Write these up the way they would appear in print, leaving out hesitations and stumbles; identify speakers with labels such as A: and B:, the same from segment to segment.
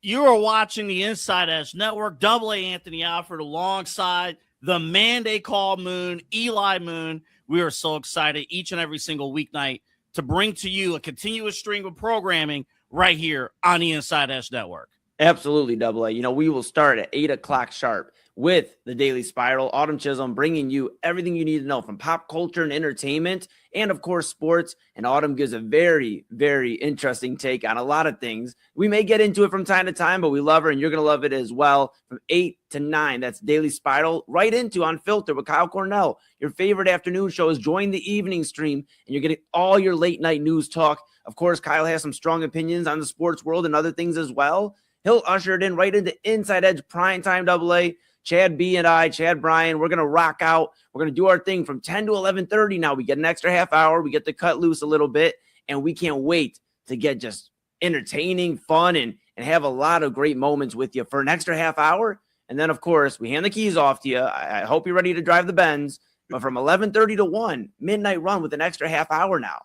A: You are watching the Inside Edge Network. Double A Anthony Alford alongside the man they call Moon, Eli Moon. We are so excited each and every single weeknight to bring to you a continuous stream of programming right here on the Inside Edge Network.
B: Absolutely, Double A. We will start at 8 o'clock sharp with the Daily Spiral. Autumn Chisholm bringing you everything you need to know from pop culture and entertainment and, of course, sports. And Autumn gives a very, very interesting take on a lot of things. We may get into it from time to time, but we love her, and you're going to love it as well. From 8 to 9, that's Daily Spiral, right into Unfiltered with Kyle Cornell. Your favorite afternoon show is Join the Evening Stream, and you're getting all your late-night news talk. Of course, Kyle has some strong opinions on the sports world and other things as well. He'll usher it in right into Inside Edge Primetime Double A. Chad B and I, Chad Bryan, we're going to rock out. We're going to do our thing from 10 to 11:30 now. We get an extra half hour. We get to cut loose a little bit, and we can't wait to get just entertaining, fun, and have a lot of great moments with you for an extra half hour. And then, of course, we hand the keys off to you. I hope you're ready to drive the Benz. But from 11:30 to 1, midnight run with an extra half hour now.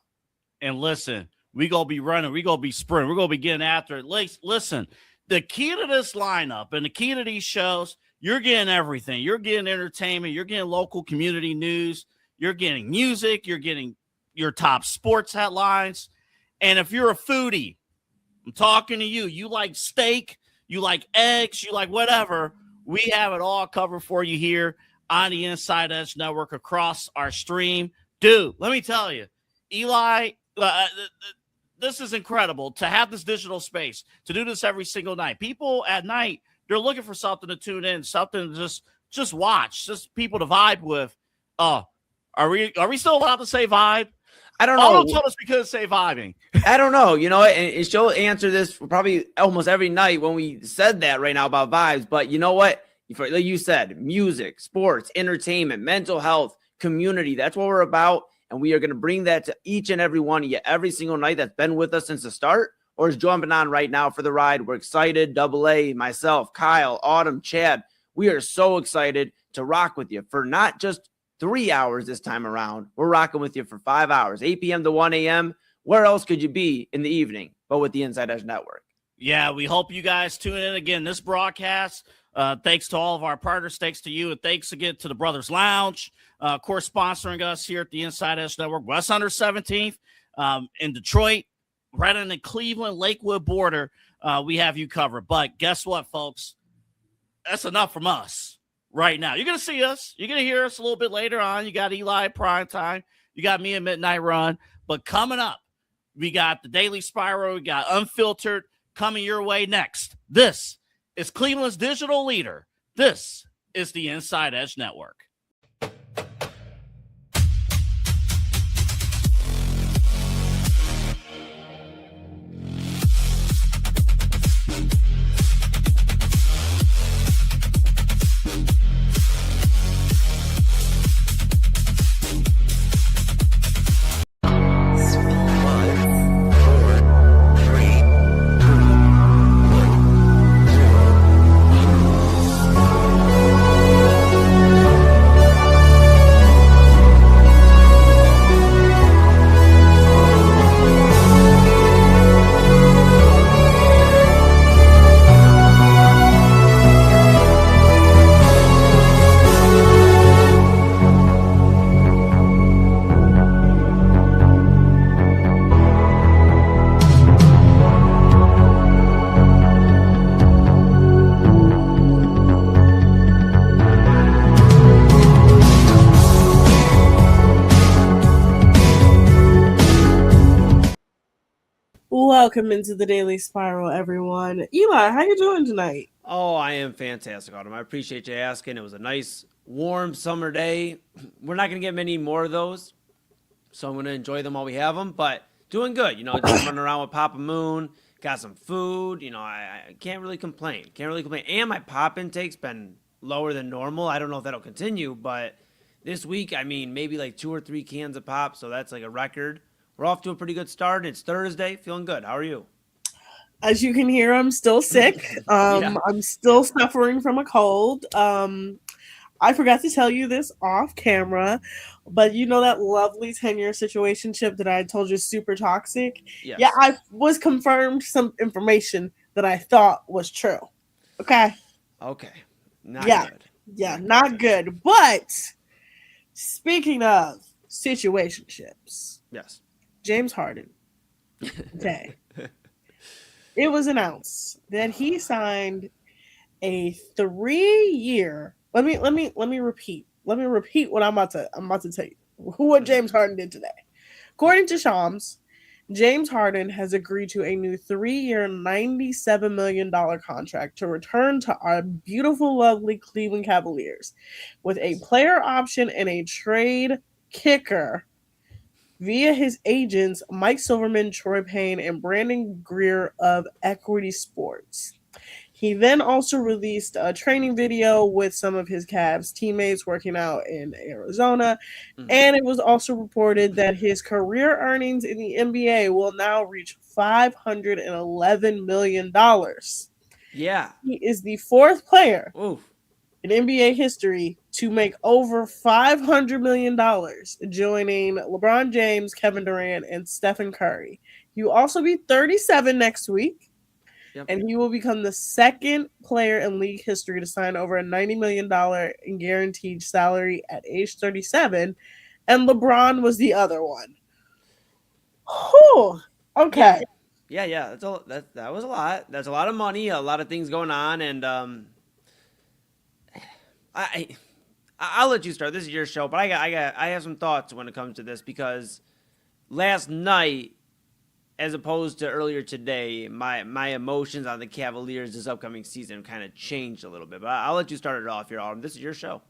A: And listen, we going to be running. We going to be sprinting. We're going to be getting after it. Listen, the key to this lineup and the key to these shows, you're getting everything. You're getting entertainment. You're getting local community news. You're getting music. You're getting your top sports headlines. And if you're a foodie, I'm talking to you. You like steak. You like eggs. You like whatever. We have it all covered for you here on the Inside Edge Network across our stream. Dude, let me tell you, Eli, this is incredible to have this digital space, to do this every single night. People at night, they're looking for something to tune in, something to just watch, just people to vibe with. Are we still allowed to say vibe?
B: I don't know.
A: Don't tell us we couldn't say vibing.
B: I don't know. And she'll answer this probably almost every night when we said that right now about vibes. But you know what? Like you said, music, sports, entertainment, mental health, community. That's what we're about. And we are going to bring that to each and every one of you every single night that's been with us since the start or is jumping on right now for the ride. We're excited. Double A, myself, Kyle, Autumn, Chad. We are so excited to rock with you for not just 3 hours this time around. We're rocking with you for 5 hours, 8 p.m. to 1 a.m. Where else could you be in the evening but with the Inside Edge Network?
A: Yeah, we hope you guys tune in again. This broadcast, thanks to all of our partners, thanks to you, and thanks again to the Brothers Lounge, of course, sponsoring us here at the Inside Edge Network. West 117th in Detroit, right on the Cleveland-Lakewood border. We have you covered. But guess what, folks? That's enough from us right now. You're going to see us. You're going to hear us a little bit later on. You got Eli at prime time. You got me at Midnight Run. But coming up, we got the Daily Spiral. We got Unfiltered coming your way next. This is Cleveland's digital leader. This is the Inside Edge Network.
C: Welcome into the Daily Spiral, everyone. Eli, how you doing tonight?
B: Oh, I am fantastic, Autumn. I appreciate you asking. It was a nice, warm summer day. We're not going to get many more of those, so I'm going to enjoy them while we have them, but doing good. Just running around with Papa Moon, got some food. I can't really complain. And my pop intake's been lower than normal. I don't know if that'll continue, but this week, maybe like 2 or 3 cans of pop, so that's like a record. We're off to a pretty good start. It's Thursday. Feeling good. How are you?
C: As you can hear, I'm still sick. I'm still suffering from a cold. I forgot to tell you this off camera, but that lovely 10-year situationship that I told you is super toxic?
B: Yes.
C: Yeah, I was confirmed some information that I thought was true. Okay.
B: Okay. Not
C: Yeah.
B: good.
C: Yeah, not good. But speaking of situationships,
B: Yes.
C: James Harden. Okay. It was announced that he signed a 3-year. Let me repeat. Let me repeat what I'm about to tell you. What James Harden did today. According to Shams, James Harden has agreed to a new 3-year, $97 million contract to return to our beautiful, lovely Cleveland Cavaliers with a player option and a trade kicker via his agents Mike Silverman, Troy Payne, and Brandon Greer of Equity Sports. He then also released a training video with some of his Cavs teammates working out in Arizona. And it was also reported that his career earnings in the NBA will now reach $511 million.
B: Yeah.
C: He is the fourth player
B: Oof.
C: in NBA history to make over $500 million, joining LeBron James, Kevin Durant, and Stephen Curry. He will also be 37 next week.
B: Yep.
C: And he will become the second player in league history to sign over a $90 million in guaranteed salary at age 37. And LeBron was the other one. Whew. Okay.
B: Yeah. That was a lot. That's a lot of money, a lot of things going on, and I'll let you start. This is your show, but I have some thoughts when it comes to this because last night, as opposed to earlier today, my emotions on the Cavaliers this upcoming season kind of changed a little bit. But I'll let you start it off here, Autumn. This is your show.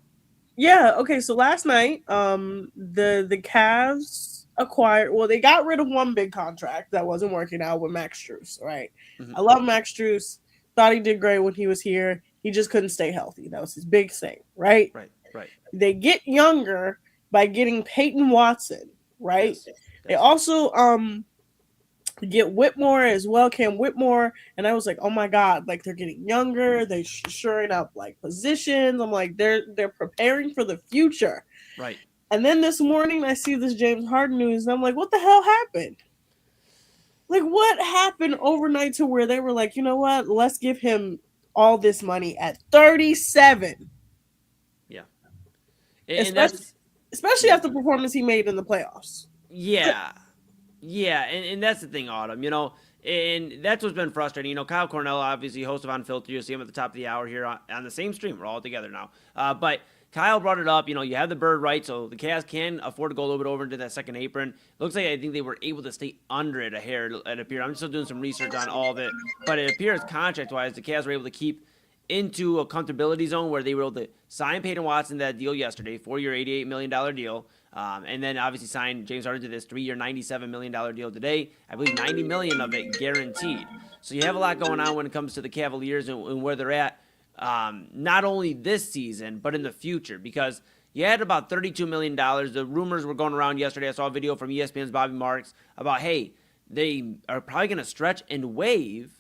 C: Yeah. Okay. So last night, the Cavs acquired. Well, they got rid of one big contract that wasn't working out with Max Strus. Right.
B: Mm-hmm.
C: I love Max Strus. Thought he did great when he was here. He just couldn't stay healthy. That was his big thing. Right.
B: Right.
C: They get younger by getting Peyton Watson. Right.
B: Yes.
C: They also get Whitmore as well, Cam Whitmore, and I was like, oh my god, like they're getting younger, they shoring up like positions. I'm like, they're preparing for the future,
B: right?
C: And then this morning I see this James Harden news, and I'm like, what the hell happened? Like, what happened overnight to where they were like, you know what? Let's give him all this money at 37.
B: Yeah, and
C: especially after the performance he made in the playoffs.
B: Yeah, and that's the thing, Autumn, and that's what's been frustrating. Kyle Cornell, obviously, host of Unfiltered. You'll see him at the top of the hour here on the same stream. We're all together now. But Kyle brought it up. You have the bird right, so the Cavs can afford to go a little bit over into that second apron. Looks like I think they were able to stay under it a hair, it appeared. I'm still doing some research on all of it. But it appears contract-wise, the Cavs were able to keep into a comfortability zone where they were able to sign Peyton Watson that deal yesterday, 4-year, $88 million deal. And then obviously signed James Harden to this 3-year, $97 million deal today. I believe $90 million of it guaranteed. So you have a lot going on when it comes to the Cavaliers and where they're at, not only this season, but in the future, because you had about $32 million. The rumors were going around yesterday. I saw a video from ESPN's Bobby Marks about, hey, they are probably going to stretch and waive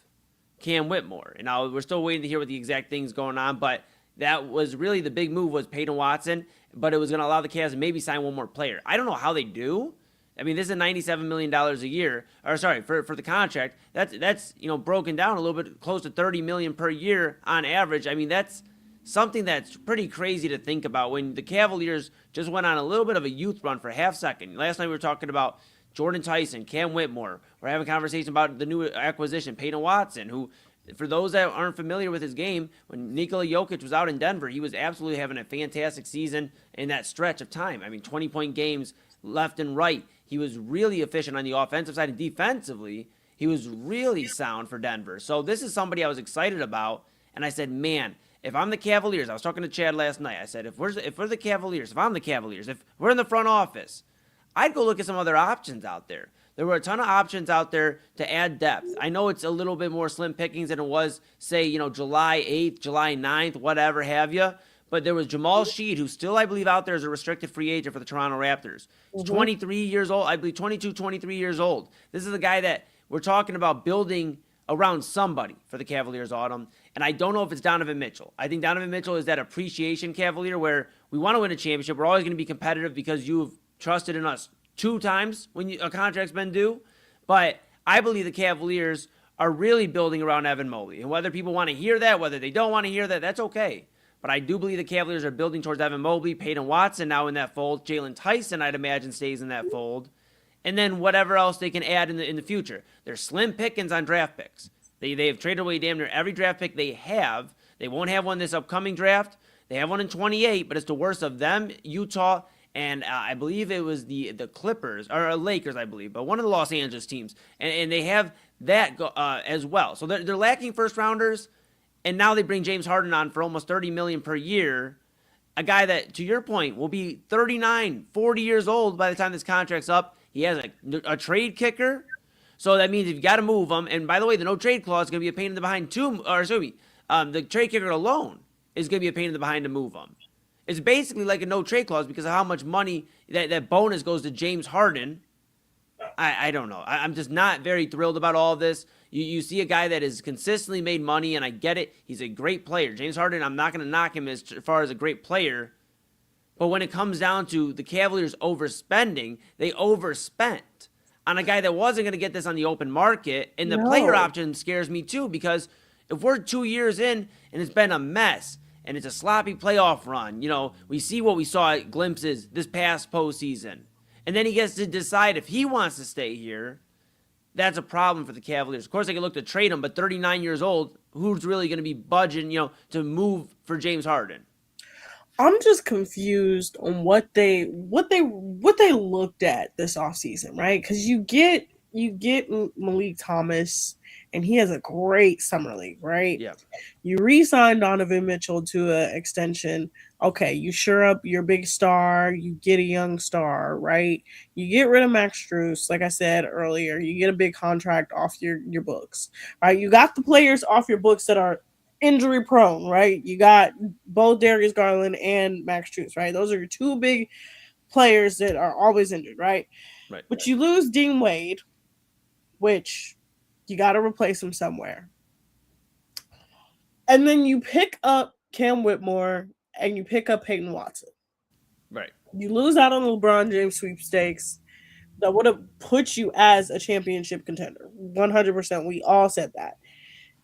B: Cam Whitmore. And now we're still waiting to hear what the exact thing's going on, but that was really the big move was Peyton Watson, but it was going to allow the Cavs to maybe sign one more player. I don't know how they do. I mean, this is $97 million a year, or sorry, for the contract. That's broken down a little bit, close to $30 million per year on average. I mean, that's something that's pretty crazy to think about when the Cavaliers just went on a little bit of a youth run for a half second. Last night we were talking about Jordan Tyson, Cam Whitmore. We're having a conversation about the new acquisition, Peyton Watson, who, for those that aren't familiar with his game, when Nikola Jokic was out in Denver, he was absolutely having a fantastic season in that stretch of time. I mean, 20-point games left and right. He was really efficient on the offensive side, and defensively, he was really sound for Denver. So this is somebody I was excited about, and I said, man, if I'm the Cavaliers, I was talking to Chad last night. I said, if we're the Cavaliers, if I'm the Cavaliers, if we're in the front office, I'd go look at some other options out there. There were a ton of options out there to add depth. I know it's a little bit more slim pickings than it was, say, July 8th, July 9th, whatever have you. But there was Jamal Sheed, who's still, I believe, out there as a restricted free agent for the Toronto Raptors. He's 23 years old. I believe 22, 23 years old. This is a guy that we're talking about building around somebody for the Cavaliers, Autumn. And I don't know if it's Donovan Mitchell. I think Donovan Mitchell is that appreciation Cavalier where we want to win a championship. We're always going to be competitive because you've trusted in us 2 times when a contract's been due. But I believe the Cavaliers are really building around Evan Mobley. And whether people want to hear that, whether they don't want to hear that, that's okay. But I do believe the Cavaliers are building towards Evan Mobley, Peyton Watson now in that fold. Jalen Tyson, I'd imagine, stays in that fold. And then whatever else they can add in the future. They're slim pickings on draft picks. They have traded away damn near every draft pick they have. They won't have one this upcoming draft. They have one in 28, but it's the worst of them, Utah, and I believe it was the Clippers, or Lakers, I believe, but one of the Los Angeles teams. And they have that as well. So they're lacking first-rounders, and now they bring James Harden on for almost $30 million per year, a guy that, to your point, will be 39, 40 years old by the time this contract's up. He has a trade kicker. So that means if you got to move him, and by the way, the no trade clause is going to be a pain in the behind too, or excuse me, the trade kicker alone is going to be a pain in the behind to move him. It's basically like a no trade clause because of how much money that bonus goes to James Harden. I don't know. I'm just not very thrilled about all of this. You see a guy that has consistently made money, and I get it. He's a great player. James Harden, I'm not going to knock him as far as a great player. But when it comes down to the Cavaliers overspending, they overspent on a guy that wasn't going to get this on the open market. And the player option scares me too, because if we're 2 years in and it's been a mess and it's a sloppy playoff run, we see what we saw at glimpses this past postseason. And then he gets to decide if he wants to stay here. That's a problem for the Cavaliers. Of course, they can look to trade him, but 39 years old, who's really going to be budging, to move for James Harden?
C: I'm just confused on what they looked at this offseason, right? Because you get Malik Thomas, and he has a great summer league, right?
B: Yeah.
C: You re-signed Donovan Mitchell to an extension. Okay, you shore up your big star. You get a young star, right? You get rid of Max Strus, like I said earlier. You get a big contract off your books, right? You got the players off your books that are injury prone, right? You got both Darius Garland and Max Strus, right? Those are your two big players that are always injured, right?
B: Right.
C: But you lose Dean Wade, which you got to replace him somewhere. And then you pick up Cam Whitmore and you pick up Peyton Watson.
B: Right.
C: You lose out on the LeBron James sweepstakes that would have put you as a championship contender. 100%. We all said that.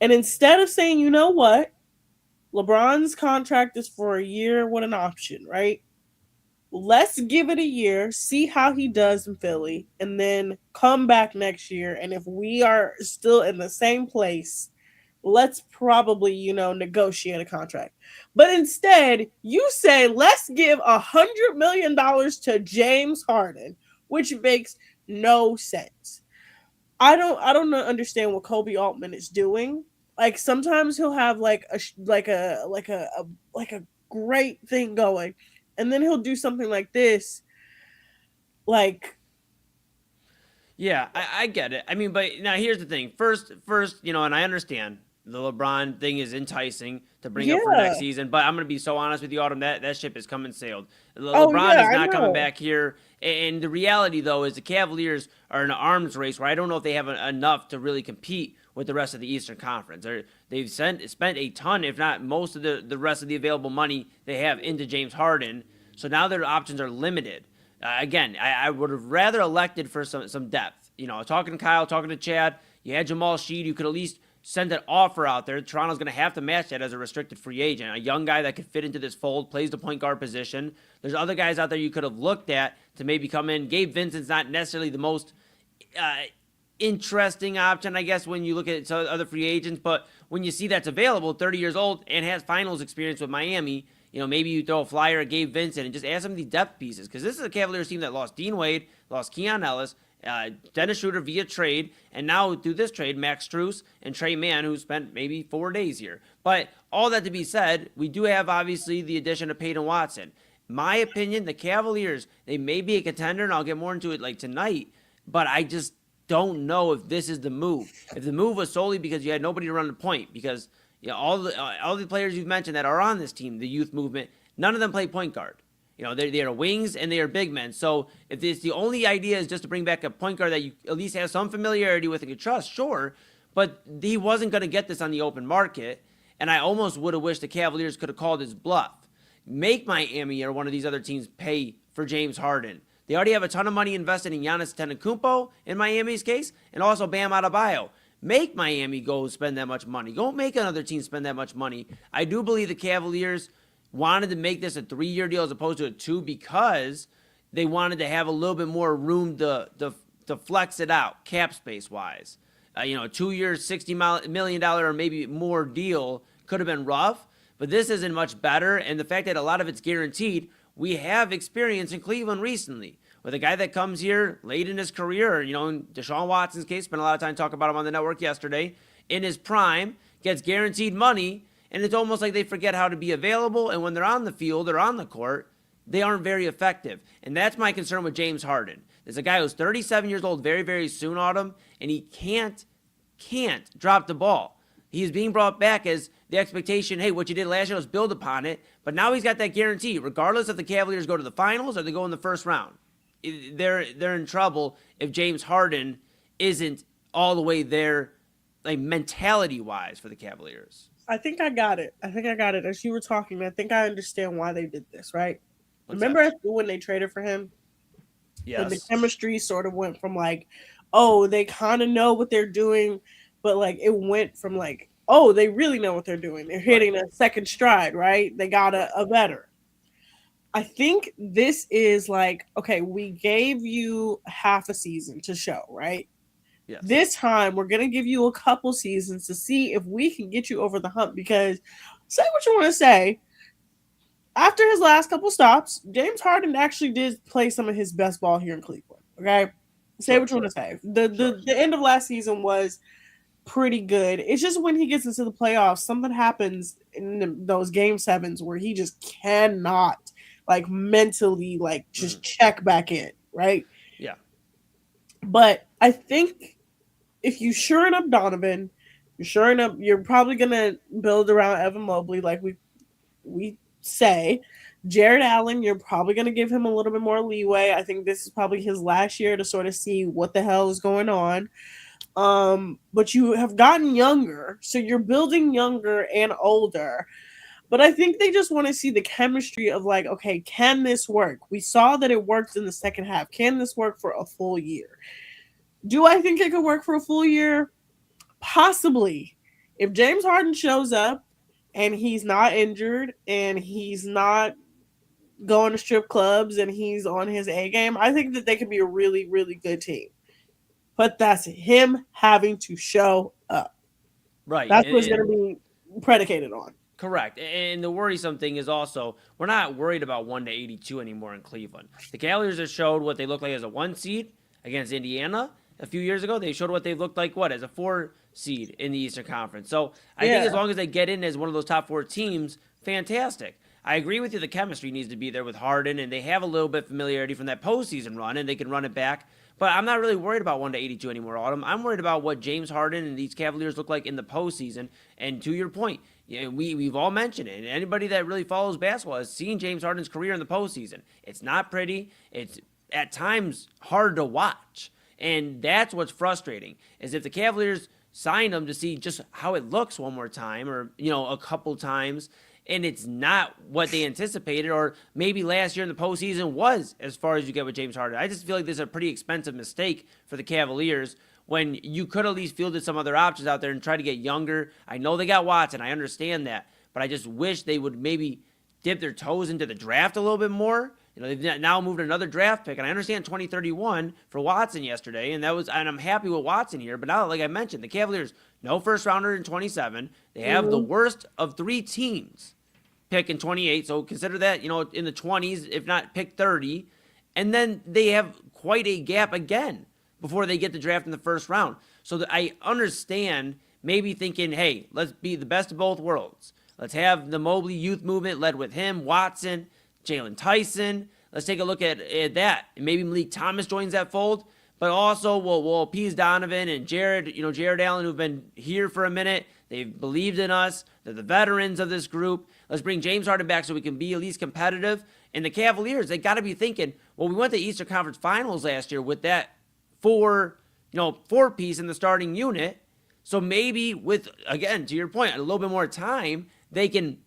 C: And instead of saying, you know what, LeBron's contract is for a year with an option, right? Let's give it a year, see how he does in Philly, and then come back next year. And if we are still in the same place, let's probably, negotiate a contract. But instead, you say, let's give $100 million to James Harden, which makes no sense. I don't understand what Kobe Altman is doing. Like sometimes he'll have like a great thing going, and then he'll do something like this. Like,
B: yeah, I get it. I mean, but now here's the thing. First, and I understand the LeBron thing is enticing to bring up for next season, but I'm going to be so honest with you, Autumn, that ship has come and sailed. LeBron is not coming back here. And the reality, though, is the Cavaliers are in an arms race where I don't know if they have enough to really compete with the rest of the Eastern Conference. They've spent a ton, if not most of the rest of the available money they have into James Harden. So now their options are limited. Again, I would have rather elected for some depth. Talking to Kyle, talking to Chad, you had Jamal Sheed, you could at least send an offer out there. Toronto's going to have to match that as a restricted free agent. A young guy that could fit into this fold, plays the point guard position. There's other guys out there you could have looked at to maybe come in. Gabe Vincent's not necessarily the most interesting option, I guess, when you look at other free agents. But when you see that's available, 30 years old, and has finals experience with Miami, maybe you throw a flyer at Gabe Vincent and just add some of these depth pieces. Because this is a Cavaliers team that lost Dean Wade, lost Keon Ellis, Dennis Schroeder via trade, and now through this trade, Max Strus and Trey Mann, who spent maybe 4 days here. But all that to be said, we do have obviously the addition of Peyton Watson. My opinion, the Cavaliers, they may be a contender, and I'll get more into it like tonight, but I just don't know if this is the move. If the move was solely because you had nobody to run the point, because all the players you've mentioned that are on this team, the youth movement, none of them play point guard. They are wings and they are big men. So if it's the only idea is just to bring back a point guard that you at least have some familiarity with and can trust, sure. But he wasn't going to get this on the open market. And I almost would have wished the Cavaliers could have called his bluff. Make Miami or one of these other teams pay for James Harden. They already have a ton of money invested in Giannis Antetokounmpo in Miami's case, and also Bam Adebayo. make Miami go spend that much money. Go make another team spend that much money. I do believe the Cavaliers wanted to make this a 3-year deal as opposed to a 2 because they wanted to have a little bit more room to flex it out cap space wise. A 2-year, $60 million or maybe more deal could have been rough, but this isn't much better. And the fact that a lot of it's guaranteed, we have experience in Cleveland recently with a guy that comes here late in his career. In Deshaun Watson's case, spent a lot of time talking about him on the network yesterday, in his prime, gets guaranteed money, and it's almost like they forget how to be available. And when they're on the field or on the court, they aren't very effective. And that's my concern with James Harden. There's a guy who's 37 years old very, very soon, Autumn, and he can't drop the ball. He's being brought back as the expectation, hey, what you did last year, let's build upon it. But now he's got that guarantee, regardless if the Cavaliers go to the finals or they go in the first round. They're in trouble if James Harden isn't all the way there, like mentality-wise, for the Cavaliers.
C: I think I got it. As you were talking, I think I understand why they did this, right? Remember when they traded for him?
B: Yes.
C: And the chemistry sort of went from like, oh, they kind of know what they're doing, but like it went from like, oh, they really know what they're doing. They're hitting a second stride, right? They got a better. I think this is like, okay, we gave you half a season to show, right?
B: Yes.
C: This time we're going to give you a couple seasons to see if we can get you over the hump, because say what you want to say, after his last couple stops, James Harden actually did play some of his best ball here in Cleveland. Okay? Say what you want to say. The end of last season was pretty good. It's just when he gets into the playoffs, something happens in those game sevens where he just cannot like mentally like just check back in, right?
B: Yeah.
C: But I think if you shoring up Donovan, you're probably gonna build around Evan Mobley like we say. Jared Allen, you're probably going to give him a little bit more leeway. I think this is probably his last year to sort of see what the hell is going on. But you have gotten younger, so you're building younger and older. But I think they just want to see the chemistry of like, okay, can this work? We saw that it worked in the second half. Can this work for a full year? Do I think it could work for a full year? Possibly. If James Harden shows up and he's not injured and he's not going to strip clubs and he's on his A game, I think that they could be a really, really good team. But that's him having to show up.
B: Right.
C: That's what's going to be predicated on.
B: Correct. And the worrisome thing is also, we're not worried about 1-82 anymore in Cleveland. The Cavaliers have showed what they look like as a 1 seed against Indiana a few years ago. They showed what they looked like, as a 4 seed in the Eastern Conference. So I think as long as they get in as one of those top 4 teams, fantastic. I agree with you. The chemistry needs to be there with Harden, and they have a little bit of familiarity from that postseason run, and they can run it back. But I'm not really worried about 1-82 anymore, Autumn. I'm worried about what James Harden and these Cavaliers look like in the postseason. And to your point, we've all mentioned it. And anybody that really follows basketball has seen James Harden's career in the postseason. It's not pretty. It's at times hard to watch. And that's what's frustrating, is if the Cavaliers sign him to see just how it looks one more time or, a couple times, and it's not what they anticipated, or maybe last year in the postseason was as far as you get with James Harden. I just feel like this is a pretty expensive mistake for the Cavaliers when you could at least fielded some other options out there and try to get younger. I know they got Watson. I understand that. But I just wish they would maybe dip their toes into the draft a little bit more. They've now moved another draft pick, and I understand 2031 for Watson yesterday, and I'm happy with Watson here. But now, like I mentioned, the Cavaliers, no first rounder in 27. They have the worst of 3 teams pick in 28, so consider that, in the 20s, if not pick 30. And then they have quite a gap again before they get the draft in the first round. So I understand maybe thinking, hey, let's be the best of both worlds. Let's have the Mobley youth movement led with him, Watson, Jalen Tyson. Let's take a look at that. Maybe Malik Thomas joins that fold. But also, we'll appease Donovan and Jared Allen, who've been here for a minute. They've believed in us. They're the veterans of this group. Let's bring James Harden back so we can be at least competitive. And the Cavaliers, they got to be thinking, well, we went to Eastern Conference Finals last year with that 4-piece in the starting unit. So maybe with, again, to your point, a little bit more time, they can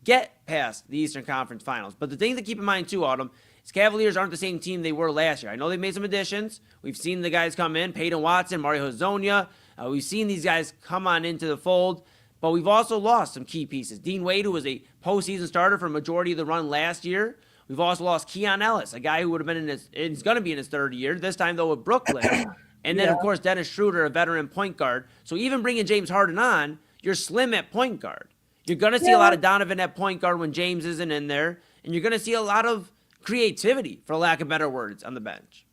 B: get past the Eastern Conference Finals. But the thing to keep in mind, too, Autumn, is Cavaliers aren't the same team they were last year. I know they made some additions. We've seen the guys come in, Peyton Watson, Mario Hezonja, We've seen these guys come on into the fold, but we've also lost some key pieces. Dean Wade, who was a postseason starter for a majority of the run last year. We've also lost Keon Ellis, a guy who would have been he's going to be in his third year, this time though with Brooklyn. And then, of course, Dennis Schroeder, a veteran point guard. So even bringing James Harden on, you're slim at point guard. You're going to see a lot of Donovan at point guard when James isn't in there. And you're going to see a lot of creativity, for lack of better words, on the bench.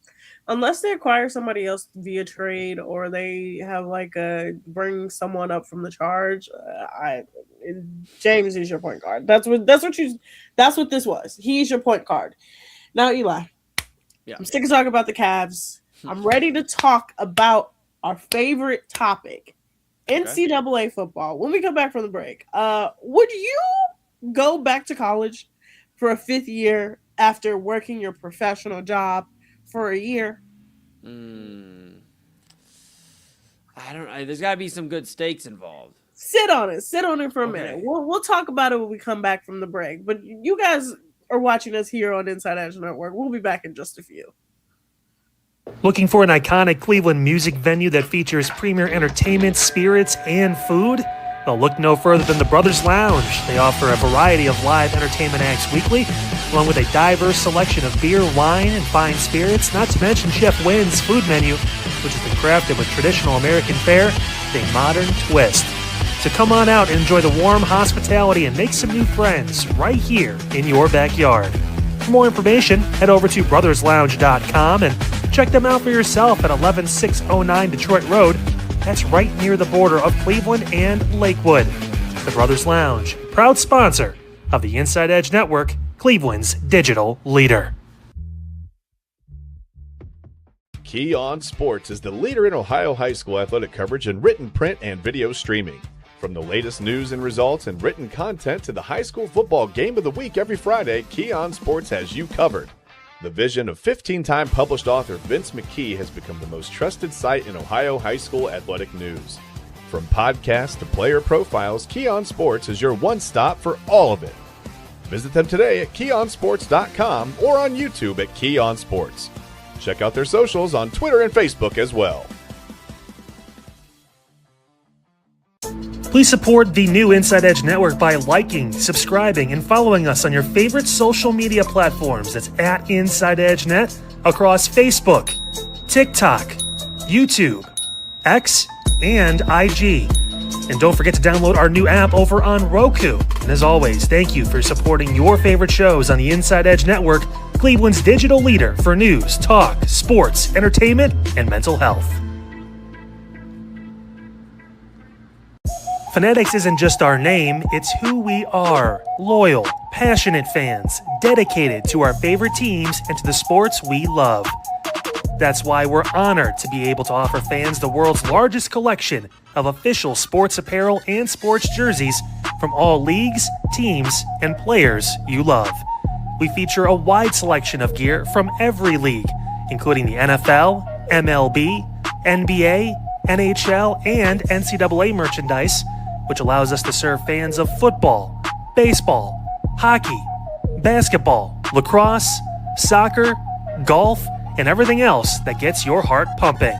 C: Unless they acquire somebody else via trade or they have bring someone up from the charge, James is your point guard. That's what this was. He's your point guard. Now, Eli, I'm sick of talking about the Cavs. I'm ready to talk about our favorite topic, NCAA football. When we come back from the break, would you go back to college for a fifth year after working your professional job for a year?
B: I don't know. There's got to be some good stakes involved.
C: Sit on it for a minute. We'll talk about it when we come back from the break. But you guys are watching us here on Inside Edge Network. We'll be back in just a few.
D: Looking for an iconic Cleveland music venue that features premier entertainment, spirits, and food? Well, look no further than the Brothers Lounge. They offer a variety of live entertainment acts weekly, along with a diverse selection of beer, wine, and fine spirits, not to mention Chef Wynn's food menu, which has been crafted with traditional American fare with a modern twist. So come on out and enjoy the warm hospitality and make some new friends right here in your backyard. For more information, head over to brotherslounge.com and check them out for yourself at 11609 Detroit Road. That's right near the border of Cleveland and Lakewood. The Brothers Lounge, proud sponsor of the Inside Edge Network, Cleveland's digital leader.
E: Key On Sports is the leader in Ohio high school athletic coverage in written, print, and video streaming. From the latest news and results and written content to the high school football game of the week every Friday, Key On Sports has you covered. The vision of 15-time published author Vince McKee has become the most trusted site in Ohio high school athletic news. From podcasts to player profiles, Key On Sports is your one-stop for all of it. Visit them today at keyonsports.com or on YouTube at Key On Sports. Check out their socials on Twitter and Facebook as well.
D: Please support the new Inside Edge Network by liking, subscribing, and following us on your favorite social media platforms. That's at Inside Edge Net across Facebook, TikTok, YouTube, X, and IG. And don't forget to download our new app over on Roku. And as always, thank you for supporting your favorite shows on the Inside Edge Network, Cleveland's digital leader for news, talk, sports, entertainment, and mental health. Fanatics isn't just our name, it's who we are. Loyal, passionate fans, dedicated to our favorite teams and to the sports we love. That's why we're honored to be able to offer fans the world's largest collection of official sports apparel and sports jerseys from all leagues, teams, and players you love. We feature a wide selection of gear from every league, including the NFL, MLB, NBA, NHL, and NCAA merchandise, which allows us to serve fans of football, baseball, hockey, basketball, lacrosse, soccer, golf, and everything else that gets your heart pumping.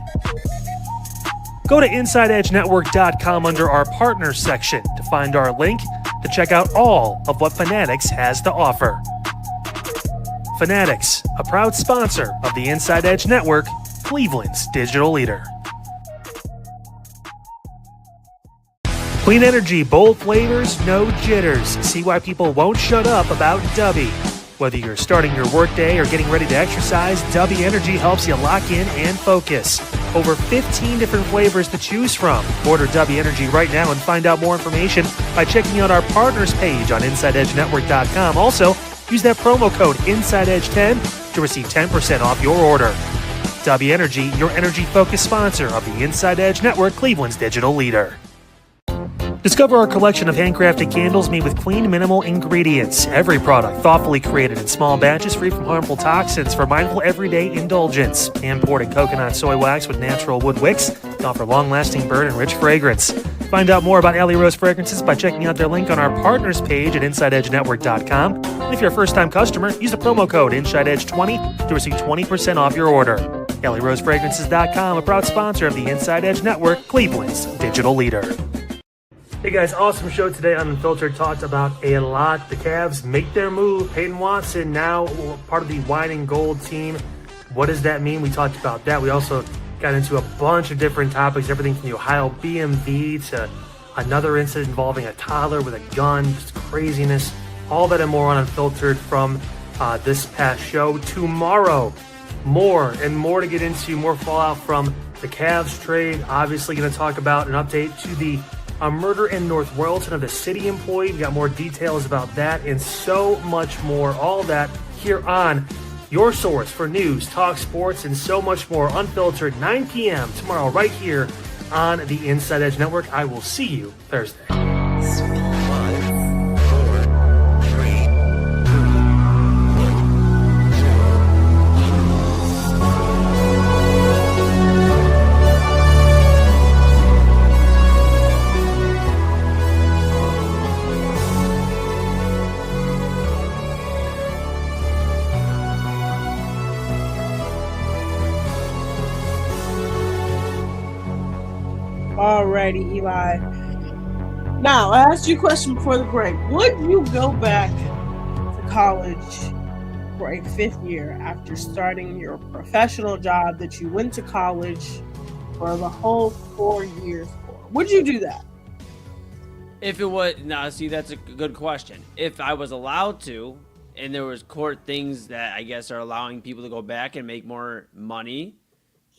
D: Go to InsideEdgeNetwork.com under our Partners section to find our link to check out all of what Fanatics has to offer. Fanatics, a proud sponsor of the Inside Edge Network, Cleveland's digital leader. Clean energy, bold flavors, no jitters. See why people won't shut up about Dubby. Whether you're starting your workday or getting ready to exercise, Dubby Energy helps you lock in and focus. Over 15 different flavors to choose from. Order Dubby Energy right now and find out more information by checking out our partners page on InsideEdgeNetwork.com. Also, use that promo code InsideEdge10 to receive 10% off your order. Dubby Energy, your energy-focused sponsor of the Inside Edge Network, Cleveland's digital leader. Discover our collection of handcrafted candles made with clean, minimal ingredients. Every product thoughtfully created in small batches free from harmful toxins for mindful everyday indulgence. Imported coconut soy wax with natural wood wicks to offer long-lasting burn and rich fragrance. Find out more about Alley Rose Fragrances by checking out their link on our partners page at InsideEdgeNetwork.com. And if you're a first-time customer, use the promo code InsideEdge20 to receive 20% off your order. EllieRoseFragrances.com, a proud sponsor of the Inside Edge Network, Cleveland's digital leader. Hey guys, awesome show today on Unfiltered. Talked about a lot. The Cavs make their move. Peyton Watson now part of the Wine and Gold team. What does that mean? We talked about that. We also got into a bunch of different topics, everything from the Ohio BMV to another incident involving a toddler with a gun, just craziness. All that and more on Unfiltered from this past show. Tomorrow, more and more to get into, more fallout from the Cavs trade. Obviously going to talk about an update to the murder in North Royalton of the city employee. We got more details about that and so much more. All that here on your source for news, talk sports, and so much more. Unfiltered, 9 p.m. tomorrow right here on the Inside Edge Network. I will see you Thursday.
C: Alrighty, Eli. Now, I asked you a question before the break. Would you go back to college for a 5th year after starting your professional job that you went to college for the whole 4 years for? Would you do that?
B: If it was, now see, that's a good question. If I was allowed to, and there was court things that I guess are allowing people to go back and make more money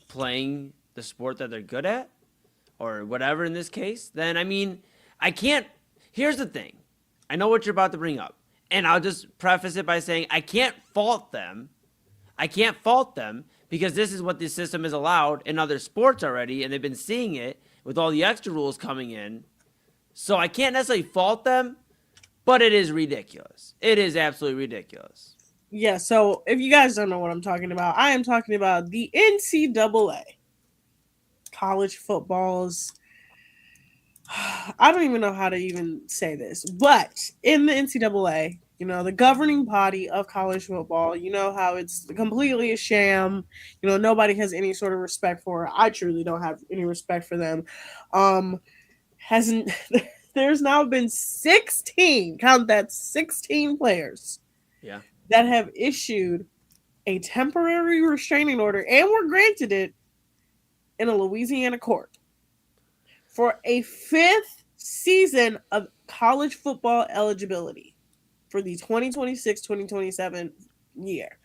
B: playing the sport that they're good at, or whatever in this case, then I mean, I can't. Here's the thing. I know what you're about to bring up, and I'll just preface it by saying I can't fault them. I can't fault them because this is what the system is allowed in other sports already, and they've been seeing it with all the extra rules coming in. So I can't necessarily fault them, but it is ridiculous. It is absolutely ridiculous.
C: Yeah, so if you guys don't know what I'm talking about, I am talking about the NCAA. College footballs. I don't even know how to even say this, but in the NCAA, you know, the governing body of college football, you know how it's completely a sham. You know, nobody has any sort of respect for it. I truly don't have any respect for them. There's now been 16, count that, 16 players that have issued a temporary restraining order and were granted it in a Louisiana court for a 5th season of college football eligibility for the 2026-2027 year.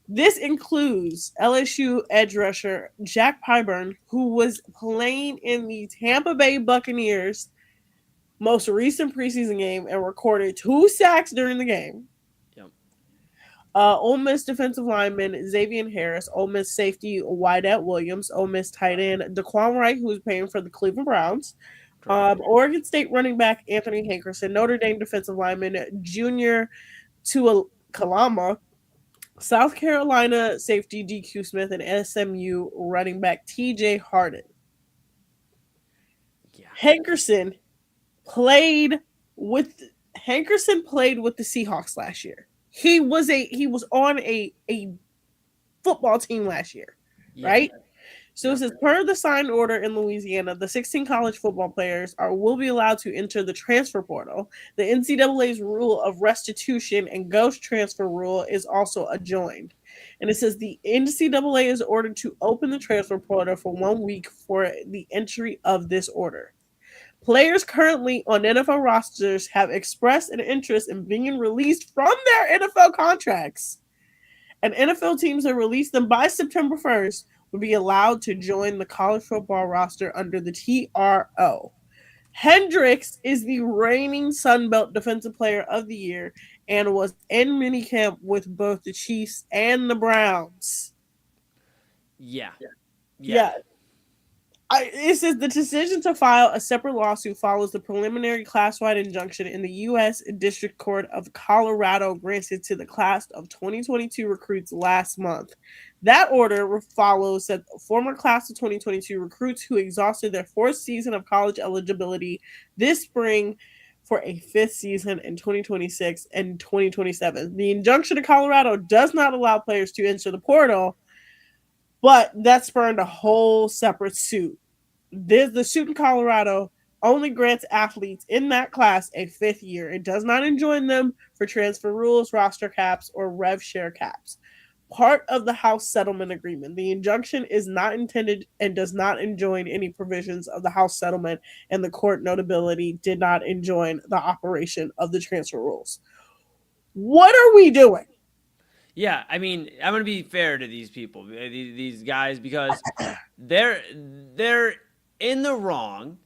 C: This includes LSU edge rusher Jack Pyburn, who was playing in the Tampa Bay Buccaneers' most recent preseason game and recorded 2 sacks during the game. Ole Miss defensive lineman Xavier Harris, Ole Miss safety Wydett Williams, Ole Miss tight end Daquan Wright, who is playing for the Cleveland Browns, Oregon State running back Anthony Hankerson, Notre Dame defensive lineman Junior Tuikalama, South Carolina safety DQ Smith, and SMU running back TJ Harden. Hankerson played with the Seahawks last year. He was on a football team last year, right? So it says, per the signed order in Louisiana, the 16 college football players will be allowed to enter the transfer portal. The NCAA's rule of restitution and ghost transfer rule is also adjoined. And it says the NCAA is ordered to open the transfer portal for 1 week for the entry of this order. Players currently on NFL rosters have expressed an interest in being released from their NFL contracts. And NFL teams that release them by September 1st will be allowed to join the college football roster under the TRO. Hendricks is the reigning Sun Belt Defensive Player of the Year and was in minicamp with both the Chiefs and the Browns. Yeah. It says the decision to file a separate lawsuit follows the preliminary class-wide injunction in the U.S. District Court of Colorado granted to the class of 2022 recruits last month. That order follows that former class of 2022 recruits who exhausted their 4th season of college eligibility this spring for a 5th season in 2026 and 2027. The injunction to Colorado does not allow players to enter the portal, But that spurned a whole separate suit. The suit in Colorado only grants athletes in that class a 5th year. It does not enjoin them for transfer rules, roster caps, or rev share caps. Part of the House settlement agreement. The injunction is not intended and does not enjoin any provisions of the House settlement, and the court notability did not enjoin the operation of the transfer rules. What are we doing?
B: Yeah, I mean, I'm going to be fair to these people, these guys, because they're in the wrong,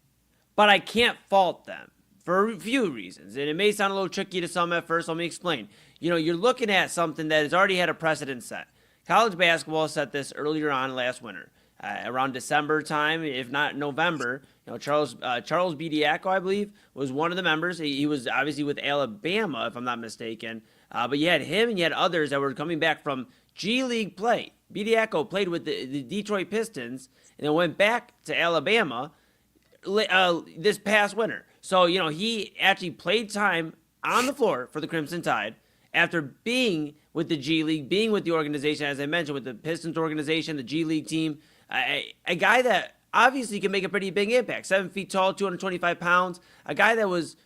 B: but I can't fault them for a few reasons. And it may sound a little tricky to some at first. Let me explain. You know, you're looking at something that has already had a precedent set. College basketball set this earlier on last winter, around December time, if not November. You know, Charles Bediako, I believe, was one of the members. He was obviously with Alabama, if I'm not mistaken. But you had him and you had others that were coming back from G League play. Bediako played with the Detroit Pistons and then went back to Alabama this past winter. So, you know, he actually played time on the floor for the Crimson Tide after being with the G League, being with the organization, as I mentioned, with the Pistons organization, the G League team. A guy that obviously can make a pretty big impact. 7 feet tall, 225 pounds. A guy that was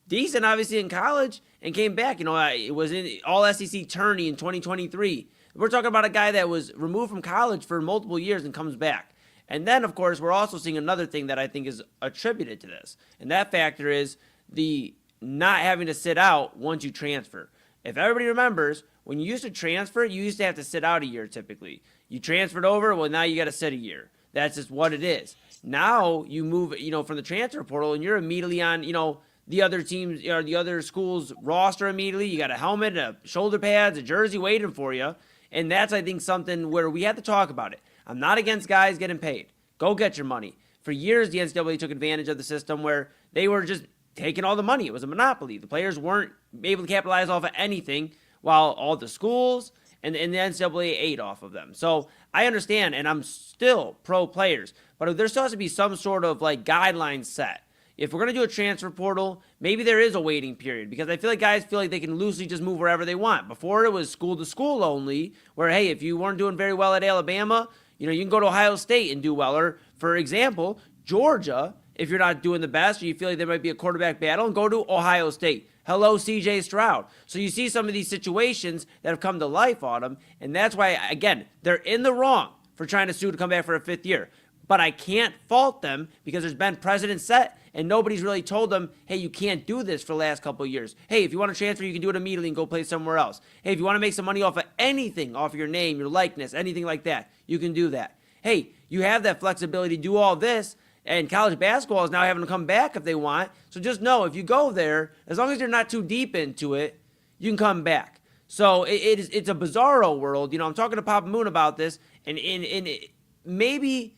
B: decent, obviously, in college and came back. You know, it was in All-SEC tourney in 2023. We're talking about a guy that was removed from college for multiple years and comes back. And then, of course, we're also seeing another thing that I think is attributed to this. And that factor is the not having to sit out once you transfer. If everybody remembers, when you used to transfer, you used to have to sit out a year typically. You transferred over, well, now you got to sit a year. That's just what it is. Now you move, you know, from the transfer portal and you're immediately on, you know, the other teams or the other school's roster immediately. You got a helmet, a shoulder pads, a jersey waiting for you. And that's, I think, something where we have to talk about it. I'm not against guys getting paid. Go get your money. For years, the NCAA took advantage of the system where they were just taking all the money. It was a monopoly. The players weren't able to capitalize off of anything while all the schools and the NCAA ate off of them. So I understand, and I'm still pro players, but there still has to be some sort of like guidelines set. If we're going to do a transfer portal, maybe there is a waiting period because I feel like guys feel like they can loosely just move wherever they want. Before it was school to school only, where, hey, if you weren't doing very well at Alabama, you know, you can go to Ohio State and do well. Or, for example, Georgia, if you're not doing the best or you feel like there might be a quarterback battle, and go to Ohio State. Hello, C.J. Stroud. So you see some of these situations that have come to life on them, and that's why, again, they're in the wrong for trying to sue to come back for a 5th year. But I can't fault them because there's been precedent set, and nobody's really told them, hey, you can't do this for the last couple of years. Hey, if you want to transfer, you can do it immediately and go play somewhere else. Hey, if you want to make some money off of anything, off of your name, your likeness, anything like that, you can do that. Hey, you have that flexibility to do all this, and college basketball is now having to come back if they want. So just know, if you go there, as long as you're not too deep into it, you can come back. So it's a bizarro world. You know, I'm talking to Papa Moon about this, and maybe,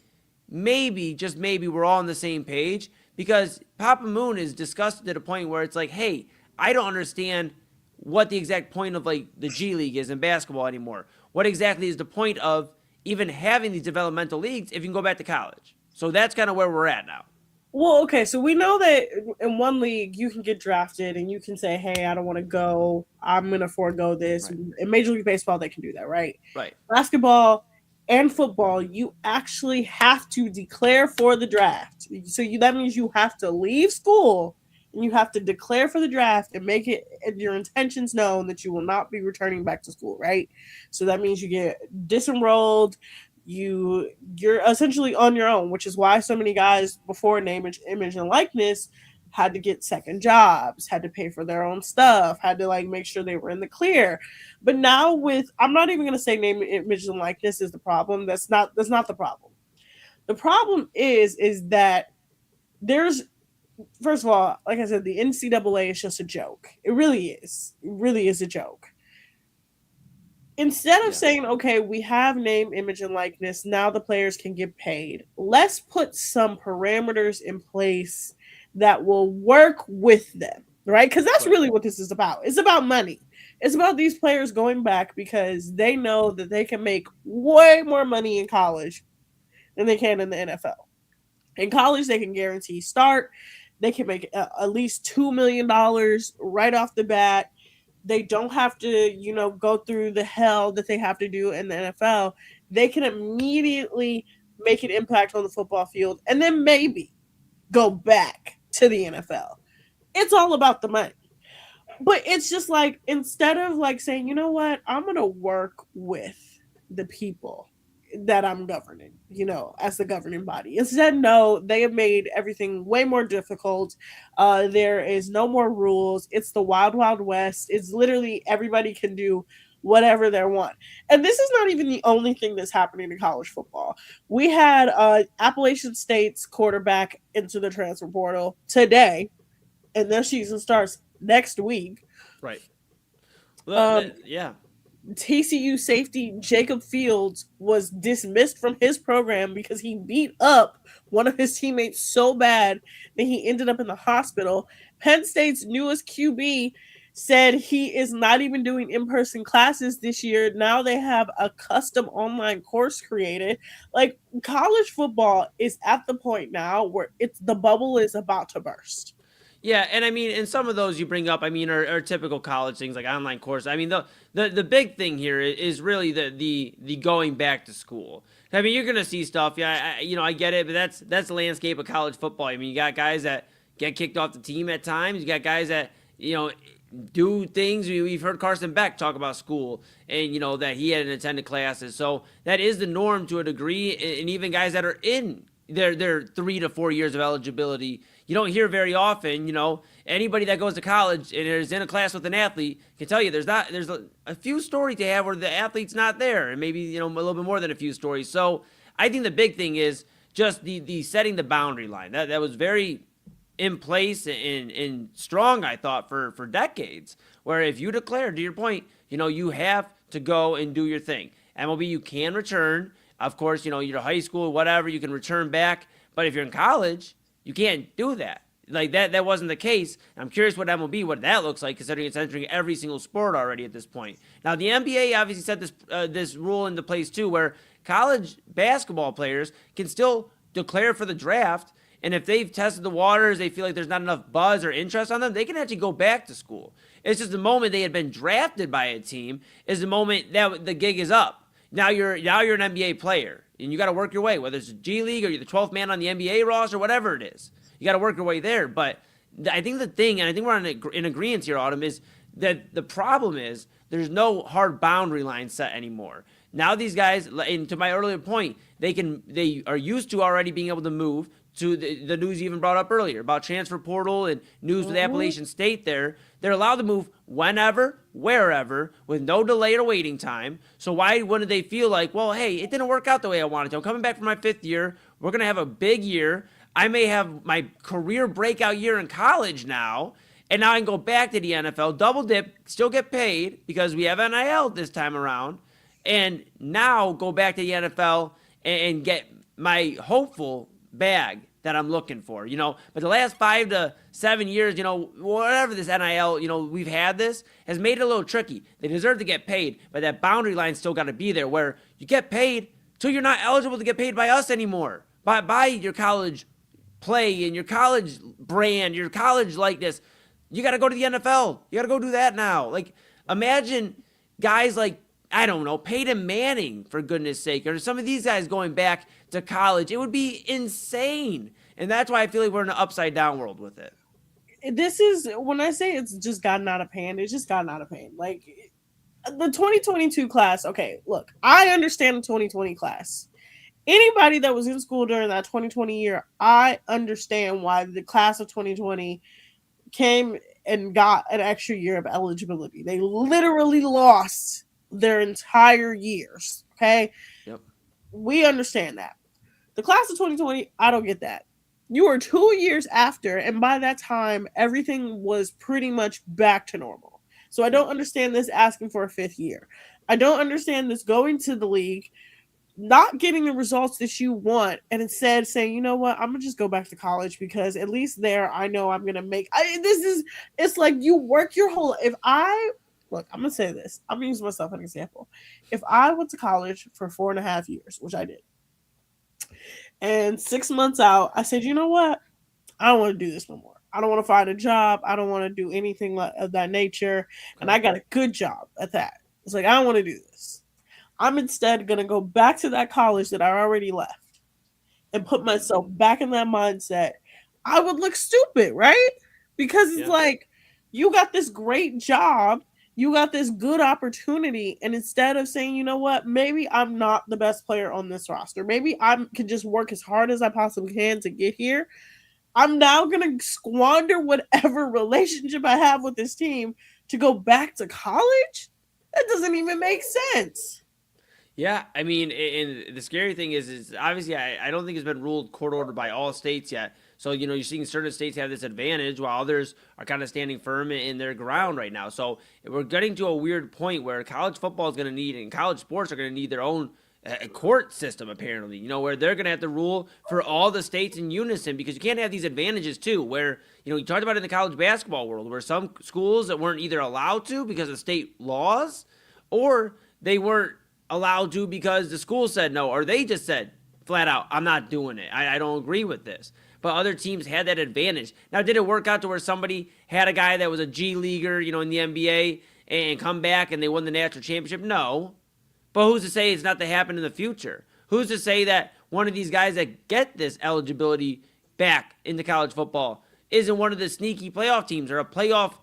B: just maybe, we're all on the same page because Papa Moon is disgusted to the point where it's like, hey, I don't understand what the exact point of like the G League is in basketball anymore. What exactly is the point of even having these developmental leagues if you can go back to college? So that's kind of where we're at now.
C: Well, okay, so we know that in one league you can get drafted and you can say, hey, I don't want to go. I'm going to forego this. Right. In Major League Baseball, they can do that, right?
B: Right.
C: Basketball and football, you actually have to declare for the draft. So that means you have to leave school and you have to declare for the draft and make it your intentions known that you will not be returning back to school, right? So that means you get disenrolled. You're essentially on your own, which is why so many guys before name, image, and likeness had to get second jobs, had to pay for their own stuff, had to like make sure they were in the clear. But now I'm not even going to say name, image, and likeness is the problem. That's not the problem. The problem is that there's, first of all, like I said, the NCAA is just a joke. It really is. It really is a joke. Instead of saying, okay, we have name, image, and likeness, now the players can get paid. Let's put some parameters in place that will work with them, right? Because that's really what this is about. It's about money. It's about these players going back because they know that they can make way more money in college than they can in the NFL. In college, they can guarantee start. They can make at least $2 million right off the bat. They don't have to, go through the hell that they have to do in the NFL. they can immediately make an impact on the football field and then maybe go back to the NFL. It's all about the money. But it's just like, instead of like saying, you know what, I'm going to work with the people that I'm governing, as the governing body. Instead, no, they have made everything way more difficult. There is no more rules. It's the wild, wild west. It's literally everybody can do whatever they want. And this is not even the only thing that's happening in college football. We had Appalachian State's quarterback into the transfer portal today, and their season starts next week.
B: Right. Well, yeah.
C: TCU safety Jacob Fields was dismissed from his program because he beat up one of his teammates so bad that he ended up in the hospital. Penn State's newest QB said he is not even doing in-person classes this year. Now they have a custom online course created. Like, college football is at the point now where the bubble is about to burst.
B: Yeah, and I mean, and some of those you bring up, I mean, are typical college things like online courses. I mean, the big thing here is really the going back to school. I mean, you're gonna see stuff. Yeah, I get it, but that's the landscape of college football. I mean, you got guys that get kicked off the team at times. You got guys that do things. We've heard Carson Beck talk about school and that he hadn't attended classes. So that is the norm to a degree, and even guys that are in their 3 to 4 years of eligibility. You don't hear very often, anybody that goes to college and is in a class with an athlete can tell you there's a few stories to have where the athlete's not there, and maybe, a little bit more than a few stories. So I think the big thing is just the setting the boundary line. That was very in place and strong, I thought, for decades, where if you declare, to your point, you have to go and do your thing. MLB, you can return. Of course, you're high school, whatever, you can return back. But if you're in college, you can't do that. Like that wasn't the case. I'm curious what that looks like, considering it's entering every single sport already at this point. Now, the NBA obviously set this rule into place too, where college basketball players can still declare for the draft, and if they've tested the waters, they feel like there's not enough buzz or interest on them, they can actually go back to school. It's just the moment they had been drafted by a team is the moment that the gig is up. Now you're an NBA player, and you got to work your way, whether it's a G League or you're the 12th man on the NBA roster, whatever it is. You got to work your way there. But I think the thing, and I think we're in agreement here, Autumn, is that the problem is there's no hard boundary line set anymore. Now these guys, and to my earlier point, they are used to already being able to move to the news you even brought up earlier about transfer portal and news with Appalachian State there. They're allowed to move whenever, wherever, with no delay or waiting time. So why wouldn't they feel like, well, hey, it didn't work out the way I wanted to. I'm coming back for my 5th year. We're going to have a big year. I may have my career breakout year in college now, and now I can go back to the NFL, double dip, still get paid because we have NIL this time around, and now go back to the NFL and get my hopeful bag that I'm looking for, But the last 5 to 7 years, whatever this NIL, we've had this, has made it a little tricky. They deserve to get paid, but that boundary line's still got to be there where you get paid till you're not eligible to get paid by us anymore, by your college play and your college brand, your college likeness. You got to go to the NFL. You got to go do that now. Like, imagine guys like, I don't know, Peyton Manning, for goodness sake, or some of these guys going back to college. It would be insane. And that's why I feel like we're in an upside down world with it.
C: This is, when I say it's just gotten out of hand, it's just gotten out of hand. Like, the 2022 class, okay, look, I understand the 2020 class. Anybody that was in school during that 2020 year, I understand why the class of 2020 came and got an extra year of eligibility. They literally lost their entire years. Okay.
B: Yep.
C: We understand that. The class of 2020, I don't get that. You were 2 years after, and by that time, everything was pretty much back to normal. So I don't understand this asking for a 5th year. I don't understand this going to the league, not getting the results that you want, and instead saying, you know what, I'm gonna just go back to college because at least there I know I'm gonna make. It's like you work your whole. Look, I'm gonna say this. I'm gonna use myself as an example. If I went to college for 4.5 years, which I did, and 6 months out, I said, you know what, I don't want to do this no more. I don't want to find a job. I don't want to do anything of that nature, and I got a good job at that. It's like, I don't want to do this. I'm instead going to go back to that college that I already left and put myself back in that mindset. I would look stupid, right? Because it's like, you got this great job, you got this good opportunity, and instead of saying, you know what, maybe I'm not the best player on this roster, maybe I can just work as hard as I possibly can to get here, I'm now going to squander whatever relationship I have with this team to go back to college? That doesn't even make sense.
B: Yeah, I mean, and the scary thing is obviously I don't think it's been ruled court ordered by all states yet. So, you're seeing certain states have this advantage while others are kind of standing firm in their ground right now. So we're getting to a weird point where college football is going to need, and college sports are going to need their own court system, apparently, where they're going to have to rule for all the states in unison, because you can't have these advantages too, where, you talked about it in the college basketball world, where some schools that weren't either allowed to because of state laws, or they weren't allowed to because the school said no, or they just said flat out, I'm not doing it. I don't agree with this. But other teams had that advantage. Now, did it work out to where somebody had a guy that was a G leaguer, in the NBA and come back and they won the national championship? No. But who's to say it's not to happen in the future? Who's to say that one of these guys that get this eligibility back into college football isn't one of the sneaky playoff teams or a playoff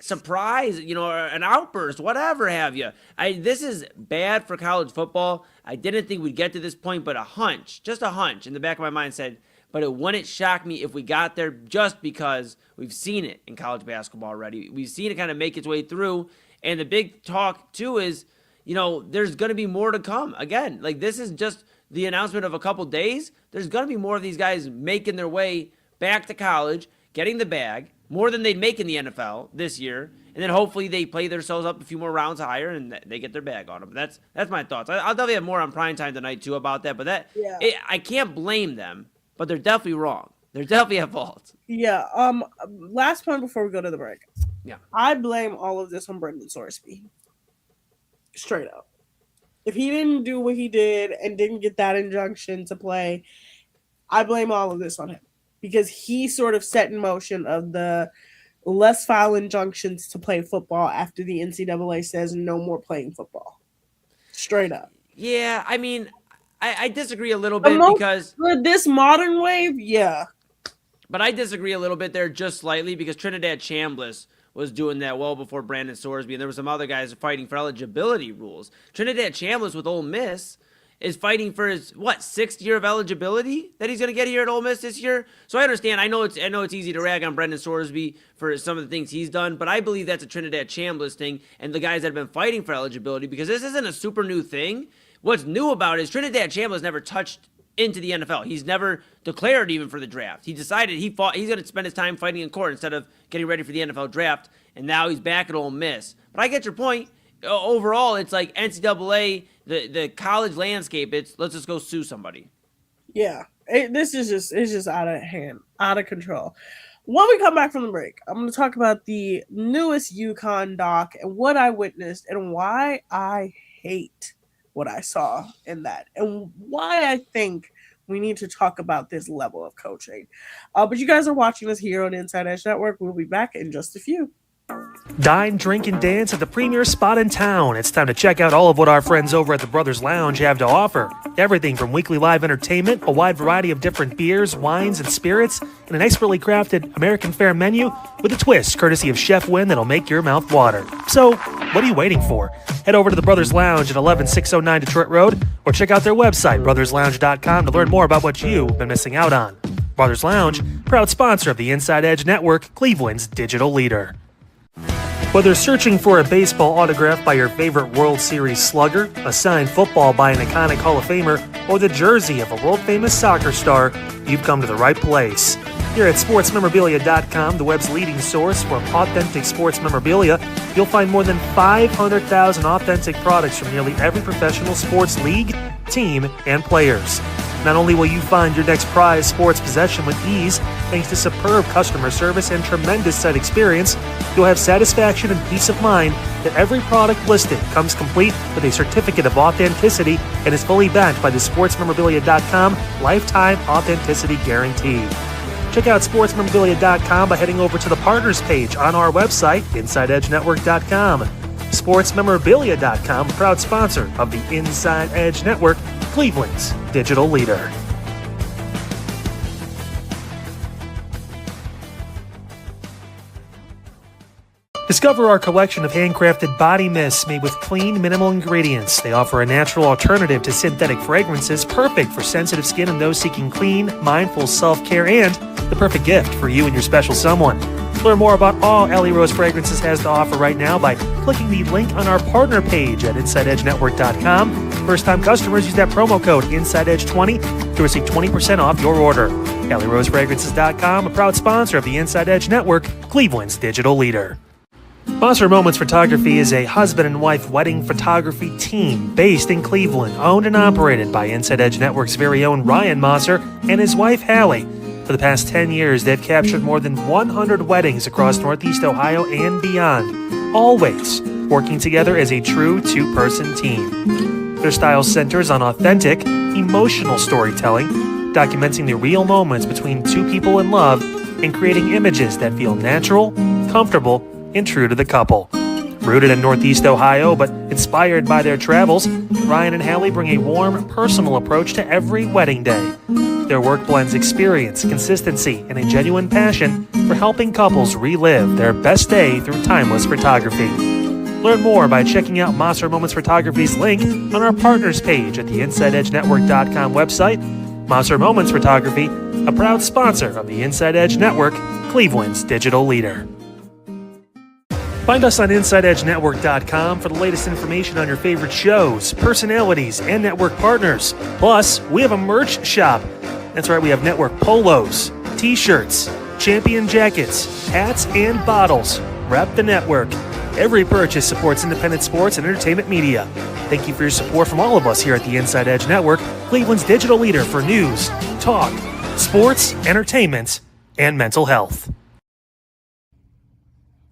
B: surprise, or an outburst, whatever have you? This is bad for college football. I didn't think we'd get to this point, but just a hunch in the back of my mind said, but it wouldn't shock me if we got there, just because we've seen it in college basketball already. We've seen it kind of make its way through. And the big talk, too, is, there's going to be more to come. Again, like, this is just the announcement of a couple days. There's going to be more of these guys making their way back to college, getting the bag, more than they'd make in the NFL this year. And then hopefully they play themselves up a few more rounds higher and they get their bag on them. That's my thoughts. I'll definitely have more on primetime tonight, too, about that. But I can't blame them. But they're definitely wrong. They're definitely at fault.
C: Yeah. Last point before we go to the break.
B: Yeah.
C: I blame all of this on Brendan Sorsby. Straight up. If he didn't do what he did and didn't get that injunction to play, I blame all of this on him. Because he sort of set in motion of the let's file injunctions to play football after the NCAA says no more playing football. Straight up.
B: Yeah, I mean, I disagree a little bit because
C: this modern wave, yeah.
B: But I disagree a little bit there just slightly because Trinidad Chambliss was doing that well before Brandon Sorsby, and there were some other guys fighting for eligibility rules. Trinidad Chambliss with Ole Miss is fighting for his, sixth year of eligibility that he's going to get here at Ole Miss this year? So I understand. I know it's easy to rag on Brendan Sorsby for some of the things he's done, but I believe that's a Trinidad Chambliss thing and the guys that have been fighting for eligibility, because this isn't a super new thing. What's new about it is Trinidad Chambliss never touched into the NFL. He's never declared even for the draft. He decided he's going to spend his time fighting in court instead of getting ready for the NFL draft, and now he's back at Ole Miss. But I get your point. Overall, it's like NCAA, the college landscape, it's let's just go sue somebody.
C: Yeah, it's just out of hand, out of control. When we come back from the break, I'm going to talk about the newest UConn doc and what I witnessed and why I hate what I saw in that and why I think we need to talk about this level of coaching. But you guys are watching us here on Inside Edge Network. We'll be back in just a few.
D: Dine, drink, and dance at the premier spot in town. It's time to check out all of what our friends over at the Brothers Lounge have to offer. Everything from weekly live entertainment, a wide variety of different beers, wines, and spirits, and an expertly crafted American fare menu with a twist courtesy of Chef Wynn that'll make your mouth water. So, what are you waiting for? Head over to the Brothers Lounge at 11609 Detroit Road or check out their website, brotherslounge.com, to learn more about what you've been missing out on. Brothers Lounge, proud sponsor of the Inside Edge Network, Cleveland's digital leader. Whether searching for a baseball autograph by your favorite World Series slugger, a signed football by an iconic Hall of Famer, or the jersey of a world-famous soccer star, you've come to the right place. Here at sportsmemorabilia.com, the web's leading source for authentic sports memorabilia, you'll find more than 500,000 authentic products from nearly every professional sports league, team, and players. Not only will you find your next prized sports possession with ease, thanks to superb customer service and tremendous site experience, you'll have satisfaction and peace of mind that every product listed comes complete with a certificate of authenticity and is fully backed by the sportsmemorabilia.com lifetime authenticity guarantee. Check out sportsmemorabilia.com by heading over to the partners page on our website, InsideEdgeNetwork.com. SportsMemorabilia.com, proud sponsor of the Inside Edge Network, Cleveland's digital leader. Discover our collection of handcrafted body mists made with clean, minimal ingredients. They offer a natural alternative to synthetic fragrances, perfect for sensitive skin and those seeking clean, mindful self-care, and the perfect gift for you and your special someone. Learn more about all Ellie Rose Fragrances has to offer right now by clicking the link on our partner page at InsideEdgeNetwork.com. First-time customers use that promo code InsideEdge20 to receive 20% off your order. EllieRoseFragrances.com, a proud sponsor of the Inside Edge Network, Cleveland's digital leader. Monster Moments Photography is a husband and wife wedding photography team based in Cleveland, owned and operated by Inside Edge Network's very own Ryan Mosser and his wife Hallie. For the past 10 years, they've captured more than 100 weddings across Northeast Ohio and beyond, always working together as a true two-person team. Their style centers on authentic, emotional storytelling, documenting the real moments between two people in love and creating images that feel natural, comfortable, and true to the couple. Rooted in Northeast Ohio, but inspired by their travels, Ryan and Hallie bring a warm, personal approach to every wedding day. Their work blends experience, consistency, and a genuine passion for helping couples relive their best day through timeless photography. Learn more by checking out Monster Moments Photography's link on our partners page at the InsideEdgeNetwork.com website. Monster Moments Photography, a proud sponsor of the Inside Edge Network, Cleveland's digital leader. Find us on InsideEdgeNetwork.com for the latest information on your favorite shows, personalities, and network partners. Plus, we have a merch shop. That's right, we have network polos, t-shirts, champion jackets, hats, and bottles. Rep the network. Every purchase supports independent sports and entertainment media. Thank you for your support from all of us here at the Inside Edge Network, Cleveland's digital leader for news, talk, sports, entertainment, and mental health.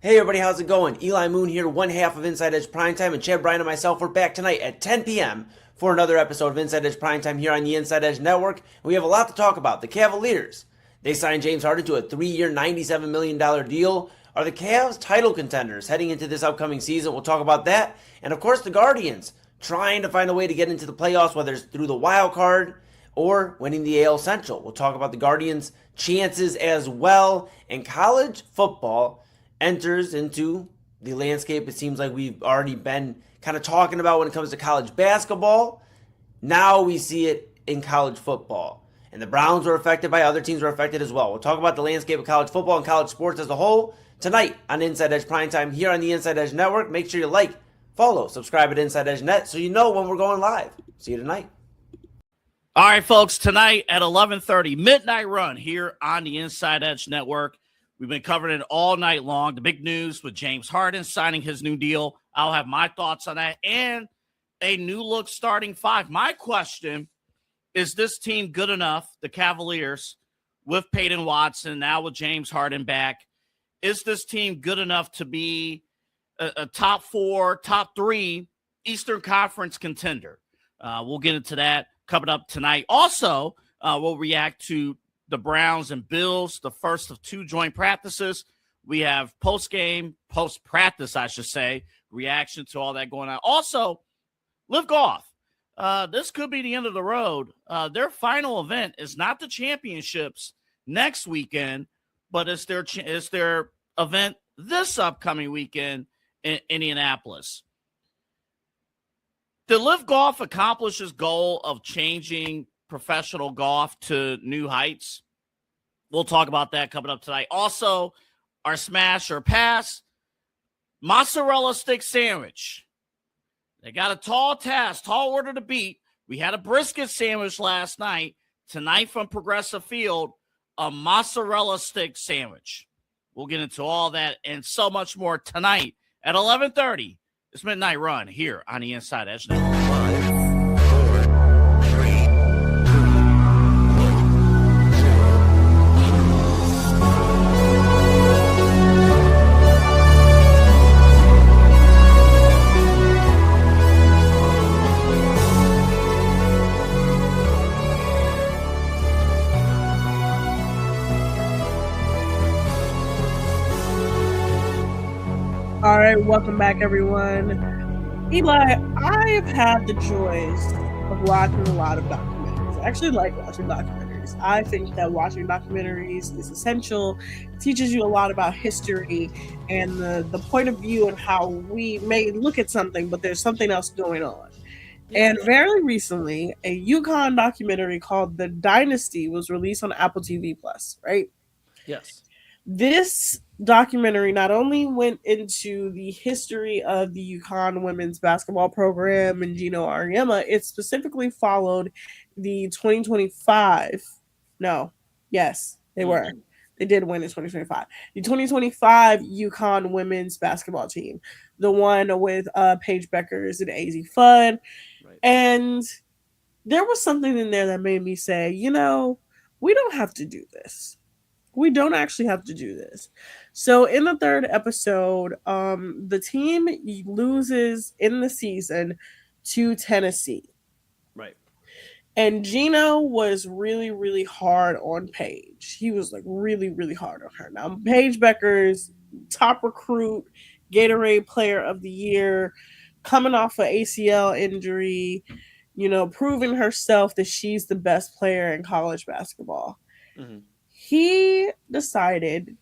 B: Hey everybody, how's it going? Eli Moon here, one half of Inside Edge Primetime, and Chad Bryan and myself are back tonight at 10 p.m. for another episode of Inside Edge Primetime here on the Inside Edge Network. We have a lot to talk about. The Cavaliers, they signed James Harden to a 3-year, $97 million deal. Are the Cavs title contenders heading into this upcoming season? We'll talk about that. And of course, the Guardians trying to find a way to get into the playoffs, whether it's through the wild card or winning the AL Central. We'll talk about the Guardians' chances as well. And college football enters into the landscape it seems like we've already been kind of talking about when it comes to college basketball. Now we see it in college football. And the Browns were affected by other teams were affected as well. We'll talk about the landscape of college football and college sports as a whole tonight on Inside Edge Primetime here on the Inside Edge Network. Make sure you like, follow, subscribe at Inside Edge Net so you know when we're going live. See you tonight.
A: All right, folks, tonight at 11:30, Midnight Run here on the Inside Edge Network. We've been covering it all night long. The big news with James Harden signing his new deal. I'll have my thoughts on that and a new look starting five. My question is this team good enough, the Cavaliers, with Peyton Watson, now with James Harden back, is this team good enough to be a top 4, top 3 Eastern Conference contender? We'll get into that coming up tonight. Also, we'll react to the Browns and Bills, the first of 2 joint practices. We have post-practice, I should say, reaction to all that going on. Also, Live Golf. This could be the end of the road. Their final event is not the championships next weekend, but it's their event this upcoming weekend in Indianapolis. Did Live Golf accomplish its goal of changing professional golf to new heights? We'll talk about that coming up tonight. Also, our smash or pass mozzarella stick sandwich. They got a tall order to beat. We had a brisket sandwich last night. Tonight from Progressive Field, a mozzarella stick sandwich. We'll get into all that and so much more tonight at 11:30. It's Midnight Run here on the Inside Edge Network.
C: All right, welcome back, everyone. Eli, I have had the joys of watching a lot of documentaries. I actually like watching documentaries. I think that watching documentaries is essential. It teaches you a lot about history and the point of view and how we may look at something, but there's something else going on. And very recently, a UConn documentary called The Dynasty was released on Apple TV Plus, right?
B: Yes.
C: This documentary not only went into the history of the UConn women's basketball program and Gino Auriemma, it specifically followed the 2025. No, yes, they were. They did win in 2025. The 2025 UConn women's basketball team, the one with Paige Beckers and AZ Fudd. Right. And there was something in there that made me say, you know, we don't have to do this. We don't actually have to do this. So in the third episode, the team loses in the season to Tennessee.
B: Right.
C: And Gino was really, really hard on Paige. He was like really, really hard on her. Now, Paige Beckers, top recruit, Gatorade Player of the Year, coming off an ACL injury, you know, proving herself that she's the best player in college basketball. Mm-hmm. He decided,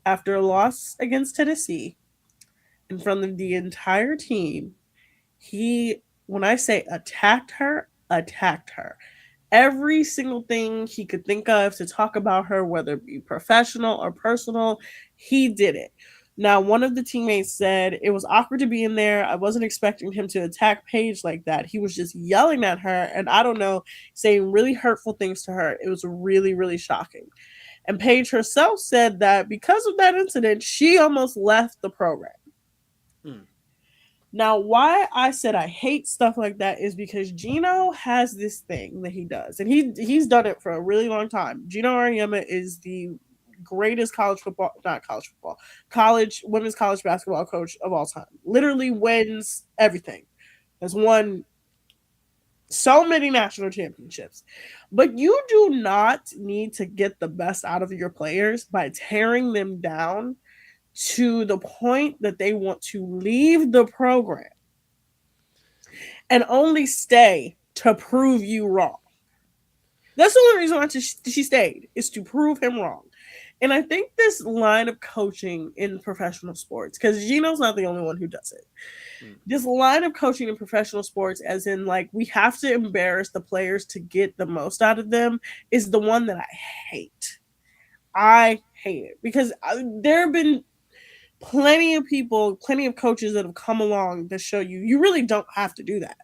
C: after a loss against Tennessee, in front of the entire team, when I say attacked her. Every single thing he could think of to talk about her, whether it be professional or personal, he did it. Now, one of the teammates said it was awkward to be in there. I wasn't expecting him to attack Paige like that. He was just yelling at her and, I don't know, saying really hurtful things to her. It was really, really shocking. And Paige herself said that because of that incident, she almost left the program. Now, why I said I hate stuff like that is because Gino has this thing that he does, and he's done it for a really long time. Gino Auriemma is the greatest women's college basketball coach of all time. Literally wins everything. Has won so many national championships. But you do not need to get the best out of your players by tearing them down to the point that they want to leave the program and only stay to prove you wrong. That's the only reason why she stayed, is to prove him wrong. And I think this line of coaching in professional sports, because Gino's not the only one who does it. This line of coaching in professional sports, as in like we have to embarrass the players to get the most out of them, is the one that I hate. I hate it because there have been plenty of people, plenty of coaches that have come along to show you really don't have to do that.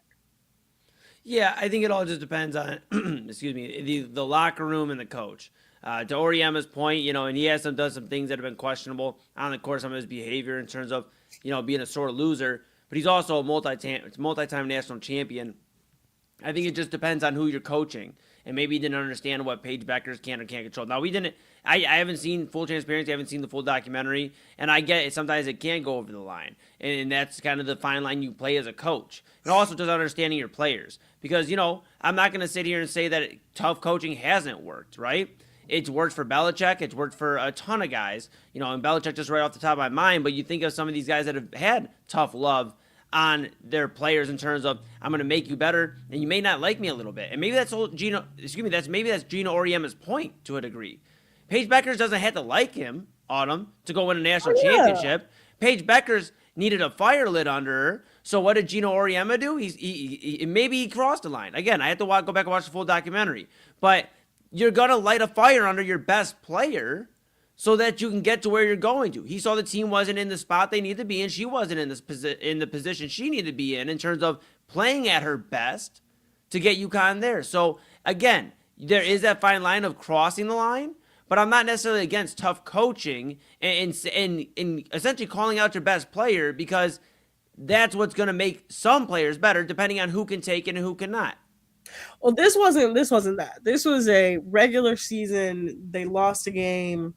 B: Yeah, I think it all just depends on, the locker room and the coach. To Auriemma's point, you know, and he has does some things that have been questionable on the course, some of his behavior in terms of, you know, being a sore loser, but he's also a multi-time national champion. I think it just depends on who you're coaching. And maybe he didn't understand what Paige Beckers can or can't control. Now, I haven't seen full transparency. I haven't seen the full documentary. And I get it. Sometimes it can go over the line. And that's kind of the fine line you play as a coach. And also just understanding your players. Because, you know, I'm not going to sit here and say that tough coaching hasn't worked, right? It's worked for Belichick. It's worked for a ton of guys. You know, and Belichick just right off the top of my mind. But you think of some of these guys that have had tough love on their players in terms of, I'm going to make you better, and you may not like me a little bit. And maybe that's Gino Auriemma's point to a degree. Paige Beckers doesn't have to like him, Autumn, to go win a national championship. Paige Beckers needed a fire lit under her. So what did Gino Auriemma do? Maybe he crossed the line. Again, I have to go back and watch the full documentary. But you're going to light a fire under your best player so that you can get to where you're going to. He saw the team wasn't in the spot they needed to be in. She wasn't in the position she needed to be in terms of playing at her best to get UConn there. So, again, there is that fine line of crossing the line, but I'm not necessarily against tough coaching and essentially calling out your best player because that's what's going to make some players better depending on who can take it and who cannot.
C: Well, this wasn't that. This was a regular season. They lost a game.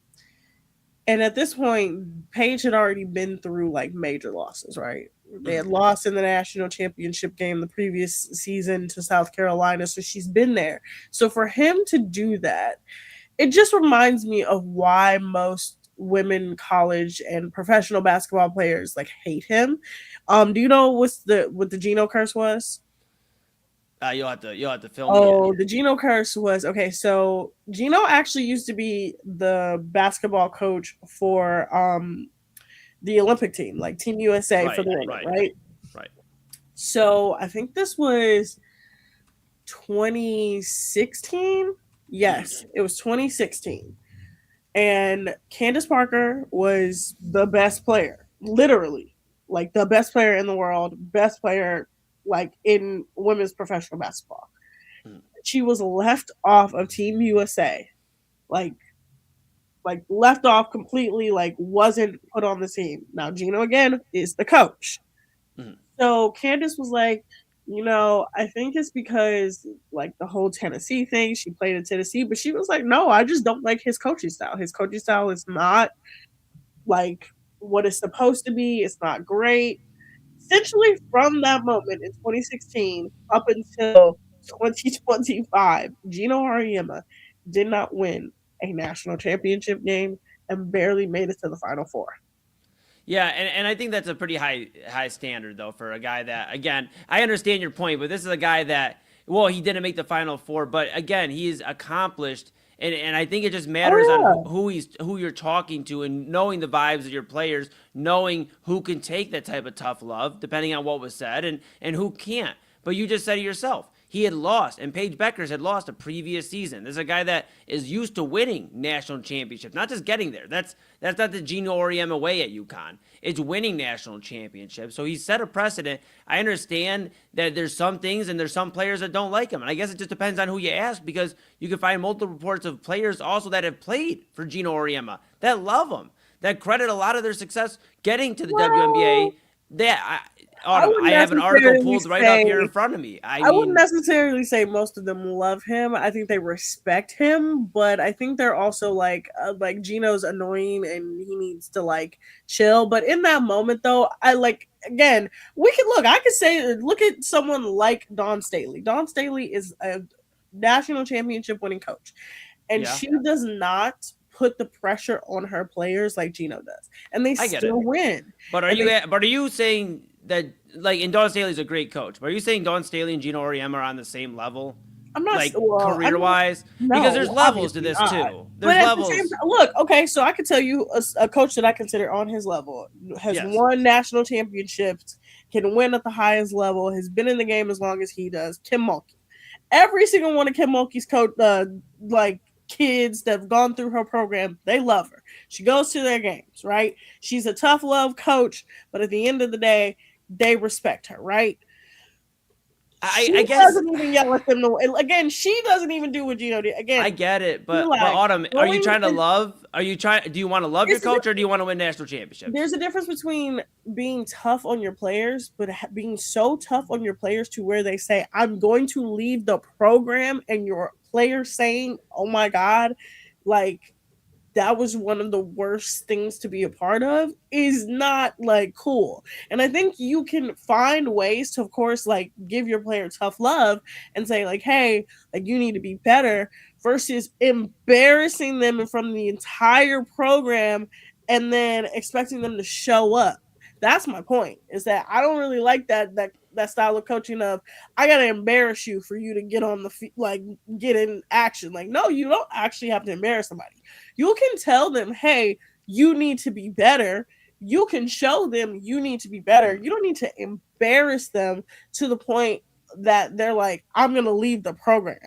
C: And at this point, Paige had already been through like major losses, right? They had lost in the national championship game the previous season to South Carolina, so she's been there. So for him to do that, it just reminds me of why most women college and professional basketball players like hate him. Do you know what the Geno curse was?
B: You'll have to fill me in
C: Oh,
B: here.
C: the Geno curse was okay. So Geno actually used to be the basketball coach for the Olympic team, like Team USA for the women, right?
B: Right.
C: So I think this was 2016. Yes, it was 2016. And Candace Parker was the best player, literally, like the best player in the world, best player like in women's professional basketball. She was left off of Team USA, like left off completely, like wasn't put on the team. Now Gino again is the coach. So Candace was like, I think it's because like the whole Tennessee thing, she played in Tennessee, but she was like, no, I just don't like his coaching style. His coaching style is not like what it's supposed to be. It's not great. Essentially, from that moment in 2016 up until 2025, Gino Auriemma did not win a national championship game and barely made it to the Final Four.
B: Yeah, and I think that's a pretty high standard, though, for a guy that, again, I understand your point, but this is a guy that, well, he didn't make the Final Four, but again, he's accomplished, and I think it just matters on who you're talking to and knowing the vibes of your players, knowing who can take that type of tough love, depending on what was said, and who can't. But you just said it yourself. He had lost, and Paige Beckers had lost a previous season. This is a guy that is used to winning national championships, not just getting there. That's not the Geno Auriemma way at UConn. It's winning national championships. So he set a precedent. I understand that there's some things and there's some players that don't like him. And I guess it just depends on who you ask, because you can find multiple reports of players also that have played for Geno Auriemma that love him, that credit a lot of their success getting to the WNBA. I have an article pulled right up here in front of me. I
C: wouldn't necessarily say most of them love him. I think they respect him, but I think they're also like Gino's annoying and he needs to like chill. But in that moment, though, again, I could say look at someone like Dawn Staley. Dawn Staley is a national championship winning coach, and she does not put the pressure on her players like Gino does, and they still win.
B: But are you saying that, like, and Dawn Staley's a great coach, but are you saying Dawn Staley and Geno Auriemma are on the same level?
C: I'm not
B: career-wise, because there's levels to this too. There's levels.
C: Look, okay, so I can tell you a coach that I consider on his level has won national championships, can win at the highest level, has been in the game as long as he does. Kim Mulkey. Every single one of Kim Mulkey's coach, kids that have gone through her program, they love her. She goes to their games, right? She's a tough love coach, but at the end of the day, they respect her, right? I guess doesn't even yell at them. Again, she doesn't even do what Gino did. Again,
B: I get it, but Autumn, are you trying to love? Do you want to love your coach, or do you want to win national championships?
C: There's a difference between being tough on your players, but being so tough on your players to where they say, "I'm going to leave the program," and your players saying, "Oh my God," like that was one of the worst things to be a part of, is not like cool. And I think you can find ways to, of course, like give your player tough love and say like, hey, like you need to be better, versus embarrassing them in front of the entire program and then expecting them to show up. That's my point, is that I don't really like that style of coaching of, I gotta embarrass you for you to get on the get in action. Like, no, you don't actually have to embarrass somebody. You can tell them, hey, you need to be better. You can show them you need to be better. You don't need to embarrass them to the point that they're like, I'm gonna leave the program.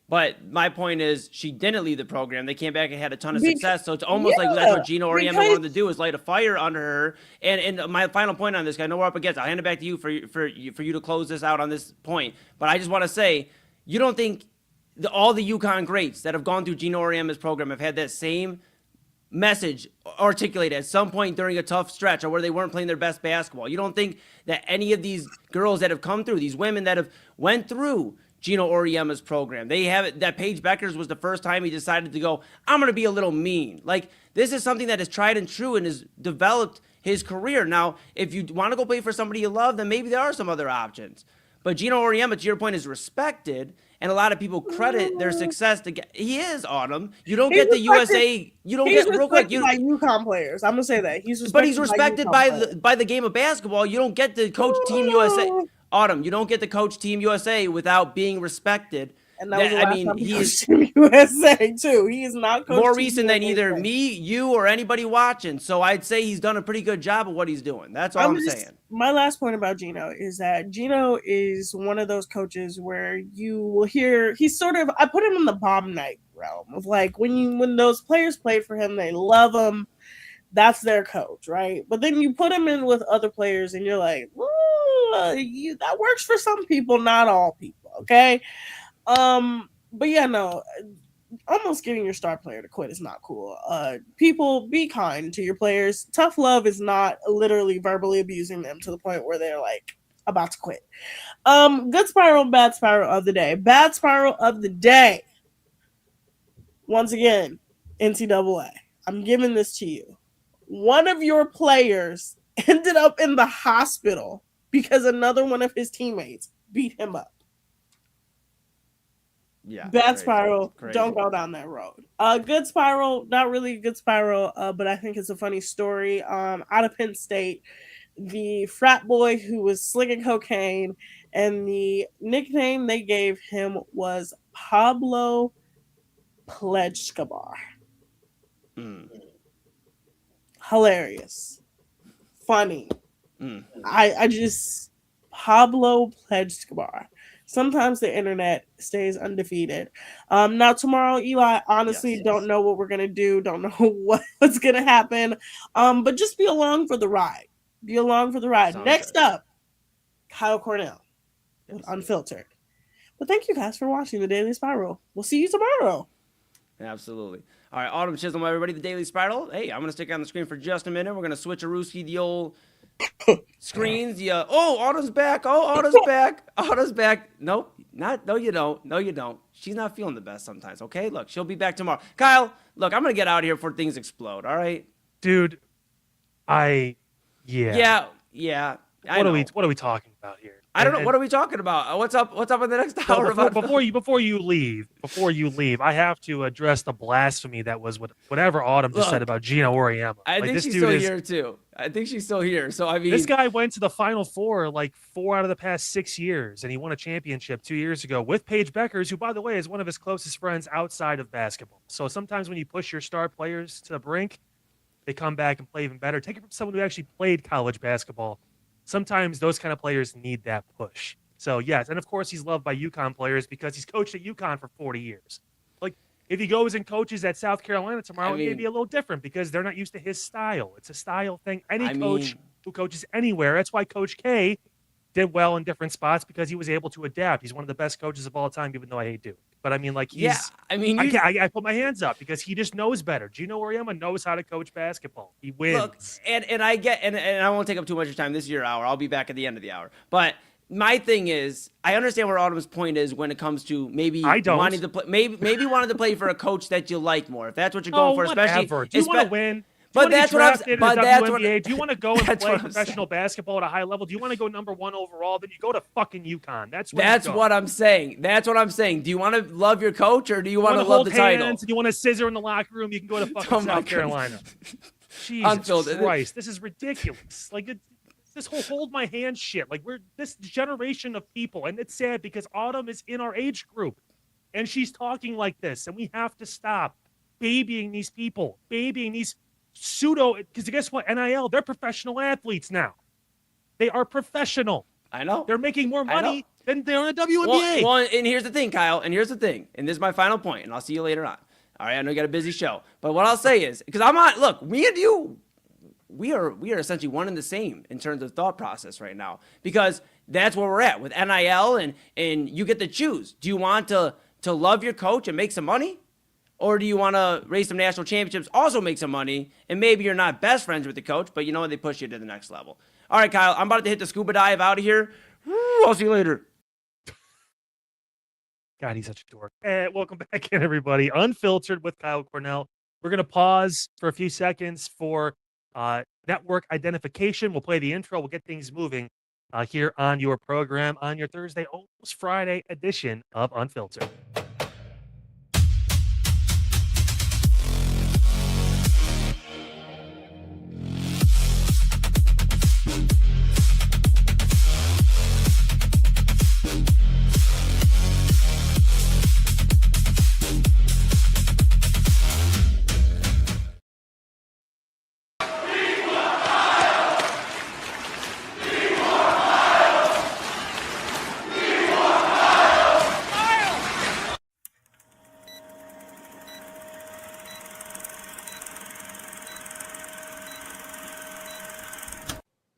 B: But my point is, she didn't leave the program. They came back and had a ton of success. So it's almost like that's what Geno Auriemma wanted to do, is light a fire under her. And my final point on this, I know we're up against, I'll hand it back to you for you to close this out on this point. But I just want to say, you don't think all the UConn greats that have gone through Geno Auriemma's program have had that same message articulated at some point during a tough stretch, or where they weren't playing their best basketball? You don't think that any of these girls that have come through, these women that have went through Geno Auriemma's program, they have it, that Paige Beckers was the first time he decided to go, I'm going to be a little mean. Like, this is something that is tried and true and has developed his career. Now, if you want to go play for somebody you love, then maybe there are some other options. But Geno Auriemma, to your point, is respected. and a lot of people credit their success to get. He is Autumn. You don't
C: He's
B: get the
C: respected-
B: USA. You don't
C: He's
B: get real quick.
C: respected by UConn players. I'm gonna say that he's respected.
B: But he's respected
C: UConn
B: by
C: players.
B: the game of basketball. You don't get to coach Team USA. Autumn, you don't get to coach Team USA without being respected.
C: And that was the last
B: I mean,
C: time he
B: he
C: coached
B: is
C: Team USA too. He is not coached
B: more
C: Team
B: recent than
C: USA.
B: either me, you, or anybody watching. So I'd say he's done a pretty good job of what he's doing. That's all I'm saying.
C: My last point about Gino is that Gino is one of those coaches where you will hear he's sort of, I put him in the Bob Knight realm of like when those players played for him, they love him. That's their coach, right? But then you put him in with other players and you're like, that works for some people, not all people, okay? But yeah, no, almost getting your star player to quit is not cool. People, be kind to your players. Tough love is not literally verbally abusing them to the point where they're like about to quit. Good spiral, bad spiral of the day. Bad spiral of the day. Once again, NCAA. I'm giving this to you. One of your players ended up in the hospital because another one of his teammates beat him up.
B: Yeah.
C: Bad spiral. Don't go down that road. Good spiral. Not really a good spiral, but I think it's a funny story. Out of Penn State, the frat boy who was slinging cocaine, and the nickname they gave him was Pablo Pledgeskabar. Hilarious. Funny. I just Pablo Pledgeskabar. Sometimes the internet stays undefeated. Now tomorrow, Eli, honestly, don't know what we're gonna do. Don't know what's gonna happen. But just be along for the ride. Be along for the ride.
B: Sounds
C: Next
B: good.
C: up, Kyle Cornell, Unfiltered. But thank you guys for watching the Daily Spiral. We'll see you tomorrow.
B: Absolutely. All right, Autumn Chisholm, everybody, the Daily Spiral. Hey, I'm going to stick on the screen for just a minute. We're going to switch the old screens. Yeah. Oh, Autumn's back. Oh, Autumn's back. Autumn's back. Nope. No, you don't. No, you don't. She's not feeling the best sometimes, okay? Look, she'll be back tomorrow. Kyle, look, I'm going to get out of here before things explode, all right?
D: Dude,
B: Yeah.
D: What are we talking about here?
B: I don't know. What are we talking about? What's up in the next hour?
D: Before you leave, I have to address the blasphemy that was whatever Autumn just said about Gino Auriemma.
B: I think she's still here too. I think she's still here. So I mean,
D: this guy went to the Final Four like 4 out of the past 6 years, and he won a championship 2 years ago with Paige Beckers, who, by the way, is one of his closest friends outside of basketball. So sometimes when you push your star players to the brink, they come back and play even better. Take it from someone who actually played college basketball. Sometimes those kind of players need that push. So, yes. And, of course, he's loved by UConn players because he's coached at UConn for 40 years. Like, if he goes and coaches at South Carolina tomorrow, it may be a little different because they're not used to his style. It's a style thing. Coach who coaches anywhere. That's why Coach K did well in different spots because he was able to adapt. He's one of the best coaches of all time, even though I hate doing it. But, I mean, like, I put my hands up because he just knows better. Gino Auriemma knows how to coach basketball. He wins.
B: Look, and I get, and I won't take up too much of your time. This is your hour. I'll be back at the end of the hour. But my thing is, I understand where Autumn's point is when it comes to maybe wanting to play, maybe wanting to play for a coach that you like more. If that's what you're going for, especially.
D: Do you want to win?
B: But that's what I'm saying.
D: Do you want to go and play professional basketball at a high level? Do you want to go number 1 overall? Then you go to fucking UConn. That's
B: what I'm saying. That's what I'm saying. Do you want to love your coach or do you want to love the title?
D: Do you want to scissor in the locker room? You can go to fucking South Carolina. Jesus Christ, this is ridiculous. Like this whole hold my hand shit. Like we're this generation of people, and it's sad because Autumn is in our age group, and she's talking like this, and we have to stop babying these people, babying these pseudo, because guess what? NIL, they're professional athletes now. They are professional.
B: I know.
D: They're making more money than they're in the WNBA.
B: Well, and here's the thing, Kyle, and this is my final point, and I'll see you later on. All right, I know you got a busy show, but what I'll say is, because look, me and you, we are essentially one and the same in terms of thought process right now, because that's where we're at with NIL, and you get to choose. Do you want to love your coach and make some money? Or do you want to raise some national championships, also make some money, and maybe you're not best friends with the coach, but you know what? They push you to the next level. All right, Kyle, I'm about to hit the scuba dive out of here. I'll see you later.
D: God, he's such a dork. Welcome back in, everybody. Unfiltered with Kyle Cornell. We're going to pause for a few seconds for network identification. We'll play the intro. We'll get things moving. here on your program on your Thursday, almost Friday edition of Unfiltered.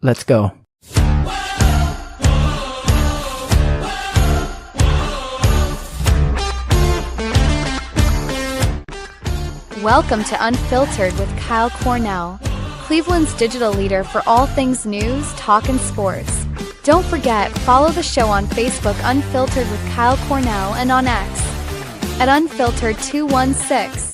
F: Let's go.
G: Welcome to Unfiltered with Kyle Cornell, Cleveland's digital leader for all things news, talk, and sports. Don't forget, follow the show on Facebook Unfiltered with Kyle Cornell and on X at Unfiltered216.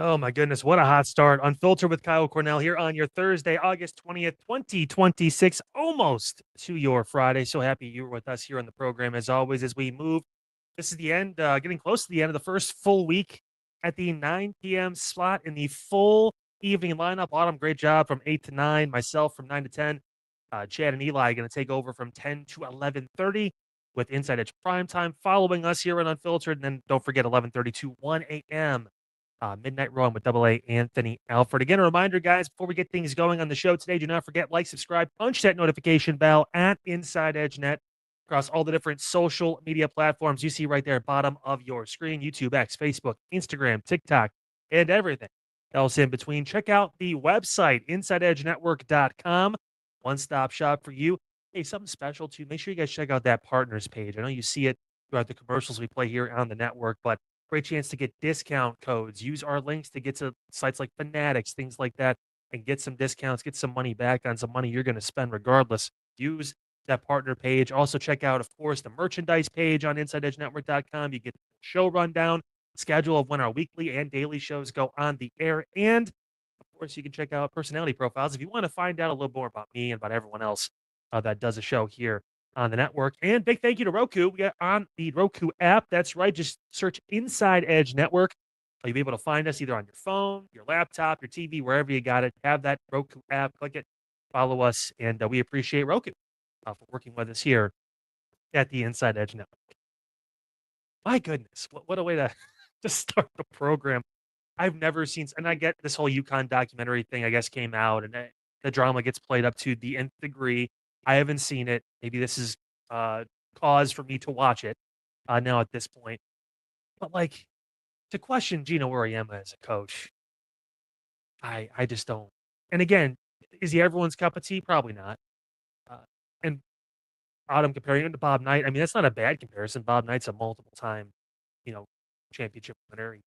D: Oh my goodness, what a hot start. Unfiltered with Kyle Cornell here on your Thursday, August 20th, 2026, almost to your Friday. So happy you were with us here on the program as always as we move. This is the end, getting close to the end of the first full week at the 9 p.m. slot in the full evening lineup. Autumn, great job from 8 to 9. Myself from 9 to 10. Chad and Eli going to take over from 10 to 11:30 with Inside Edge Primetime following us here on Unfiltered. And then don't forget 11:30 to 1 a.m. Midnight Run with AA Anthony Alford. Again, a reminder, guys, before we get things going on the show today, do not forget, like, subscribe, punch that notification bell at Inside Edge Net across all the different social media platforms you see right there at bottom of your screen, YouTube, X, Facebook, Instagram, TikTok, and everything else in between. Check out the website, InsideEdgeNetwork.com. One-stop shop for you. Hey, something special, too. Make sure you guys check out that partners page. I know you see it throughout the commercials we play here on the network, but great chance to get discount codes. Use our links to get to sites like Fanatics, things like that, and get some discounts, get some money back on some money you're going to spend regardless. Use that partner page. Also, check out, of course, the merchandise page on InsideEdgeNetwork.com. You get the show rundown, schedule of when our weekly and daily shows go on the air. And, of course, you can check out personality profiles if you want to find out a little more about me and about everyone else that does a show here on the network. And big thank you to Roku. We got on the Roku app. That's right. Just search Inside Edge Network. You'll be able to find us either on your phone, your laptop, your TV, wherever you got it. Have that Roku app. Click it. Follow us. And we appreciate Roku for working with us here at the Inside Edge Network. My goodness. What a way to start the program. I've never seen, and I get this whole UConn documentary thing, I guess, came out, and the drama gets played up to the nth degree. I haven't seen it. Maybe this is cause for me to watch it now at this point. But, like, to question Gino Auriemma as a coach, I just don't. And again, is he everyone's cup of tea? Probably not. And Autumn comparing him to Bob Knight, I mean, that's not a bad comparison. Bob Knight's a multiple-time, championship winner. He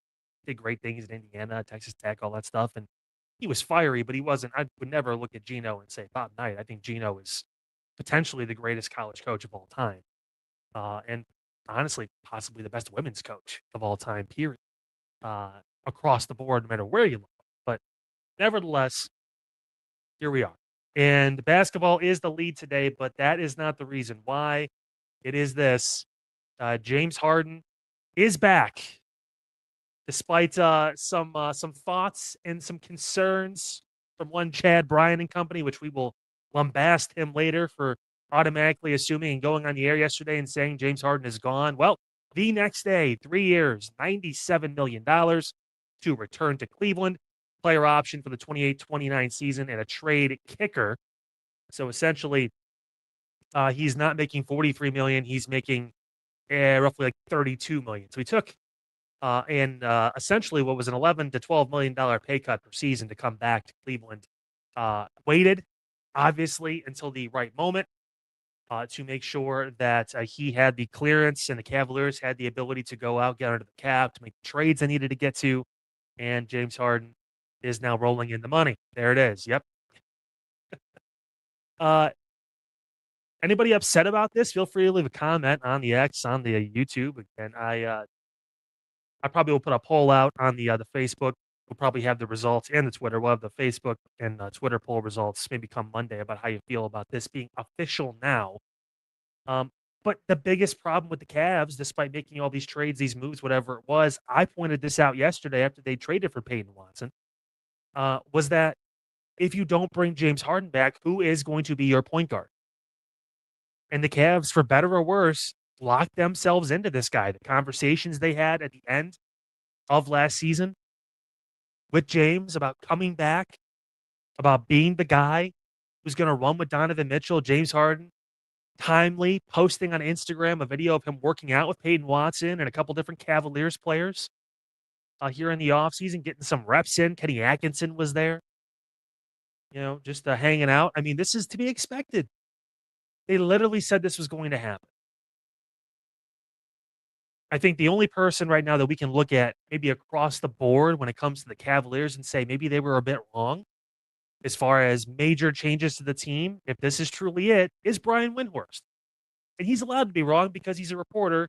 D: did great things in Indiana, Texas Tech, all that stuff. And he was fiery, but he wasn't. I would never look at Gino and say Bob Knight. I think Gino is potentially the greatest college coach of all time. And honestly, possibly the best women's coach of all time, period. Across the board, no matter where you look. But nevertheless, here we are. And basketball is the lead today, but that is not the reason why. It is this. James Harden is back. Despite some thoughts and some concerns from one Chad Bryan and company, which we will lambast him later for automatically assuming and going on the air yesterday and saying James Harden is gone. Well, the next day, 3 years, $97 million to return to Cleveland, player option for the 28-29 season, and a trade kicker. So essentially, he's not making $43 million. He's making roughly like $32 million. So he took essentially what was an $11 to $12 million pay cut per season to come back to Cleveland. Waited, obviously, until the right moment to make sure that he had the clearance and the Cavaliers had the ability to go out, get under the cap, to make the trades they needed to get to. And James Harden is now rolling in the money. There it is. Yep. Anybody upset about this? Feel free to leave a comment on the X, on the YouTube. And I probably will put a poll out on the Facebook. We'll probably have the results and the Twitter. We'll have the Facebook and Twitter poll results maybe come Monday about how you feel about this being official now. But the biggest problem with the Cavs, despite making all these trades, these moves, whatever it was, I pointed this out yesterday after they traded for Peyton Watson, was that if you don't bring James Harden back, who is going to be your point guard? And the Cavs, for better or worse, locked themselves into this guy. The conversations they had at the end of last season with James about coming back, about being the guy who's going to run with Donovan Mitchell, James Harden, timely posting on Instagram a video of him working out with Peyton Watson and a couple different Cavaliers players here in the offseason, getting some reps in. Kenny Atkinson was there, just hanging out. I mean, this is to be expected. They literally said this was going to happen. I think the only person right now that we can look at maybe across the board when it comes to the Cavaliers and say maybe they were a bit wrong as far as major changes to the team, if this is truly it, is Brian Windhorst. And he's allowed to be wrong because he's a reporter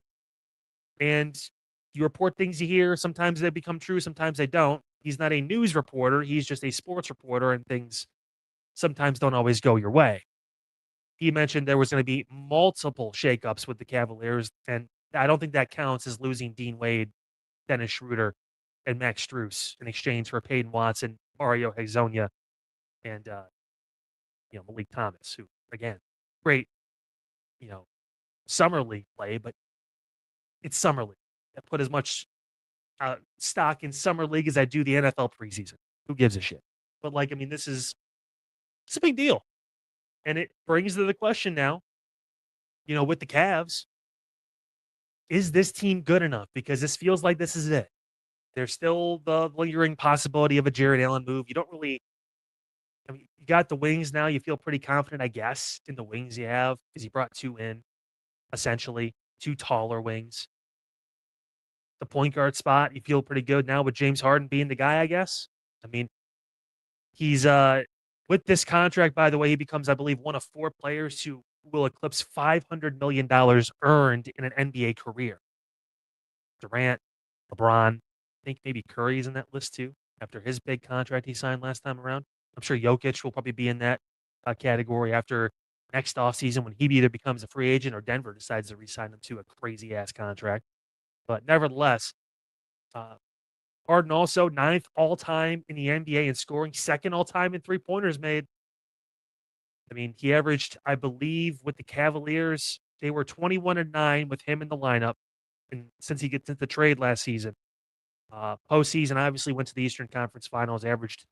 D: and you report things you hear. Sometimes they become true, sometimes they don't. He's not a news reporter. He's just a sports reporter and things sometimes don't always go your way. He mentioned there was going to be multiple shakeups with the Cavaliers, and I don't think that counts as losing Dean Wade, Dennis Schroeder, and Max Strus in exchange for Peyton Watson, Mario Hezonja, and Malik Thomas, who again, great, summer league play, but it's summer league. I put as much stock in summer league as I do the NFL preseason. Who gives a shit? But it's a big deal. And it brings to the question now, with the Cavs, is this team good enough? Because this feels like this is it. There's still the lingering possibility of a Jared Allen move. You don't really, you got the wings now. You feel pretty confident, I guess, in the wings you have because you brought two in, essentially, two taller wings. The point guard spot, you feel pretty good now with James Harden being the guy, I guess. He's with this contract, by the way, he becomes, I believe, one of four players who will eclipse $500 million earned in an NBA career. Durant, LeBron, I think maybe Curry's in that list too, after his big contract he signed last time around. I'm sure Jokic will probably be in that category after next offseason when he either becomes a free agent or Denver decides to re-sign him to a crazy-ass contract. But nevertheless, Harden also 9th all-time in the NBA in scoring, 2nd all-time in three-pointers made. He averaged, I believe, with the Cavaliers, they were 21-9 with him in the lineup. And since he gets into the trade last season, postseason obviously went to the Eastern Conference Finals, averaged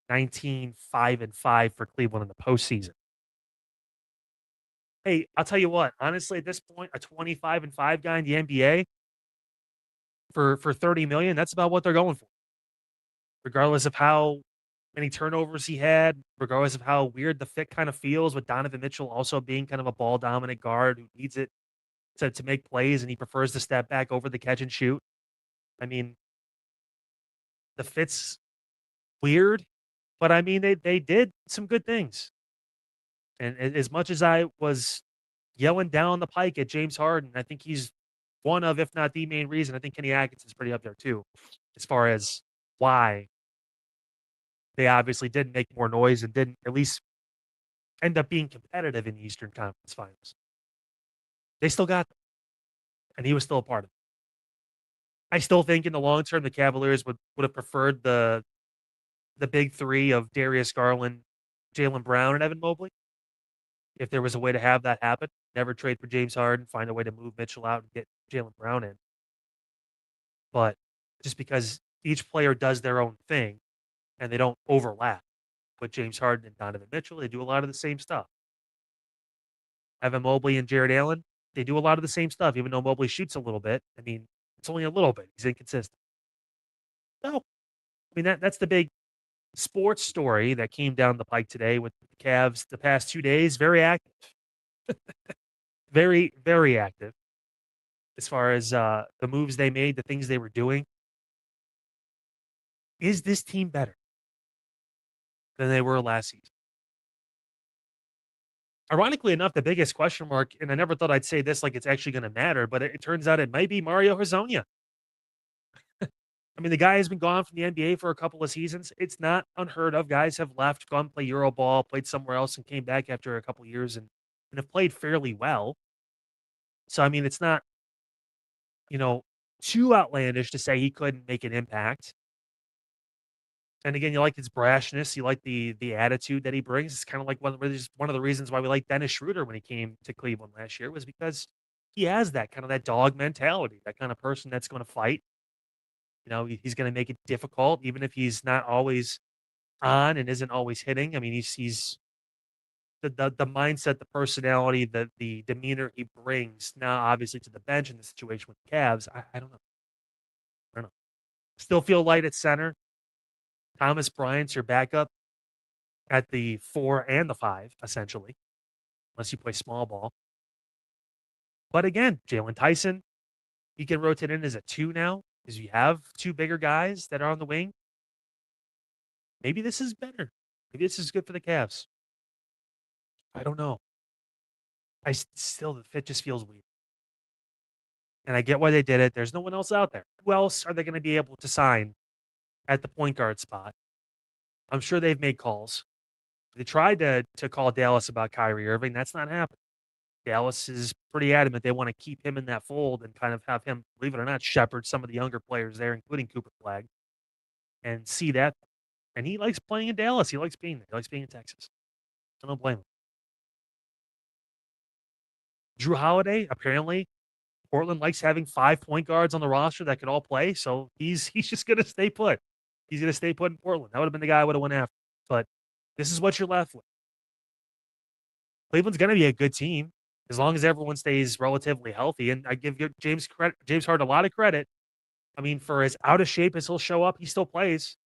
D: 19-5-5 for Cleveland in the postseason. Hey, I'll tell you what, honestly, at this point, a 25-5 guy in the NBA for $30 million, that's about what they're going for. Regardless of how many turnovers he had, regardless of how weird the fit kind of feels with Donovan Mitchell also being kind of a ball dominant guard who needs it to make plays and he prefers to step back over the catch and shoot. The fit's weird, but they did some good things. And as much as I was yelling down the pike at James Harden, I think he's one of, if not the main reason. I think Kenny Atkinson's pretty up there too, as far as why they obviously didn't make more noise and didn't at least end up being competitive in the Eastern Conference Finals. They still got them, and he was still a part of it. I still think in the long term, the Cavaliers would have preferred the big three of Darius Garland, Jaylen Brown, and Evan Mobley. If there was a way to have that happen, never trade for James Harden, find a way to move Mitchell out and get Jaylen Brown in. But just because each player does their own thing and they don't overlap with James Harden and Donovan Mitchell, they do a lot of the same stuff. Evan Mobley and Jared Allen, they do a lot of the same stuff, even though Mobley shoots a little bit. It's only a little bit. He's inconsistent. So, that's the big sports story that came down the pike today with the Cavs the past 2 days. Very active. Very, very active as far as the moves they made, the things they were doing. Is this team better than they were last season? Ironically enough, the biggest question mark, and I never thought I'd say this like it's actually going to matter, but it turns out it might be Mario Hezonja. I mean, the guy has been gone from the NBA for a couple of seasons. It's not unheard of. Guys have left, gone play Euroball, played somewhere else, and came back after a couple of years and have played fairly well. So, I mean, it's not, you know, too outlandish to say he couldn't make an impact. And again, you like his brashness, you like the attitude that he brings. It's kind of like one of the reasons why we like Dennis Schroeder when he came to Cleveland last year was because he has that kind of that dog mentality, that kind of person that's going to fight. You know, he's going to make it difficult, even if he's not always on and isn't always hitting. I mean, he's the mindset, the personality, the demeanor he brings now, obviously to the bench in the situation with the Cavs. I don't know. I don't know. Still feel light at center. Thomas Bryant's your backup at the 4 and the 5, essentially, unless you play small ball. But again, Jalen Tyson, he can rotate in as a 2 now because you have 2 bigger guys that are on the wing. Maybe this is better. Maybe this is good for the Cavs. I don't know. The fit just feels weird. And I get why they did it. There's no one else out there. Who else are they going to be able to sign at the point guard spot? I'm sure they've made calls. They tried to call Dallas about Kyrie Irving. That's not happening. Dallas is pretty adamant they want to keep him in that fold and kind of have him, believe it or not, shepherd some of the younger players there, including Cooper Flag, and see that. And he likes playing in Dallas. He likes being there. He likes being in Texas. I don't blame him. Drew Holiday, apparently, Portland likes having 5 point guards on the roster that could all play, so he's just going to stay put. He's going to stay put in Portland. That would have been the guy I would have went after. But this is what you're left with. Cleveland's going to be a good team as long as everyone stays relatively healthy. And I give James Harden a lot of credit. I mean, for as out of shape as he'll show up, he still plays.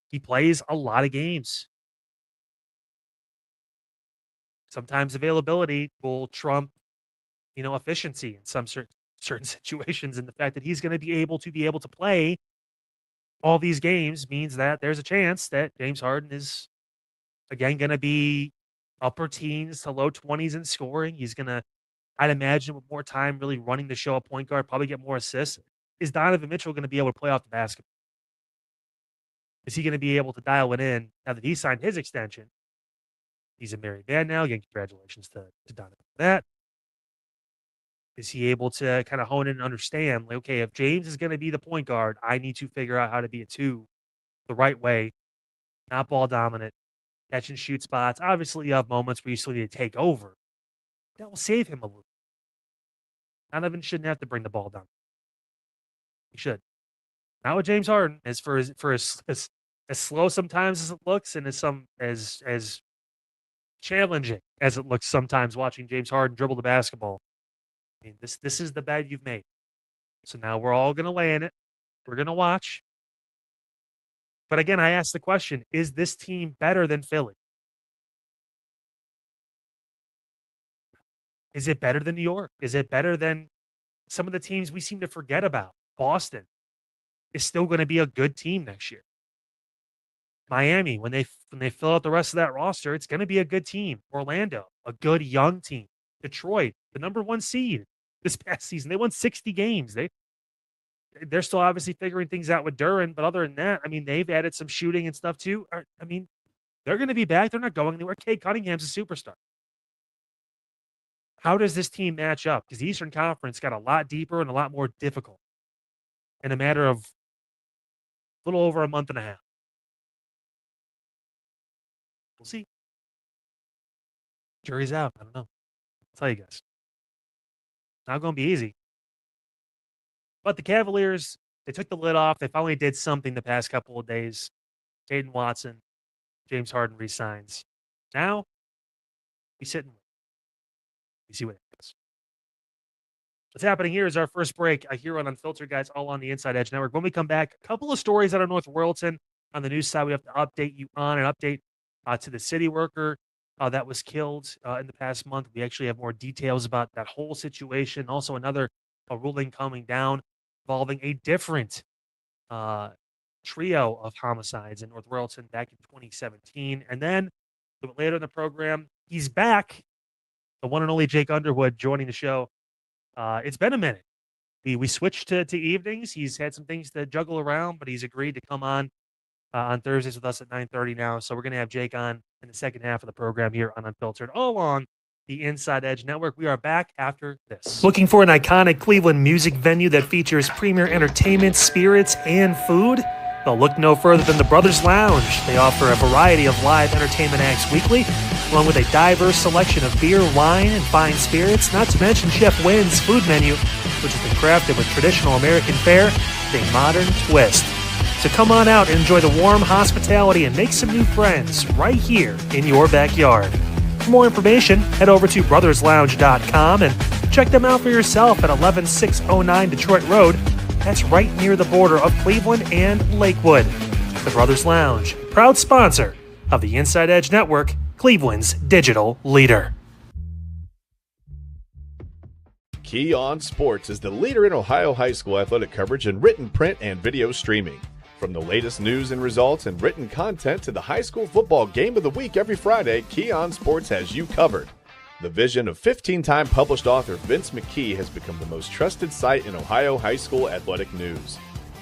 D: He plays a lot of games. Sometimes availability will trump, efficiency in some certain situations. And the fact that he's going to be able to play all these games means that there's a chance that James Harden is, again, going to be upper teens to low 20s in scoring. He's going to, I'd imagine, with more time really running the show at point guard, probably get more assists. Is Donovan Mitchell going to be able to play off the basketball? Is he going to be able to dial it in now that he signed his extension? He's a married man now. Again, congratulations to Donovan for that. Is he able to kind of hone in and understand, like, okay, if James is going to be the point guard, I need to figure out how to be a 2 the right way, not ball dominant, catch and shoot spots. Obviously, you have moments where you still need to take over. That will save him a little. Donovan shouldn't have to bring the ball down. He should. Not with James Harden. As slow sometimes as it looks, and as challenging as it looks sometimes watching James Harden dribble the basketball. I mean, this is the bed you've made. So now we're all going to lay in it. We're going to watch. But again, I ask the question, is this team better than Philly? Is it better than New York? Is it better than some of the teams we seem to forget about? Boston is still going to be a good team next year. Miami, when they fill out the rest of that roster, it's going to be a good team. Orlando, a good young team. Detroit, the number 1 seed this past season. They won 60 games. They're still obviously figuring things out with Duren, but other than that, I mean, they've added some shooting and stuff too. I mean, they're going to be back. They're not going anywhere. Cade Cunningham's a superstar. How does this team match up? Because the Eastern Conference got a lot deeper and a lot more difficult in a matter of a little over a month and a half. We'll see. Jury's out. I don't know. I'll tell you guys. Not going to be easy. But the Cavaliers, they took the lid off. They finally did something the past couple of days. Jaden Watson, James Harden resigns. Now, we sit and wait. We see what happens. What's happening here is our first break here on Unfiltered, guys, all on the Inside Edge Network. When we come back, a couple of stories out of North Royalton. On the news side, we have to update you on an update to the city worker that was killed in the past month. We actually have more details about that whole situation. Also, another ruling coming down involving a different trio of homicides in North Royalton back in 2017. And then a little bit later in the program, He's back. The one and only Jake Underwood joining the show. It's been a minute. We switched to evenings. He's had some things to juggle around, but he's agreed to come on Thursdays with us at 9:30 now. So we're going to have Jake on in the second half of the program here on Unfiltered, all along the Inside Edge Network. We are back after this. Looking for an iconic Cleveland music venue that features premier entertainment, spirits, and food? Well, look no further than the Brothers Lounge. They offer a variety of live entertainment acts weekly, along with a diverse selection of beer, wine, and fine spirits, not to mention Chef Wynn's food menu, which has been crafted with traditional American fare with a modern twist. So come on out and enjoy the warm hospitality and make some new friends right here in your backyard. For more information, head over to brotherslounge.com and check them out for yourself at 11609 Detroit Road. That's right near the border of Cleveland and Lakewood. The Brothers Lounge, proud sponsor of the Inside Edge Network, Cleveland's digital leader.
E: Key On Sports is the leader in Ohio high school athletic coverage in written, print, and video streaming. From the latest news and results and written content to the high school football game of the week every Friday, Key On Sports has you covered. The vision of 15-time published author Vince McKee has become the most trusted site in Ohio high school athletic news.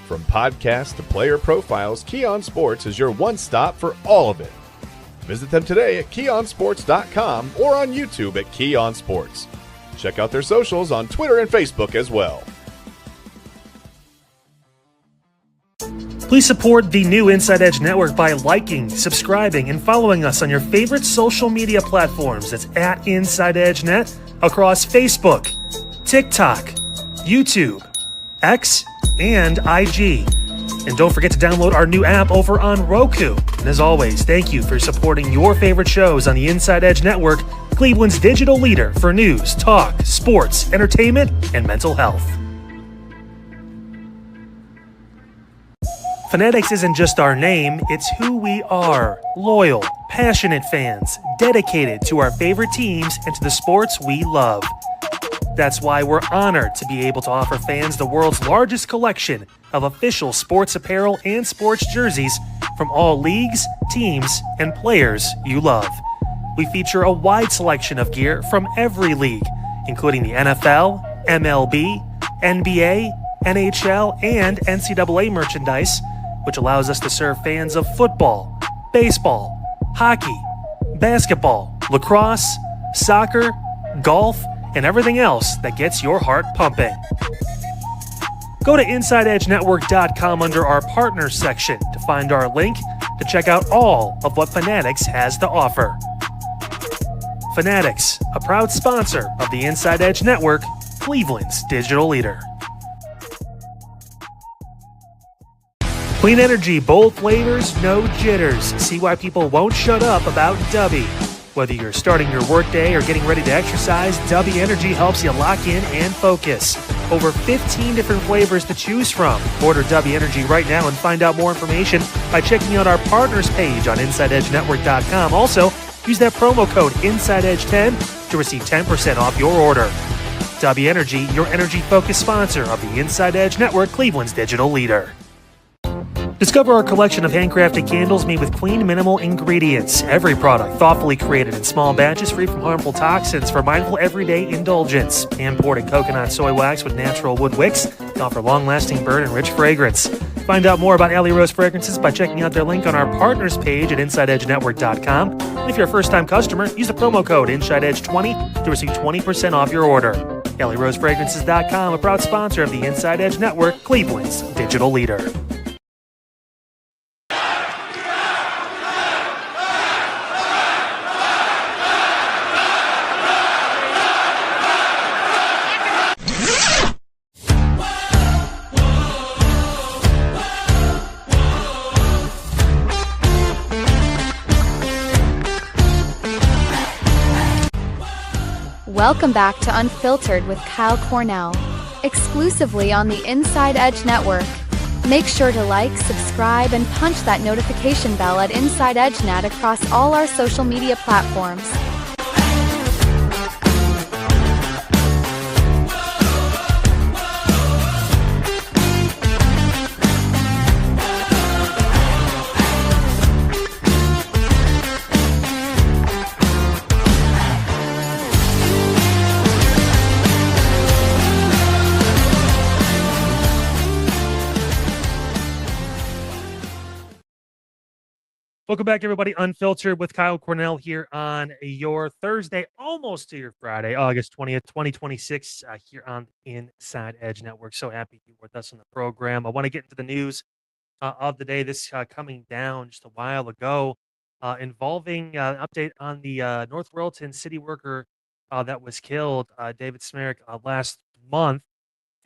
E: From podcasts to player profiles, Key On Sports is your one-stop for all of it. Visit them today at keyonsports.com or on YouTube at Key On Sports. Check out their socials on Twitter and Facebook as well.
D: Please support the new Inside Edge Network by liking, subscribing, and following us on your favorite social media platforms. That's at Inside Edge Net across Facebook, TikTok, YouTube, X, and IG. And don't forget to download our new app over on Roku. And as always, thank you for supporting your favorite shows on the Inside Edge Network, Cleveland's digital leader for news, talk, sports, entertainment, and mental health. Fanatics isn't just our name, it's who we are. Loyal, passionate fans, dedicated to our favorite teams and to the sports we love. That's why we're honored to be able to offer fans the world's largest collection of official sports apparel and sports jerseys from all leagues, teams, and players you love. We feature a wide selection of gear from every league, including the NFL, MLB, NBA, NHL, and NCAA merchandise, which allows us to serve fans of football, baseball, hockey, basketball, lacrosse, soccer, golf, and everything else that gets your heart pumping. Go to InsideEdgeNetwork.com under our Partners section to find our link to check out all of what Fanatics has to offer. Fanatics, a proud sponsor of the Inside Edge Network, Cleveland's digital leader. Clean energy, bold flavors, no jitters. See why people won't shut up about Dubby. Whether you're starting your workday or getting ready to exercise, Dubby Energy helps you lock in and focus. Over 15 different flavors to choose from. Order Dubby Energy right now and find out more information by checking out our partners page on InsideEdgeNetwork.com. Also, use that promo code InsideEdge10 to receive 10% off your order. Dubby Energy, your energy-focused sponsor of the Inside Edge Network, Cleveland's digital leader. Discover our collection of handcrafted candles made with clean, minimal ingredients. Every product thoughtfully created in small batches free from harmful toxins for mindful everyday indulgence. Hand-poured in coconut soy wax with natural wood wicks to offer long-lasting burn and rich fragrance. Find out more about Alley Rose Fragrances by checking out their link on our partners page at InsideEdgeNetwork.com. And if you're a first-time customer, use the promo code InsideEdge20 to receive 20% off your order. AlleyRoseFragrances.com, a proud sponsor of the Inside Edge Network, Cleveland's digital leader.
G: Welcome back to Unfiltered with Kyle Cornell, exclusively on the Inside Edge Network. Make sure to like, subscribe, and punch that notification bell at Inside Edge Net across all our social media platforms.
D: Welcome back, everybody. Unfiltered with Kyle Cornell here on your Thursday, almost to your Friday, August 20th, 2026, here on Inside Edge Network. So happy you're with us on the program. I want to get into the news of the day. This coming down just a while ago, involving an update on the North Royalton city worker that was killed, David Smerick, last month.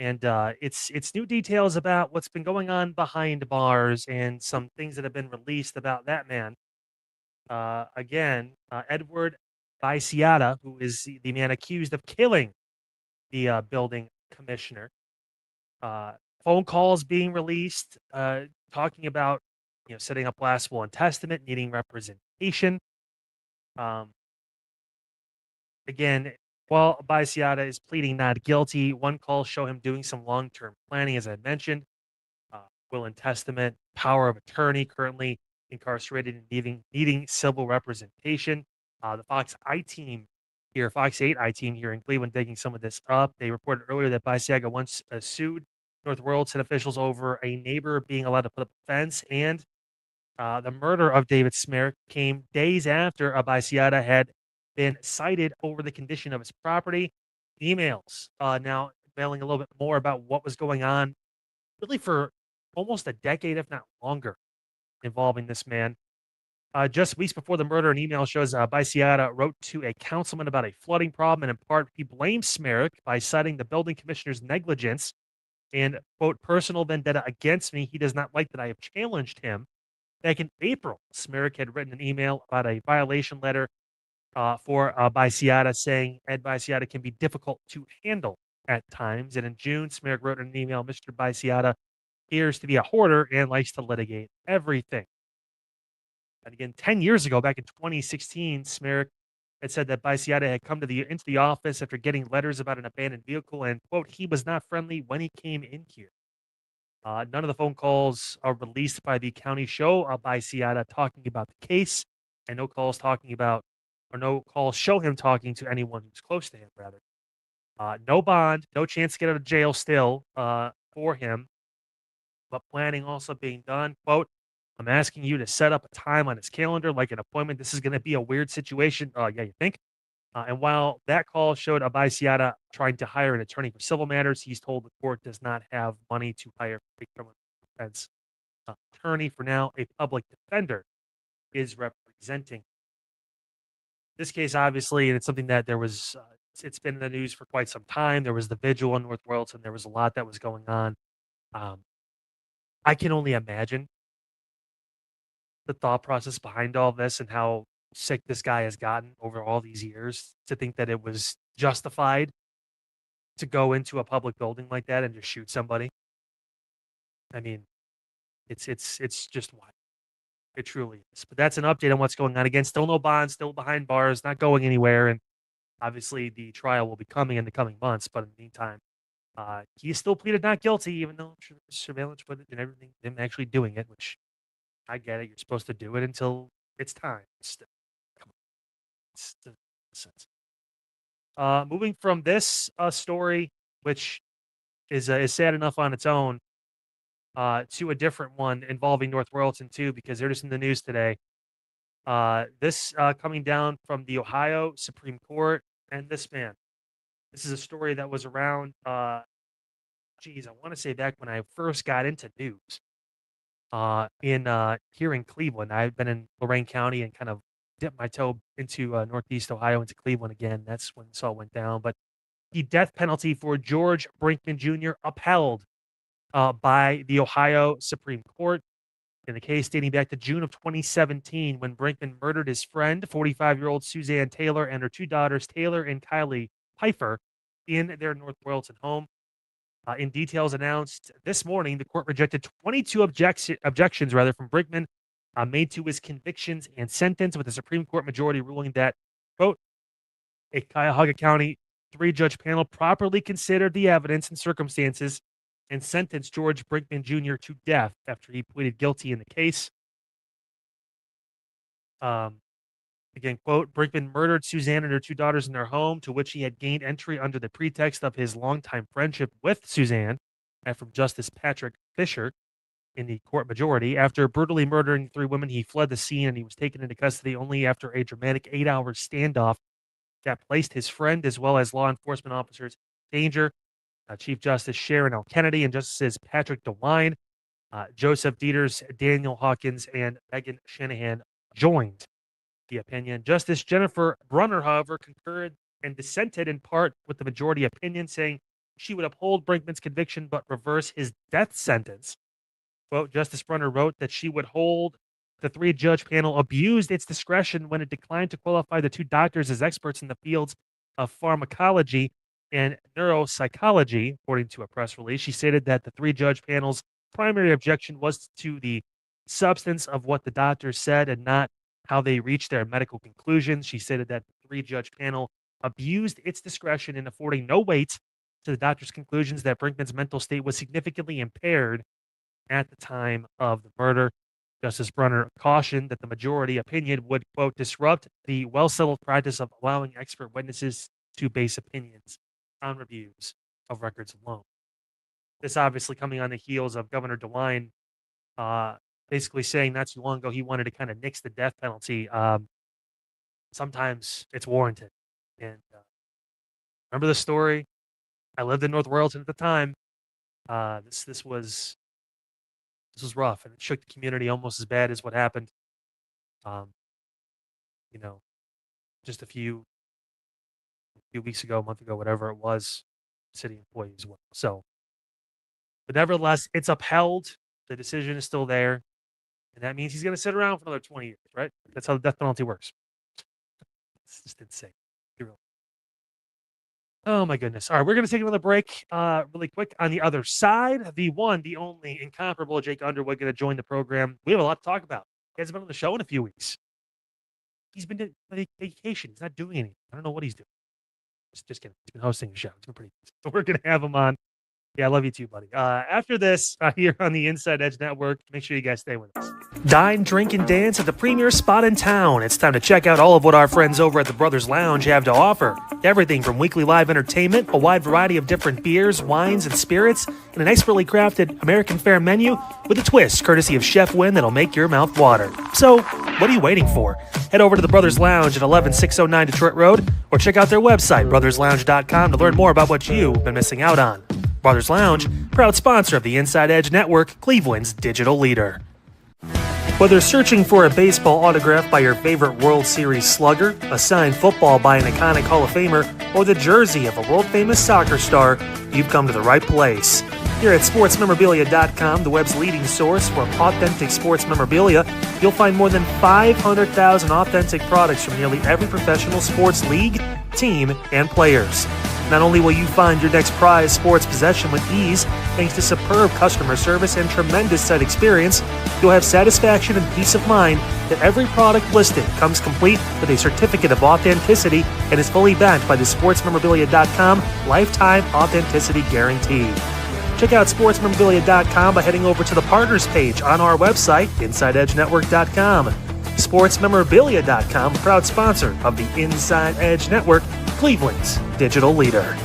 D: And it's new details about what's been going on behind bars and some things that have been released about that man. Edward Baisiata, who is the man accused of killing the building commissioner. Phone calls being released, talking about setting up last will and testament, needing representation. Um, again, while Baisiata is pleading not guilty, one call show him doing some long-term planning, as I mentioned. Will and testament, power of attorney, currently incarcerated and needing civil representation. The Fox 8 team here in Cleveland digging some of this up. They reported earlier that Baisiaga once sued North Royalton officials over a neighbor being allowed to put up a fence, and the murder of David Smerick came days after Baisiata had been cited over the condition of his property. Emails now mailing a little bit more about what was going on really for almost a decade, if not longer, involving this man. Just weeks before the murder, an email shows Baisiata wrote to a councilman about a flooding problem, and in part, he blames Smerick by citing the building commissioner's negligence and, quote, personal vendetta against me. He does not like that I have challenged him. Back in April, Smerick had written an email about a violation letter for Baisiata, saying Ed Baisiata can be difficult to handle at times. And in June, Smerick wrote an email, Mr. Baisiata appears to be a hoarder and likes to litigate everything. And again, 10 years ago, back in 2016, Smerick had said that Baisiata had come into the office after getting letters about an abandoned vehicle, and, quote, he was not friendly when he came in here. None of the phone calls are released by the county show Baisiata talking about the case, and no calls show him talking to anyone who's close to him, rather. No bond, no chance to get out of jail still for him, but planning also being done. Quote, I'm asking you to set up a time on his calendar, like an appointment. This is going to be a weird situation. Yeah, you think? And while that call showed Baisiata trying to hire an attorney for civil matters, he's told the court does not have money to hire a criminal defense attorney. For now, a public defender is representing this case, obviously, and it's something that it's been in the news for quite some time. There was the vigil in North Royalton. There was a lot that was going on. I can only imagine the thought process behind all this and how sick this guy has gotten over all these years to think that it was justified to go into a public building like that and just shoot somebody. I mean, it's just wild. It truly is. But that's an update on what's going on. Again, still no bond, still behind bars, not going anywhere. And obviously the trial will be coming in the coming months. But in the meantime, he still pleaded not guilty, even though surveillance footage and everything, him actually doing it, which I get it. You're supposed to do it until it's time. Still, come on. It's the sense. Moving from this story, which is sad enough on its own, to a different one involving North Royalton too, because they're just in the news today. This coming down from the Ohio Supreme Court, and this man. This is a story that was around. I want to say back when I first got into news. Here in Cleveland, I've been in Lorain County and kind of dipped my toe into Northeast Ohio, into Cleveland again. That's when this all went down. But the death penalty for George Brinkman Jr. upheld by the Ohio Supreme Court in the case dating back to June of 2017, when Brinkman murdered his friend, 45-year-old Suzanne Taylor, and her two daughters, Taylor and Kylie Pfeiffer, in their North Royalton home. In details announced this morning, the court rejected 22 objections from Brinkman made to his convictions and sentence, with the Supreme Court majority ruling that, quote, a Cuyahoga County 3-judge panel properly considered the evidence and circumstances and sentenced George Brinkman Jr. to death after he pleaded guilty in the case. Again, quote, Brinkman murdered Suzanne and her two daughters in their home, to which he had gained entry under the pretext of his longtime friendship with Suzanne, and from Justice Patrick Fisher. in the court majority. After brutally murdering 3 women, he fled the scene and he was taken into custody only after a dramatic 8-hour standoff that placed his friend as well as law enforcement officers in danger. Chief Justice Sharon L. Kennedy and Justices Patrick DeWine, Joseph Dieters, Daniel Hawkins, and Megan Shanahan joined the opinion. Justice Jennifer Brunner, however, concurred and dissented in part with the majority opinion, saying she would uphold Brinkman's conviction but reverse his death sentence. Quote, Justice Brunner wrote that she would hold the 3-judge panel abused its discretion when it declined to qualify the 2 doctors as experts in the fields of pharmacology and neuropsychology, according to a press release. She stated that the 3-judge panel's primary objection was to the substance of what the doctors said and not how they reached their medical conclusions. She stated that the 3-judge panel abused its discretion in affording no weight to the doctor's conclusions that Brinkman's mental state was significantly impaired at the time of the murder. Justice Brunner cautioned that the majority opinion would, quote, disrupt the well-settled practice of allowing expert witnesses to base opinions on reviews of records alone. This obviously coming on the heels of Governor DeWine basically saying not too long ago he wanted to kind of nix the death penalty. Sometimes it's warranted. And remember the story? I lived in North Royalton at the time. This was rough, and it shook the community almost as bad as what happened. Just a few weeks ago, a month ago, whatever it was, city employee as well. So, but nevertheless, it's upheld. The decision is still there, and that means he's going to sit around for another 20 years, right? That's how the death penalty works. It's just insane. Oh my goodness. All right, we're going to take another break really quick. On the other side, the one, the only, incomparable Jake Underwood going to join the program. We have a lot to talk about. He hasn't been on the show in a few weeks. He's been on vacation. He's not doing anything. I don't know what he's doing. Just kidding. He's been hosting a show. It's been pretty good. So we're going to have him on. Yeah, I love you too, buddy. After this, here on the Inside Edge Network, make sure you guys stay with us. Dine, drink, and dance at the premier spot in town. It's time to check out all of what our friends over at the Brothers Lounge have to offer. Everything from weekly live entertainment, a wide variety of different beers, wines, and spirits, and an expertly crafted American fare menu with a twist courtesy of Chef Wynn that'll make your mouth water. So, what are you waiting for? Head over to the Brothers Lounge at 11609 Detroit Road or check out their website, brotherslounge.com, to learn more about what you've been missing out on. Brothers Lounge, proud sponsor of the Inside Edge Network, Cleveland's digital leader. Whether searching for a baseball autograph by your favorite World Series slugger, a signed football by an iconic Hall of Famer, or the jersey of a world-famous soccer star, you've come to the right place. Here at sportsmemorabilia.com, the web's leading source for authentic sports memorabilia, you'll find more than 500,000 authentic products from nearly every professional sports league, team, and players. Not only will you find your next prized sports possession with ease, thanks to superb customer service and tremendous site experience, you'll have satisfaction and peace of mind that every product listed comes complete with a certificate of authenticity and is fully backed by the sportsmemorabilia.com lifetime authenticity guarantee. Check out sportsmemorabilia.com by heading over to the partners page on our website, InsideEdgeNetwork.com. Sportsmemorabilia.com, proud sponsor of the Inside Edge Network, Cleveland's digital leader.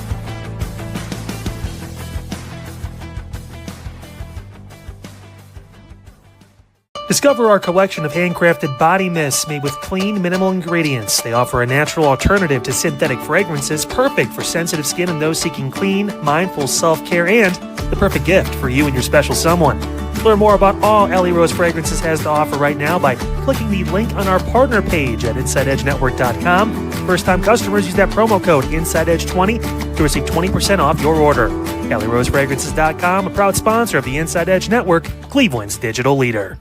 D: Discover our collection of handcrafted body mists made with clean, minimal ingredients. They offer a natural alternative to synthetic fragrances, perfect for sensitive skin and those seeking clean, mindful self-care, and the perfect gift for you and your special someone. Learn more about all Ellie Rose Fragrances has to offer right now by clicking the link on our partner page at InsideEdgeNetwork.com. First-time customers use that promo code InsideEdge20 to receive 20% off your order. EllieRoseFragrances.com, a proud sponsor of the Inside Edge Network, Cleveland's digital leader.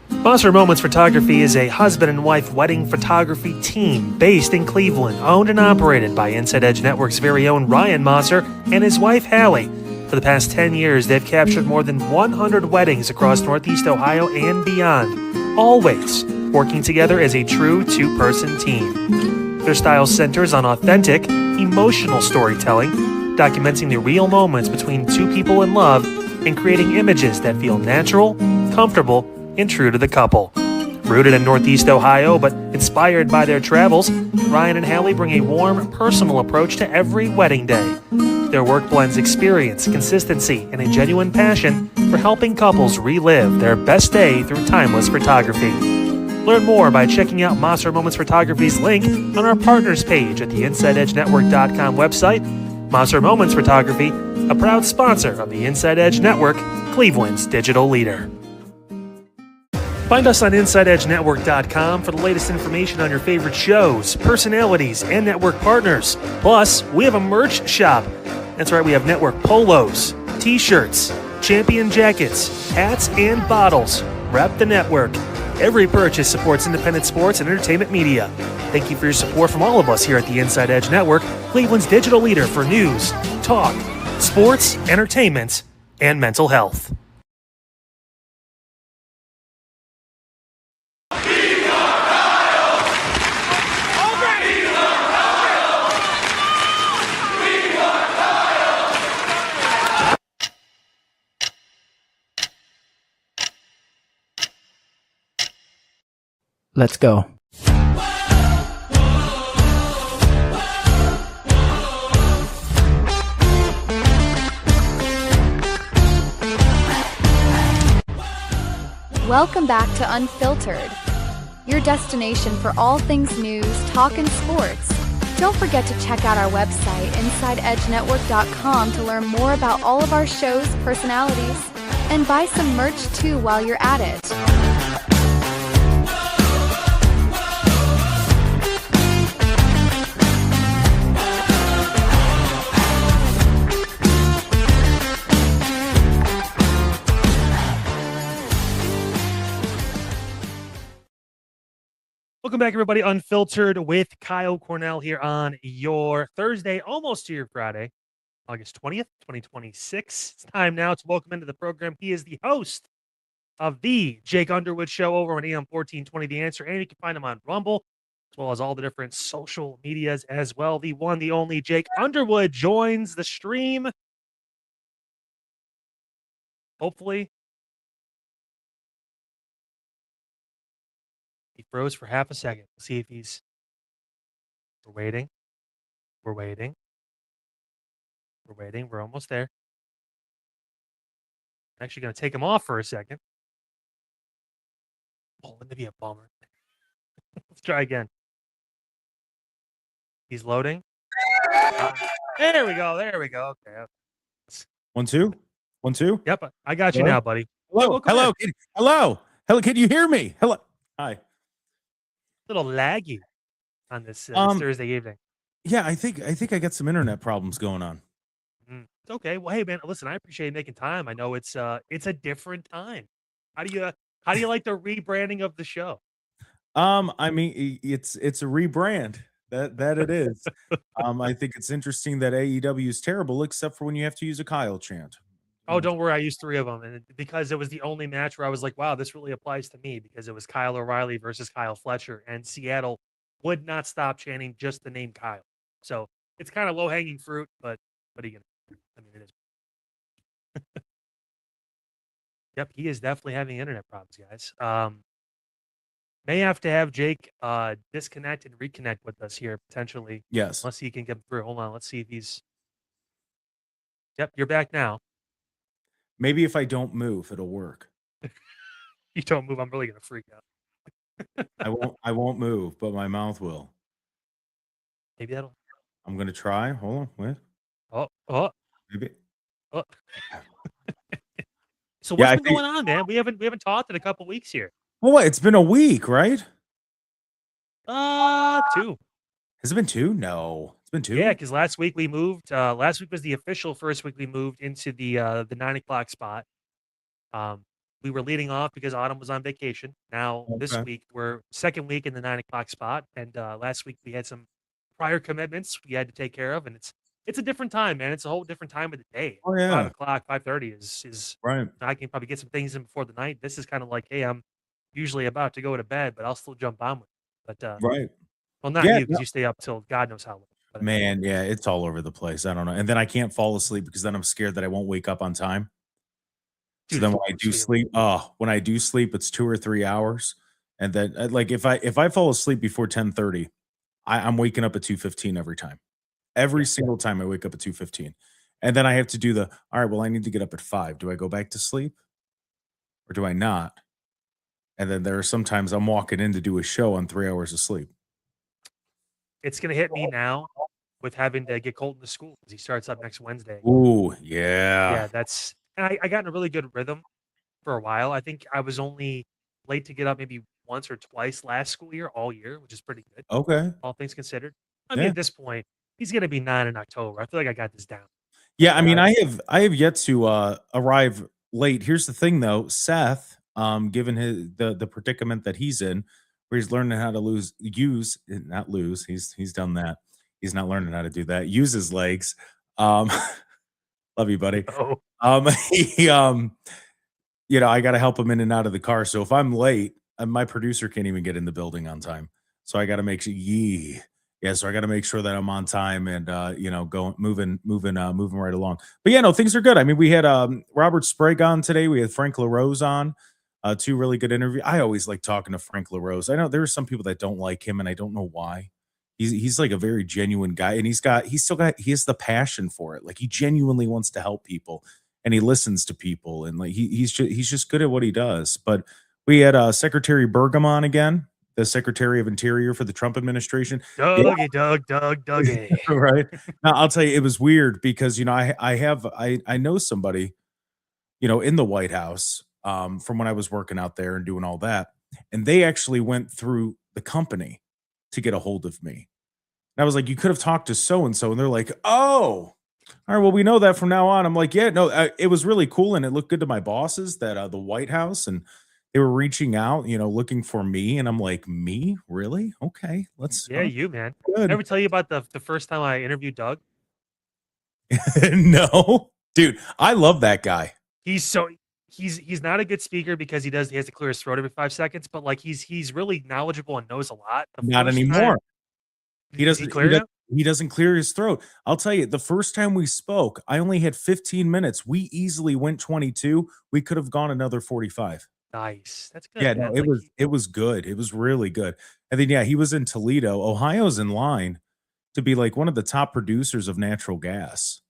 D: Monster Moments Photography is a husband and wife wedding photography team based in Cleveland, owned and operated by Inside Edge Network's very own Ryan Mosser and his wife Hallie. For the past 10 years, they've captured more than 100 weddings across Northeast Ohio and beyond, always working together as a true two-person team. Their style centers on authentic, emotional storytelling, documenting the real moments between two people in love and creating images that feel natural, comfortable, and true to the couple. Rooted in Northeast Ohio, but inspired by their travels, Ryan and Hallie bring a warm, personal approach to every wedding day. Their work blends experience, consistency, and a genuine passion for helping couples relive their best day through timeless photography. Learn more by checking out Monster Moments Photography's link on our partners page at the InsideEdgeNetwork.com website. Monster Moments Photography, a proud sponsor of the Inside Edge Network, Cleveland's digital leader. Find us on InsideEdgeNetwork.com for the latest information on your favorite shows, personalities, and network partners. Plus, we have a merch shop. That's right, we have network polos, t-shirts, champion jackets, hats, and bottles. Rep the network. Every purchase supports independent sports and entertainment media. Thank you for your support from all of us here at the Inside Edge Network, Cleveland's digital leader for news, talk, sports, entertainment, and mental health.
F: Let's go.
G: Welcome back to Unfiltered, your destination for all things news, talk, and sports. Don't forget to check out our website, InsideEdgeNetwork.com, to learn more about all of our shows, personalities, and buy some merch too while you're at it.
D: Welcome back, everybody. Unfiltered with Kyle Cornell here on your Thursday, almost to your Friday, August 20th, 2026. It's time now to welcome into the program. He is the host of the Jake Underwood Show over on AM 1420 The Answer, and you can find him on Rumble, as well as all the different social medias as well. The one, the only Jake Underwood joins the stream. Hopefully. He froze for half a second. Let's see if he's... We're waiting. We're waiting. We're waiting. We're almost there. I'm actually going to take him off for a second. Oh, wouldn't it be a bummer? Let's try again. He's loading. There we go. There we go. Okay.
H: 1 2 1 2.
D: Yep, I got you
H: Hello?
D: now, buddy.
H: Hello. Hello. Hello. Can you hear me? Hello. Hi.
D: Little laggy on this Thursday evening.
H: Yeah, I think I got some internet problems going on.
D: It's okay. Well, hey man, listen, I appreciate you making time. I know it's a different time. How do you like the rebranding of the show?
H: I mean, it's a rebrand. That it is. I think it's interesting that AEW is terrible, except for when you have to use a Kyle chant.
D: Oh, don't worry. I used 3 of them, and because it was the only match where I was like, "Wow, this really applies to me," because it was Kyle O'Reilly versus Kyle Fletcher, and Seattle would not stop chanting just the name Kyle. So it's kind of low hanging fruit, but what are you gonna? I mean, it is. Yep, he is definitely having internet problems, guys. May have to have Jake disconnect and reconnect with us here potentially.
H: Yes.
D: Unless he can get through. Hold on, let's see if he's. Yep, you're back now.
H: Maybe if I don't move, it'll work.
D: You don't move, I'm really gonna freak out.
H: I won't move, but my mouth will.
D: Maybe that'll.
H: I'm gonna try. Hold on. Wait.
D: Oh.
H: Maybe.
D: Oh. So what's been going on, man? We haven't talked in a couple weeks here.
H: Well, it's been a week, right?
D: 2.
H: Has it been 2? No, it's been 2.
D: Yeah, because last week we moved. Last week was the official first week we moved into the 9:00 spot. We were leading off because Autumn was on vacation. Now this week we're second week in the 9:00 spot, and last week we had some prior commitments we had to take care of, and it's a different time, man. It's a whole different time of the day.
H: Oh yeah,
D: 5:00, 5:30 is
H: right.
D: I can probably get some things in before the night. This is kind of like, hey, I'm usually about to go to bed, but I'll still jump on with it. But
H: right.
D: Well, not you, because you stay up till God knows how long. But,
H: man, yeah, it's all over the place. I don't know. And then I can't fall asleep because then I'm scared that I won't wake up on time. So then when I do sleep, it's 2 or 3 hours. And then like if I fall asleep before 10:30, I'm waking up at 2:15 every time. Every single time I wake up at 2:15. And then I have to do all right, well, I need to get up at 5. Do I go back to sleep or do I not? And then there are sometimes I'm walking in to do a show on 3 hours of sleep.
D: It's going to hit me now with having to get Colton to school because he starts up next Wednesday.
H: Ooh, yeah.
D: Yeah, and I got in a really good rhythm for a while. I think I was only late to get up maybe once or twice last school year, all year, which is pretty good.
H: Okay.
D: All things considered. I mean, at this point, he's going to be 9 in October. I feel like I got this down.
H: Yeah, I mean, I have yet to arrive late. Here's the thing, though, Seth, given the predicament that he's in, where he's learning how to he's done that. He's not learning how to do that. Use his legs. Love you, buddy.
D: Oh.
H: He I got to help him in and out of the car. So if I'm late, my producer can't even get in the building on time. So I got to make sure. So I got to make sure that I'm on time and moving right along. But yeah, no, things are good. I mean, we had Robert Sprague on today. We had Frank LaRose on. 2 really good interviews. I always like talking to Frank LaRose. I know there are some people that don't like him, and I don't know why. He's like a very genuine guy, and he has the passion for it. Like, he genuinely wants to help people, and he listens to people, and like he's just good at what he does. But we had Secretary Burgum on again, the Secretary of Interior for the Trump administration.
D: Dougie.
H: Right. Now, I'll tell you, it was weird because, I know somebody, in the White House from when I was working out there and doing all that. And they actually went through the company to get a hold of me. And I was like, you could have talked to so-and-so. And they're like, oh, all right, well, we know that from now on. I'm like, yeah, no, it was really cool. And it looked good to my bosses that the White House, and they were reaching out, looking for me. And I'm like, me? Really? Okay, let's.
D: Yeah, you, man.
H: Good.
D: Did I ever tell you about the first time I interviewed Doug?
H: No, dude, I love that guy.
D: He's not a good speaker because he has to clear his throat every 5 seconds, but like he's really knowledgeable and knows a lot.
H: Not anymore. He doesn't clear his throat. I'll tell you, the first time we spoke, I only had 15 minutes. We easily went 22. We could have gone another 45.
D: Nice. That's good.
H: Yeah, no, it was good. It was really good. And then he was in Toledo. Ohio's in line to be like one of the top producers of natural gas.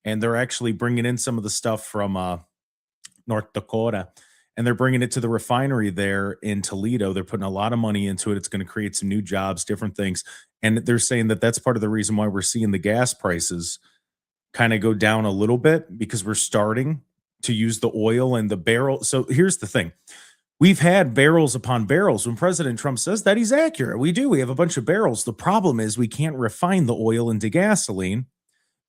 H: And they're actually bringing in some of the stuff from North Dakota, and they're bringing it to the refinery there in Toledo. They're putting a lot of money into it. It's going to create some new jobs, different things. And they're saying that that's part of the reason why we're seeing the gas prices kind of go down a little bit, because we're starting to use the oil and the barrel. So here's the thing. We've had barrels upon barrels. When President Trump says that, he's accurate. We do. We have a bunch of barrels. The problem is we can't refine the oil into gasoline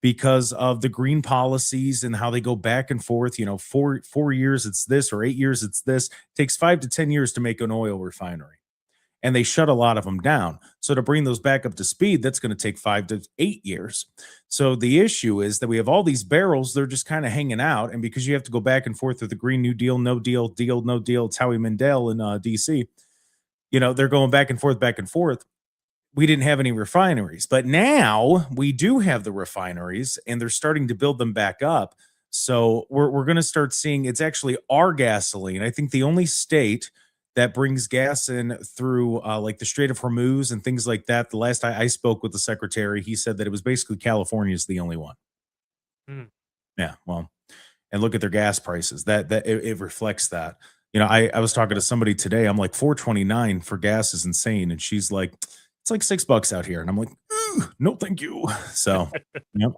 H: because of the green policies and how they go back and forth. 4 years it's this, or 8 years it's this. It takes 5 to 10 years to make an oil refinery, and they shut a lot of them down. So to bring those back up to speed, that's going to take 5 to 8 years. So the issue is that we have all these barrels. They're just kind of hanging out, and because you have to go back and forth with the Green New Deal, no deal, no deal. It's Howie Mandel in D.C. They're going back and forth. We didn't have any refineries, but now we do have the refineries, and they're starting to build them back up. So we're going to start seeing, it's actually our gasoline. I think the only state that brings gas in through like the Strait of Hormuz and things like that. The last I spoke with the secretary, he said that it was basically California is the only one. Yeah, well, and look at their gas prices. That it reflects that. I was talking to somebody today. I'm like, $4.29 for gas is insane, and she's like, it's like $6 out here. And I'm like, no, thank you. So, yep.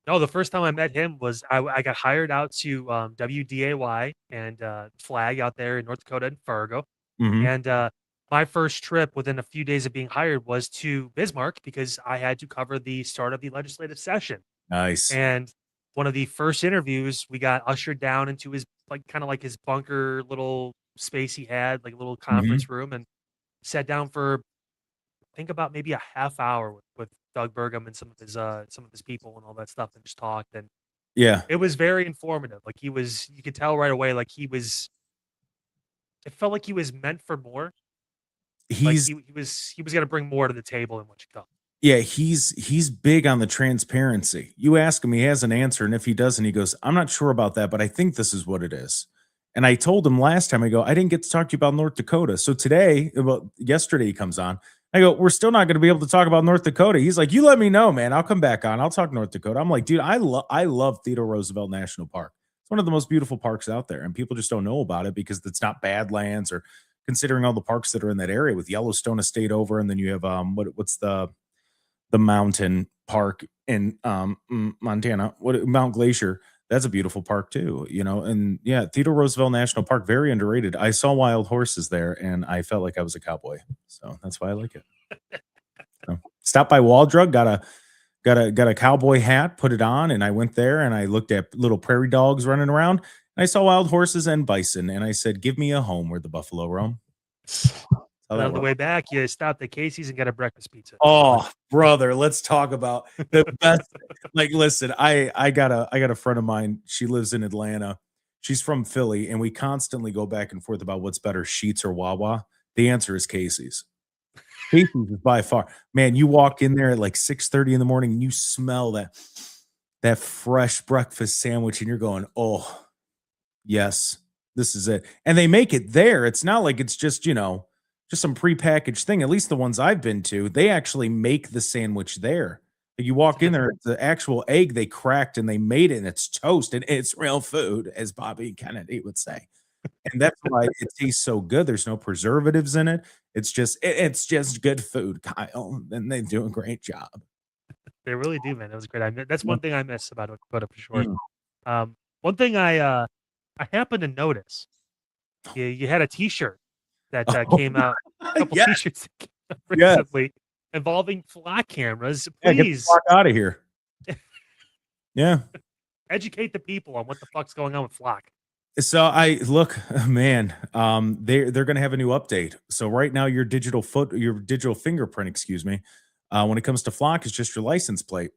D: No, the first time I met him was I got hired out to WDAY and Flag out there in North Dakota and Fargo.
H: Mm-hmm.
D: And my first trip within a few days of being hired was to Bismarck because I had to cover the start of the legislative session.
H: Nice.
D: And one of the first interviews, we got ushered down into his kind of like his bunker little space he had, like a little conference room, and sat down for I think about maybe a half hour with Doug Burgum and some of his people and all that stuff, and just talked. And
H: yeah,
D: it was very informative. Like you could tell right away, like it felt like he was meant for more. He was going to bring more to the table than what you got.
H: Yeah, he's big on the transparency. You ask him, he has an answer, and if he doesn't, he goes, I'm not sure about that, but I think this is what it is. And I told him last time, I didn't get to talk to you about North Dakota. So yesterday he comes on. I go, we're still not going to be able to talk about North Dakota. He's like, you let me know, man. I'll come back on. I'll talk North Dakota. I'm like, dude, I love Theodore Roosevelt National Park. It's one of the most beautiful parks out there, and people just don't know about it because it's not Badlands or considering all the parks that are in that area with Yellowstone Estate over, and then you have what's the mountain park in Montana, Mount Glacier. That's a beautiful park too, and yeah, Theodore Roosevelt National Park, very underrated. I saw wild horses there and I felt like I was a cowboy. So that's why I like it. So, stopped by Wall Drug, got a cowboy hat, put it on, and I went there and I looked at little prairie dogs running around. And I saw wild horses and bison, and I said, give me a home where the buffalo roam.
D: And on the way back, you stopped at Casey's and got a breakfast pizza.
H: Oh, brother, let's talk about the best. Like, listen, I got a friend of mine. She lives in Atlanta. She's from Philly, and we constantly go back and forth about what's better, Sheetz or Wawa. The answer is Casey's. Casey's is by far. Man, you walk in there at like 6:30 in the morning, and you smell that fresh breakfast sandwich, and you're going, oh, yes, this is it. And they make it there. It's not like it's just some prepackaged thing. At least the ones I've been to, they actually make the sandwich there. You walk in there, it's the actual egg they cracked and they made it, and it's toast, and it's real food, as Bobby Kennedy would say. And that's why it tastes so good. There's no preservatives in it. It's just good food, Kyle. And they do a great job.
D: They really do, man. It was great. That's one thing I miss about Dakota for sure. One thing I happened to notice, you had a T-shirt that came out, a couple T-shirts recently involving flock cameras. Please
H: get the flock out of here. Yeah,
D: educate the people on what the fuck's going on with flock.
H: So man, they're going to have a new update. So right now, your digital fingerprint, when it comes to flock, is just your license plate.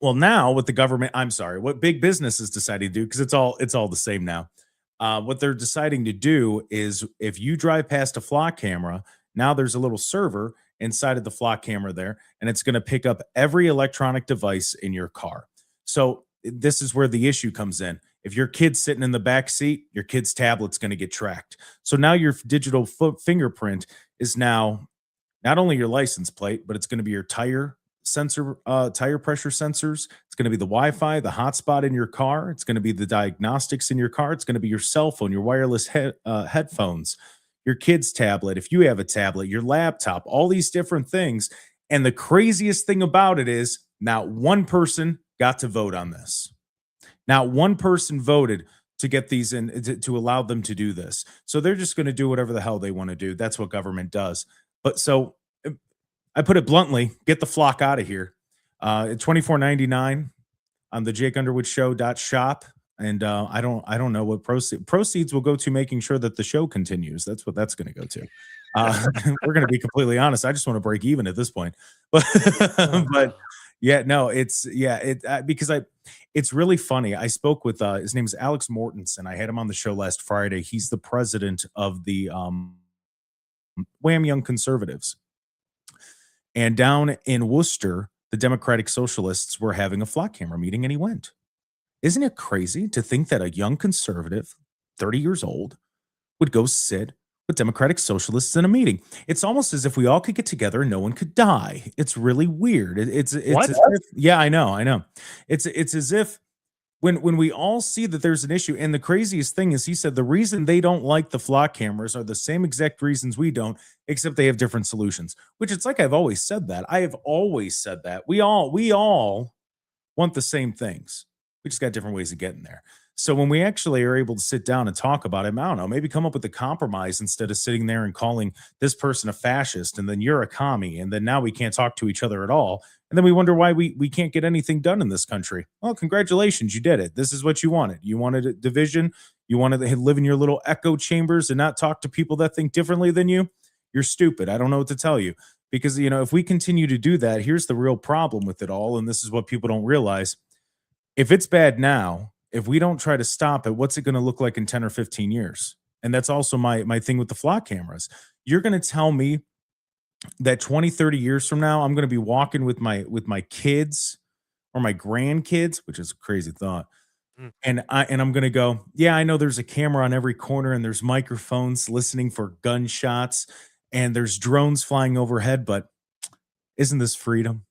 H: Well, now with the government, what big business is deciding to do, because it's all the same now. What they're deciding to do is, if you drive past a flock camera, now there's a little server inside of the flock camera there, and it's going to pick up every electronic device in your car. So this is where the issue comes in. If your kid's sitting in the back seat, your kid's tablet's going to get tracked. So now your digital fingerprint is now not only your license plate, but it's going to be your tire sensor, tire pressure sensors. It's going to be the Wi-Fi, the hotspot in your car. It's going to be the diagnostics in your car. It's going to be your cell phone, your wireless headphones, your kid's tablet, if you have a tablet, your laptop, all these different things. And the craziest thing about it is, not one person got to vote on this. Not one person voted to get these in, to allow them to do this. So they're just going to do whatever the hell they want to do. That's what government does. But so I put it bluntly, get the flock out of here. $24.99 on the JakeUnderwoodShow.shop. And I don't know what proceeds will go to making sure that the show continues. That's what that's going to go to. We're going to be completely honest. I just want to break even at this point. But yeah, no, because it's really funny. I spoke with his name is Alex Mortensen. I had him on the show last Friday. He's the president of the Wham Young Conservatives. And down in Worcester, the Democratic Socialists were having a flock camera meeting, and he went. Isn't it crazy to think that a young conservative, 30 years old, would go sit with Democratic Socialists in a meeting? It's almost as if we all could get together and no one could die. It's really weird. It's
D: what?
H: As if, yeah, I know. It's as if when we all see that there's an issue, and the craziest thing is, he said the reason they don't like the flock cameras are the same exact reasons we don't, except they have different solutions. Which, it's like I've always said that. I have always said that. We all want the same things. We just got different ways of getting there. So when we actually are able to sit down and talk about it, I don't know, maybe come up with a compromise instead of sitting there and calling this person a fascist, and then you're a commie, and then now we can't talk to each other at all. And then we wonder why we can't get anything done in this country. Well, congratulations, you did it. This is what you wanted. You wanted a division. You wanted to live in your little echo chambers and not talk to people that think differently than you. You're stupid. I don't know what to tell you. Because, if we continue to do that, here's the real problem with it all, and this is what people don't realize. If it's bad now, if we don't try to stop it, what's it going to look like in 10 or 15 years? And that's also my thing with the flock cameras. You're going to tell me that 20, 30 years from now, I'm going to be walking with my kids or my grandkids, which is a crazy thought. And I'm going to go, yeah, I know there's a camera on every corner and there's microphones listening for gunshots. and there's drones flying overhead, but isn't this freedom?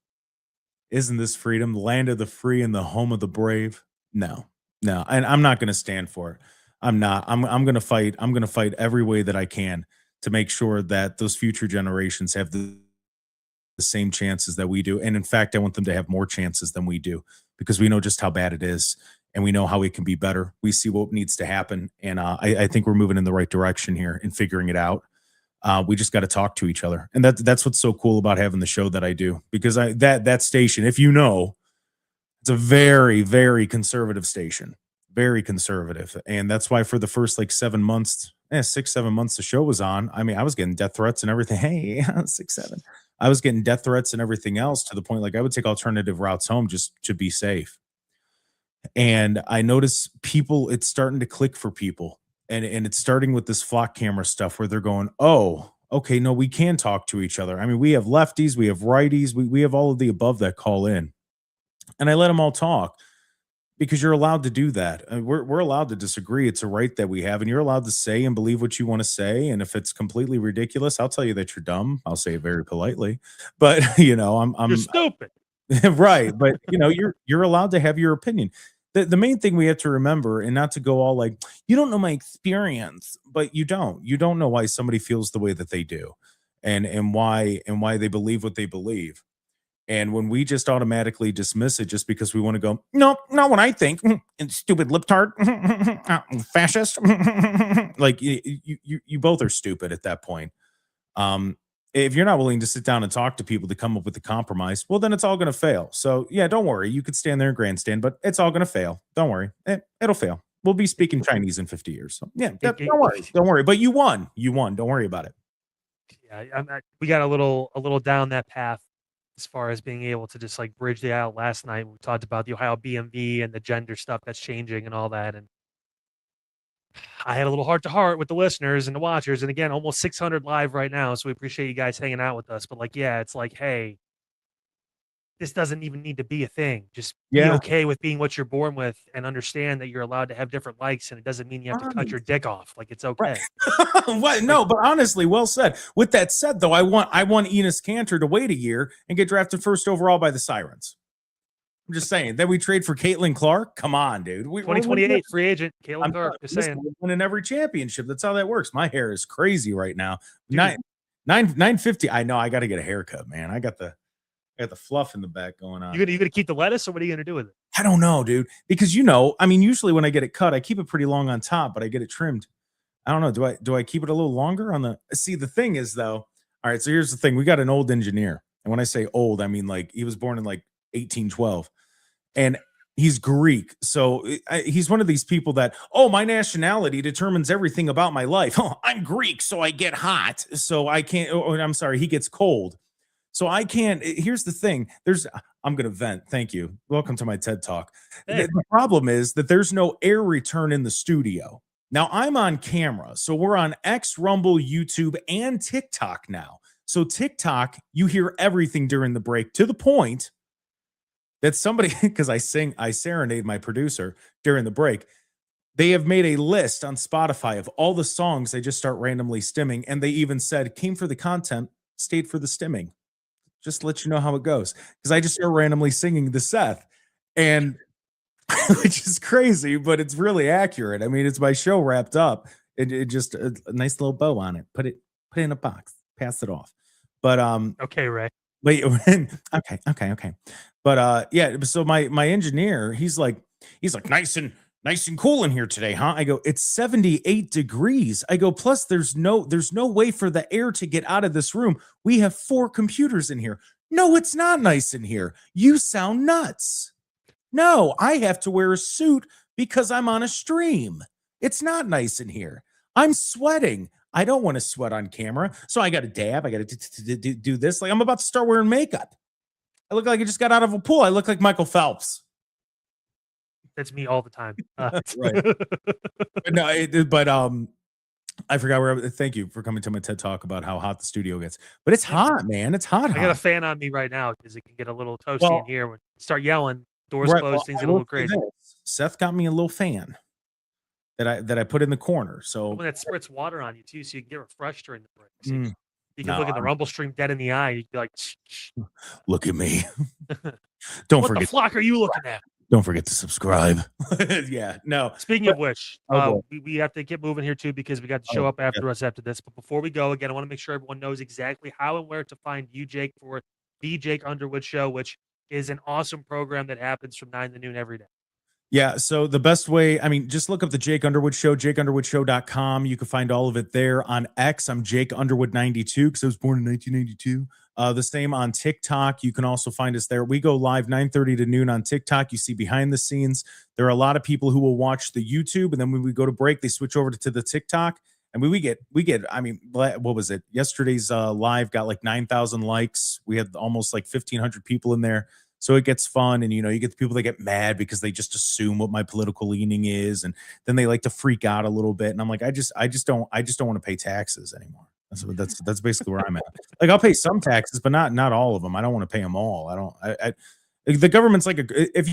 H: Isn't this freedom? The land of the free and the home of the brave? No, no. And I'm not going to stand for it. I'm not. I'm going to fight. I'm going to fight every way that I can to make sure that those future generations have the same chances that we do. And in fact, I want them to have more chances than we do, because we know just how bad it is and we know how it can be better. We see what needs to happen. And I think we're moving in the right direction here and figuring it out. We just got to talk to each other. And that's what's so cool about having the show that I do, because that station, if you know, it's a very, very conservative station, very conservative. And that's why for the first like 7 months, 6-7 months the show was on, I mean, I was getting death threats and everything. Hey, 6-7. I was getting death threats and everything else, to the point like I would take alternative routes home just to be safe. And I notice people, it's starting to click for people. And it's starting with this flock camera stuff where they're going, oh, okay, no, we can talk to each other. I mean, we have lefties, we have righties, we have all of the above that call in. And I let them all talk, because you're allowed to do that. We're allowed to disagree. It's a right that we have, and you're allowed to say and believe what you want to say. And if it's completely ridiculous, I'll tell you that you're dumb. I'll say it very politely, but I'm
D: You're stupid.
H: right. But you're allowed to have your opinion. The main thing we have to remember, and not to go all like, you don't know my experience, but you don't know why somebody feels the way that they do, and why they believe what they believe. And when we just automatically dismiss it just because we want to go, no, not what I think, and stupid libtard, fascist, like you both are stupid at that point. If you're not willing to sit down and talk to people to come up with a compromise, well, then it's all going to fail. So yeah, don't worry. You could stand there and grandstand, but it's all going to fail. Don't worry. It'll fail. We'll be speaking Chinese in 50 years. So yeah, don't worry. Don't worry. But you won. Don't worry about it.
D: Yeah, we got a little down that path as far as being able to just like bridge the aisle. Last night we talked about the Ohio BMV and the gender stuff that's changing and all that, and I had a little heart to heart with the listeners and the watchers. And again, almost 600 live right now, so we appreciate you guys hanging out with us. But like, yeah, it's like, hey, this doesn't even need to be a thing. Just be okay with being what you're born with, and understand that you're allowed to have different likes, and it doesn't mean you have to cut your dick off. Like, it's okay.
H: What? No, but honestly, well said. With that said, though, I want Enos Cantor to wait a year and get drafted first overall by the Sirens. I'm just saying that we trade for Caitlin Clark. Come on, dude.
D: 2028 free agent Caitlin Clark. Just saying,
H: winning every championship. That's how that works. My hair is crazy right now. 950. I know. I got to get a haircut, man. I got the fluff in the back going on.
D: You gonna keep the lettuce, or what are you gonna do with it?
H: I don't know, dude. Because I mean, usually when I get it cut, I keep it pretty long on top, but I get it trimmed. I don't know. Do I keep it a little longer on the? See, the thing is though. All right. So here's the thing. We got an old engineer, and when I say old, I mean like he was born in like 1812, and he's Greek. So he's one of these people that, oh, my nationality determines everything about my life. Oh, I'm Greek, so I get hot. So I can't. Oh, I'm sorry, he gets cold. So I can't. Here's the thing. I'm going to vent. Thank you. Welcome to my TED Talk.
D: Hey.
H: The problem is that there's no air return in the studio. Now I'm on camera. So we're on X, Rumble, YouTube, and TikTok now. So TikTok, you hear everything during the break, to the point that somebody, because I serenade my producer during the break, they have made a list on Spotify of all the songs they just start randomly stimming. And they even said, came for the content, stayed for the stimming. Just to let you know how it goes. Because I just start randomly singing the Seth. And which is crazy, but it's really accurate. I mean, it's my show wrapped up. It just a nice little bow on it. Put it in a box. Pass it off. But
D: okay, Ray.
H: Wait, okay. But yeah, so my engineer, he's like nice and cool in here today, huh? I go, it's 78 degrees. I go, plus there's no way for the air to get out of this room. We have 4 computers in here. No, it's not nice in here. You sound nuts. No, I have to wear a suit because I'm on a stream. It's not nice in here. I'm sweating. I don't want to sweat on camera. So I got to dab. I got to do this. Like I'm about to start wearing makeup. I look like I just got out of a pool. I look like Michael Phelps.
D: That's me all the time.
H: Right. But I forgot where. Thank you for coming to my TED Talk about how hot the studio gets. But it's hot, man. It's hot.
D: I got a fan on me right now because it can get a little toasty in here. When you start yelling, doors closed, things get a little crazy.
H: Seth got me a little fan that I put in the corner. So
D: when it spritz water on you too, so you can get refreshed during the break. You can look at the Rumble stream dead in the eye. You'd be like,
H: look at me. Don't
D: what
H: forget.
D: the flock are you looking at?
H: Don't forget to subscribe. Yeah, no.
D: Speaking of which,
H: Oh,
D: we have to get moving here too because we got to show up after us after this. But before we go, again, I want to make sure everyone knows exactly how and where to find you, Jake, for the Jake Underwood Show, which is an awesome program that happens from 9 to noon every day.
H: Yeah, so the best way, I mean, just look up the Jake Underwood Show, jakeunderwoodshow.com. You can find all of it there. On X, I'm Jake Underwood 92 because I was born in 1992. The same on TikTok. You can also find us there. We go live 9:30 to noon on TikTok. You see behind the scenes. There are a lot of people who will watch the YouTube, and then when we go to break, they switch over to the TikTok. And we get, I mean, what was it? Yesterday's live got like 9,000 likes. We had almost like 1,500 people in there. So it gets fun, and you get the people that get mad because they just assume what my political leaning is, and then they like to freak out a little bit. And I'm like, I just don't want to pay taxes anymore. That's basically where I'm at. Like, I'll pay some taxes, but not all of them. I don't want to pay them all. The government's like if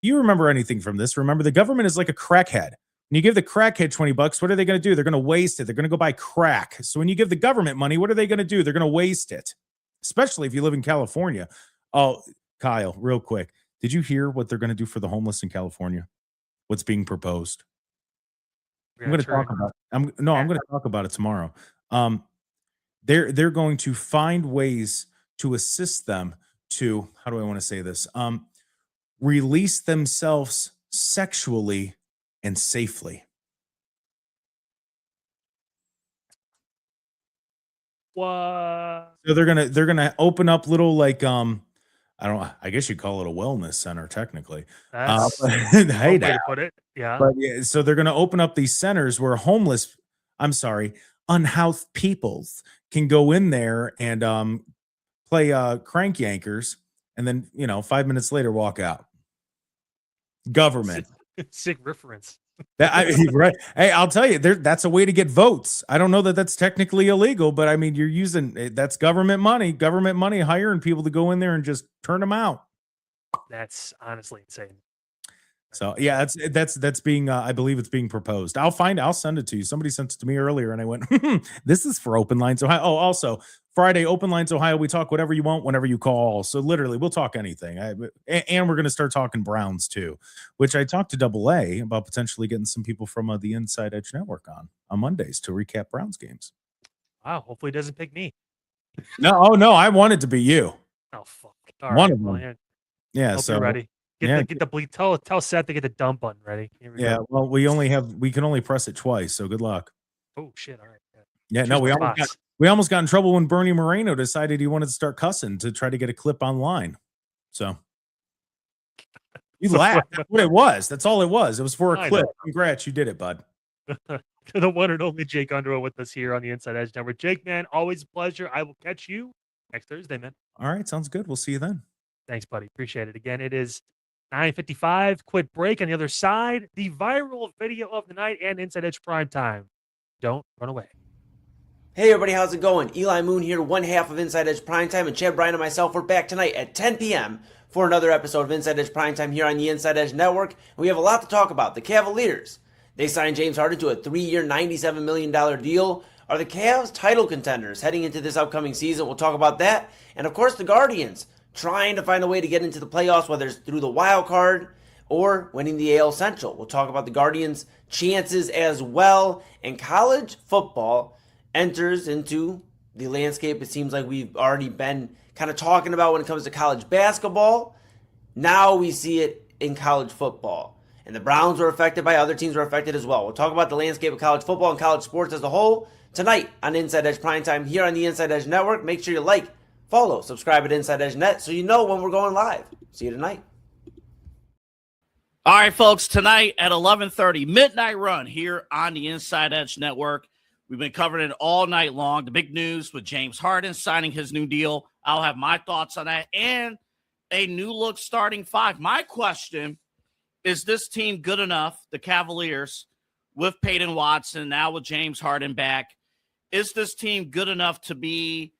H: you remember anything from this, remember the government is like a crackhead. When you give the crackhead $20, what are they going to do? They're going to waste it. They're going to go buy crack. So when you give the government money, what are they going to do? They're going to waste it, especially if you live in California. Oh, Kyle, real quick. Did you hear what they're going to do for the homeless in California? What's being proposed? I'm going to talk about I'm going to talk about it tomorrow. They're going to find ways to assist them to, how do I want to say this? Release themselves sexually and safely.
D: What?
H: So they're gonna open up little like I guess you call it a wellness center technically.
D: That's
H: Hey,
D: way to put it. Yeah.
H: But yeah, so they're gonna open up these centers where unhoused peoples can go in there and play crank yankers, and then 5 minutes later walk out. Government.
D: Sick reference.
H: Right. Hey, I'll tell you, that's a way to get votes. I don't know that that's technically illegal, but I mean, you're using that's government money hiring people to go in there and just turn them out.
D: That's honestly insane.
H: So yeah, that's being I believe it's being proposed. I'll send it to you. Somebody sent it to me earlier and I went, this is for Open Lines Ohio. Oh, also Friday, Open Lines Ohio, we talk whatever you want whenever you call. So literally we'll talk anything. And we're going to start talking Browns too, which I talked to Double A about potentially getting some people from the Inside Edge Network on Mondays to recap Browns games.
D: Wow, hopefully it doesn't pick me.
H: No, I want it to be you.
D: Oh fuck. All
H: One
D: right,
H: of them.
D: well,
H: Yeah,
D: hope
H: so
D: you're ready. Get the bleed. Tell Seth to get the dump button ready.
H: Yeah,
D: go.
H: well, we can only press it twice, so good luck.
D: Oh shit! All right.
H: Yeah, no, we almost got in trouble when Bernie Moreno decided he wanted to start cussing to try to get a clip online. So you laughed. That's what it was. That's all it was. It was for a clip. Congrats, you did it, bud.
D: The one and only Jake Underwood with us here on the Inside Edge Network. Jake, man, always a pleasure. I will catch you next Thursday, man.
H: All right, sounds good. We'll see you then.
D: Thanks, buddy. Appreciate it. Again, it is 9:55. Quick break on the other side. The viral video of the night and Inside Edge Prime Time. Don't run away.
B: Hey everybody, how's it going? Eli Moon here, one half of Inside Edge Primetime, and Chad Bryan and myself, we're back tonight at 10 p.m. for another episode of Inside Edge Primetime here on the Inside Edge Network. And we have a lot to talk about. The Cavaliers, they signed James Harden to a 3-year, $97 million deal. Are the Cavs title contenders heading into this upcoming season? We'll talk about that. And of course, the Guardians, trying to find a way to get into the playoffs, whether it's through the wild card or winning the AL Central. We'll talk about the Guardians' chances as well. And college football enters into the landscape it seems like we've already been kind of talking about when it comes to college basketball. Now we see it in college football. And the Browns were affected by other teams were affected as well. We'll talk about the landscape of college football and college sports as a whole tonight on Inside Edge Primetime here on the Inside Edge Network. Make sure you like, follow, subscribe at Inside Edge Net so you know when we're going live. See you tonight.
A: All right, folks, tonight at 11:30, Midnight Run here on the Inside Edge Network. We've been covering it all night long. The big news with James Harden signing his new deal. I'll have my thoughts on that and a new look starting five. My question, is this team good enough, the Cavaliers, with Peyton Watson, now with James Harden back, is this team good enough to be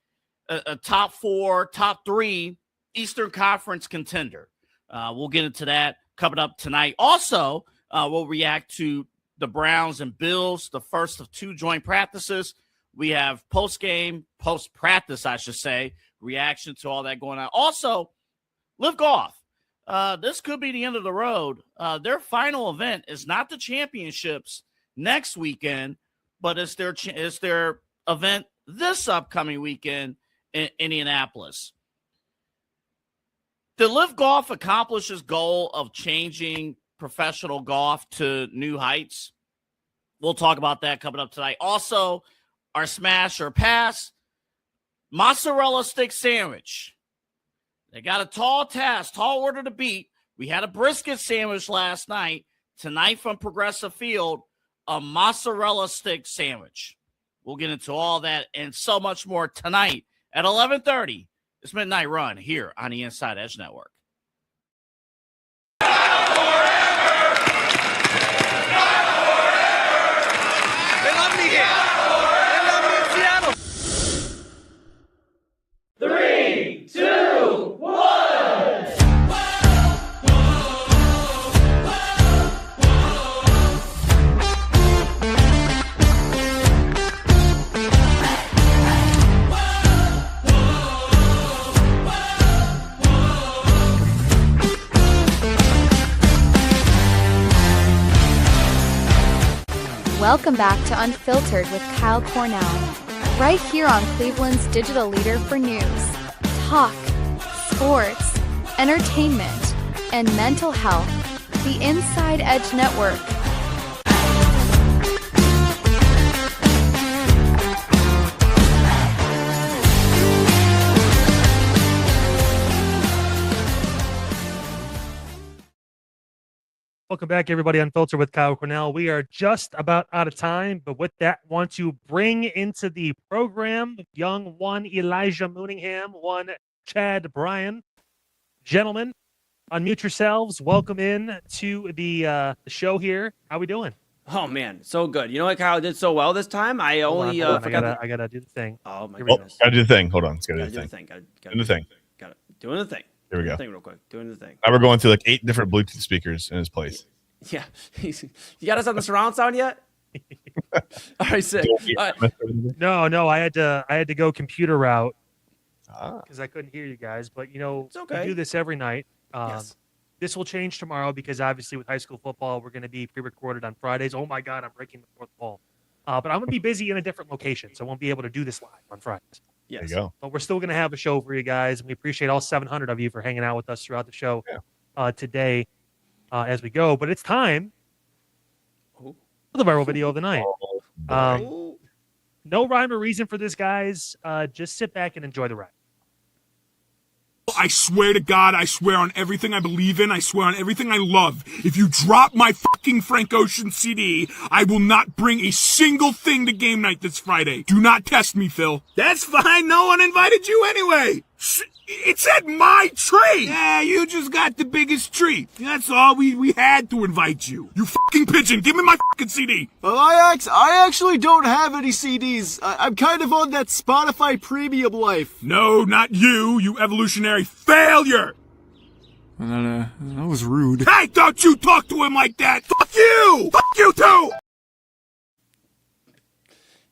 A: a top 4, top 3 Eastern Conference contender? We'll get into that coming up tonight. Also, we'll react to the Browns and Bills, the first of 2 joint practices. We have post-practice, I should say, reaction to all that going on. Also, Live Golf. This could be the end of the road. Their final event is not the championships next weekend, but it's their event this upcoming weekend in Indianapolis. Did Live Golf accomplish its goal of changing professional golf to new heights? We'll talk about that coming up tonight. Also, our smash or pass mozzarella stick sandwich. They got a tall task, tall order to beat. We had a brisket sandwich last night. Tonight from Progressive Field, a mozzarella stick sandwich. We'll get into all that and so much more tonight at 11:30. It's Midnight Run here on the Inside Edge Network.
G: Welcome back to Unfiltered with Kyle Cornell, right here on Cleveland's digital leader for news, talk, sports, entertainment, and mental health, the Inside Edge Network.
D: Welcome back, everybody. Unfiltered with Kyle Cornell. We are just about out of time, but with that, want to bring into the program young one Elijah Mooningham, one Chad Bryan. Gentlemen, unmute yourselves. Welcome in to the show here. How we doing?
B: Oh man, so good. You know what Kyle did so well this time? I
D: gotta do the thing.
B: Oh my
E: Oh,
B: goodness.
E: gotta do the thing. Hold on. Let's go
B: Gotta
E: do the thing.
B: Gotta
E: Do the thing.
B: Got it. Doing the thing.
E: Here we
B: Doing
E: go.
B: the thing real quick. Doing the thing.
E: Now we're going through like 8 different Bluetooth speakers in his place.
B: Yeah. You got us on the surround sound yet? All right, sick. All right.
D: No, I had to go computer route
E: Ah,
D: because I couldn't hear you guys. But
B: It's okay.
D: we do this every night.
B: Yes.
D: This will change tomorrow because obviously with high school football, we're going to be pre-recorded on Fridays. Oh my God, I'm breaking the fourth wall. But I'm going to be busy in a different location, so I won't be able to do this live on Fridays.
B: Yes.
E: there you go.
D: But we're still going to have a show for you guys, and we appreciate all 700 of you for hanging out with us throughout the show today as we go. But it's time
B: Oh.
D: for the viral video of the night.
E: Oh, boy.
B: Ooh.
D: No rhyme or reason for this, guys. Just sit back and enjoy the ride.
I: I swear to God, I swear on everything I believe in, I swear on everything I love. If you drop my fucking Frank Ocean CD, I will not bring a single thing to game night this Friday. Do not test me, Phil. That's fine. No one invited you anyway. It said my tree. Yeah, you just got the biggest tree. That's all. We had to invite you. You fucking pigeon. Give me my fucking CD.
J: Well, I actually don't have any CDs. I'm kind of on that Spotify premium life.
I: No, not you, you evolutionary failure.
J: That was rude.
I: Hey, don't you talk to him like that. Fuck you. Fuck you too.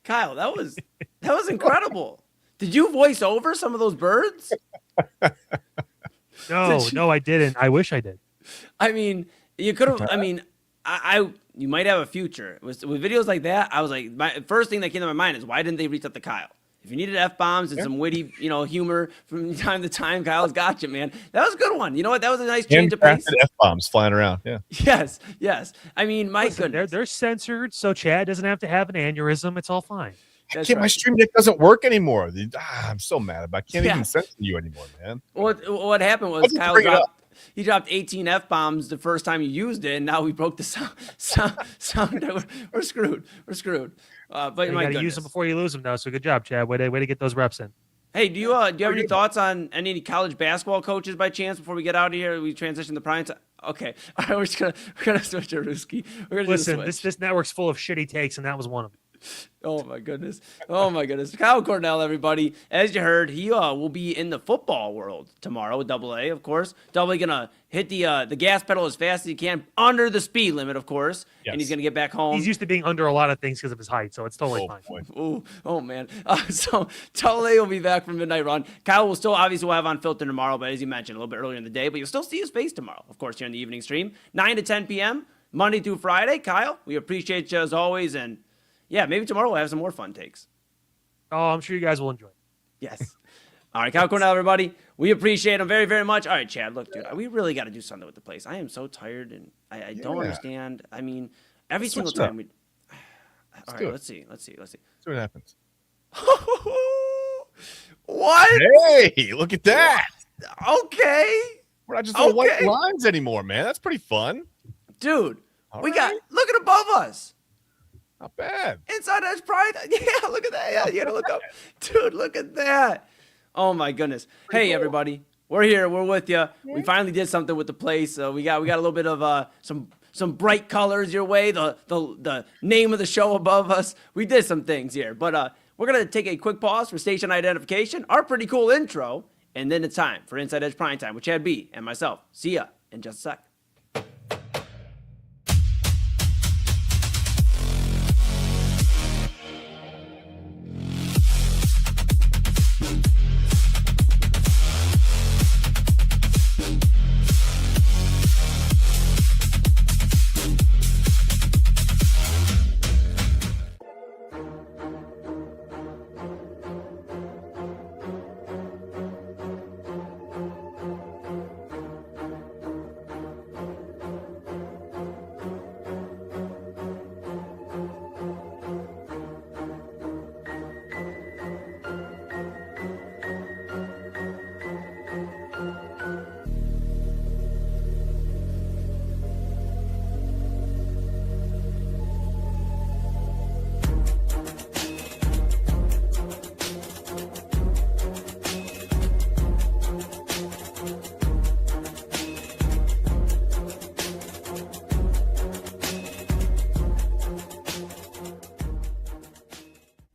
B: Kyle, that was incredible. Did you voice over some of those birds?
D: No, I didn't. I wish I did.
B: I mean, you could have. I mean, you might have a future with videos like that. I was like, my first thing that came to my mind is why didn't they reach out to Kyle? If you needed F-bombs and some witty, humor from time to time, Kyle's got you, man. That was a good one. You know what? That was a nice change of pace.
E: F-bombs flying around. Yeah.
B: Yes. I mean, my goodness.
D: They're censored, so Chad doesn't have to have an aneurysm. It's all fine.
B: That's
E: My
B: right.
E: stream deck doesn't work anymore. I'm so mad about. I can't even censor you anymore, man.
B: What happened was Kyle dropped 18 F-bombs the first time you used it, and now we broke the sound. We're screwed. But
D: You got to use them before you lose them, though. So good job, Chad. Way to get those reps in.
B: Hey, do you have any thoughts on any college basketball coaches by chance before we get out of here? We transition to prime time. Okay, all right, we're gonna switch to Ruski.
D: Listen, this network's full of shitty takes, and that was one of them.
B: Oh my goodness. Oh my goodness. Kyle Cornell, everybody. As you heard, he will be in the football world tomorrow with AA, of course. AA gonna hit the gas pedal as fast as he can under the speed limit, of course.
E: Yes.
B: And he's gonna get back home.
D: He's used to being under a lot of things because of his height, so it's totally fine.
E: Boy.
B: Ooh, oh man. So AA will be back from Midnight Run. Kyle will still obviously will have Unfiltered tomorrow, but as you mentioned, a little bit earlier in the day, but you'll still see his face tomorrow, of course, here in the evening stream, 9 to 10 p.m. Monday through Friday. Kyle, we appreciate you as always, and yeah, maybe tomorrow we'll have some more fun takes.
D: Oh, I'm sure you guys will enjoy it.
B: Yes. All right, Kyle Cornell, everybody. We appreciate him very, very much. All right, Chad, look, dude, we really got to do something with the place. I am so tired, and I don't understand. I mean, every single time we... All right, let's see.
E: See what happens.
B: What?
E: Hey, look at that.
B: Okay.
E: We're not just on white lines anymore, man. That's pretty fun.
B: Dude,
E: All
B: we
E: right.
B: got... Look at above us.
E: Not bad.
B: Inside Edge Pride. Yeah, look at that. Yeah, you gotta look up. Dude, look at that. Oh my goodness. Hey everybody. We're here. We're with you. We finally did something with the place. We got a little bit of some bright colors your way. The name of the show above us. We did some things here. But we're gonna take a quick pause for station identification, our pretty cool intro, and then it's time for Inside Edge Prime Time with Chad B and myself. See ya in just a sec.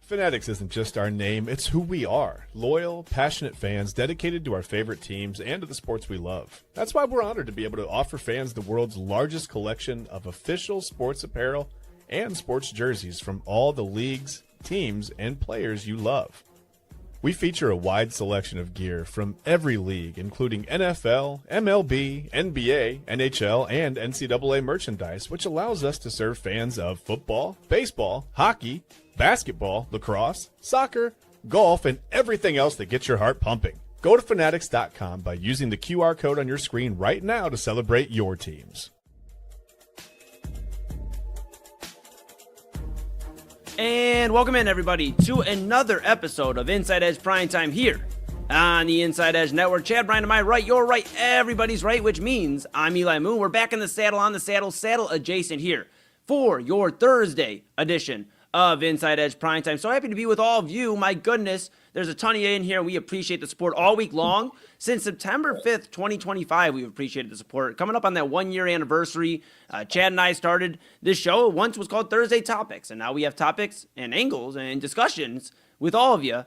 E: Fanatics isn't just our name, it's who we are. Loyal, passionate fans dedicated to our favorite teams and to the sports we love. That's why we're honored to be able to offer fans the world's largest collection of official sports apparel and sports jerseys from all the leagues, teams, and players you love. We feature a wide selection of gear from every league, including NFL, MLB, NBA, NHL, and NCAA merchandise, which allows us to serve fans of football, baseball, hockey, basketball, lacrosse, soccer, golf, and everything else that gets your heart pumping. Go to fanatics.com by using the QR code on your screen right now to celebrate your teams.
B: And welcome in, everybody, to another episode of Inside Edge Primetime here on the Inside Edge Network. Chad Bryan to my right, your right, everybody's right, which means I'm Eli Moon. We're back in the saddle, on the saddle, saddle adjacent here for your Thursday edition of Inside Edge Primetime. So happy to be with all of you. My goodness, there's a ton of you in here, and we appreciate the support all week long. Since September 5th, 2025, we've appreciated the support. Coming up on that one-year anniversary, Chad and I started this show. It once was called Thursday Topics, and now we have topics and angles and discussions with all of you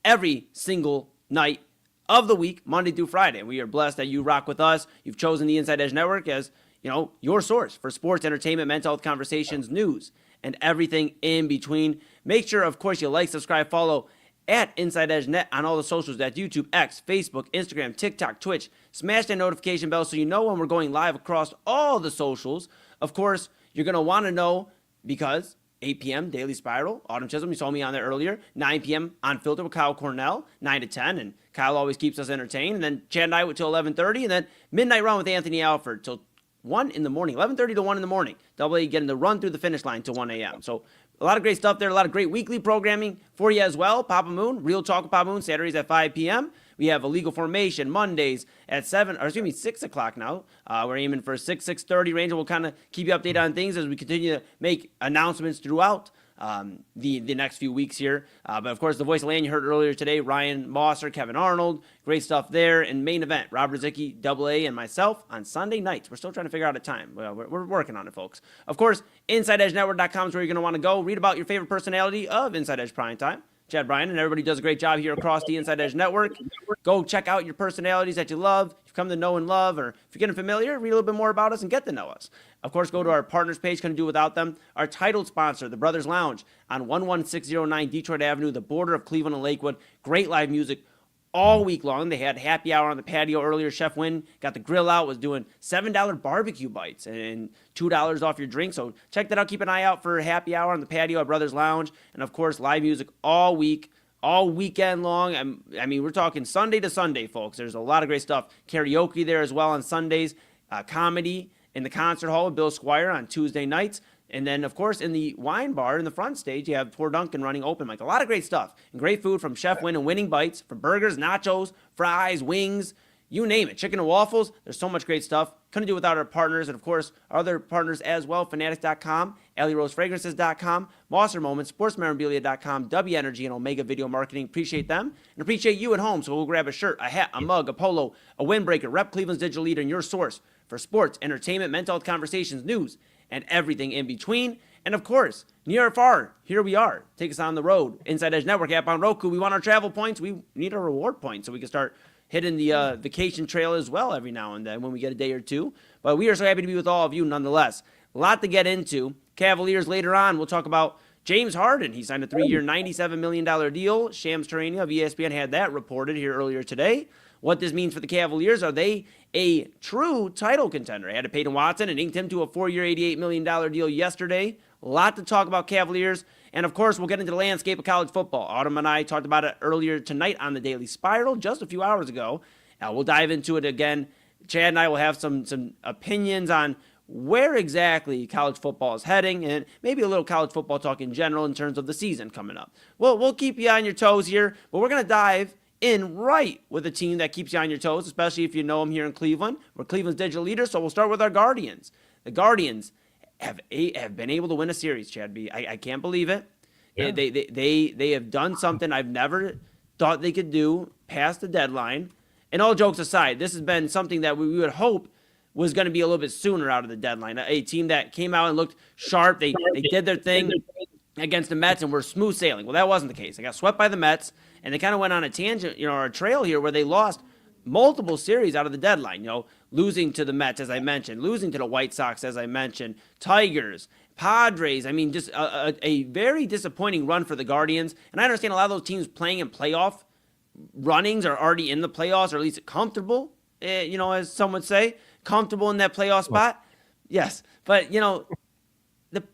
B: every single night of the week, Monday through Friday. And we are blessed that you rock with us. You've chosen the Inside Edge Network as, your source for sports, entertainment, mental health conversations, news, and everything in between. Make sure, of course, you like, subscribe, follow at Inside Edge Net on all the socials. That's YouTube, X, Facebook, Instagram, TikTok, Twitch. Smash that notification bell so you know when we're going live across all the socials. Of course, you're going to want to know because 8 p.m. Daily Spiral, Autumn Chisholm, you saw me on there earlier. 9 p.m. Unfiltered with Kyle Cornell, 9 to 10, and Kyle always keeps us entertained. And then Chad and I till 11:30, and then Midnight Run with Anthony Alford till 1 in the morning, 11:30 to 1 in the morning. Double getting the run through the finish line till 1 a.m. So a lot of great stuff there, a lot of great weekly programming for you as well. Papa Moon, Real Talk with Papa Moon, Saturdays at 5 p.m. We have Illegal Formation Mondays at 6 o'clock now. We're aiming for 6:30 range, and we'll kind of keep you updated on things as we continue to make announcements throughout the next few weeks here. But of course, the voice of land you heard earlier today, Ryan Mosser, Kevin Arnold, great stuff there. And main event, Rob Rizicki, AA, and myself on Sunday nights. We're still trying to figure out a time. We're working on it, folks. Of course, InsideEdgeNetwork.com is where you're going to want to go. Read about your favorite personality of Inside Edge Primetime. Chad Bryan and everybody does a great job here across the Inside Edge Network. Go check out your personalities that you love, you've come to know and love, or if you're getting familiar, read a little bit more about us and get to know us. Of course, go to our partners page, couldn't do without them. Our title sponsor, the Brothers Lounge on 11609 Detroit Avenue, the border of Cleveland and Lakewood. Great live music all week long. They had happy hour on the patio earlier. Chef Wynn got the grill out, was doing $7 barbecue bites and $2 off your drink. So check that out. Keep an eye out for happy hour on the patio at Brothers Lounge. And of course, live music all week, all weekend long. I mean, we're talking Sunday to Sunday, folks. There's a lot of great stuff. Karaoke there as well on Sundays. Comedy in the concert hall with Bill Squire on Tuesday nights. And then, of course, in the wine bar in the front stage, you have Poor Duncan running open mic. A lot of great stuff and great food from Chef Wynn and Winning Bites, from burgers, nachos, fries, wings, you name it. Chicken and waffles. There's so much great stuff. Couldn't do without our partners. And, of course, our other partners as well, Fanatics.com, AlleyRoseFragrances.com, Mosser Moments, SportsMemorabilia.com, W Energy, and Omega Video Marketing. Appreciate them and appreciate you at home. So we'll grab a shirt, a hat, a mug, a polo, a windbreaker. Rep Cleveland's digital leader and your source for sports, entertainment, mental health conversations, news, and everything in between. And of course, near or far, here we are. Take us on the road. Inside Edge Network app on Roku. We want our travel points. We need our reward points so we can start hitting the vacation trail as well every now and then when we get a day or two. But we are so happy to be with all of you nonetheless. A lot to get into. Cavaliers later on. We'll talk about James Harden. He signed a 3-year, $97 million deal. Shams Charania of ESPN had that reported here earlier today. What this means for the Cavaliers, are they a true title contender? I had to Peyton Watson and inked him to a 4-year, $88 million deal yesterday. A lot to talk about Cavaliers. And, of course, we'll get into the landscape of college football. Autumn and I talked about it earlier tonight on the Daily Spiral just a few hours ago. We'll dive into it again. Chad and I will have some opinions on where exactly college football is heading and maybe a little college football talk in general in terms of the season coming up. Well, we'll keep you on your toes here, but we're going to dive in right with a team that keeps you on your toes, especially if you know them here in Cleveland. We're Cleveland's digital leader, so we'll start with our Guardians. The Guardians have been able to win a series, Chad B. I can't believe it. Yeah. They have done something I've never thought they could do past the deadline. And all jokes aside, this has been something that we would hope was going to be a little bit sooner out of the deadline. A team that came out and looked sharp. They did their thing against the Mets and were smooth sailing. Well, that wasn't the case. They got swept by the Mets, and they kind of went on a tangent, or a trail here where they lost multiple series out of the deadline, losing to the Mets, as I mentioned, losing to the White Sox, as I mentioned, Tigers, Padres. I mean, just a very disappointing run for the Guardians. And I understand a lot of those teams playing in playoff runnings are already in the playoffs, or at least comfortable, as some would say, comfortable in that playoff spot. Yes. But,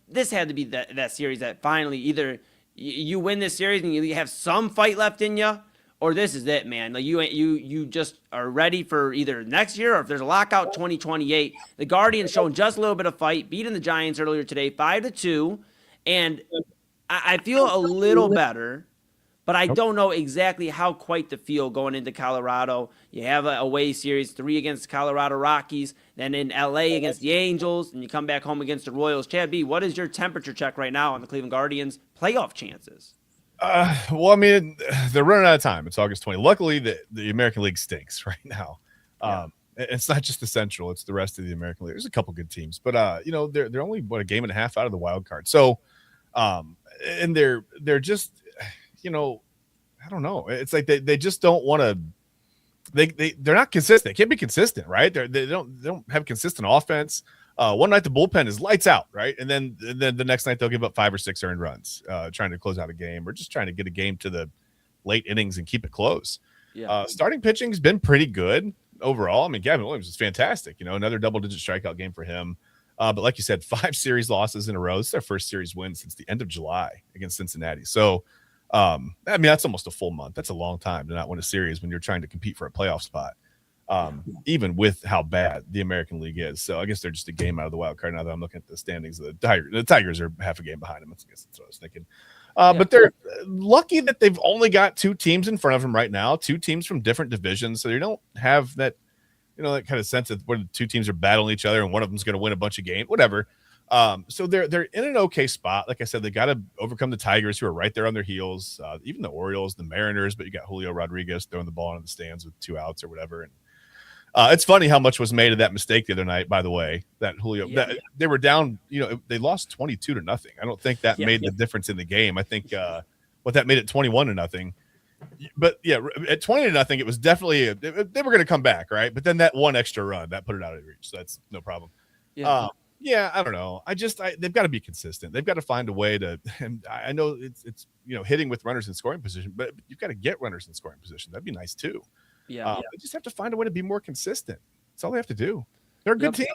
B: this had to be that series that finally either you win this series and you have some fight left in you, or this is it, man. Like you just are ready for either next year or if there's a lockout 2028. The Guardians showing just a little bit of fight, beating the Giants earlier today, 5-2, and I feel a little better, but I don't know exactly how quite to feel going into Colorado. You have a away series, 3 against the Colorado Rockies, then in LA against the Angels, and you come back home against the Royals. Chad B, what is your temperature check right now on the Cleveland Guardians' playoff chances?
E: Well, I mean, they're running out of time. It's August 20. Luckily, the American League stinks right now. It's not just the Central; it's the rest of the American League. There's a couple good teams, but they're only a game and a half out of the wild card. So, and they're just, I don't know. It's like they just don't want to. They're not consistent. They can't be consistent, right? They don't have consistent offense. One night the bullpen is lights out, right? And then the next night they'll give up 5 or 6 earned runs, trying to close out a game or just trying to get a game to the late innings and keep it close. Yeah. Starting pitching's been pretty good overall. I mean, Gavin Williams is fantastic. Another double-digit strikeout game for him. But like you said, 5 series losses in a row. It's their first series win since the end of July against Cincinnati. So, I mean, that's almost a full month. That's a long time to not win a series when you're trying to compete for a playoff spot. Even with how bad the American League is. So I guess they're just a game out of the wild card now that I'm looking at the standings. The Tigers are half a game behind them. I guess that's what I was thinking. But they're lucky that they've only got 2 teams in front of them right now, 2 teams from different divisions. So they don't have that, that kind of sense of where the 2 teams are battling each other and one of them's going to win a bunch of games, whatever. So they're in an okay spot. Like I said, they got to overcome the Tigers, who are right there on their heels. Even the Orioles, the Mariners, but you got Julio Rodriguez throwing the ball into the stands with 2 outs or whatever. And it's funny how much was made of that mistake the other night. By the way, that Julio, they were down. They lost 22-0. I don't think that made the difference in the game. I think what that made it 21-0. But yeah, at 20-0, it was definitely they were going to come back, right? But then that one extra run that put it out of reach. So that's no problem. Yeah, I don't know. They've got to be consistent. They've got to find a way to. And I know it's hitting with runners in scoring position, but you've got to get runners in scoring position. That'd be nice too. They just have to find a way to be more consistent. That's all they have to do. They're a good team.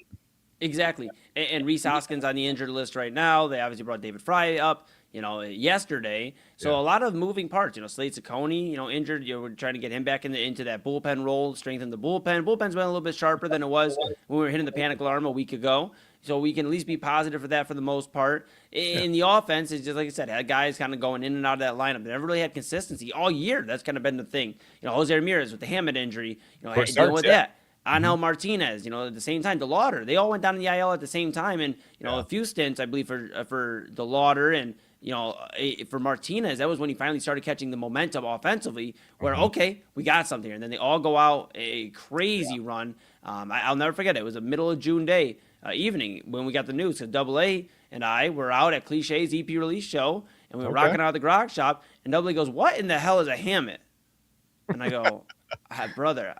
B: Exactly. And Reese Hoskins on the injured list right now. They obviously brought David Fry up, yesterday. So a lot of moving parts. Slade Ciccone, injured. We're trying to get him back into that bullpen role, strengthen the bullpen. Bullpen's been a little bit sharper than it was when we were hitting the panic alarm a week ago. So we can at least be positive for that for the most part. In the offense, it's just like I said, had guys kind of going in and out of that lineup. They never really had consistency all year. That's kind of been the thing. Jose Ramirez with the hamate injury, dealing with that. Angel Martinez, at the same time, DeLauder. They all went down in the IL at the same time. And, a few stints, I believe, for DeLauder and, for Martinez, that was when he finally started catching the momentum offensively where, okay, we got something here. And then they all go out a crazy run. I'll never forget it. It was a middle of June day. Evening when we got the news, because AA and I were out at Cliche's EP release show, and we were rocking out the grog shop, and AA goes, "What in the hell is a hammock?" And I go, "Brother,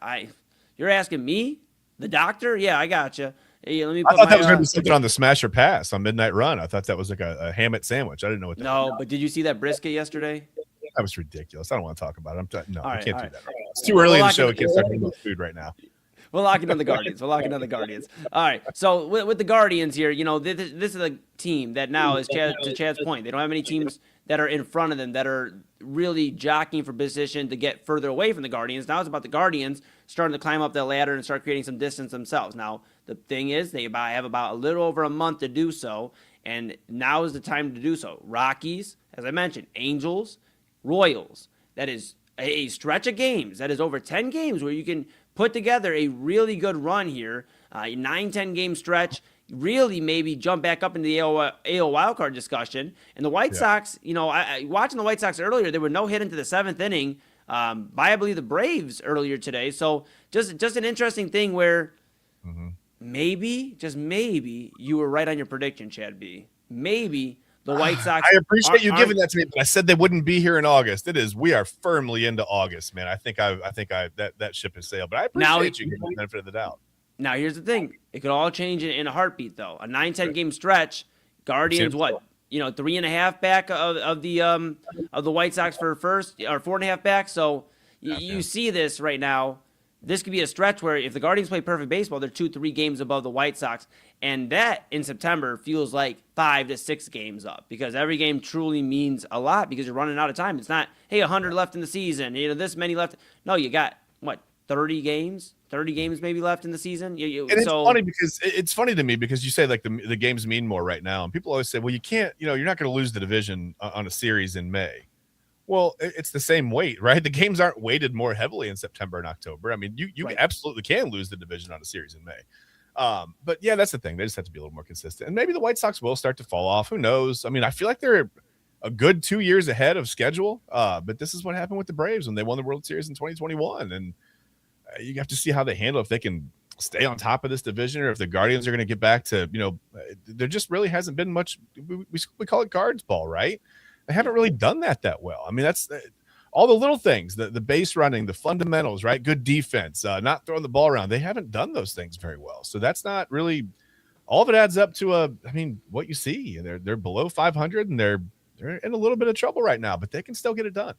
B: you're asking me, the doctor? Yeah, I gotcha. Hey, let me.
E: I thought that was going to be something on the Smash or Pass on Midnight Run. I thought that was like a hammock sandwich. I didn't know what that was.
B: But did you see that brisket yesterday?
E: That was ridiculous. I don't want to talk about it. I can't do that. Right now. It's too early in the show. We can't start talking about food right now.
B: We're locking on the Guardians. All right. So with the Guardians here, this is a team that now is, to Chad's point, they don't have any teams that are in front of them that are really jockeying for position to get further away from the Guardians. Now it's about the Guardians starting to climb up that ladder and start creating some distance themselves. Now, the thing is, they have about a little over a month to do so, and now is the time to do so. Rockies, as I mentioned, Angels, Royals. That is a stretch of games. That is over 10 games where you can put together a really good run here, a 9-10 game stretch, really maybe jump back up into the AL wildcard discussion. And the White Sox, watching the White Sox earlier, they were no hit into the 7th inning by, I believe, the Braves earlier today. So just an interesting thing where maybe, just maybe, you were right on your prediction, Chad B. Maybe the White Sox.
E: I appreciate you giving that to me, but I said they wouldn't be here in August. We are firmly into August, man. I think that ship has sailed, but I appreciate you giving the benefit of the doubt.
B: Now here's the thing: it could all change in a heartbeat, though. A 9-10 game stretch, Guardians, 3.5 back of the White Sox for first, or 4.5 back. So you see this right now. This could be a stretch where if the Guardians play perfect baseball, they're 2-3 games above the White Sox. And that in September feels like 5 to 6 games up, because every game truly means a lot because you're running out of time. It's not, hey, 100 left in the season, this many left. No, you got, 30 games? 30 games maybe left in the season.
E: It's funny to me because you say like the games mean more right now. And people always say, well, you can't, you're not going to lose the division on a series in May. Well, it's the same weight, right? The games aren't weighted more heavily in September and October. I mean, you absolutely can lose the division on a series in May. But yeah, that's the thing. They just have to be a little more consistent. And maybe the White Sox will start to fall off. Who knows? I mean, I feel like they're a good 2 years ahead of schedule. But this is what happened with the Braves when they won the World Series in 2021. And you have to see how they handle if they can stay on top of this division, or if the Guardians are going to get back to, there just really hasn't been much. We call it guards ball, right? They haven't really done that well. I mean, that's all the little things, the base running, the fundamentals, right? Good defense, not throwing the ball around. They haven't done those things very well. So that's not really all of it adds up to what you see. They're below 500 and they're in a little bit of trouble right now, but they can still get it done.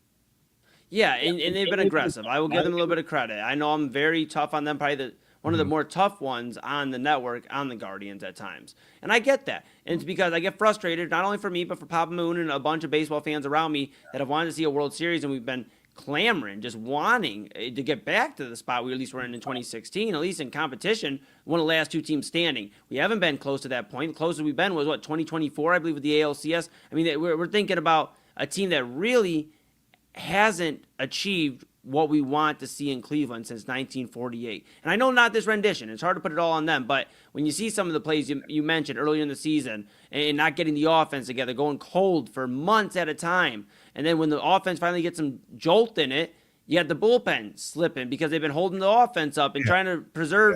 B: Yeah, and they've been aggressive. I will give them a little bit of credit. I know I'm very tough on them, probably one of the more tough ones on the network, on the Guardians at times. And I get that. And it's because I get frustrated, not only for me, but for Papa Moon and a bunch of baseball fans around me that have wanted to see a World Series, and we've been clamoring, just wanting to get back to the spot we at least were in 2016, at least in competition, one of the last 2 teams standing. We haven't been close to that point. The closest we've been was, 2024, I believe, with the ALCS. I mean, we're thinking about a team that really hasn't achieved what we want to see in Cleveland since 1948. And I know not this rendition. It's hard to put it all on them, but when you see some of the plays you mentioned earlier in the season and not getting the offense together, going cold for months at a time, and then when the offense finally gets some jolt in it, you got the bullpen slipping because they've been holding the offense up and trying to preserve,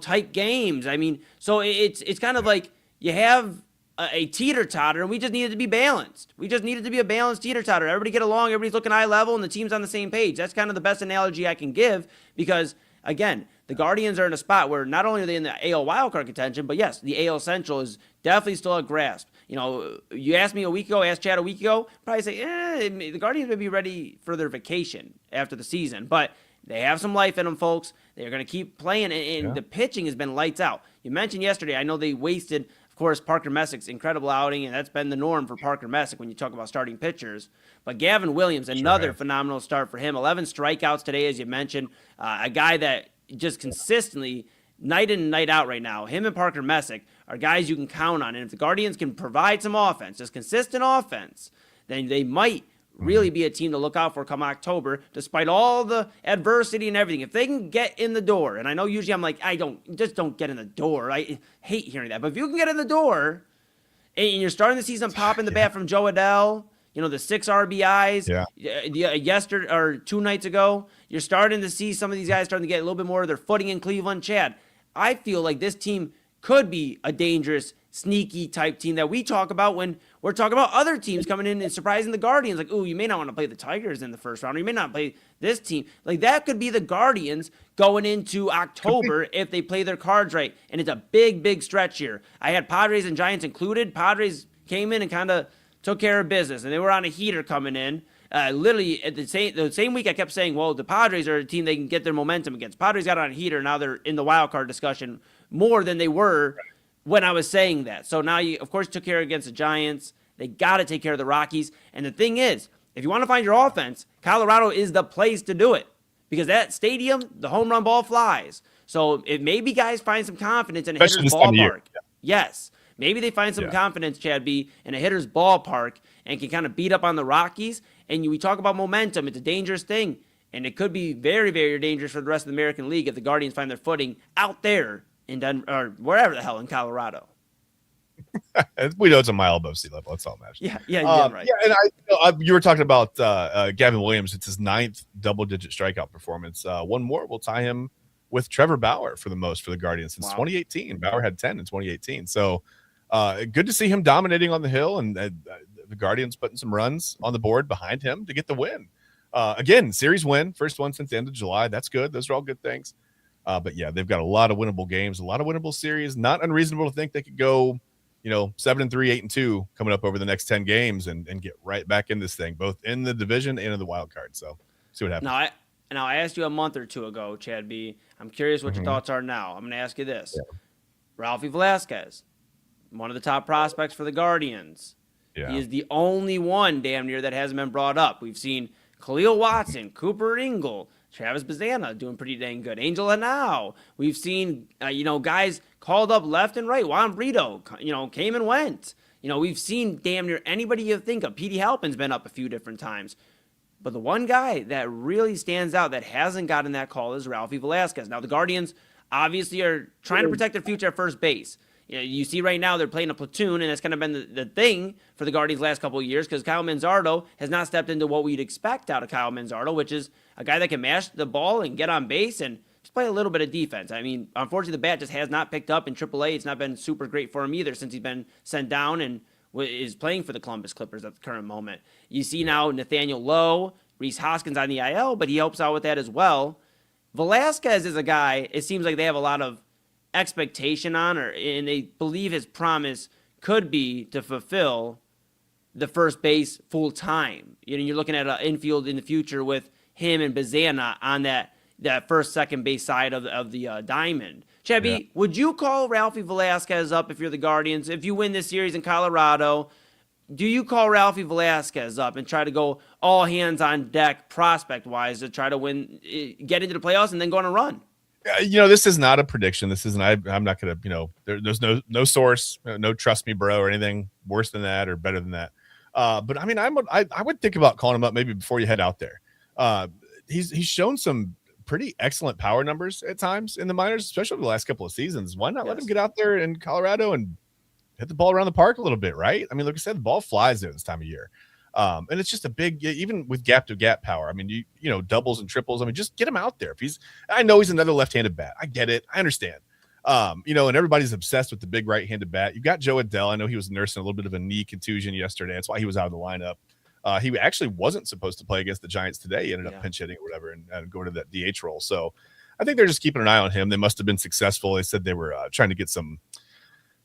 B: tight games. I mean, so it's kind of like you have a teeter-totter, and we just needed to be balanced. We just needed to be a balanced teeter-totter. Everybody get along, everybody's looking eye level, and the team's on the same page. That's kind of the best analogy I can give because, again, the Guardians are in a spot where not only are they in the AL wildcard contention, but yes, the AL Central is definitely still a grasp. You asked me a week ago, asked Chad a week ago, probably say, the Guardians may be ready for their vacation after the season, but they have some life in them, folks. They're going to keep playing, and the pitching has been lights out. You mentioned yesterday, I know they wasted, of course, Parker Messick's incredible outing, and that's been the norm for Parker Messick when you talk about starting pitchers. But Gavin Williams, another phenomenal start for him. 11 strikeouts today, as you mentioned. A guy that just consistently, night in and night out right now, him and Parker Messick are guys you can count on. And if the Guardians can provide some offense, just consistent offense, then they might really be a team to look out for come October, despite all the adversity and everything. If they can get in the door, and I know usually I'm like, don't get in the door. I hate hearing that. But if you can get in the door and you're starting the season popping the bat from Joe Adell, the 6 RBIs yesterday or 2 nights ago, you're starting to see some of these guys starting to get a little bit more of their footing in Cleveland. Chad, I feel like this team could be a dangerous, sneaky type team that we talk about when we're talking about other teams coming in and surprising the Guardians. Like, you may not want to play the Tigers in the first round, or you may not play this team. Like, that could be the Guardians going into October if they play their cards right. And it's a big, big stretch here. I had Padres and Giants included. Padres came in and kind of took care of business, and they were on a heater coming in. Literally, at the same week, I kept saying, well, the Padres are a team they can get their momentum against. Padres got on a heater. Now they're in the wild card discussion more than they were when I was saying that. So now you, of course, took care against the Giants. They got to take care of the Rockies. And the thing is, if you want to find your offense, Colorado is the place to do it because that stadium, the home run ball flies. So if maybe guys find some confidence in a hitter's ballpark. Yes. Maybe they find some confidence, Chad B, in a hitter's ballpark and can kind of beat up on the Rockies. And we talk about momentum. It's a dangerous thing. And it could be very, very dangerous for the rest of the American League if the Guardians find their footing out there in Denver or wherever the hell in Colorado.
E: We know it's a mile above sea level. That's all that matters.
B: Yeah, right.
E: Yeah, and you were talking about Gavin Williams. It's his 9th double-digit strikeout performance. One more will tie him with Trevor Bauer for the most for the Guardians since 2018. Bauer had 10 in 2018. So good to see him dominating on the hill and the Guardians putting some runs on the board behind him to get the win. Again, series win, first one since the end of July. That's good. Those are all good things. But yeah, they've got a lot of winnable games, a lot of winnable series. Not unreasonable to think they could go, 7-3, 8-2 coming up over the next 10 games and get right back in this thing, both in the division and in the wild card. So see what happens.
B: Now I asked you a month or two ago, Chad B. I'm curious what your thoughts are now. I'm going to ask you this. Yeah. Ralphie Velasquez, one of the top prospects for the Guardians. Yeah. He is the only one damn near that hasn't been brought up. We've seen Khalil Watson, Cooper Ingle, Travis Bazana doing pretty dang good. Angel Hanau. We've seen, guys called up left and right. Juan Brito, came and went. We've seen damn near anybody you think of. Petey Halpin's been up a few different times. But the one guy that really stands out that hasn't gotten that call is Ralphie Velasquez. Now, the Guardians obviously are trying to protect their future at first base. You see right now they're playing a platoon, and that's kind of been the thing for the Guardians last couple of years because Kyle Manzardo has not stepped into what we'd expect out of Kyle Manzardo, which is a guy that can mash the ball and get on base and just play a little bit of defense. I mean, unfortunately, the bat just has not picked up in AAA. It's not been super great for him either since he's been sent down and is playing for the Columbus Clippers at the current moment. You see now Nathaniel Lowe, Reese Hoskins on the IL, but he helps out with that as well. Velasquez is a guy, it seems like they have a lot of expectation on, and they believe his promise could be to fulfill the first base full time. You're looking at an infield in the future with him and Bazana on that first, second base side of the diamond. Chebby, would you call Ralphie Velasquez up if you're the Guardians? If you win this series in Colorado, do you call Ralphie Velasquez up and try to go all hands on deck prospect-wise to try to win, get into the playoffs, and then go on a run?
E: This is not a prediction. This isn't. I'm not going to. There's no source, no trust me, bro, or anything worse than that or better than that. But I mean, I would think about calling him up maybe before you head out there. he's shown some pretty excellent power numbers at times in the minors, especially over the last couple of seasons. Why not let him get out there in Colorado and hit the ball around the park a little bit, right? I mean, like I said, the ball flies there this time of year. And it's just a big, even with gap to gap power. I mean, you know, doubles and triples. I mean, just get him out there. I know he's another left-handed bat. I get it. I understand. You know, and everybody's obsessed with the big right-handed bat. You've got Joe Adell. I know he was nursing a little bit of a knee contusion yesterday. That's why he was out of the lineup. He actually wasn't supposed to play against the Giants today. He ended up pinch hitting or whatever and going to that DH role. So I think they're just keeping an eye on him. They must have been successful. They said they were trying to get some,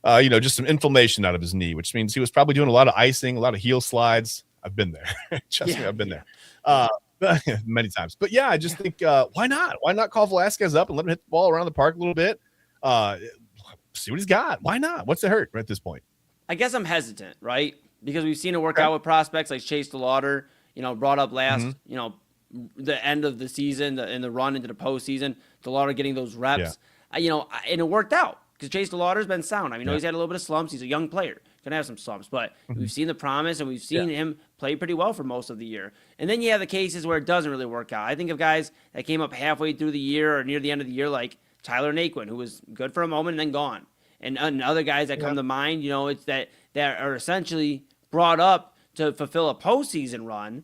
E: you know, just some inflammation out of his knee, which means he was probably doing a lot of icing, a lot of heel slides. I've been there. Trust me, I've been there many times. But yeah, I just think why not? Why not call Velasquez up and let him hit the ball around the park a little bit? See what he's got. Why not? What's it hurt at this point?
B: I guess I'm hesitant, right? Because we've seen it work out with prospects like Chase DeLauder, you know, brought up last, you know, the end of the season and the run into the postseason. DeLauder getting those reps, you know, and it worked out because Chase DeLauder's been sound. I mean, he's had a little bit of slumps. He's a young player. Going to have some slumps, but we've seen the promise and we've seen him play pretty well for most of the year. And then you have the cases where it doesn't really work out. I think of guys that came up halfway through the year or near the end of the year, like Tyler Naquin, who was good for a moment and then gone. And other guys that come to mind, you know, it's that are essentially brought up to fulfill a postseason run,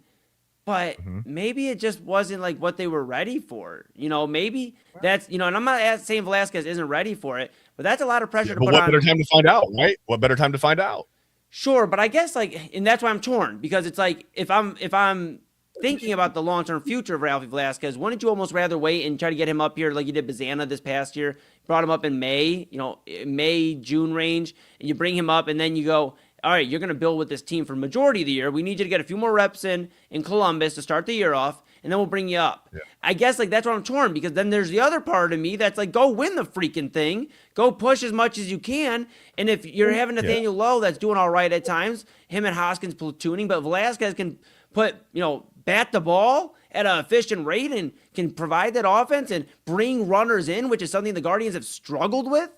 B: but maybe it just wasn't like what they were ready for. You know, maybe that's, you know, and I'm not saying Velasquez isn't ready for it, but that's a lot of pressure to put on.
E: But what better time to find out, right? What better time to find out?
B: Sure, but I guess like, and that's why I'm torn, because it's like if I'm thinking about the long-term future of Ralphie Velasquez, wouldn't you almost rather wait and try to get him up here like you did Bazana this past year? Brought him up in May, you know, May, June range, and you bring him up and then you go, all right, you're going to build with this team for the majority of the year. We need you to get a few more reps in Columbus to start the year off, and then we'll bring you up. Yeah. I guess like that's where I'm torn, because then there's the other part of me that's like, go win the freaking thing. Go push as much as you can. And if you're having Nathaniel Lowe that's doing all right at times, him and Hoskins platooning, but Velasquez can put, you know, bat the ball at an efficient rate and can provide that offense and bring runners in, which is something the Guardians have struggled with,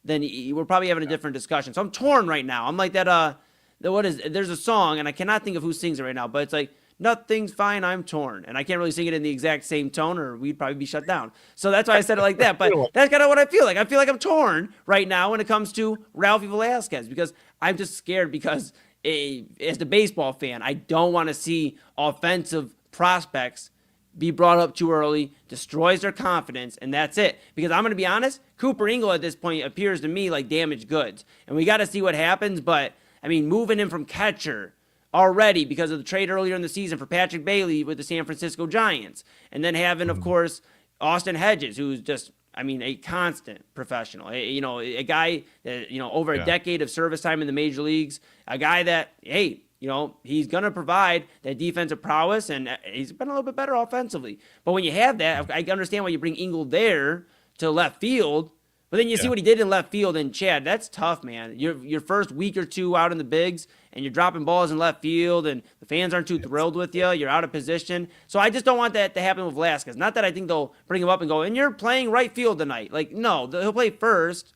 B: then we're probably having a different discussion. So I'm torn right now. I'm like there's a song, and I cannot think of who sings it right now, but it's like, nothing's fine, I'm torn. And I can't really sing it in the exact same tone or we'd probably be shut down. So that's why I said it like that. But that's kind of what I feel like. I feel like I'm torn right now when it comes to Ralphie Velasquez, because I'm just scared because as the baseball fan, I don't want to see offensive prospects be brought up too early, destroys their confidence, and that's it. Because I'm going to be honest, Cooper Ingle at this point appears to me like damaged goods. And we got to see what happens, but, I mean, moving him from catcher already because of the trade earlier in the season for Patrick Bailey with the San Francisco Giants, and then having, of course, Austin Hedges, who's just, I mean, a constant professional, a guy that, over a decade of service time in the major leagues, a guy that, hey, he's going to provide that defensive prowess, and he's been a little bit better offensively. But when you have that, I understand why you bring Ingle there to left field, but then you see what he did in left field, and Chad, that's tough, man. Your first week or two out in the bigs, and you're dropping balls in left field, and the fans aren't too thrilled with you. You're out of position. So I just don't want that to happen with Velasquez. Not that I think they'll bring him up and go, and you're playing right field tonight. Like, no, he'll play first.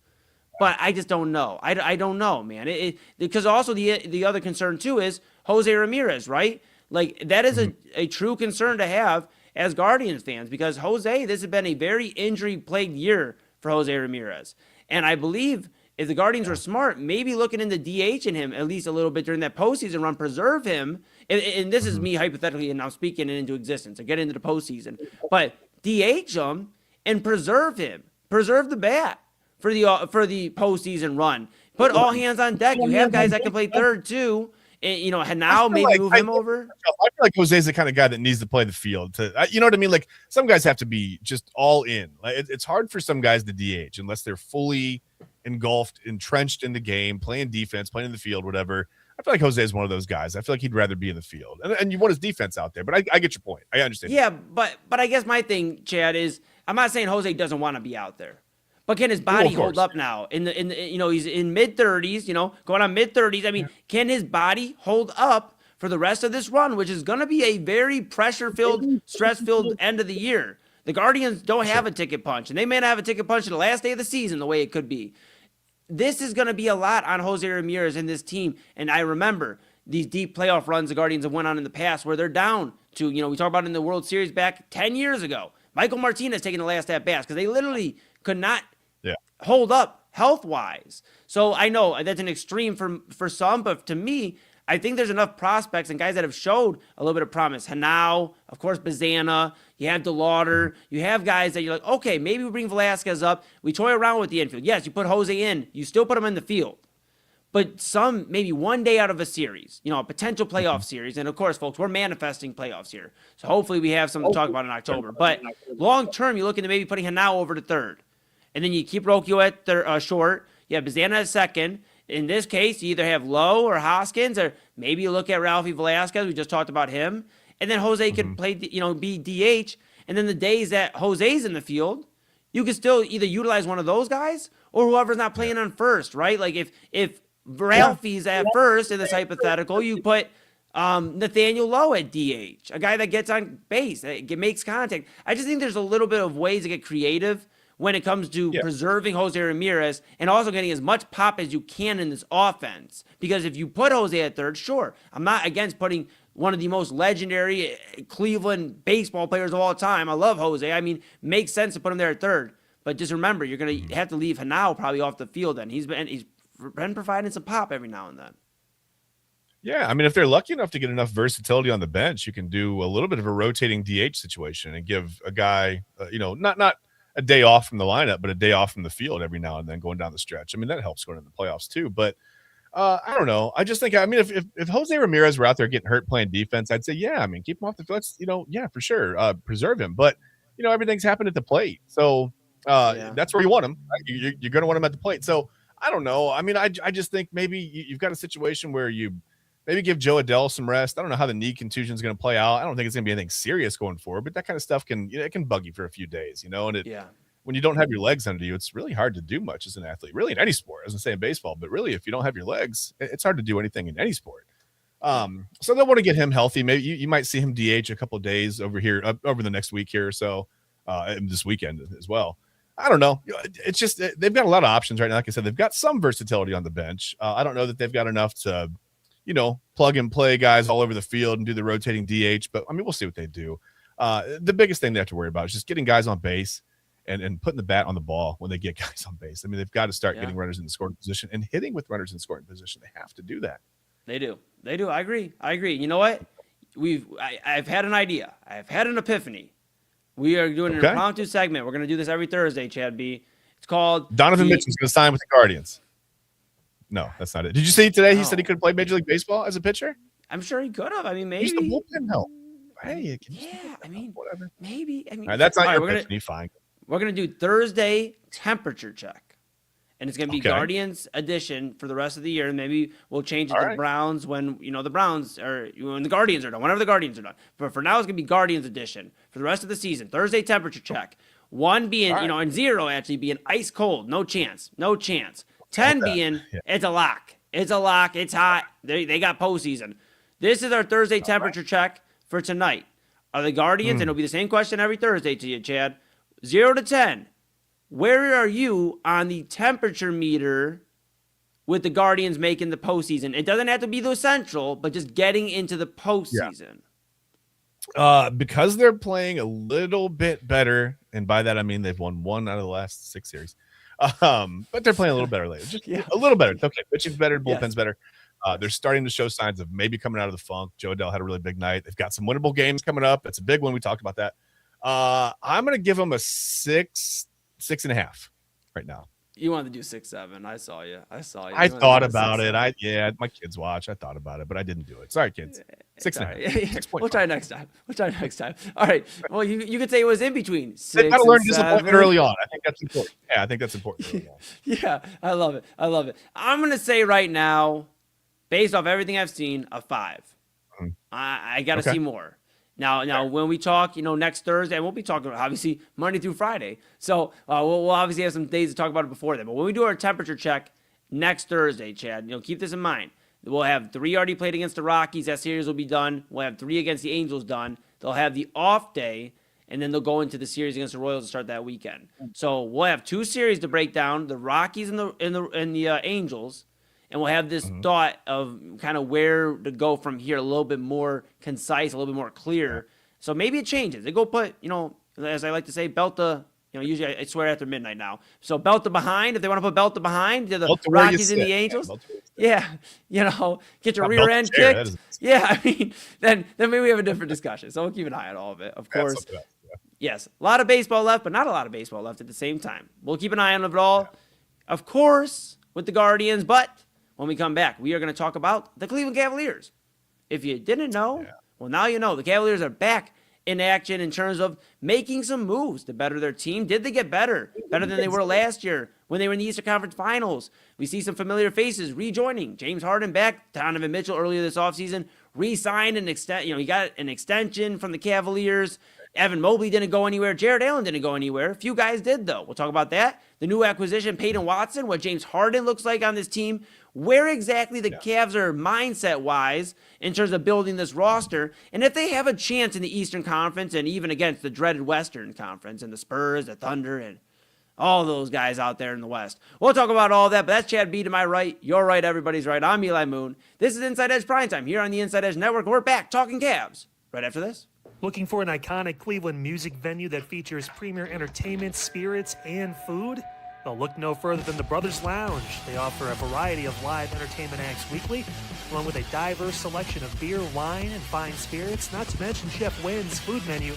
B: But I just don't know. I don't know, man. Because also the other concern, too, is Jose Ramirez, right? Like, that is a true concern to have as Guardians fans, because Jose, this has been a very injury-plagued year for Jose Ramirez. And I believe if the Guardians were smart, maybe looking into DH in him at least a little bit during that postseason run, preserve him. And this is me hypothetically, and I'm speaking it into existence, or get into the postseason. But DH him and preserve him. Preserve the bat for the postseason run. Put all hands on deck. You have guys that can play third too. And now maybe move him over.
E: I feel like Jose's the kind of guy that needs to play the field. You know what I mean? Like, some guys have to be just all in. Like, it's hard for some guys to DH unless they're fully engulfed, entrenched in the game, playing defense, playing in the field, whatever. I feel like Jose is one of those guys. I feel like he'd rather be in the field, and you want his defense out there. But I get your point. I understand.
B: Yeah, but I guess my thing, Chad, is I'm not saying Jose doesn't want to be out there. But can his body hold up now? He's in mid-30s, going on mid-30s. I mean, can his body hold up for the rest of this run, which is going to be a very pressure-filled, stress-filled end of the year? The Guardians don't have a ticket punch, and they may not have a ticket punch in the last day of the season the way it could be. This is going to be a lot on Jose Ramirez and this team. And I remember, these deep playoff runs the Guardians have went on in the past where they're down to, we talked about in the World Series back 10 years ago. Michael Martinez taking the last at-bats because they literally could not hold up health-wise. So I know that's an extreme for some, but to me, I think there's enough prospects and guys that have showed a little bit of promise. Hanau, of course, Bazana, you have DeLauder, you have guys that you're like, okay, maybe we bring Velasquez up. We toy around with the infield. Yes, you put Jose in. You still put him in the field. But some, maybe one day out of a series, a potential playoff series. And of course, folks, we're manifesting playoffs here. So hopefully we have something to talk about in October. But long term, you're looking to maybe putting Hanau over to third. And then you keep Rocchio at short. You have Bazana at second. In this case, you either have Lowe or Hoskins, or maybe you look at Ralphie Velasquez. We just talked about him. And then Jose could play, be DH. And then the days that Jose's in the field, you can still either utilize one of those guys or whoever's not playing on first, right? Like if Ralphie's at first in this hypothetical, you put Nathaniel Lowe at DH, a guy that gets on base, that makes contact. I just think there's a little bit of ways to get creative when it comes to preserving Jose Ramirez and also getting as much pop as you can in this offense. Because if you put Jose at third, sure, I'm not against putting one of the most legendary Cleveland baseball players of all time. I love Jose. I mean, makes sense to put him there at third. But just remember, you're going to have to leave Hanau probably off the field then. He's been providing some pop every now and then.
E: Yeah, I mean, if they're lucky enough to get enough versatility on the bench, you can do a little bit of a rotating DH situation and give a guy, not a day off from the lineup, but a day off from the field every now and then going down the stretch. I mean, that helps going into the playoffs too. But I don't know. I just think, if Jose Ramirez were out there getting hurt playing defense, I'd say, keep him off the field. For sure. Preserve him. But, everything's happened at the plate. So that's where you want him. Right? You're going to want him at the plate. So I don't know. I mean, I just think maybe you've got a situation where you maybe give Joe Adell some rest. I don't know how the knee contusion is going to play out. I don't think it's going to be anything serious going forward, but that kind of stuff it can bug you for a few days, and when you don't have your legs under you, it's really hard to do much as an athlete, really in any sport. I wasn't saying baseball, but really if you don't have your legs, it's hard to do anything in any sport. So they'll want to get him healthy. Maybe you might see him DH a couple of days over the next week here or so, this weekend as well. I don't know. It's just they've got a lot of options right now. Like I said, they've got some versatility on the bench. I don't know that they've got enough to, plug and play guys all over the field and do the rotating DH. But, I mean, we'll see what they do. The biggest thing they have to worry about is just getting guys on base and putting the bat on the ball when they get guys on base. I mean, they've got to start getting runners in the scoring position and hitting with runners in scoring position. They have to do that.
B: They do. I agree. You know what? I've had an idea. I've had an epiphany. We are doing an impromptu segment. We're going to do this every Thursday, Chad B. It's called
E: Donovan Mitchell's going to sign with the Guardians. No, that's not it. Did you see today? No. He said he could play Major League Baseball as a pitcher.
B: I'm sure he could have. I mean, maybe.
E: Just the bullpen help. Hey,
B: whatever. Maybe. I mean,
E: all right, that's not your pitch. Fine.
B: We're going to do Thursday temperature check. And it's going to be Guardians edition for the rest of the year. And maybe we'll change it to the Browns when, the Browns are, when the Guardians are done, whenever the Guardians are done. But for now, it's going to be Guardians edition for the rest of the season. Thursday temperature check. 1 being, and 0 actually being ice cold. No chance. 10 being, it's a lock. It's hot. They got postseason. This is our Thursday temperature check for tonight. Are the Guardians, and it'll be the same question every Thursday to you, Chad, 0 to 10. Where are you on the temperature meter with the Guardians making the postseason? It doesn't have to be the Central, but just getting into the postseason.
E: Because they're playing a little bit better, and by that I mean they've won 1 out of the last 6 series. But they're playing a little better lately. Just a little better. It's okay. Pitching's better, bullpen's better. They're starting to show signs of maybe coming out of the funk. Joe Adell had a really big night. They've got some winnable games coming up. It's a big one. We talked about that. I'm going to give them a 6.5 right now.
B: You wanted to do 6-7. I saw you. I
E: thought about it. My kids watch. I thought about it, but I didn't do it. Sorry, kids. 6.5.
B: We'll try next time. All right. Well, you could say it was in between 6
E: They've got to learn disappointment early on. I think that's important. Yeah, I think that's important early on.
B: Yeah, I love it. I'm going to say right now, based off everything I've seen, a 5. I got to see more. Now, when we talk, next Thursday, we'll be talking about, obviously, Monday through Friday. So we'll obviously have some days to talk about it before then. But when we do our temperature check next Thursday, Chad, keep this in mind. We'll have 3 already played against the Rockies. That series will be done. We'll have 3 against the Angels done. They'll have the off day, and then they'll go into the series against the Royals to start that weekend. So we'll have 2 series to break down: the Rockies and the Angels. and we'll have this thought of kind of where to go from here, a little bit more concise, a little bit more clear. So maybe it changes. They go put, as I like to say, belt the, usually I swear after midnight now. So belt the behind, if they want to put belt the behind, to the Rockies and the Angels. Yeah, get your rear end kicked. Yeah, I mean, then maybe we have a different discussion. So we'll keep an eye on all of it, of course. Yes, a lot of baseball left, but not a lot of baseball left at the same time. We'll keep an eye on it all, of course, with the Guardians. But when we come back, we are going to talk about the Cleveland Cavaliers. If you didn't know, well, now you know. The Cavaliers are back in action in terms of making some moves to better their team. Did they get better? Better than they were last year when they were in the Eastern Conference Finals. We see some familiar faces rejoining. James Harden back. Donovan Mitchell earlier this offseason re-signed an he got an extension from the Cavaliers. Evan Mobley didn't go anywhere. Jared Allen didn't go anywhere. A few guys did, though. We'll talk about that. The new acquisition, Peyton Watson, what James Harden looks like on this team, where exactly the Cavs are mindset-wise in terms of building this roster, and if they have a chance in the Eastern Conference and even against the dreaded Western Conference and the Spurs, the Thunder, and all those guys out there in the West. We'll talk about all that, but that's Chad B to my right. You're right, everybody's right. I'm Eli Moon. This is Inside Edge Primetime here on the Inside Edge Network. We're back talking Cavs right after this.
D: Looking for an iconic Cleveland music venue that features premier entertainment, spirits, and food? Well, look no further than the Brothers Lounge. They offer a variety of live entertainment acts weekly, along with a diverse selection of beer, wine, and fine spirits, not to mention Chef Wynn's food menu,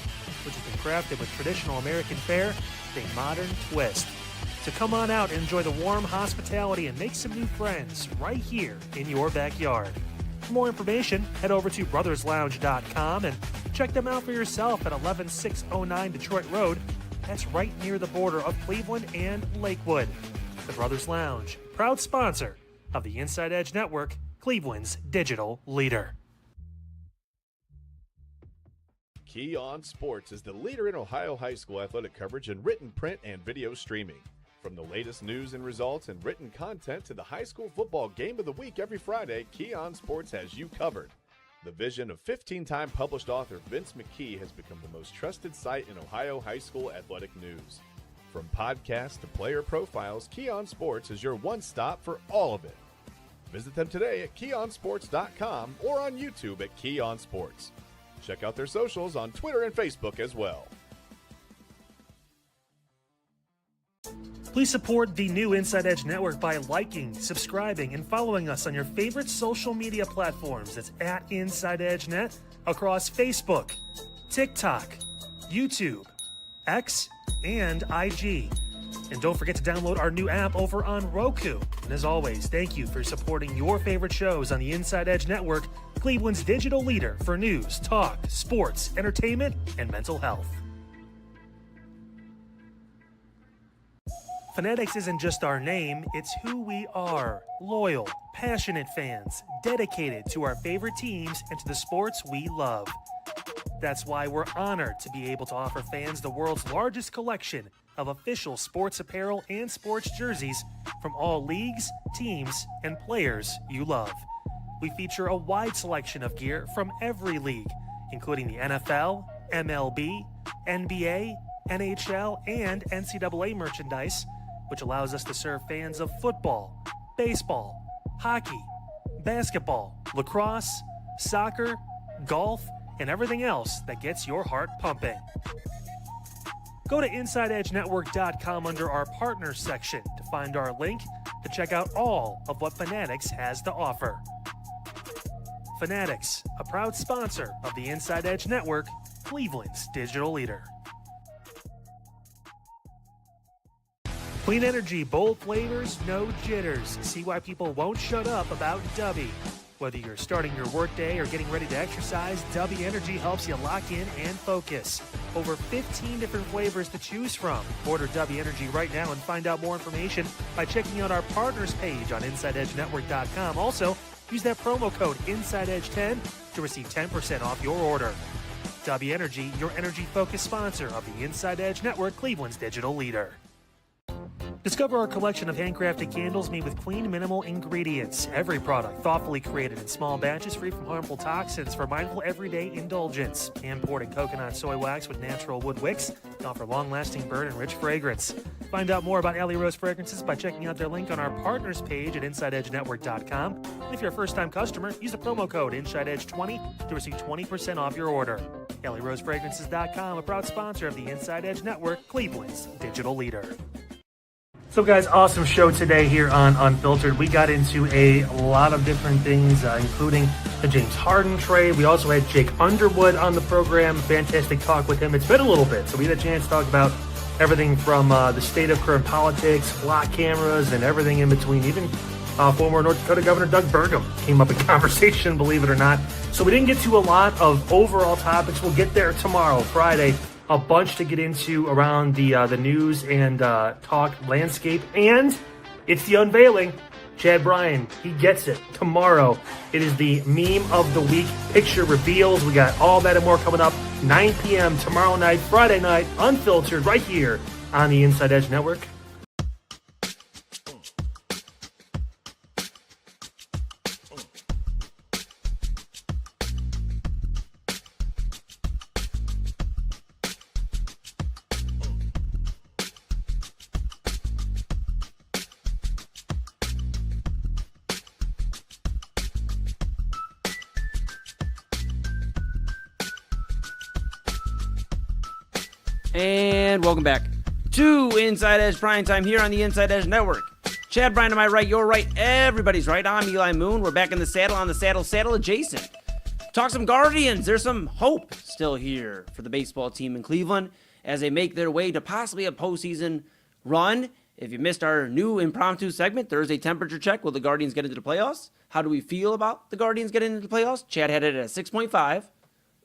D: which has been crafted with traditional American fare with a modern twist. So come on out and enjoy the warm hospitality and make some new friends right here in your backyard. For more information, head over to brotherslounge.com and check them out for yourself at 11609 Detroit Road. That's right near the border of Cleveland and Lakewood. The Brothers Lounge, proud sponsor of the Inside Edge Network, Cleveland's digital leader.
E: Key On Sports is the leader in Ohio high school athletic coverage in written, print, and video streaming. From the latest news and results and written content to the high school football game of the week every Friday, Key On Sports has you covered. The vision of 15-time published author Vince McKee has become the most trusted site in Ohio high school athletic news. From podcasts to player profiles, Key On Sports is your one-stop for all of it. Visit them today at keyonsports.com or on YouTube at Key On Sports. Check out their socials on Twitter and Facebook as well.
D: Please support the new Inside Edge Network by liking, subscribing, and following us on your favorite social media platforms. It's at Inside Edge Net across Facebook, TikTok, YouTube, X, and IG. And don't forget to download our new app over on Roku. And as always, thank you for supporting your favorite shows on the Inside Edge Network, Cleveland's digital leader for news, talk, sports, entertainment, and mental health. Fanatics isn't just our name, it's who we are. Loyal, passionate fans, dedicated to our favorite teams and to the sports we love. That's why we're honored to be able to offer fans the world's largest collection of official sports apparel and sports jerseys from all leagues, teams, and players you love. We feature a wide selection of gear from every league, including the NFL, MLB, NBA, NHL, and NCAA merchandise, which allows us to serve fans of football, baseball, hockey, basketball, lacrosse, soccer, golf, and everything else that gets your heart pumping. Go to InsideEdgeNetwork.com under our Partners section to find our link to check out all of what Fanatics has to offer. Fanatics, a proud sponsor of the Inside Edge Network, Cleveland's digital leader. Clean energy, bold flavors, no jitters. See why people won't shut up about Dubby. Whether you're starting your workday or getting ready to exercise, Dubby Energy helps you lock in and focus. Over 15 different flavors to choose from. Order Dubby Energy right now and find out more information by checking out our partners page on InsideEdgeNetwork.com. Also, use that promo code InsideEdge10 to receive 10% off your order. Dubby Energy, your energy-focused sponsor of the Inside Edge Network, Cleveland's digital leader. Discover our collection of handcrafted candles made with clean, minimal ingredients. Every product thoughtfully created in small batches free from harmful toxins for mindful everyday indulgence. Hand-poured in coconut soy wax with natural wood wicks to offer long-lasting burn and rich fragrance. Find out more about Alley Rose Fragrances by checking out their link on our partners page at InsideEdgeNetwork.com. And if you're a first-time customer, use the promo code InsideEdge20 to receive 20% off your order. AlleyRoseFragrances.com, a proud sponsor of the Inside Edge Network, Cleveland's digital leader. So guys, awesome show today here on Unfiltered. We got into a lot of different things, including the James Harden trade. We also had Jake Underwood on the program. Fantastic talk with him. It's been a little bit, so we had a chance to talk about everything from the state of current politics, block cameras, and everything in between. Even former North Dakota Governor Doug Burgum came up in conversation, believe it or not. So we didn't get to a lot of overall topics. We'll get there tomorrow, Friday. A bunch to get into around the news and talk landscape. And it's the unveiling. Chad Bryan, he gets it. Tomorrow, it is the meme of the week picture reveals. We got all that and more coming up. 9 p.m. tomorrow night, Friday night, Unfiltered, right here on the Inside Edge Network.
B: And welcome back to Inside Edge Prime Time here on the Inside Edge Network. Chad Bryan to my right, you're right, everybody's right. I'm Eli Moon. We're back in the saddle on the saddle adjacent. Talk some Guardians. There's some hope still here for the baseball team in Cleveland as they make their way to possibly a postseason run. If you missed our new impromptu segment, Thursday temperature check, will the Guardians get into the playoffs? How do we feel about the Guardians getting into the playoffs? Chad had it at 6.5,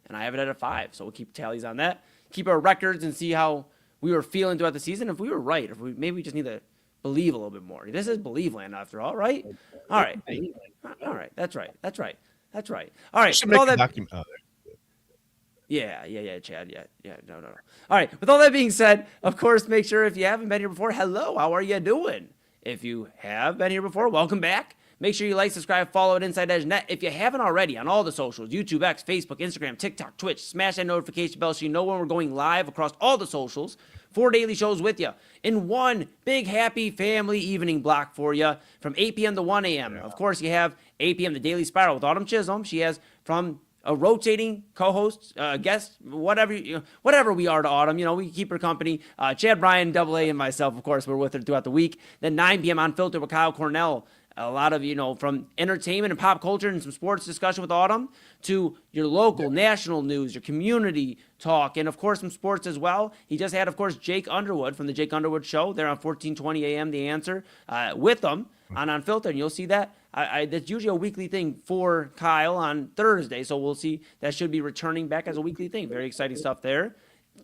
B: and I have it at a 5, so we'll keep tallies on that. Keep our records and see how we were feeling throughout the season. If we were right, maybe we just need to believe a little bit more. This is Believe Land after all, right? All right. All right. That's right. All right.
E: Should make a document.
B: Yeah, Chad. Yeah. No. All right. With all that being said, of course, make sure if you haven't been here before, hello, how are you doing? If you have been here before, welcome back. Make sure you like, subscribe, follow at Inside Edge Net. If you haven't already on all the socials, YouTube, X, Facebook, Instagram, TikTok, Twitch, smash that notification bell so you know when we're going live across all the socials. 4 daily shows with you in one big happy family evening block for you from 8 p.m. to 1 a.m. Of course, you have 8 p.m. the Daily Spiral with Autumn Chisholm. She has from a rotating co-host, guest, whatever we are to Autumn. We keep her company. Chad Bryan, Double A, and myself, of course, we're with her throughout the week. Then 9 p.m. Unfiltered with Kyle Cornell. A lot of, from entertainment and pop culture and some sports discussion with Autumn to your local national news, your community talk, and, of course, some sports as well. He just had, of course, Jake Underwood from the Jake Underwood Show. They're on 1420 a.m., The Answer, with them on Unfiltered, and you'll see that. That's usually a weekly thing for Kyle on Thursday, so we'll see. That should be returning back as a weekly thing. Very exciting stuff there.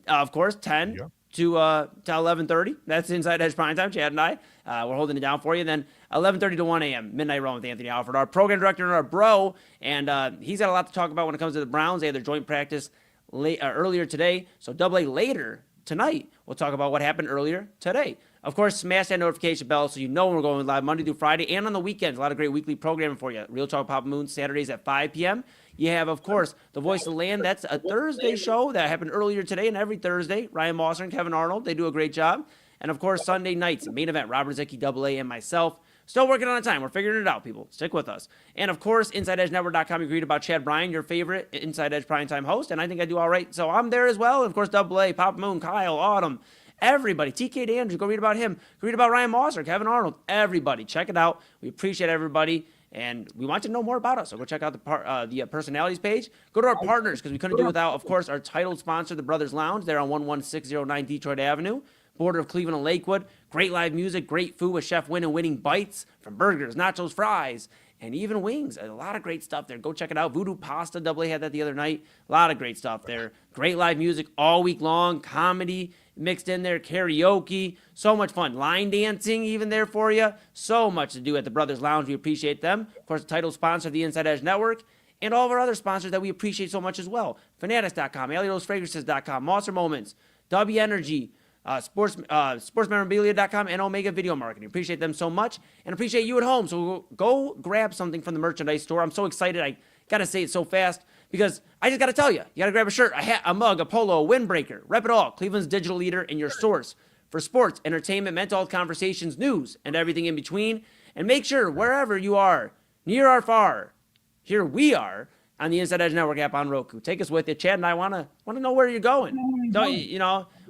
B: Of course, 10 to 11:30. That's Inside Edge Prime Time. Chad and I, we're holding it down for you. Then 11:30 to 1 a.m. Midnight Run with Anthony Alford, our program director and our bro, and he's got a lot to talk about when it comes to the Browns. They had their joint practice earlier today, so Double A later tonight. We'll talk about what happened earlier today. Of course, smash that notification bell so you know when we're going live Monday through Friday and on the weekends. A lot of great weekly programming for you. Real Talk Papa Moon Saturdays at 5 p.m. You have, of course, The Voice of the Land. That's a Thursday show that happened earlier today and every Thursday. Ryan Mosser and Kevin Arnold, they do a great job. And, of course, Sunday nights, main event, Robert Zicki, Double A, and myself. Still working on a time. We're figuring it out, people. Stick with us. And, of course, InsideEdgeNetwork.com. You read about Chad Bryan, your favorite Inside Edge Primetime host, and I think I do all right. So I'm there as well. And, of course, Double A, Papa Moon, Kyle, Autumn, everybody. TK Andrews, go read about him. Go read about Ryan Mosser, Kevin Arnold, everybody. Check it out. We appreciate everybody. And we want you to know more about us. So go check out the personalities page. Go to our partners because we couldn't do without, of course, our title sponsor, the Brothers Lounge. They're on 11609 Detroit Avenue, border of Cleveland and Lakewood. Great live music, great food with Chef Win and winning bites from burgers, nachos, fries, and even wings. A lot of great stuff there. Go check it out. Voodoo Pasta, Double A had that the other night. A lot of great stuff there. Great live music all week long. Comedy mixed in there. Karaoke. So much fun. Line dancing even there for you. So much to do at the Brothers Lounge. We appreciate them. Of course, the title sponsor of the Inside Edge Network. And all of our other sponsors that we appreciate so much as well. Fanatics.com, AlleyRoseFragrances.com, Monster Moments, W Energy, sportsmemorabilia.com, and Omega Video Marketing. Appreciate them so much, and appreciate you at home. So go grab something from the merchandise store. I'm so excited. I got to say it so fast because I just got to tell you, you got to grab a shirt, a hat, a mug, a polo, a windbreaker. Rep it all. Cleveland's digital leader and your source for sports, entertainment, mental health conversations, news, and everything in between. And make sure, wherever you are, near or far, here we are on the Inside Edge Network app on Roku. Take us with you. Chad and I want to know where you're going.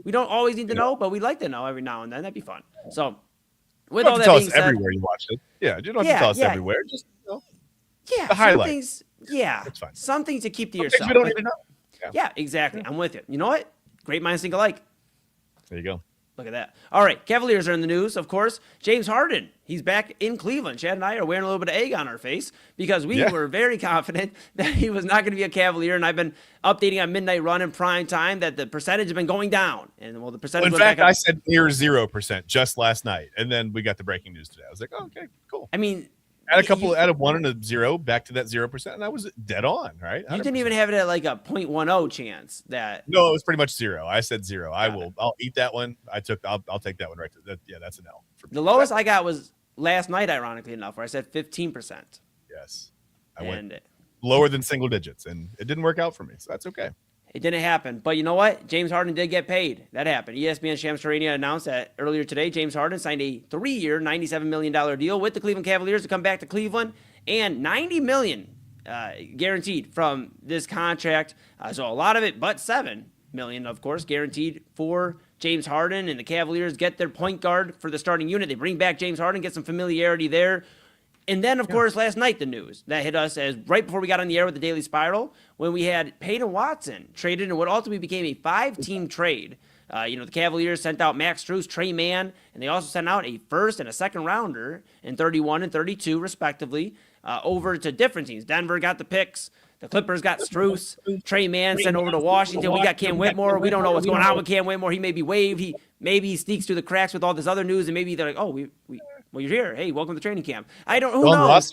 B: We don't always need to know, but we'd like to know every now and then. That'd be fun. So, with all that being said,
E: everywhere you watch it. Yeah, you don't have to tell us everywhere. Just
B: the highlights. That's fine. Something to keep to yourself.
E: We don't even know.
B: Yeah, exactly. I'm with you. You know what? Great minds think alike.
E: There you go.
B: Look at that. All right, Cavaliers are in the news, of course. James Harden, he's back in Cleveland. Chad and I are wearing a little bit of egg on our face because we were very confident that he was not going to be a Cavalier, and I've been updating on Midnight Run and Prime Time that the percentage has been going down. And the percentage
E: in fact, I said near 0% just last night, and then we got the breaking news today. I was like, oh, okay, cool.
B: I mean,
E: add a 1 and a 0 back to that 0%, and I was dead on, right? 100%.
B: You didn't even have it at like a 0.10 chance that.
E: No, it was pretty much 0. I said 0. I'll eat that one. I'll take that one right. That's an L.
B: The lowest I got was last night, ironically enough, where I said 15%.
E: Yes, I went lower than single digits, and it didn't work out for me, so that's okay.
B: It didn't happen. But you know what? James Harden did get paid. That happened. ESPN Shams Charania announced that earlier today, James Harden signed a 3-year, $97 million deal with the Cleveland Cavaliers to come back to Cleveland, and $90 million guaranteed from this contract. So a lot of it, but $7 million, of course, guaranteed for James Harden. And the Cavaliers get their point guard for the starting unit. They bring back James Harden, get some familiarity there. And then, of course, last night, the news that hit us as right before we got on the air with the Daily Spiral, when we had Peyton Watson traded in what ultimately became a 5-team trade. The Cavaliers sent out Max Strus, Trey Mann, and they also sent out a first and a second rounder in 31 and 32, respectively, over to different teams. Denver got the picks. The Clippers got Strus. Trey Mann sent over to Washington. We got Cam Whitmore. We don't know what's going on with Cam Whitmore. He may be waived. He sneaks through the cracks with all this other news, and maybe they're like, oh, well, you're here. Hey, welcome to training camp. Who knows?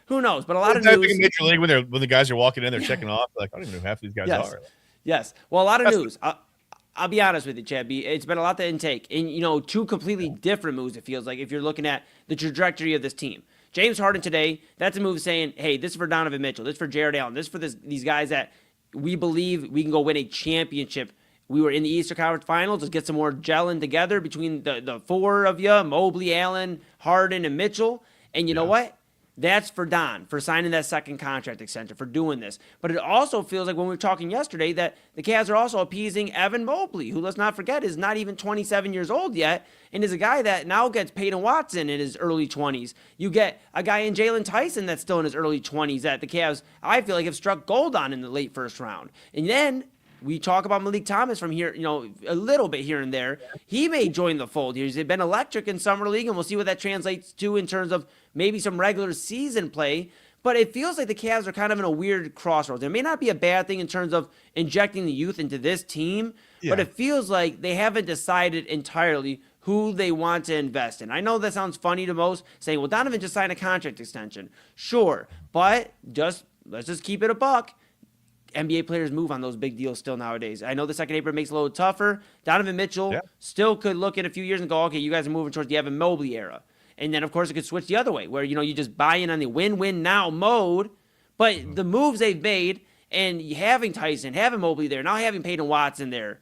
B: Who knows? But a lot of news.
E: In Major League, when the guys are walking in, they're checking off. Like, I don't even know who half these guys are.
B: Yes. Well, a lot of news. I'll be honest with you, Chad B. It's been a lot to intake. And, 2 completely different moves, it feels like, if you're looking at the trajectory of this team. James Harden today, that's a move saying, hey, this is for Donovan Mitchell. This is for Jared Allen. This is for these guys that we believe we can go win a championship. We were in the Eastern Conference Finals. Let's get some more gelling together between the 4 of you, Mobley, Allen, Harden, and Mitchell. And you know what? That's for Don, for signing that second contract extension, for doing this. But it also feels like when we were talking yesterday that the Cavs are also appeasing Evan Mobley, who, let's not forget, is not even 27 years old yet, and is a guy that now gets Peyton Watson in his early 20s. You get a guy in Jalen Tyson that's still in his early 20s that the Cavs, I feel like, have struck gold on in the late first round. And then we talk about Malik Thomas from here, a little bit here and there. He may join the fold here. He's been electric in Summer League, and we'll see what that translates to in terms of maybe some regular season play. But it feels like the Cavs are kind of in a weird crossroads. It may not be a bad thing in terms of injecting the youth into this team, but it feels like they haven't decided entirely who they want to invest in. I know that sounds funny to most, saying, well, Donovan just signed a contract extension. Sure, but let's just keep it a buck. NBA players move on those big deals still nowadays. I know the second apron makes it a little tougher. Donovan Mitchell still could look in a few years and go, okay, you guys are moving towards the Evan Mobley era. And then, of course, it could switch the other way where, you just buy in on the win-win now mode. But the moves they've made and having Tyson, having Mobley there, now having Peyton Watson there,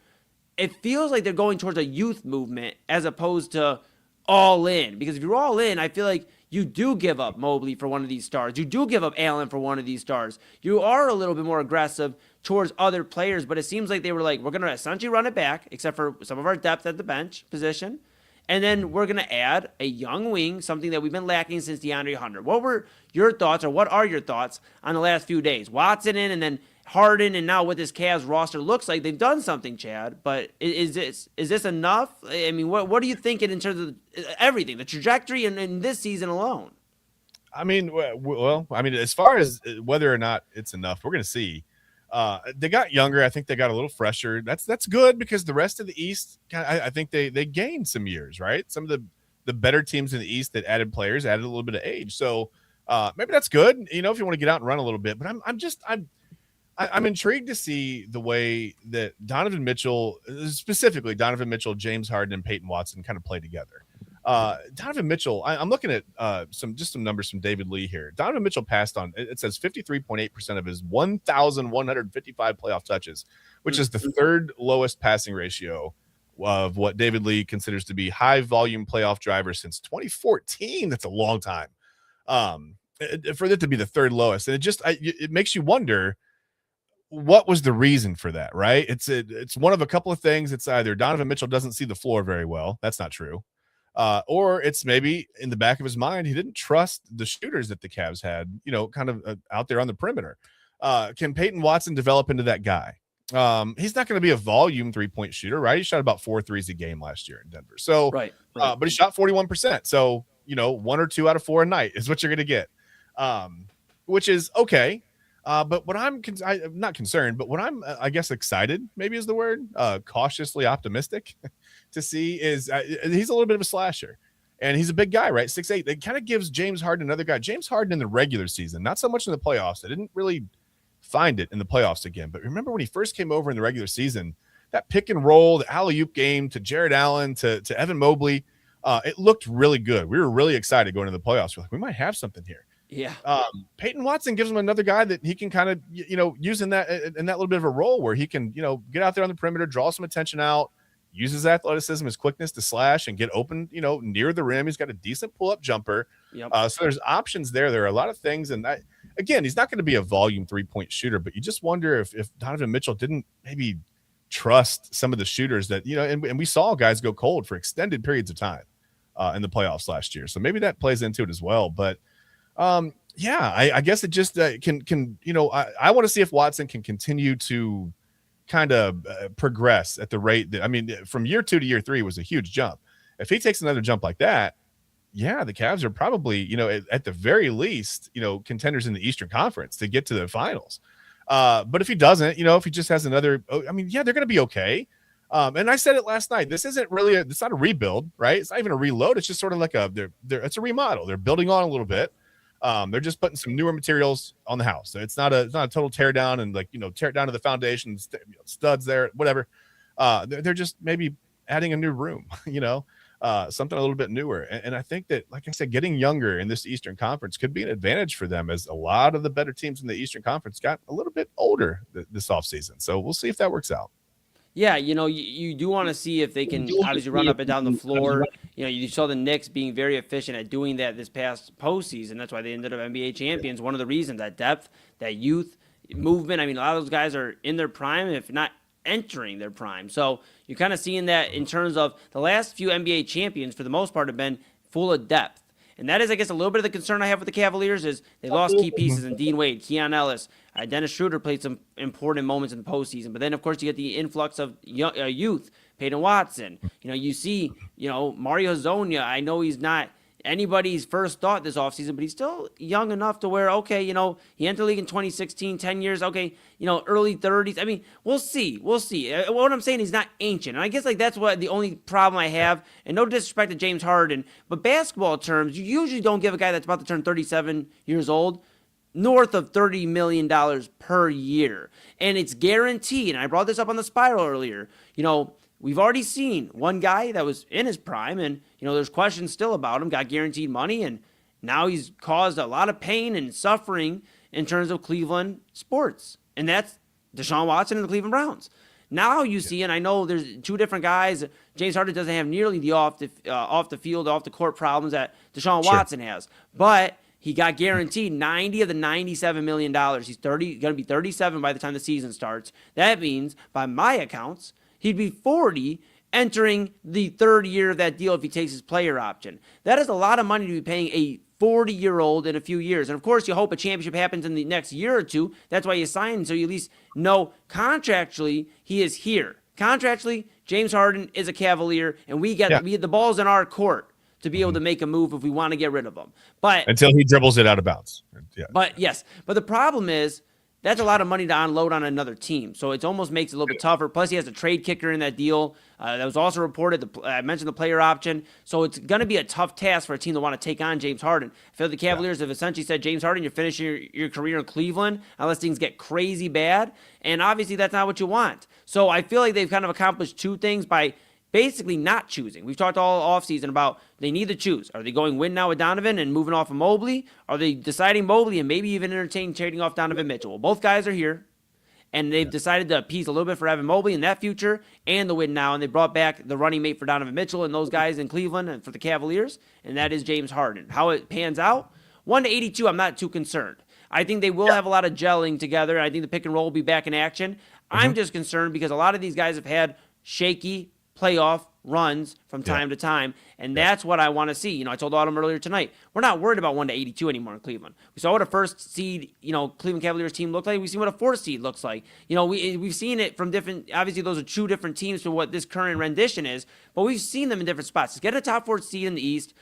B: it feels like they're going towards a youth movement as opposed to all in. Because if you're all in, I feel like you do give up Mobley for one of these stars. You do give up Allen for one of these stars. You are a little bit more aggressive towards other players, but it seems like they were like, we're going to essentially run it back, except for some of our depth at the bench position. And then we're going to add a young wing, something that we've been lacking since DeAndre Hunter. What were your thoughts, or what are your thoughts on the last few days? Watson in, and then Harden, and now what this Cavs roster looks like. They've done something, Chad, but is this enough? I mean, what are you thinking in terms of everything, the trajectory in this season alone?
E: I mean, as far as whether or not it's enough, we're going to see. They got younger. I think they got a little fresher. That's good because the rest of the East, I think they gained some years, right? Some of the better teams in the East that added players added a little bit of age. So maybe that's good, if you want to get out and run a little bit. But I'm intrigued to see the way that Donovan Mitchell, specifically Donovan Mitchell, James Harden, and Peyton Watson kind of play together. Donovan Mitchell, I'm looking at some numbers from David Lee here. Donovan Mitchell passed on, it says 53.8% of his 1,155 playoff touches, which is the third lowest passing ratio of what David Lee considers to be high volume playoff drivers since 2014. That's a long time. For it to be the third lowest. And it makes you wonder, what was the reason for that, right? It's one of a couple of things. It's either Donovan Mitchell doesn't see the floor very well. That's not true. Or it's maybe in the back of his mind, he didn't trust the shooters that the Cavs had, kind of out there on the perimeter. Can Peyton Watson develop into that guy? He's not going to be a volume 3-point shooter, right? He shot about 4 threes a game last year in Denver. So,
B: right.
E: But he shot 41%. So, 1 or 2 out of 4 a night is what you're going to get. Which is okay. But what I'm not concerned, but what I'm, I guess, excited, maybe is the word, cautiously optimistic to see is he's a little bit of a slasher, and he's a big guy, right? 6'8". It kind of gives James Harden another guy. James Harden in the regular season, not so much in the playoffs. I didn't really find it in the playoffs again. But remember when he first came over in the regular season, that pick and roll, the alley-oop game to Jared Allen, to Evan Mobley, it looked really good. We were really excited going into the playoffs. We're like, we might have something here.
B: Yeah.
E: Peyton Watson gives him another guy that he can kind of, use in that little bit of a role where he can, get out there on the perimeter, draw some attention out, use his athleticism, his quickness to slash and get open, near the rim. He's got a decent pull-up jumper.
B: Yep.
E: So there's options there. There are a lot of things. And again, he's not going to be a volume 3-point shooter, but you just wonder if Donovan Mitchell didn't maybe trust some of the shooters that, and we saw guys go cold for extended periods of time in the playoffs last year. So maybe that plays into it as well. But I guess it just can I want to see if Watson can continue to kind of progress at the rate that, from year 2 to year 3 was a huge jump. If he takes another jump like that, the Cavs are probably, at the very least, contenders in the Eastern Conference to get to the finals. But if he doesn't, if he just has another, they're going to be okay. And I said it last night. This isn't really it's not a rebuild, right? It's not even a reload. It's just sort of like it's a remodel. They're building on a little bit. They're just putting some newer materials on the house. It's not a total tear down and tear it down to the foundation, studs there, whatever. They're just maybe adding a new room, something a little bit newer. And I think that, like I said, getting younger in this Eastern Conference could be an advantage for them, as a lot of the better teams in the Eastern Conference got a little bit older this offseason. So we'll see if that works out.
B: Yeah, you do want to see if they can obviously run up and down the floor. You saw the Knicks being very efficient at doing that this past postseason. That's why they ended up NBA champions. One of the reasons, that depth, that youth movement. A lot of those guys are in their prime, if not entering their prime. So you're kind of seeing that in terms of the last few NBA champions, for the most part, have been full of depth. And that is, I guess, a little bit of the concern I have with the Cavaliers is they lost key pieces in Dean Wade, Keon Ellis. Dennis Schroeder played some important moments in the postseason. But then, of course, you get the influx of youth, Peyton Watson. You see, Mario Hezonja. I know he's not anybody's first thought this offseason, but he's still young enough to where, okay, he entered the league in 2016, 10 years, okay, early 30s. We'll see. What I'm saying, he's not ancient. And I guess that's what the only problem I have, and no disrespect to James Harden, but basketball terms, you usually don't give a guy that's about to turn 37 years old north of $30 million per year. And it's guaranteed. And I brought this up on the Spiral earlier. We've already seen one guy that was in his prime, and, there's questions still about him, got guaranteed money, and now he's caused a lot of pain and suffering in terms of Cleveland sports. And that's Deshaun Watson and the Cleveland Browns. Now you see, and I know there's 2 different guys. James Harden doesn't have nearly the off the field, off the court problems that Deshaun Watson has. But he got guaranteed 90 of the $97 million. He's going to be 37 by the time the season starts. That means, by my accounts, he'd be 40 entering the 3rd year of that deal if he takes his player option. That is a lot of money to be paying a 40-year-old in a few years. And, of course, you hope a championship happens in the next year or 2. That's why you sign him, so you at least know contractually he is here. Contractually, James Harden is a Cavalier, and we get the ball's in our court to be able to make a move if we want to get rid of him. But
E: until he dribbles it out of bounds. Yeah.
B: But the problem is, that's a lot of money to unload on another team. So it almost makes it a little bit tougher. Plus, he has a trade kicker in that deal. That was also reported. I mentioned the player option. So it's going to be a tough task for a team to want to take on James Harden. I feel the Cavaliers have essentially said, James Harden, you're finishing your career in Cleveland unless things get crazy bad. And obviously, that's not what you want. So I feel like they've kind of accomplished two things by basically not choosing. We've talked all offseason about they need to choose. Are they going win now with Donovan and moving off of Mobley? Are they deciding Mobley and maybe even entertaining trading off Donovan Mitchell? Well, both guys are here, and they've decided to appease a little bit for Evan Mobley in that future and the win now, and they brought back the running mate for Donovan Mitchell and those guys in Cleveland and for the Cavaliers, and that is James Harden. How it pans out, 1-82, I'm not too concerned. I think they will have a lot of gelling together. I think the pick and roll will be back in action. I'm just concerned because a lot of these guys have had shaky playoff runs from time to time, and that's what I want to see. I told Autumn earlier tonight, we're not worried about 1-82 anymore in Cleveland. We saw what a first seed, Cleveland Cavaliers team looked like. We've seen what a fourth seed looks like. We've seen it from different, obviously those are two different teams to what this current rendition is, but we've seen them in different spots. Get a top four seed in the East,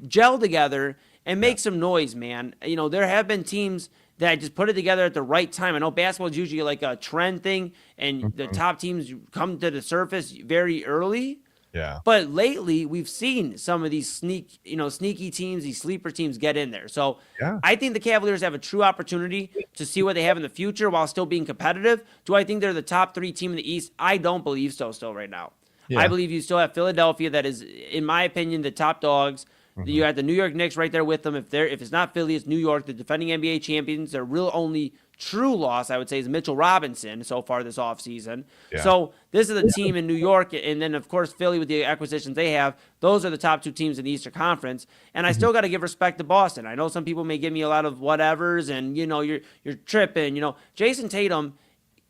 B: gel together, and make some noise, man. There have been teams that just put it together at the right time. I know basketball is usually like a trend thing, and the top teams come to the surface very early.
E: Yeah.
B: But lately, we've seen some of these sneaky teams, these sleeper teams get in there. So I think the Cavaliers have a true opportunity to see what they have in the future while still being competitive. Do I think they're the top three team in the East? I don't believe so still right now. Yeah. I believe you still have Philadelphia that is, in my opinion, the top dogs. You have the New York Knicks right there with them. If it's not Philly, it's New York, the defending NBA champions. Their real only true loss, I would say, is Mitchell Robinson so far this offseason. Yeah. So this is the team in New York, and then, of course, Philly with the acquisitions they have. Those are the top two teams in the Eastern Conference. And I still got to give respect to Boston. I know some people may give me a lot of whatevers, and, you're tripping. Jason Tatum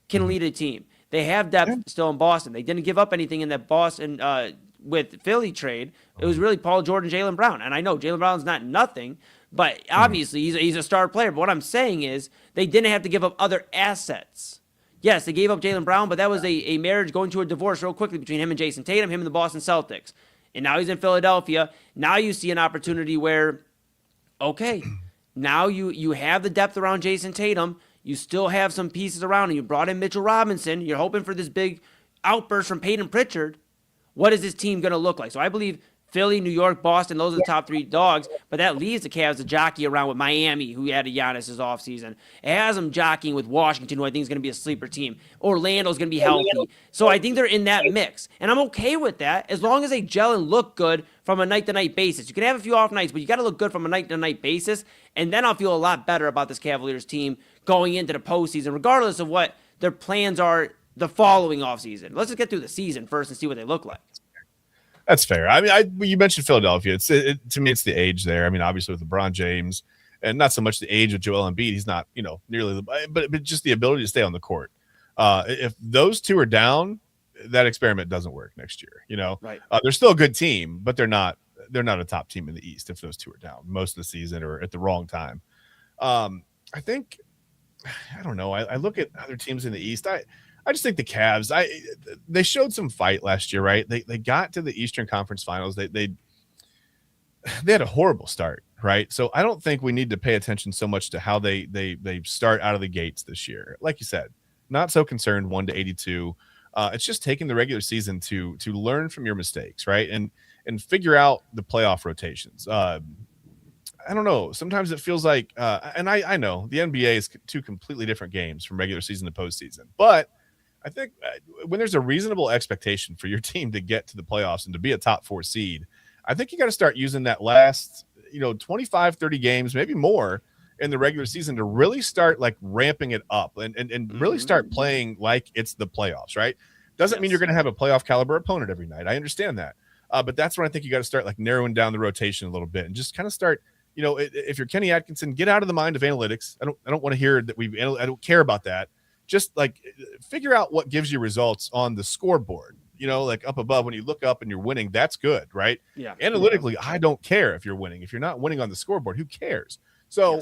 B: can lead a team. They have depth still in Boston. They didn't give up anything in that Boston with Philly trade. It was really Paul George and Jaylen Brown. And I know Jaylen Brown's not nothing, but obviously he's a star player. But what I'm saying is they didn't have to give up other assets. Yes, they gave up Jaylen Brown, but that was a marriage going to a divorce real quickly between him and Jason Tatum, him and the Boston Celtics. And now he's in Philadelphia. Now you see an opportunity where, okay, now you have the depth around Jason Tatum. You still have some pieces around him. You brought in Mitchell Robinson. You're hoping for this big outburst from Peyton Pritchard. What is this team going to look like? So I believe Philly, New York, Boston, those are the top three dogs, but that leaves the Cavs to jockey around with Miami, who added Giannis this offseason. It has them jockeying with Washington, who I think is going to be a sleeper team. Orlando's going to be healthy. So I think they're in that mix, and I'm okay with that as long as they gel and look good from a night-to-night basis. You can have a few off nights, but you got to look good from a night-to-night basis, and then I'll feel a lot better about this Cavaliers team going into the postseason, regardless of what their plans are the following offseason. Let's just get through the season first and see what they look like.
E: That's fair. I mean, you mentioned Philadelphia. To me, it's the age there. I mean, obviously with LeBron James, and not so much the age of Joel Embiid. He's not, nearly but just the ability to stay on the court. If those two are down, that experiment doesn't work next year.
B: Right.
E: They're still a good team, but they're not a top team in the East if those two are down most of the season or at the wrong time. I think, I don't know. I look at other teams in the East. I just think the Cavs, they showed some fight last year, right? They got to the Eastern Conference Finals. They had a horrible start, right? So I don't think we need to pay attention so much to how they start out of the gates this year. Like you said, not so concerned 1-82. It's just taking the regular season to learn from your mistakes, right? And figure out the playoff rotations. I don't know. Sometimes it feels like, and I know the NBA is two completely different games from regular season to postseason, but I think when there's a reasonable expectation for your team to get to the playoffs and to be a top 4 seed, I think you got to start using that last, 25, 30 games, maybe more in the regular season to really start like ramping it up and really start playing like it's the playoffs, right? Doesn't mean you're going to have a playoff caliber opponent every night. I understand that. But that's when I think you got to start like narrowing down the rotation a little bit and just kind of start, if you're Kenny Atkinson, get out of the mind of analytics. I don't want to hear that I don't care about that. Just like figure out what gives you results on the scoreboard, like up above when you look up and you're winning, that's good, right?
B: Yeah.
E: Analytically, I don't care if you're winning. If you're not winning on the scoreboard, who cares? So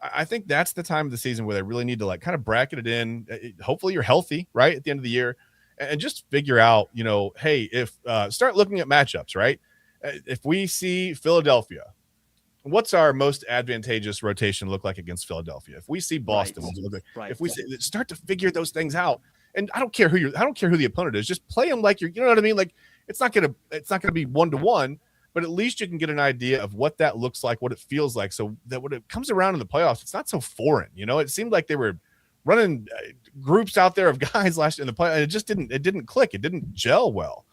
E: I think that's the time of the season where they really need to like kind of bracket it in. Hopefully you're healthy, right? At the end of the year and just figure out, hey, if start looking at matchups, right? If we see Philadelphia what's our most advantageous rotation look like against Philadelphia? If we see Boston, if we start to figure those things out, and I don't care who the opponent is, just play them like you know what I mean? Like it's not gonna be 1-to-1, but at least you can get an idea of what that looks like, what it feels like, so that when it comes around in the playoffs, it's not so foreign. It seemed like they were running groups out there of guys last in the play, and it didn't click, it didn't gel well,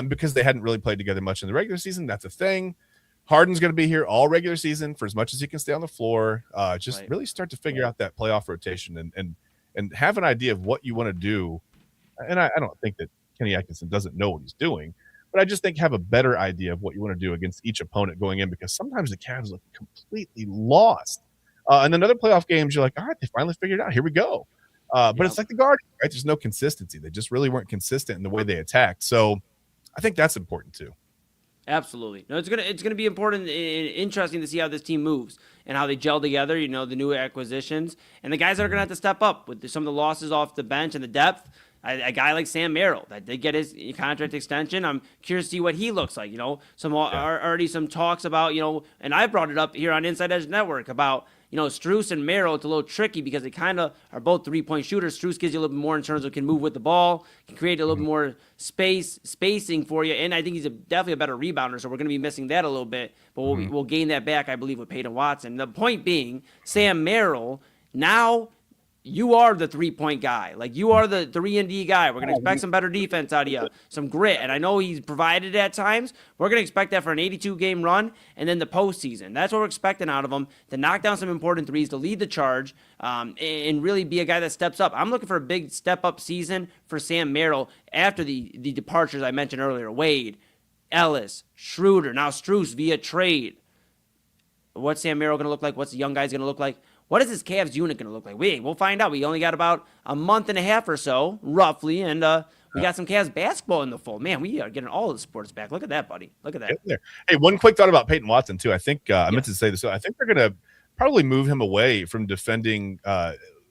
E: because they hadn't really played together much in the regular season. That's a thing. Harden's going to be here all regular season for as much as he can stay on the floor. Really start to figure out that playoff rotation and have an idea of what you want to do. And I don't think that Kenny Atkinson doesn't know what he's doing, but I just think have a better idea of what you want to do against each opponent going in, because sometimes the Cavs look completely lost. And then other playoff games, you're like, all right, they finally figured it out. Here we go. But it's like the Guardians, right? There's no consistency. They just really weren't consistent in the way they attacked. So I think that's important too.
B: Absolutely. No, it's gonna be important and interesting to see how this team moves and how they gel together. The new acquisitions and the guys that are gonna have to step up with some of the losses off the bench and the depth. A guy like Sam Merrill that did get his contract extension. I'm curious to see what he looks like. Already some talks about and I brought it up here on Inside Edge Network about Strus and Merrill. It's a little tricky because they kind of are both 3-point shooters. Strus gives you a little bit more in terms of can move with the ball, can create a little bit more spacing for you, and I think he's definitely a better rebounder. So we're going to be missing that a little bit, but we'll gain that back, I believe, with Peyton Watson. The point being, Sam Merrill now. You are the 3-point guy. Like, you are the 3-and-D guy. We're going to expect some better defense out of you, some grit. And I know he's provided at times. We're going to expect that for an 82-game run and then the postseason. That's what we're expecting out of him, to knock down some important threes, to lead the charge, and really be a guy that steps up. I'm looking for a big step-up season for Sam Merrill after the departures I mentioned earlier. Wade, Ellis, Schroeder, now Strus via trade. What's Sam Merrill going to look like? What's the young guys going to look like? What is this Cavs unit going to look like? We'll find out. We only got about a month and a half or so, roughly, and we got some Cavs basketball in the fold. Man, we are getting all of the sports back. Look at that, buddy. Look at that.
E: Hey, one quick thought about Peyton Watson, too. I think I meant to say this. I think they're going to probably move him away from defending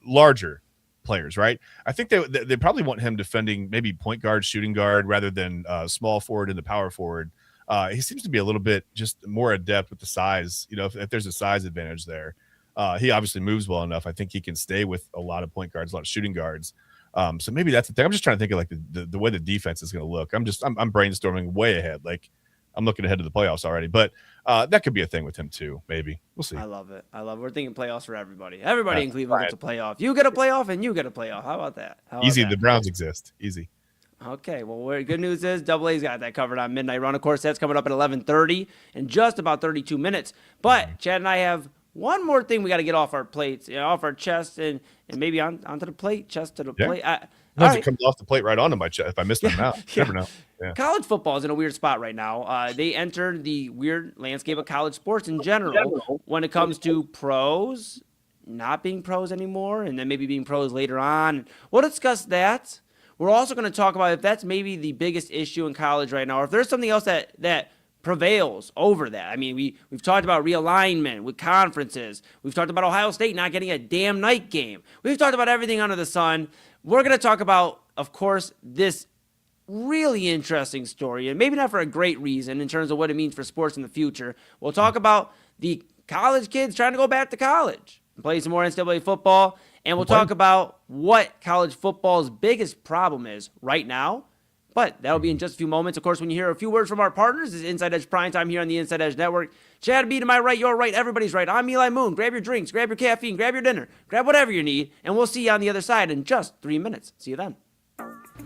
E: larger players, right? I think they probably want him defending maybe point guard, shooting guard, rather than small forward and the power forward. He seems to be a little bit just more adept with the size, if there's a size advantage there. He obviously moves well enough. I think he can stay with a lot of point guards, a lot of shooting guards. So maybe that's the thing. I'm just trying to think of like the way the defense is going to look. I'm brainstorming way ahead. Like I'm looking ahead to the playoffs already, but that could be a thing with him too. Maybe we'll see.
B: I love it. We're thinking playoffs for everybody. Everybody in Cleveland gets a playoff. You get a playoff and you get a playoff. How about that?
E: Easy. The Browns exist. Easy.
B: Okay, well, good news is AA's got that covered on Midnight Run. Of course, that's coming up at 11:30 in just about 32 minutes. But Chad and I have one more thing we got to get off our plates, off our chest, and maybe onto the plate, chest to the plate.
E: It comes off the plate right onto my chest if I miss them out. Never know. Yeah.
B: College football is in a weird spot right now. They entered the weird landscape of college sports in general when it comes to pros not being pros anymore, and then maybe being pros later on. We'll discuss that. We're also going to talk about if that's maybe the biggest issue in college right now, or if there's something else that prevails over that. I mean, we've talked about realignment with conferences. We've talked about Ohio State not getting a damn night game. We've talked about everything under the sun. We're going to talk about, of course, this really interesting story, and maybe not for a great reason in terms of what it means for sports in the future. We'll talk about the college kids trying to go back to college and play some more NCAA football, and we'll talk about what college football's biggest problem is right now. But that'll be in just a few moments. Of course, when you hear a few words from our partners, this is Inside Edge Prime Time here on the Inside Edge Network. Chad B to my right, your right, everybody's right. I'm Eli Moon. Grab your drinks, grab your caffeine, grab your dinner, grab whatever you need, and we'll see you on the other side in just 3 minutes. See you then.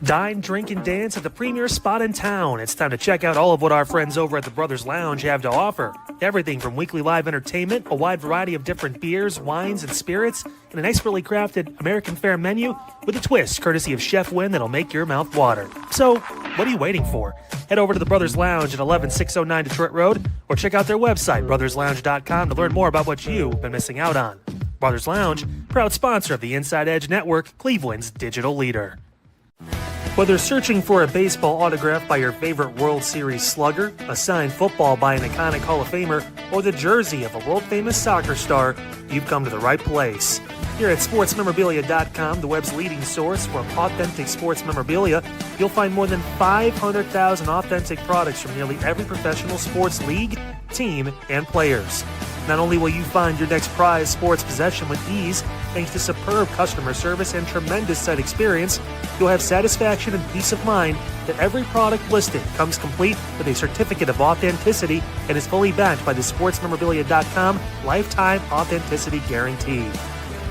D: Dine, drink, and dance at the premier spot in town. It's time to check out all of what our friends over at the Brothers Lounge have to offer. Everything from weekly live entertainment, a wide variety of different beers, wines, and spirits, and a expertly crafted American fare menu with a twist courtesy of Chef Wynn that'll make your mouth water. So, what are you waiting for? Head over to the Brothers Lounge at 11609 Detroit Road or check out their website, brotherslounge.com, to learn more about what you've been missing out on. Brothers Lounge, proud sponsor of the Inside Edge Network, Cleveland's digital leader. Whether searching for a baseball autograph by your favorite World Series slugger, a signed football by an iconic Hall of Famer, or the jersey of a world-famous soccer star, you've come to the right place. Here at sportsmemorabilia.com, the web's leading source for authentic sports memorabilia, you'll find more than 500,000 authentic products from nearly every professional sports league, team, and players. Not only will you find your next prize sports possession with ease, thanks to superb customer service and tremendous site experience, you'll have satisfaction and peace of mind that every product listed comes complete with a certificate of authenticity and is fully backed by the sportsmemorabilia.com lifetime authenticity guarantee.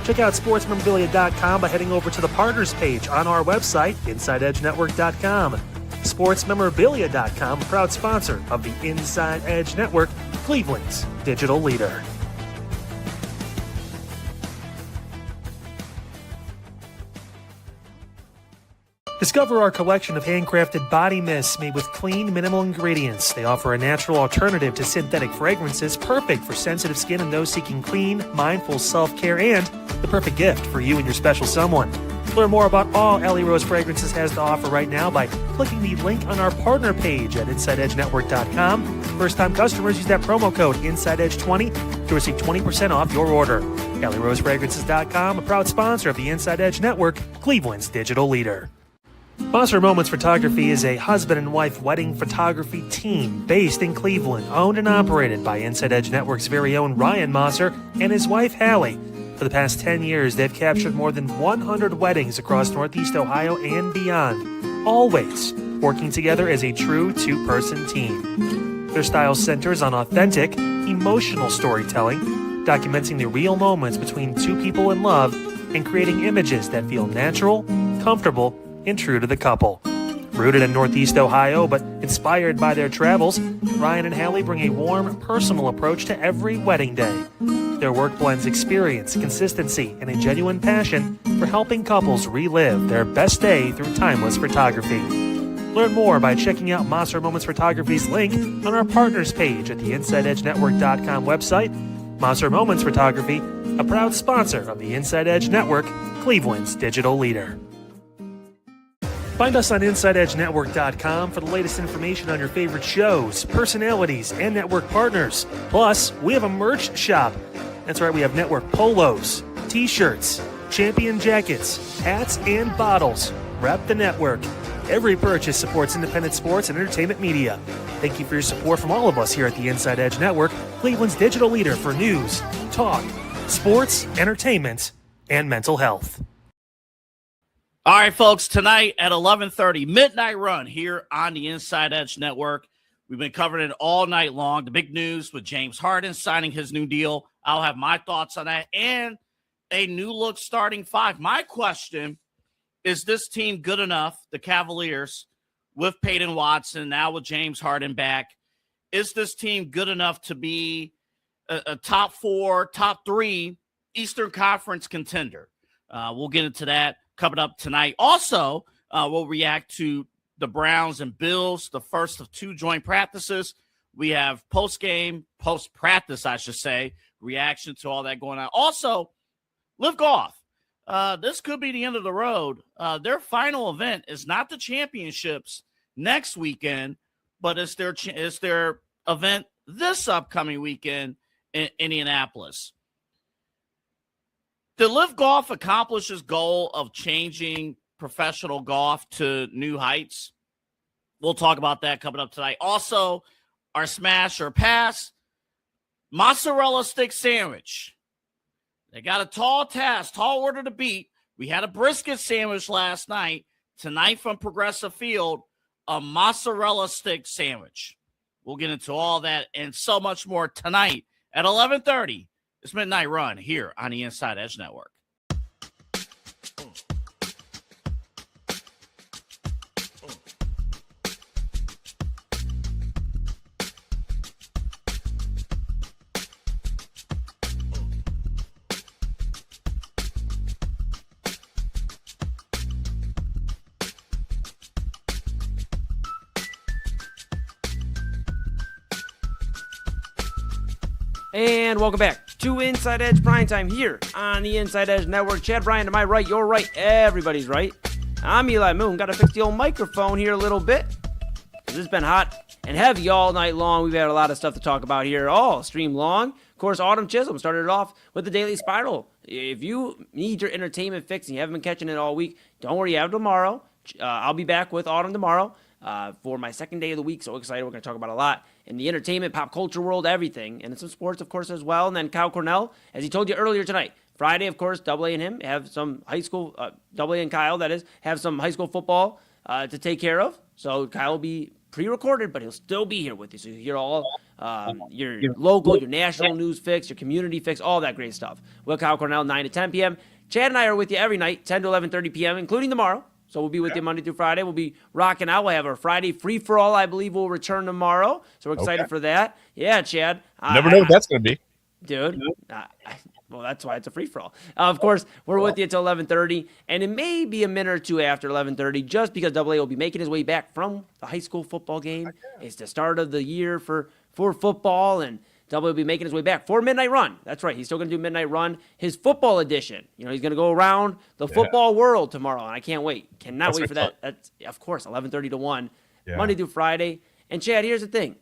D: Check out sportsmemorabilia.com by heading over to the partners page on our website, InsideEdgeNetwork.com. SportsMemorabilia.com, a proud sponsor of the Inside Edge Network, Cleveland's digital leader. Discover our collection of handcrafted body mists made with clean, minimal ingredients. They offer a natural alternative to synthetic fragrances, perfect for sensitive skin and those seeking clean, mindful self-care, and the perfect gift for you and your special someone. Learn more about all Ellie Rose Fragrances has to offer right now by clicking the link on our partner page at InsideEdgeNetwork.com. First-time customers use that promo code InsideEdge20 to receive 20% off your order. EllieRoseFragrances.com, a proud sponsor of the Inside Edge Network, Cleveland's digital leader. Mosser Moments Photography is a husband and wife wedding photography team based in Cleveland, owned and operated by Inside Edge Network's very own Ryan Mosser and his wife Hallie. For the past 10 years, they've captured more than 100 weddings across Northeast Ohio and beyond, always working together as a true two-person team. Their style centers on authentic, emotional storytelling, documenting the real moments between two people in love and creating images that feel natural, comfortable, and true to the couple. Rooted in Northeast Ohio, but inspired by their travels, Ryan and Hallie bring a warm, personal approach to every wedding day. Their work blends experience, consistency, and a genuine passion for helping couples relive their best day through timeless photography. Learn more by checking out Mosser Moments Photography's link on our partners page at the InsideEdgeNetwork.com website. Mosser Moments Photography, a proud sponsor of the Inside Edge Network, Cleveland's digital leader. Find us on InsideEdgeNetwork.com for the latest information on your favorite shows, personalities, and network partners. Plus, we have a merch shop. That's right, we have network polos, t-shirts, champion jackets, hats, and bottles. Rep the network. Every purchase supports independent sports and entertainment media. Thank you for your support from all of us here at the Inside Edge Network, Cleveland's digital leader for news, talk, sports, entertainment, and mental health.
A: All right, folks, tonight at 11:30, Midnight Run here on the Inside Edge Network. We've been covering it all night long. The big news with James Harden signing his new deal. I'll have my thoughts on that and a new look starting five. My question, is this team good enough, the Cavaliers, with Peyton Watson, now with James Harden back, is this team good enough to be a top four, top three Eastern Conference contender? We'll get into that coming up tonight. Also, we'll react to the Browns and Bills, the first of two joint practices. We have post-practice, I should say, reaction to all that going on. Also, Live Golf. This could be the end of the road. Their final event is not the championships next weekend, but it's their event this upcoming weekend in Indianapolis. Did Live Golf accomplish its goal of changing professional golf to new heights? We'll talk about that coming up tonight. Also, our smash or pass, mozzarella stick sandwich. They got a tall task, tall order to beat. We had a brisket sandwich last night. Tonight from Progressive Field, a mozzarella stick sandwich. We'll get into all that and so much more tonight at 11:30. It's Midnight Run here on the Inside Edge Network.
B: And welcome back to Inside Edge Primetime here on the Inside Edge Network. Chad Bryan to my right, you're right, everybody's right. I'm Eli Moon. Got to fix the old microphone here a little bit. This has been hot and heavy all night long. We've had a lot of stuff to talk about here all stream long. Of course, Autumn Chisholm started it off with the Daily Spiral. If you need your entertainment fix and you haven't been catching it all week, don't worry, you have tomorrow. I'll be back with Autumn tomorrow. for my second day of the week. So excited. We're going to talk about a lot in the entertainment, pop culture world, everything, and some sports, of course, as well. And then Kyle Cornell, as he told you earlier tonight, Friday, of course, AA and him have some high school, AA and Kyle, that is, have some high school football to take care of. So Kyle will be pre-recorded, but he'll still be here with you. So you hear all your local, your national news fix, your community fix, all that great stuff. With Kyle Cornell, 9 to 10 p.m. Chad and I are with you every night, 10 to 11:30 p.m., including tomorrow. So we'll be with you Monday through Friday. We'll be rocking out. We'll have our Friday free-for-all, I believe, will return tomorrow. So we're excited for that. Yeah, Chad.
E: Never know what that's going to be.
B: Dude, well, that's why it's a free-for-all. Of course, we're with you until 11:30, and it may be a minute or two after 11:30 just because AA will be making his way back from the high school football game. It's the start of the year for football, and AA will be making his way back for Midnight Run. That's right. He's still going to do Midnight Run, his football edition. You know, he's going to go around the football world tomorrow, and I can't wait. Cannot wait for that. That's, of course, 11:30 to 1, Monday through Friday. And, Chad, here's the thing.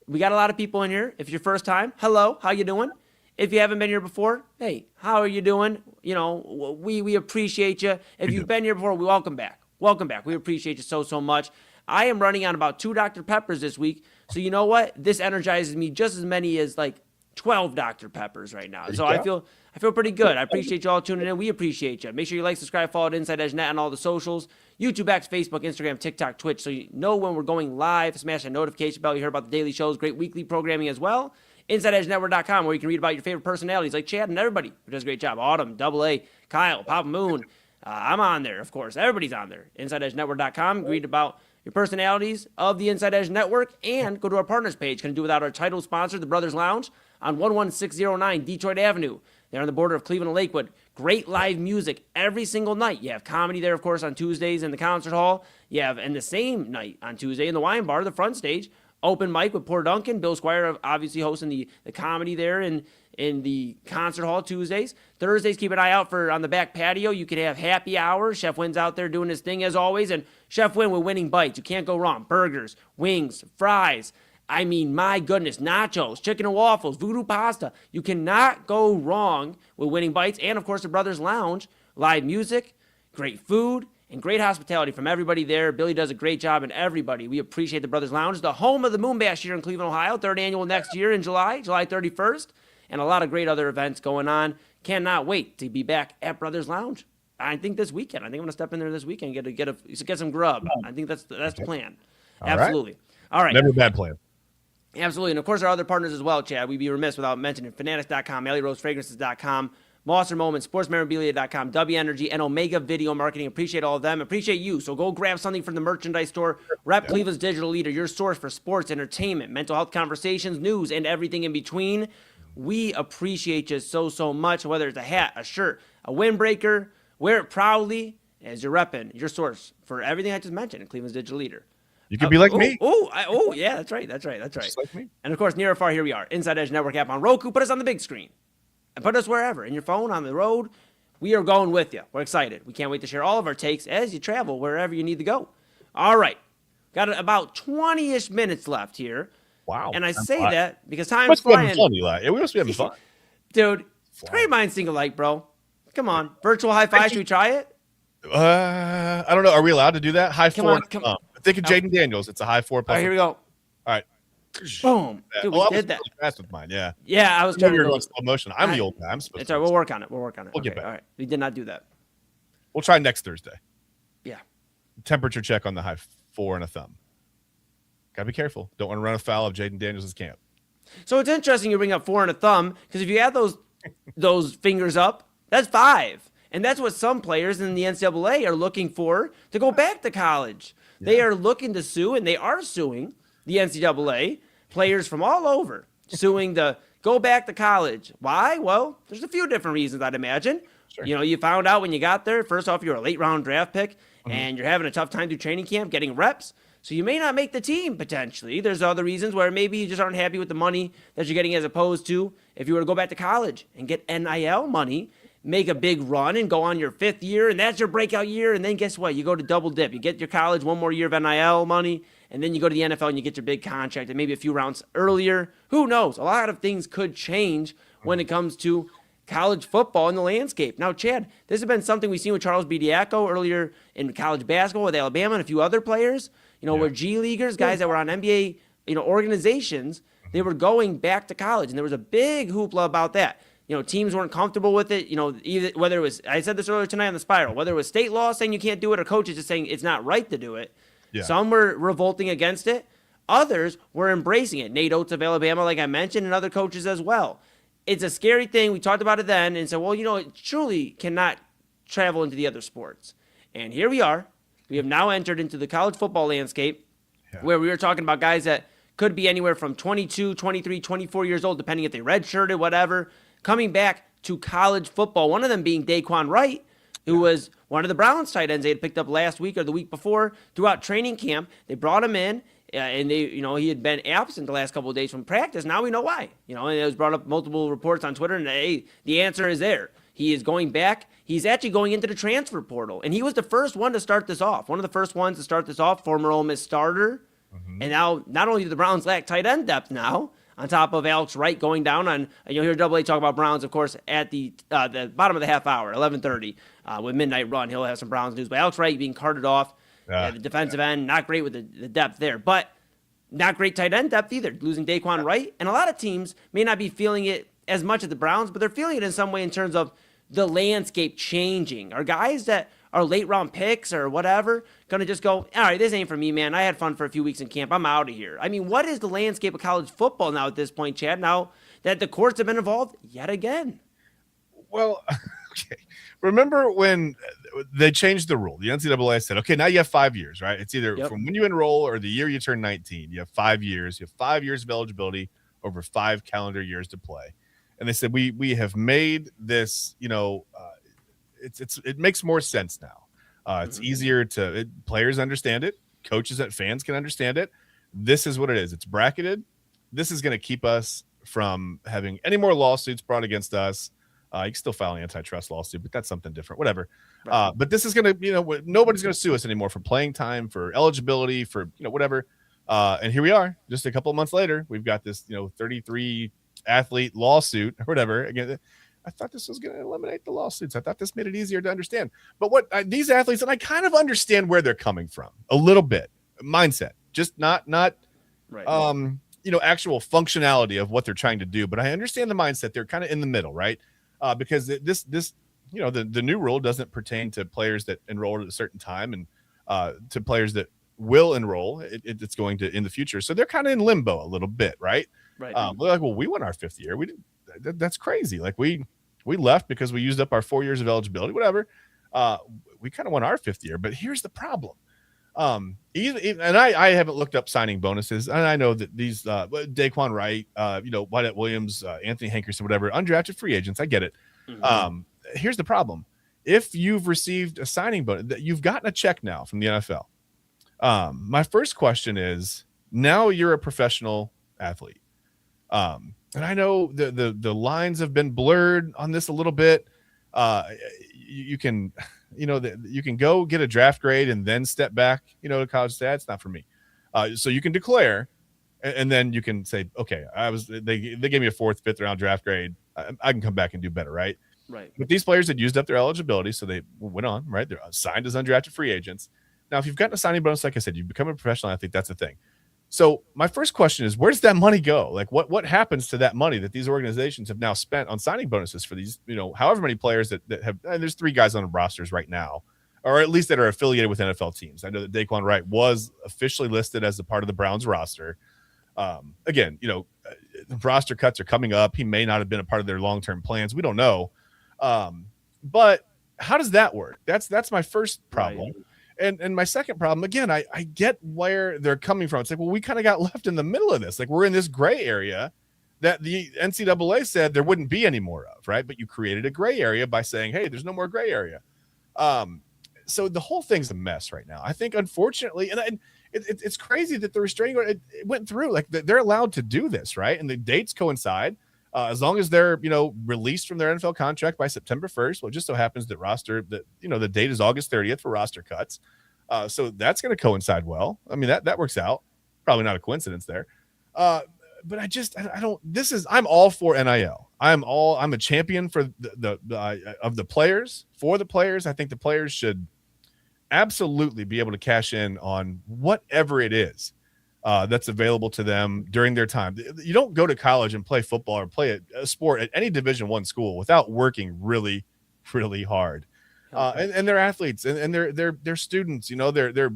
B: We got a lot of people in here. If it's your first time, hello, how you doing? If you haven't been here before, hey, how are you doing? You know, we appreciate you. If you've been here before, we welcome back. Welcome back. We appreciate you so much. I am running on about 2 Dr. Peppers this week. So you know what? This energizes me just as many as like 12 Dr. Peppers right now. So I feel pretty good. I appreciate you all tuning in. We appreciate you. Make sure you like, subscribe, follow at Inside Edge Net on all the socials. YouTube, X, Facebook, Instagram, TikTok, Twitch. So you know when we're going live. Smash that notification bell. You hear about the daily shows, great weekly programming as well. InsideEdgeNetwork.com, where you can read about your favorite personalities like Chad and everybody who does a great job. Autumn, AA, Kyle, Papa Moon. I'm on there, of course. Everybody's on there. InsideEdgeNetwork.com. Read about your personalities of the Inside Edge Network and go to our partners page. Couldn't do without our title sponsor, the Brothers Lounge, on 11609 Detroit Avenue. They're on the border of Cleveland and Lakewood. Great live music every single night. You have comedy there, of course, on Tuesdays in the concert hall. You have, and the same night on Tuesday in the wine bar, the front stage, open mic with Poor Duncan. Bill Squire obviously hosting the comedy there in the concert hall Tuesdays. Thursdays, keep an eye out for on the back patio. You can have happy hour. Chef Wynn's out there doing his thing as always. And Chef Wynn with Winning Bites. You can't go wrong. Burgers, wings, fries. I mean, my goodness, nachos, chicken and waffles, voodoo pasta. You cannot go wrong with Winning Bites. And, of course, the Brothers Lounge. Live music, great food, and great hospitality from everybody there. Billy does a great job, and everybody. We appreciate the Brothers Lounge, the home of the Moon Bash here in Cleveland, Ohio. 3rd annual next year in July 31st. And a lot of great other events going on. Cannot wait to be back at Brothers Lounge. I think this weekend. I think I'm going to step in there this weekend and get some grub. I think that's the plan. Absolutely. All right.
E: Never a bad plan.
B: Absolutely. And, of course, our other partners as well, Chad. We'd be remiss without mentioning Fanatics.com, AlleyRoseFragrances.com, Monster Moments, SportsMemorabilia.com, W Energy, and Omega Video Marketing. Appreciate all of them. Appreciate you. So go grab something from the merchandise store. Rep Cleveland's Digital Leader, your source for sports, entertainment, mental health conversations, news, and everything in between. We appreciate you so much, whether it's a hat, a shirt, a windbreaker. Wear it proudly as you're repping your source for everything I just mentioned, Cleveland's Digital Leader.
E: You could be like me.
B: Yeah, that's right.
E: Just like me.
B: And, of course, near or far, here we are. Inside Edge Network app on Roku. Put us on the big screen. And put us wherever. In your phone, on the road. We are going with you. We're excited. We can't wait to share all of our takes as you travel wherever you need to go. All right. Got about 20-ish minutes left here.
E: Wow.
B: And I say that because time's flying.
E: We must be having fun.
B: Dude, great minds think alike, bro. Come on. Virtual high five. Should we try it?
E: I don't know. Are we allowed to do that? High four. Think of Jaden Daniels. It's a high 4.
B: All right, here we go.
E: All right.
B: Boom. Dude, we did that.
E: Really fast with mine, yeah.
B: Yeah, I was trying to go
E: in slow motion. I'm the old guy. I'm supposed
B: to. It's all right. We'll work on it. We'll
E: get back.
B: All right. We did not do that.
E: We'll try next Thursday.
B: Yeah.
E: Temperature check on the high 4 and a thumb. Got to be careful. Don't want to run afoul of Jaden Daniels' camp.
B: So it's interesting you bring up 4 and a thumb because if you add those fingers up, that's 5. And that's what some players in the NCAA are looking for to go back to college. Yeah. They are looking to sue, and they are suing the NCAA, players from all over, suing to go back to college. Why? Well, there's a few different reasons, I'd imagine. Sure. You know, you found out when you got there, first off, you're a late-round draft pick, and you're having a tough time through training camp getting reps. So you may not make the team, potentially. There's other reasons where maybe you just aren't happy with the money that you're getting as opposed to if you were to go back to college and get NIL money, make a big run and go on your 5th year, and that's your breakout year, and then guess what? You go to double dip. You get your college 1 more year of NIL money, and then you go to the NFL and you get your big contract and maybe a few rounds earlier. Who knows? A lot of things could change when it comes to college football in the landscape. Now, Chad, this has been something we've seen with Charles Bediako earlier in college basketball with Alabama and a few other players. where G Leaguers, guys that were on NBA, organizations, they were going back to college, and there was a big hoopla about that. Teams weren't comfortable with it. Either whether it was, I said this earlier tonight on the Spiral, whether it was state law saying you can't do it or coaches just saying it's not right to do it. Yeah. Some were revolting against it. Others were embracing it. Nate Oates of Alabama, like I mentioned, and other coaches as well. It's a scary thing. We talked about it then and said, well, it truly cannot travel into the other sports. And here we are. We have now entered into the college football landscape where we were talking about guys that could be anywhere from 22, 23, 24 years old, depending if they redshirted, whatever, coming back to college football. One of them being Daquan Wright, who was one of the Browns tight ends they had picked up last week or the week before throughout training camp. They brought him in, and he had been absent the last couple of days from practice. Now we know why. And it was brought up multiple reports on Twitter, and hey, the answer is there. He is going back. He's actually going into the transfer portal, and he was the first one to start this off. One of the first ones to start this off, former Ole Miss starter. Mm-hmm. And now not only do the Browns lack tight end depth now, on top of Alex Wright going down on, you'll hear Double A talk about Browns, of course, at the bottom of the half hour, 11:30, with Midnight Run. He'll have some Browns news. But Alex Wright being carted off, the defensive end, not great with the depth there. But not great tight end depth either, losing Daquan Wright. And a lot of teams may not be feeling it as much as the Browns, but they're feeling it in some way in terms of the landscape changing. Are guys that are late-round picks or whatever going to just go, all right, this ain't for me, man. I had fun for a few weeks in camp. I'm out of here. I mean, what is the landscape of college football now at this point, Chad, now that the courts have been involved yet again?
E: Well, okay. Remember when they changed the rule? The NCAA said, okay, now you have 5 years, right? It's either from when you enroll or the year you turn 19. You have 5 years. You have 5 years of eligibility over 5 calendar years to play. And they said, we have made this, it makes more sense now. It's easier players understand it. Coaches and fans can understand it. This is what it is. It's bracketed. This is going to keep us from having any more lawsuits brought against us. You can still file an antitrust lawsuit, but that's something different, whatever. Right. But this is going to, nobody's going to sue us anymore for playing time, for eligibility, for, whatever. And here we are just a couple of months later, we've got this, 33 athlete lawsuit or whatever. Again, I thought this was going to eliminate the lawsuits. I thought this made it easier to understand. But these athletes, and I kind of understand where they're coming from a little bit, mindset, just not right. Actual functionality of what they're trying to do. But I understand the mindset. They're kind of in the middle, right? Because this the new rule doesn't pertain to players that enrolled at a certain time and to players that will enroll. It's going to in the future. So they're kind of in limbo a little bit, right? Right. We're like, well, we won our 5th year. We didn't. That's crazy. Like we left because we used up our 4 years of eligibility, whatever. We kind of won our 5th year, but here's the problem. And I haven't looked up signing bonuses, and I know that these Daquan Wright, Wyatt Williams, Anthony Hankerson, whatever, undrafted free agents. I get it. Mm-hmm. Here's the problem. If you've received a signing bonus, you've gotten a check now from the NFL. My first question is, now you're a professional athlete. And I know the lines have been blurred on this a little bit. You can go get a draft grade and then step back, to college. That's not for me. So you can declare, and then you can say, okay, they gave me a 4th, 5th round draft grade. I can come back and do better, right? Right. But these players had used up their eligibility, so they went on, right? They're signed as undrafted free agents. Now, if you've gotten a signing bonus, like I said, you've become a professional athlete. That's the thing. So my first question is, where does that money go? Like what happens to that money that these organizations have now spent on signing bonuses for these, however many players that have, and there's 3 guys on the rosters right now, or at least that are affiliated with NFL teams. I know that Daquan Wright was officially listed as a part of the Browns roster. Again, the roster cuts are coming up. He may not have been a part of their long-term plans. We don't know. But how does that work? That's my first problem. Right. And my second problem, again, I get where they're coming from. It's like, well, we kind of got left in the middle of this. Like, we're in this gray area that the NCAA said there wouldn't be any more of, right? But you created a gray area by saying, hey, there's no more gray area. So the whole thing's a mess right now. I think, unfortunately, and it's crazy that the restraining order, it went through. Like, they're allowed to do this, right? And the dates coincide. As long as they're, released from their NFL contract by September 1st. Well, it just so happens that the date is August 30th for roster cuts. So that's going to coincide well. I mean, that works out. Probably not a coincidence there. But I'm all for NIL. I'm a champion for the players, for the players. I think the players should absolutely be able to cash in on whatever it is that's available to them during their time. You don't go to college and play football or play a sport at any Division I school without working really, really hard. And they're athletes and they're students. They're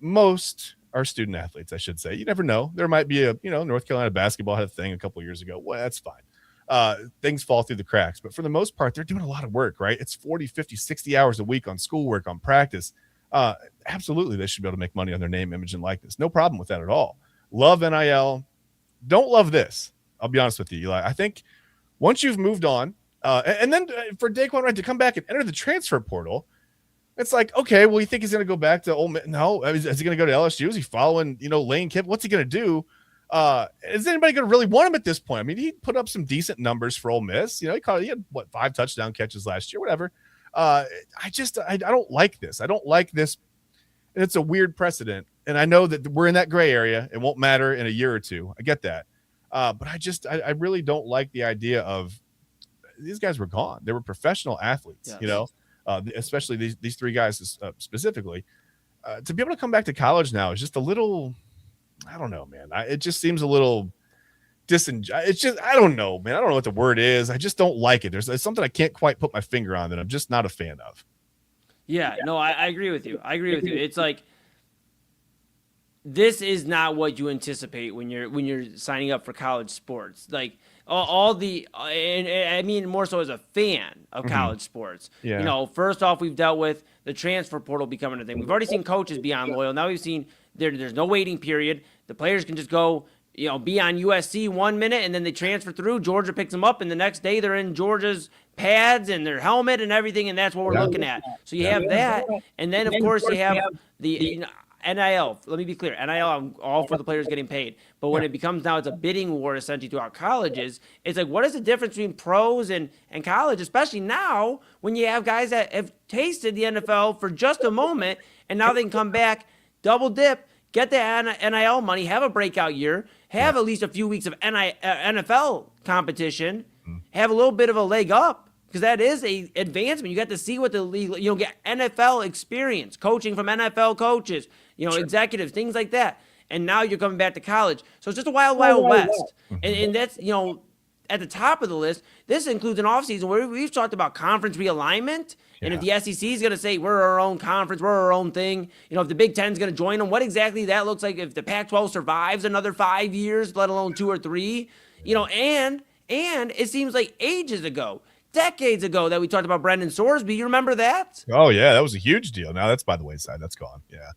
E: most are student athletes, I should say. You never know. There might be North Carolina basketball had a thing a couple of years ago. Well, that's fine. Things fall through the cracks, but for the most part, they're doing a lot of work, right? It's 40, 50, 60 hours a week on schoolwork, on practice. Absolutely, they should be able to make money on their name, image, and likeness. No problem with that at all. Love NIL. Don't love this. I'll be honest with you, Eli. I think once you've moved on, and then for Daquan Wright to come back and enter the transfer portal, it's like, okay, well, you think he's going to go back to Ole Miss? No. Is he going to go to LSU? Is he following, Lane Kiffin? What's he going to do? Is anybody going to really want him at this point? I mean, he put up some decent numbers for Ole Miss. He had 5 touchdown catches last year, whatever. I don't like this. I don't like this. And it's a weird precedent. And I know that we're in that gray area. It won't matter in a year or two. I get that. But I really don't like the idea of these guys were gone. They were professional athletes,
B: Yes.
E: Especially these 3 guys specifically. To be able to come back to college now is just a little, I don't know, man. It just seems a little it's just, I don't know, man. I don't know what the word is. I just don't like it. There's something I can't quite put my finger on that I'm just not a fan of.
B: Yeah, no, I agree with you. It's like, this is not what you anticipate when you're signing up for college sports. Like and I mean more so as a fan of college sports.
E: Yeah.
B: First off, we've dealt with the transfer portal becoming a thing. We've already seen coaches be on loyal. Now we've seen there's no waiting period. The players can just go, be on USC 1 minute and then they transfer through. Georgia picks them up and the next day they're in Georgia's pads and their helmet and everything, and that's what we're looking at. So you have that, and then of course you have the NIL. Let me be clear. NIL, I'm all for the players getting paid. But when it becomes now it's a bidding war essentially throughout colleges, it's like, what is the difference between pros and college, especially now when you have guys that have tasted the NFL for just a moment, and now they can come back, double dip, get the NIL money, have a breakout year, have at least a few weeks of NFL competition, have a little bit of a leg up. Because that is a advancement. You got to see what the league, get NFL experience, coaching from NFL coaches, executives, things like that. And now you're coming back to college. So it's just a wild, wild west. And that's, at the top of the list. This includes an offseason where we've talked about conference realignment. And if the SEC is going to say we're our own conference, we're our own thing, if the Big Ten is going to join them, what exactly that looks like if the Pac-12 survives another 5 years, let alone 2 or 3, and it seems like decades ago that we talked about Brendan Sorsby. You remember that?
E: Oh, yeah. That was a huge deal. Now that's by the wayside. That's gone. Yeah.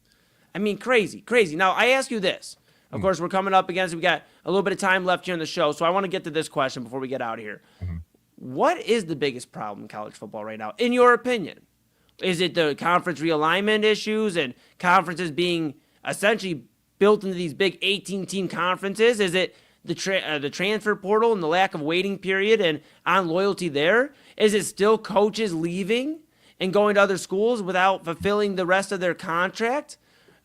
B: I mean, crazy. Now, I ask you this. Of course, we're coming up against, we got a little bit of time left here in the show, so I want to get to this question before we get out of here. What is the biggest problem in college football right now, in your opinion? Is it the conference realignment issues and conferences being essentially built into these big 18-team conferences? Is it the transfer portal and the lack of waiting period and on loyalty there? Is it still coaches leaving and going to other schools without fulfilling the rest of their contract?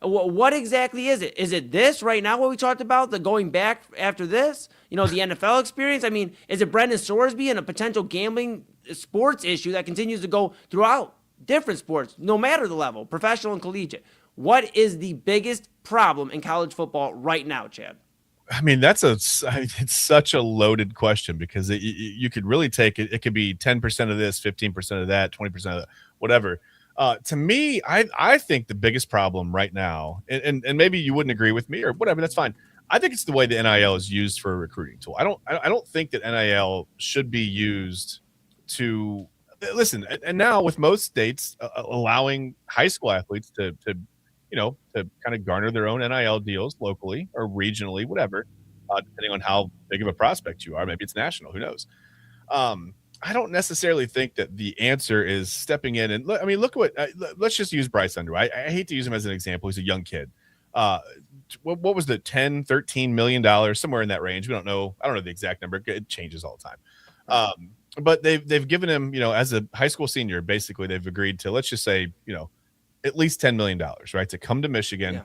B: What exactly is it? Is it this right now, what we talked about, the going back after this? The NFL experience? I mean, is it Brendan Sorsby and a potential gambling sports issue that continues to go throughout different sports, no matter the level, professional and collegiate? What is the biggest problem in college football right now, Chad?
E: I mean, it's such a loaded question because you could really take it. It could be 10% of this, 15% of that, 20% of that, whatever. To me, I think the biggest problem right now, and maybe you wouldn't agree with me or whatever, that's fine. I think it's the way the NIL is used for a recruiting tool. I don't think that NIL should be used to listen. And now with most states allowing high school athletes to kind of garner their own NIL deals locally or regionally, whatever, depending on how big of a prospect you are. Maybe it's national. Who knows? I don't necessarily think that the answer is stepping in and look what. Let's just use Bryce Underwood. I hate to use him as an example. He's a young kid. What was the $10-13 million, somewhere in that range? We don't know. I don't know the exact number. It changes all the time. But they've given him, as a high school senior, basically they've agreed to, let's just say, at least $10 million, right, to come to Michigan.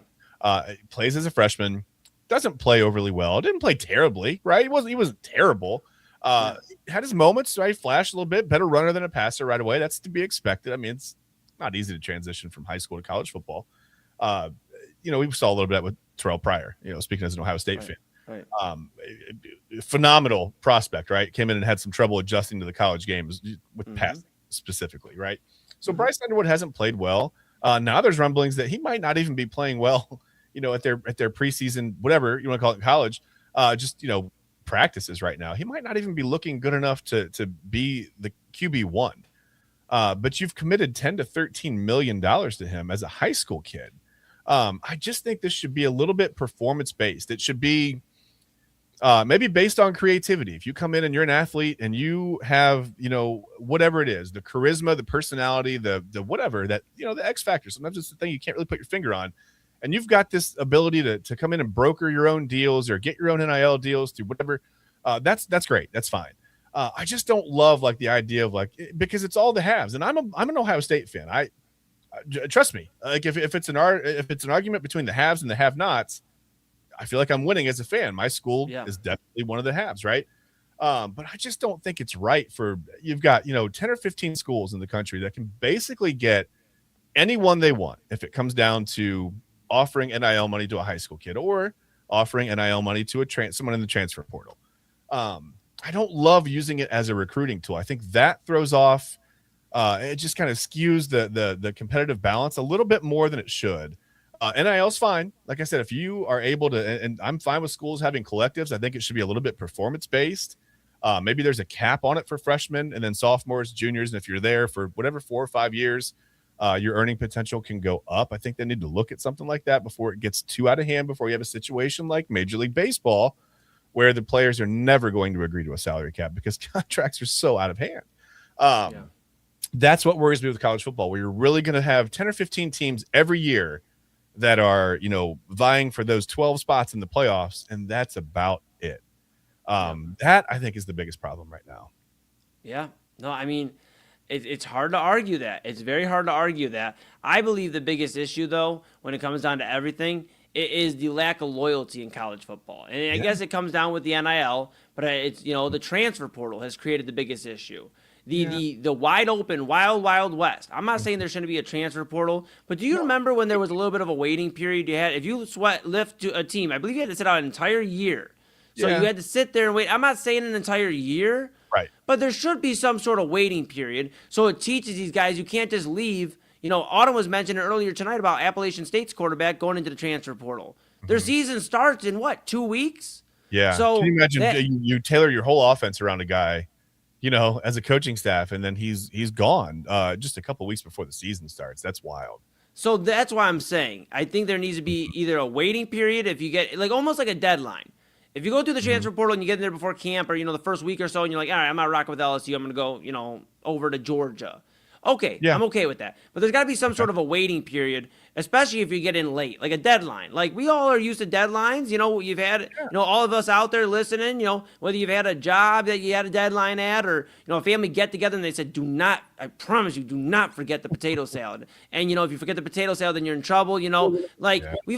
E: Plays as a freshman, doesn't play overly well, didn't play terribly, right? He wasn't terrible. Had his moments, right? Flashed a little bit, better runner than a passer right away. That's to be expected. I mean, it's not easy to transition from high school to college football. We saw a little bit with Terrell Pryor, speaking as an Ohio State fan.
B: Right.
E: Phenomenal prospect, right? Came in and had some trouble adjusting to the college game with passing specifically, right? So Bryce Underwood hasn't played well. Now there's rumblings that he might not even be playing well, at their preseason, whatever you want to call it in college, practices right now. He might not even be looking good enough to be the QB1. But you've committed $10 to $13 million to him as a high school kid. I just think this should be a little bit performance-based. It should be maybe based on creativity. If you come in and you're an athlete and you have, whatever it is, the charisma, the personality, the whatever, that, the X factor, sometimes it's the thing you can't really put your finger on. And you've got this ability to come in and broker your own deals or get your own NIL deals through whatever. That's great. That's fine. I just don't love the idea of because it's all the haves. And I'm an Ohio State fan. Trust me. If it's an argument between the haves and the have-nots, I feel like I'm winning as a fan. My school is definitely one of the haves, right? But I just don't think it's right you've got 10 or 15 schools in the country that can basically get anyone they want if it comes down to offering NIL money to a high school kid or offering NIL money to someone in the transfer portal. I don't love using it as a recruiting tool. I think that throws off. It just kind of skews the competitive balance a little bit more than it should. NIL's fine. Like I said, if you are able to, and I'm fine with schools having collectives, I think it should be a little bit performance-based. Maybe there's a cap on it for freshmen and then sophomores, juniors, and if you're there for whatever 4 or 5 years, your earning potential can go up. I think they need to look at something like that before it gets too out of hand, before you have a situation like Major League Baseball, where the players are never going to agree to a salary cap because contracts are so out of hand. That's what worries me with college football, where you're really going to have 10 or 15 teams every year that are, vying for those 12 spots in the playoffs, and that's about it. That, I think, is the biggest problem right now.
B: Yeah. No, I mean, it's hard to argue that. It's very hard to argue that. I believe the biggest issue, though, when it comes down to everything, it is the lack of loyalty in college football. And I guess it comes down with the NIL, but it's, the transfer portal has created the biggest issue. The wide open, wild west. I'm not saying there shouldn't be a transfer portal, but do you remember when there was a little bit of a waiting period you had? If you lift to a team, I believe you had to sit out an entire year. So you had to sit there and wait. I'm not saying an entire year,
E: right?
B: But there should be some sort of waiting period. So it teaches these guys you can't just leave. Autumn was mentioning earlier tonight about Appalachian State's quarterback going into the transfer portal. Their season starts in 2 weeks?
E: Yeah. So can you imagine you tailor your whole offense around a guy, as a coaching staff, and then he's gone just a couple weeks before the season starts. That's wild.
B: So that's why I'm saying I think there needs to be either a waiting period if you get almost like a deadline. If you go through the transfer portal and you get in there before camp or the first week or so, and you're like, all right, I'm not rocking with LSU. I'm going to go over to Georgia. Okay, I'm okay with that. But there's got to be some sort of a waiting period, especially if you get in late, like a deadline. Like, we all are used to deadlines. You've had, all of us out there listening, whether you've had a job that you had a deadline at or, a family get-together and they said, I promise you, do not forget the potato salad. And, if you forget the potato salad, then you're in trouble, we've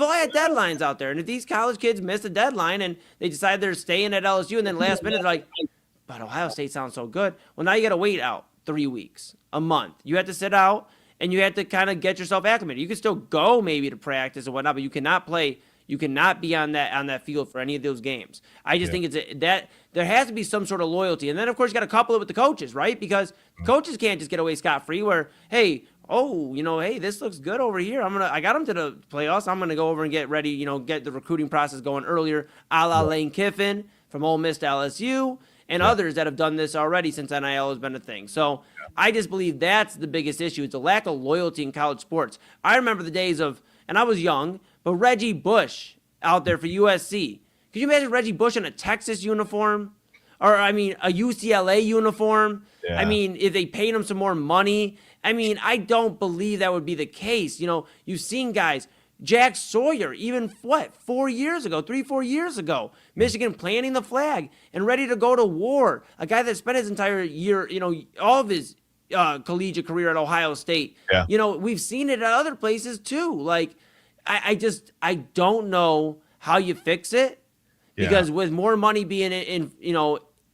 B: all had deadlines out there. And if these college kids miss a deadline and they decide they're staying at LSU and then last minute they're like, but Ohio State sounds so good. Well, now you got to wait out 3 weeks, a month. You have to sit out and you have to kind of get yourself acclimated. You can still go maybe to practice or whatnot, but you cannot play. You cannot be on that field for any of those games. I just think that there has to be some sort of loyalty. And then, of course, you got to couple it with the coaches, right? Because coaches can't just get away scot-free where, hey, this looks good over here. I got them to the playoffs. I'm going to go over and get ready, get the recruiting process going earlier, a la Lane Kiffin from Ole Miss to LSU. And others that have done this already since NIL has been a thing. So I just believe that's the biggest issue. It's a lack of loyalty in college sports. I remember the days of, and I was young, but Reggie Bush out there for USC. Could you imagine Reggie Bush in a Texas uniform? Or, a UCLA uniform? Yeah. If they paid him some more money. I don't believe that would be the case. You've seen guys. Jack Sawyer, even 4 years ago, 3-4 years ago, Michigan planting the flag and ready to go to war. A guy that spent his entire year, all of his collegiate career at Ohio State. Yeah. We've seen it at other places too. I don't know how you fix it because with more money being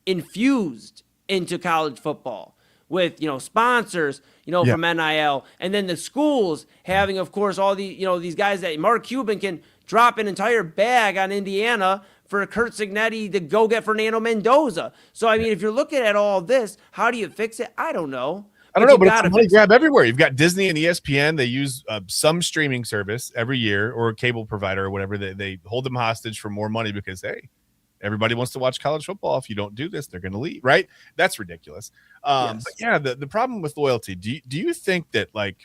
B: infused into college football, with, sponsors, from NIL, and then the schools having, of course, all the, these guys that Mark Cuban can drop an entire bag on Indiana for Kurt Signetti to go get Fernando Mendoza. So, I mean, if you're looking at all this, how do you fix it? I don't know.
E: But it's a money grab everywhere. You've got Disney and ESPN. They use some streaming service every year, or a cable provider or whatever. They hold them hostage for more money because, hey, everybody wants to watch college football. If you don't do this, they're going to leave, right? That's ridiculous. But yeah, the problem with loyalty, do you think that, like,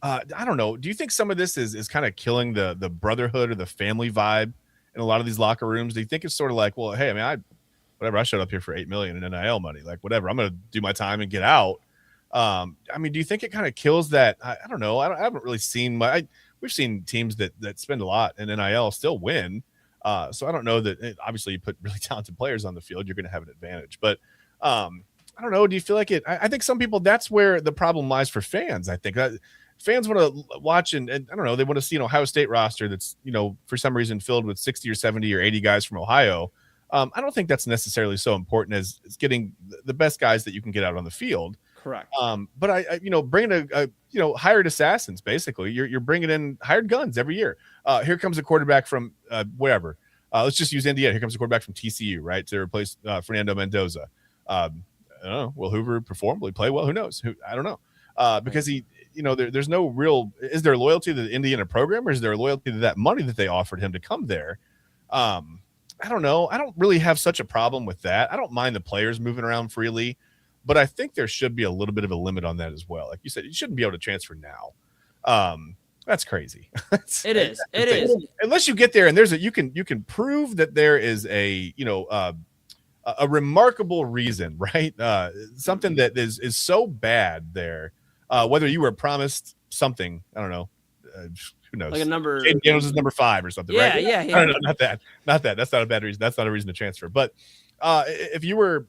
E: I don't know, do you think some of this is kind of killing the brotherhood or the family vibe in a lot of these locker rooms? Do you think it's sort of like, well, hey, I mean, I showed up here for $8 million in NIL money, like whatever, I'm going to do my time and get out. I mean, do you think it kind of kills that? I don't know. I haven't really seen we've seen teams that spend a lot in NIL still win. So I don't know that obviously you put really talented players on the field, you're going to have an advantage, but I don't know. Do you feel like it? I think some people, that's where the problem lies for fans. I think fans want to watch and I don't know, they want to see an Ohio State roster that's, for some reason filled with 60 or 70 or 80 guys from Ohio. I don't think that's necessarily so important as getting the best guys that you can get out on the field.
B: Correct.
E: But I bringing hired assassins, basically. You're bringing in hired guns every year. Here comes a quarterback from wherever. Let's just use Indiana. Here comes a quarterback from TCU, right, to replace Fernando Mendoza. I don't know. Will Hoover perform? Will he play well? Who knows? I don't know. Because there's no real. Is there loyalty to the Indiana program, or is there loyalty to that money that they offered him to come there? I don't know. I don't really have such a problem with that. I don't mind the players moving around freely. But I think there should be a little bit of a limit on that as well. Like you said, you shouldn't be able to transfer now. That's crazy.
B: It is.
E: Unless you get there and you can prove that there is a remarkable reason, right? Something that is so bad there. Whether you were promised something, I don't know. Who knows?
B: Like a number.
E: Jaden Daniels is number 5 or something,
B: yeah,
E: right?
B: Yeah.
E: No, not that. That's not a bad reason. That's not a reason to transfer. But if you were,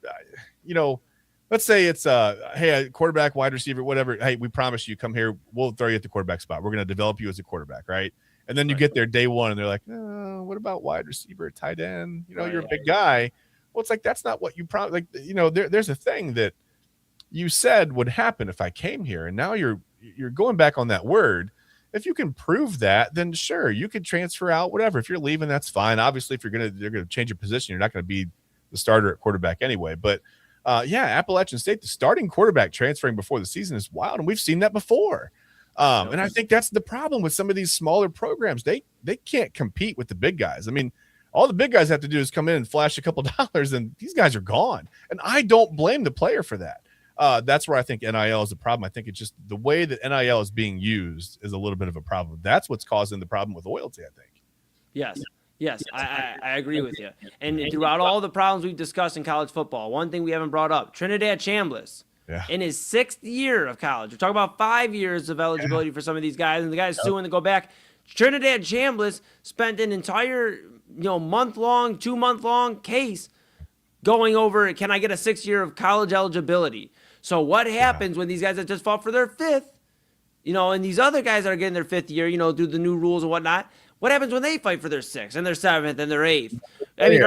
E: let's say it's hey, a quarterback, wide receiver, whatever. Hey, we promise you, come here. We'll throw you at the quarterback spot. We're going to develop you as a quarterback, right? And then you get there day one, and they're like, what about wide receiver, tight end? You're a big guy. Well, it's like that's not what you promised. Like, there's a thing that you said would happen if I came here, and now you're going back on that word. If you can prove that, then sure, you could transfer out, whatever. If you're leaving, that's fine. Obviously, if they're gonna change your position, you're not going to be the starter at quarterback anyway. But Appalachian State, the starting quarterback transferring before the season is wild, and we've seen that before. And I think that's the problem with some of these smaller programs. They can't compete with the big guys. I mean, all the big guys have to do is come in and flash a couple dollars, and these guys are gone. And I don't blame the player for that. That's where I think NIL is a problem. I think it's just the way that NIL is being used is a little bit of a problem. That's what's causing the problem with loyalty, I think.
B: Yes, I agree with you. And throughout all the problems we've discussed in college football, one thing we haven't brought up, Trinidad Chambliss, in his 6th year of college. We're talking about 5 years of eligibility for some of these guys, and the guys suing to go back. Trinidad Chambliss spent an entire month-long, 2-month-long case going over, can I get a 6th year of college eligibility? So what happens when these guys that just fought for their 5th, and these other guys that are getting their 5th year, do the new rules and whatnot? What happens when they fight for their 6th and their 7th and their 8th? I mean,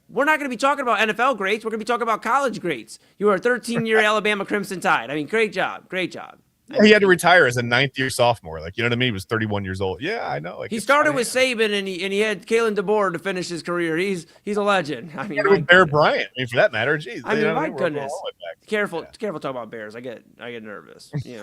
B: we're not going to be talking about NFL greats. We're going to be talking about college greats. You were a 13-year Alabama Crimson Tide. I mean, great job.
E: Yeah, he had to retire as a 9th-year sophomore. Like, you know what I mean? He was 31 years old. Yeah, I know.
B: He started with Saban, and he had Kalen DeBoer to finish his career. He's a legend. I mean,
E: with Bear Bryant. I mean, for that matter, geez.
B: I mean, my goodness. Careful talking about Bears. I get nervous.
E: You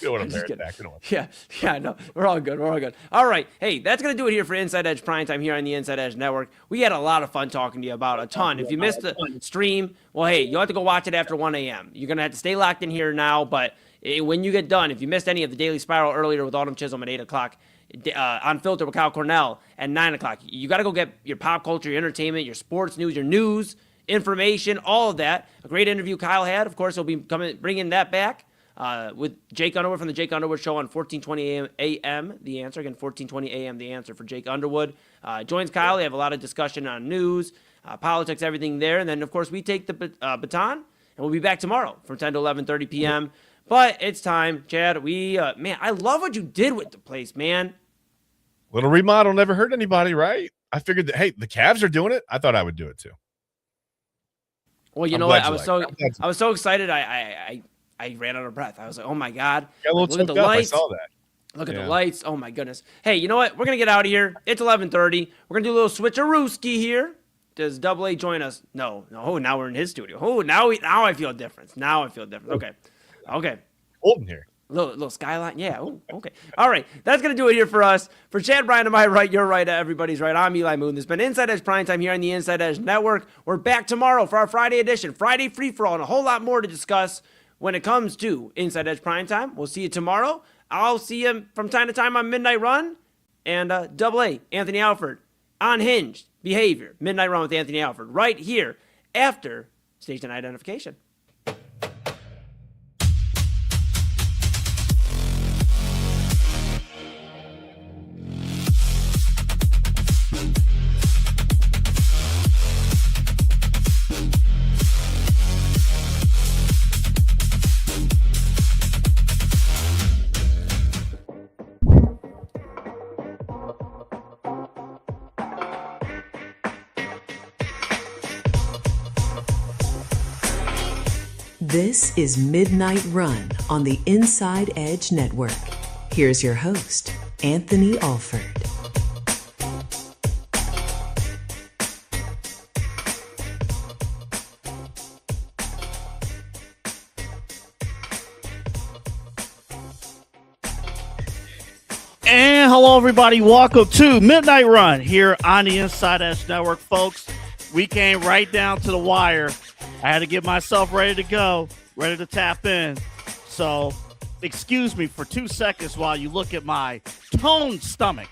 E: don't want to Bears back.
B: Yeah, no, we're all good. All right. Hey, that's going to do it here for Inside Edge Primetime here on the Inside Edge Network. We had a lot of fun talking to you about a ton. If you missed the stream, well, hey, you'll have to go watch it after 1 a.m. You're going to have to stay locked in here now, but when you get done, if you missed any of the Daily Spiral earlier with Autumn Chisholm at 8 o'clock, Unfiltered with Kyle Cornell at 9 o'clock, you got to go get your pop culture, your entertainment, your sports news, your news, information, all of that. A great interview Kyle had. Of course, he'll be bringing that back with Jake Underwood from the Jake Underwood Show on 1420 a.m. The Answer. Again, 1420 a.m. The Answer for Jake Underwood. Joins Kyle. They have a lot of discussion on news, politics, everything there. And then, of course, we take the baton, and we'll be back tomorrow from 10 to 11:30 p.m. But it's time, Chad. Man, I love what you did with the place, man.
E: Little remodel never hurt anybody, right? I figured that, hey, the Cavs are doing it. I thought I would do it too.
B: Well, you
E: I'm
B: know what?
E: glad you
B: I was so excited. I ran out of breath. I was like, oh my God.
E: got a little
B: Look at the
E: choked up. I
B: lights.
E: saw that.
B: Look at the lights. Oh my goodness. Hey, you know what? We're going to get out of here. It's 11:30. We're going to do a little switcherooski here. Does Double A join us? No. Now we're in his studio. Now I feel a difference. Okay.
E: Holden here.
B: Little skyline. Yeah. Oh, okay. All right. That's going to do it here for us. For Chad Bryan to my right, your right, everybody's right. I'm Eli Moon. This has been Inside Edge Primetime here on the Inside Edge Network. We're back tomorrow for our Friday edition, Friday free-for-all, and a whole lot more to discuss when it comes to Inside Edge Primetime. We'll see you tomorrow. I'll see you from time to time on Midnight Run. And Double A, Anthony Alford, Unhinged Behavior, Midnight Run with Anthony Alford, right here after station identification.
K: This is Midnight Run on the Inside Edge Network. Here's your host, Anthony Alford.
A: And hello, everybody. Welcome to Midnight Run here on the Inside Edge Network, folks. We came right down to the wire. I had to get myself ready to go, ready to tap in. So excuse me for 2 seconds while you look at my toned stomach.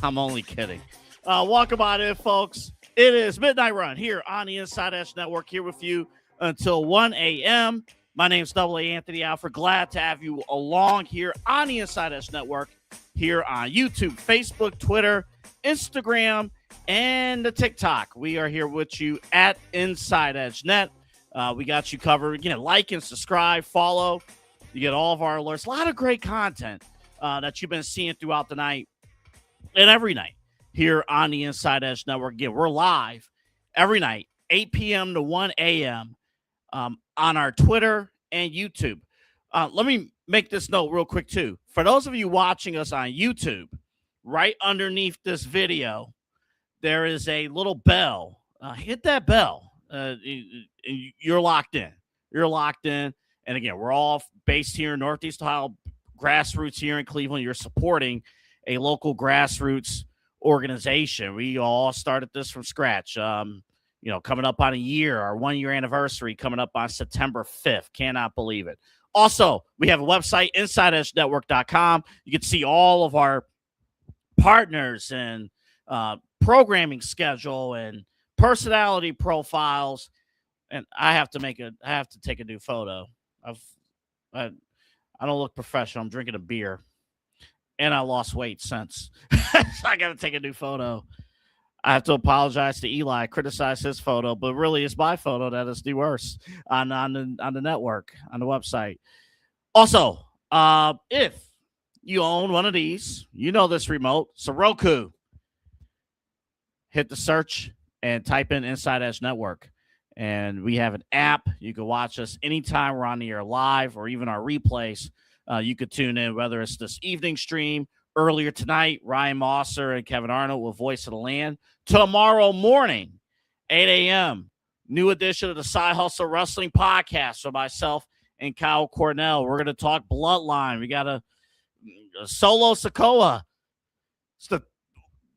A: I'm only kidding. Welcome on in, folks. It is Midnight Run here on the Inside Edge Network, here with you until 1 a.m. My name's Double A Anthony Alford. Glad to have you along here on the Inside Edge Network, here on YouTube, Facebook, Twitter, Instagram, and the TikTok. We are here with you at Inside Edge Net. We got you covered. Again, like and subscribe, follow. You get all of our alerts. A lot of great content that you've been seeing throughout the night and every night here on the Inside Edge Network. Again, we're live every night, 8 p.m. to 1 a.m. On our Twitter and YouTube. Let me make this note real quick, too. For those of you watching us on YouTube, right underneath this video, there is a little bell. Hit that bell. You're locked in. You're locked in. And again, we're all based here in Northeast Ohio, grassroots here in Cleveland. You're supporting a local grassroots organization. We all started this from scratch. Coming up on a year, our 1-year anniversary coming up on September 5th. Cannot believe it. Also, we have a website, InsideEdgeNetwork.com. You can see all of our partners and programming schedule and personality profiles. And I have to take a new photo. I don't look professional. I'm drinking a beer, and I lost weight since. So I got to take a new photo. I have to apologize to Eli. I criticized his photo, but really it's my photo that is the worst on the network, on the website. Also, if you own one of these, this remote, it's a Roku. Hit the search and type in Inside Edge Network. And we have an app. You can watch us anytime we're on the air live or even our replays. You could tune in, whether it's this evening stream, earlier tonight, Ryan Mosser and Kevin Arnold with Voice of the Land. Tomorrow morning, 8 a.m., new edition of the Side Hustle Wrestling Podcast for myself and Kyle Cornell. We're going to talk Bloodline. We got a Solo Sikoa. It's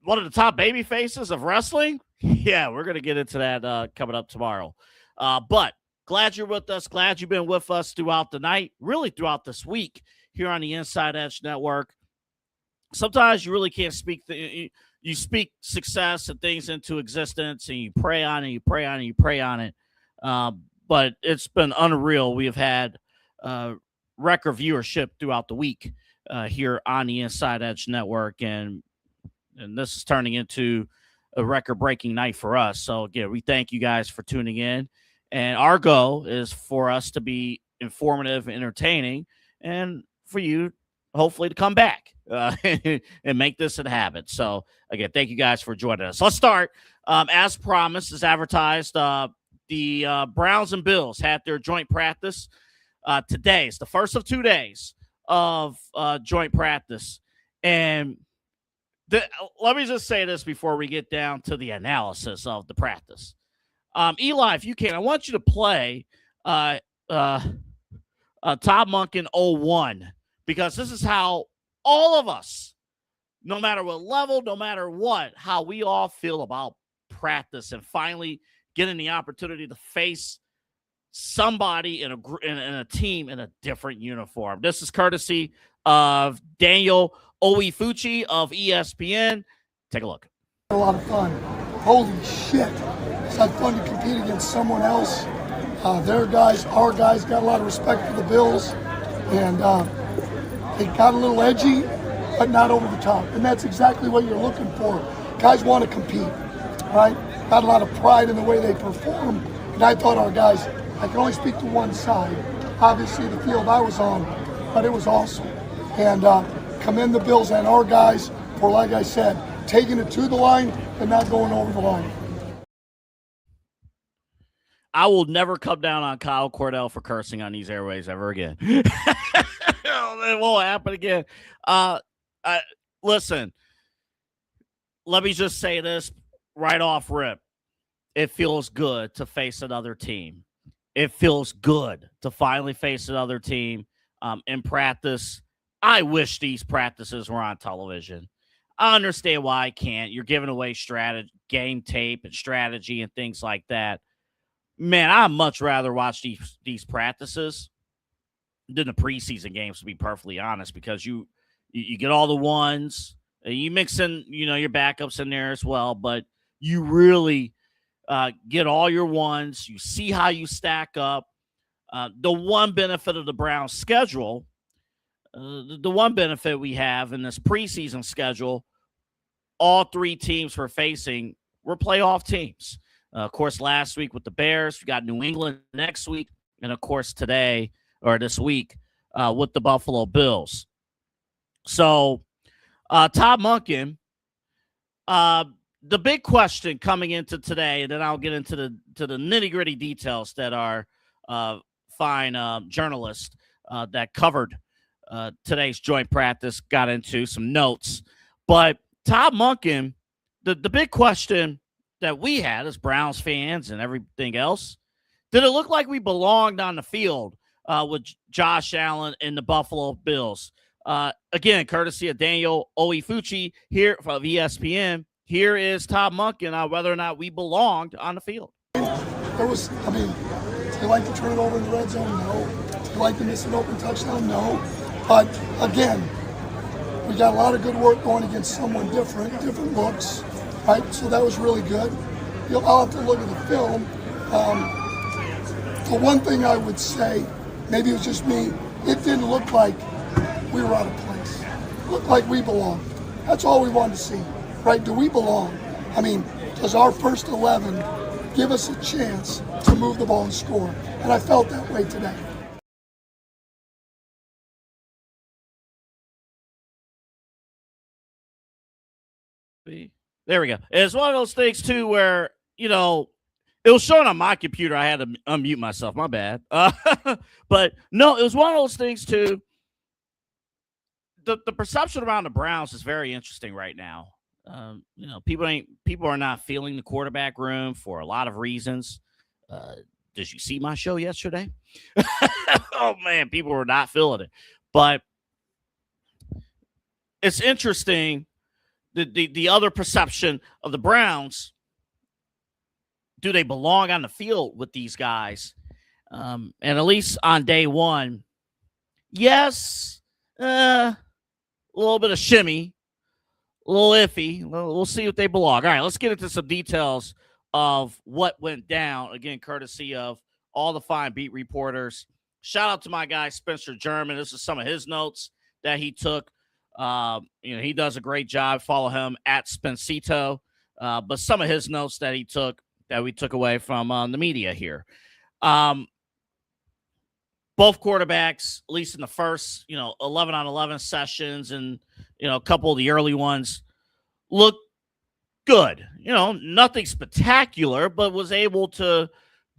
A: one of the top baby faces of wrestling. Yeah, we're going to get into that coming up tomorrow. But glad you're with us. Glad you've been with us throughout the night, really throughout this week here on the Inside Edge Network. Sometimes you really can't speak. You speak success and things into existence, and you pray on it, you pray on it, you pray on it. But it's been unreal. We have had record viewership throughout the week here on the Inside Edge Network, and this is turning into a record-breaking night for us. So, again, we thank you guys for tuning in. And our goal is for us to be informative, entertaining, and for you, hopefully, to come back and make this a habit. So, again, thank you guys for joining us. Let's start. As promised, as advertised, the Browns and Bills had their joint practice today. It's the first of 2 days of joint practice. And let me just say this before we get down to the analysis of the practice. Eli, if you can, I want you to play Todd Monken 01, because this is how all of us, no matter what level, no matter what, how we all feel about practice and finally getting the opportunity to face somebody in a team in a different uniform. This is courtesy of Daniel Oifuchi of ESPN. Take a look.
L: A lot of fun. Holy shit. It's like fun to compete against someone else. Their guys, our guys, got a lot of respect for the Bills. And they got a little edgy, but not over the top. And that's exactly what you're looking for. Guys want to compete, right? Got a lot of pride in the way they perform. And I thought our guys, I can only speak to one side. Obviously the field I was on, but it was awesome. And commend the Bills and our guys for, like I said, taking it to the line and not going over the line.
A: I will never come down on Kyle Cordell for cursing on these airways ever again. It won't happen again. Listen, let me just say this right off rip. It feels good to face another team. It feels good to finally face another team in practice. I wish these practices were on television. I understand why I can't. You're giving away strategy, game tape and strategy and things like that. Man, I'd much rather watch these practices than the preseason games, to be perfectly honest, because you get all the ones, you mix in, your backups in there as well, but you really get all your ones. You see how you stack up. The one benefit of the Browns schedule, the one benefit we have in this preseason schedule, all three teams we're facing were playoff teams. Of course, last week with the Bears, we got New England next week, and of course today or this week with the Buffalo Bills. So, Todd Monken, the big question coming into today, and then I'll get into the nitty-gritty details that our fine journalist that covered today's joint practice got into some notes. But Todd Monken, the big question that we had as Browns fans and everything else, did it look like we belonged on the field with Josh Allen and the Buffalo Bills? Again, courtesy of Daniel Oifuchi here from ESPN. Here is Todd Monken on whether or not we belonged on the field.
L: Do you like to turn it over in the red zone? No. Do you like to miss an open touchdown? No. But again, we got a lot of good work going against someone different looks, right? So that was really good. I'll have to look at the film. The one thing I would say, maybe it was just me, it didn't look like we were out of place. It looked like we belonged. That's all we wanted to see, right? Do we belong? I mean, does our first 11 give us a chance to move the ball and score? And I felt that way today.
A: There we go. It's one of those things, too, where, it was showing on my computer. I had to unmute myself. My bad. But, no, it was one of those things, too. The perception around the Browns is very interesting right now. People are not feeling the quarterback room for a lot of reasons. Did you see my show yesterday? Oh, man, people were not feeling it. But it's interesting. The other perception of the Browns, do they belong on the field with these guys? And at least on day one, yes, a little bit of shimmy, a little iffy. We'll see if they belong. All right, let's get into some details of what went down, again, courtesy of all the fine beat reporters. Shout out to my guy, Spencer German. This is some of his notes that he took. He does a great job. Follow him at Spencito. But some of his notes that he took, that we took away from the media here. Both quarterbacks, at least in the first, 11 on 11 sessions and, a couple of the early ones, look good. Nothing spectacular, but was able to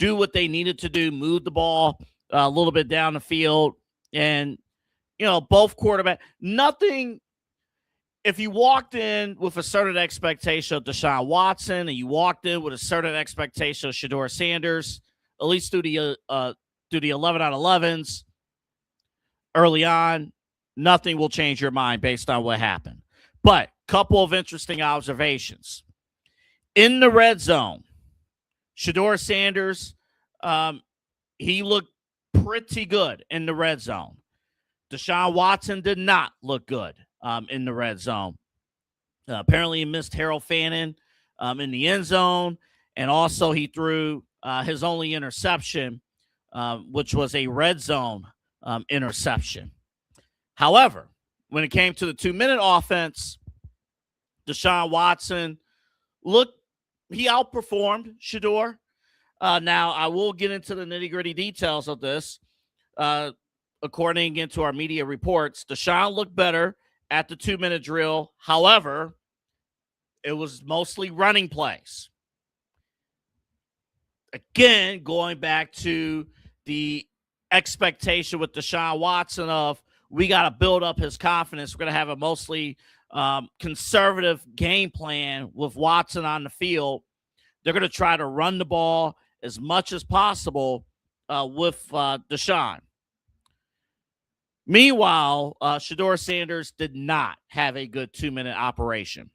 A: do what they needed to do, move the ball a little bit down the field. And, both quarterback, nothing. If you walked in with a certain expectation of Deshaun Watson and you walked in with a certain expectation of Shedeur Sanders, at least through the 11 on 11s early on, nothing will change your mind based on what happened. But couple of interesting observations. In the red zone, Shedeur Sanders, he looked pretty good in the red zone. Deshaun Watson did not look good in the red zone. Apparently, he missed Harold Fannin in the end zone, and also he threw his only interception, which was a red zone interception. However, when it came to the 2-minute offense, Deshaun Watson he outperformed Shedeur. Now, I will get into the nitty-gritty details of this. According to our media reports, Deshaun looked better at the 2-minute drill. However, it was mostly running plays. Again, going back to the expectation with Deshaun Watson of we got to build up his confidence. We're going to have a mostly conservative game plan with Watson on the field. They're going to try to run the ball as much as possible with Deshaun. Meanwhile, Shedeur Sanders did not have a good 2-minute operation.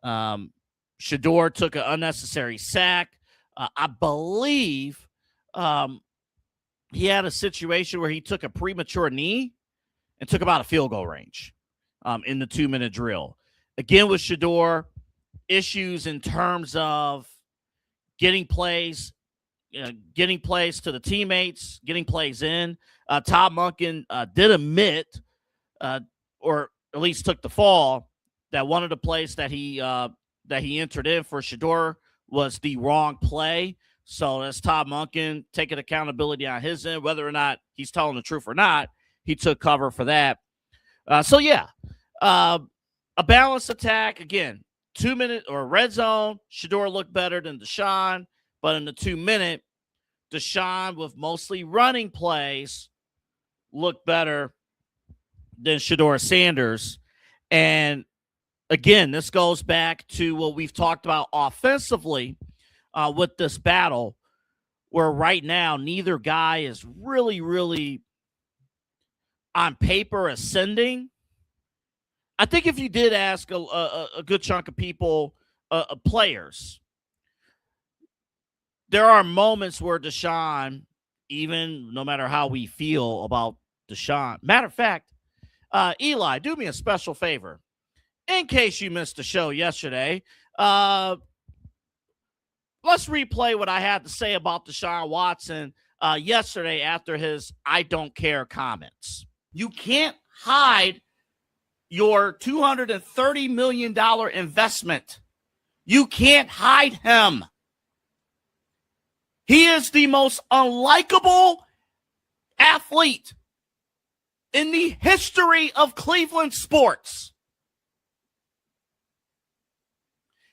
A: Shedeur took an unnecessary sack. I believe he had a situation where he took a premature knee and took about a field goal range in the 2-minute drill. Again, with Shedeur, issues in terms of getting plays to the teammates, getting plays in. Todd Monken did admit, or at least took the fall, that one of the plays that he entered in for Shedeur was the wrong play. So that's Todd Monken taking accountability on his end, whether or not he's telling the truth or not. He took cover for that. A balanced attack. Again, 2-minute or red zone, Shedeur looked better than Deshaun, but in the 2-minute, Deshaun with mostly running plays looked better than Shedeur Sanders. And again, this goes back to what we've talked about offensively with this battle, where right now neither guy is really on paper ascending. I think if you did ask a good chunk of people, players, there are moments where Deshaun, even no matter how we feel about Deshaun. Matter of fact, Eli, do me a special favor. In case you missed the show yesterday, let's replay what I had to say about Deshaun Watson yesterday after his I don't care comments. You can't hide your $230 million investment. You can't hide him. He is the most unlikable athlete in the history of Cleveland sports.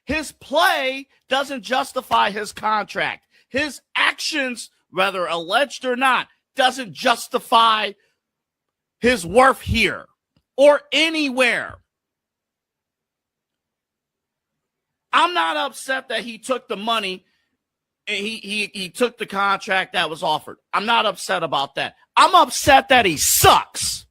A: His play doesn't justify his contract. His actions, whether alleged or not, doesn't justify his worth here or anywhere. I'm not upset that he took the money and he took the contract that was offered. I'm not upset about that. I'm upset that he sucks.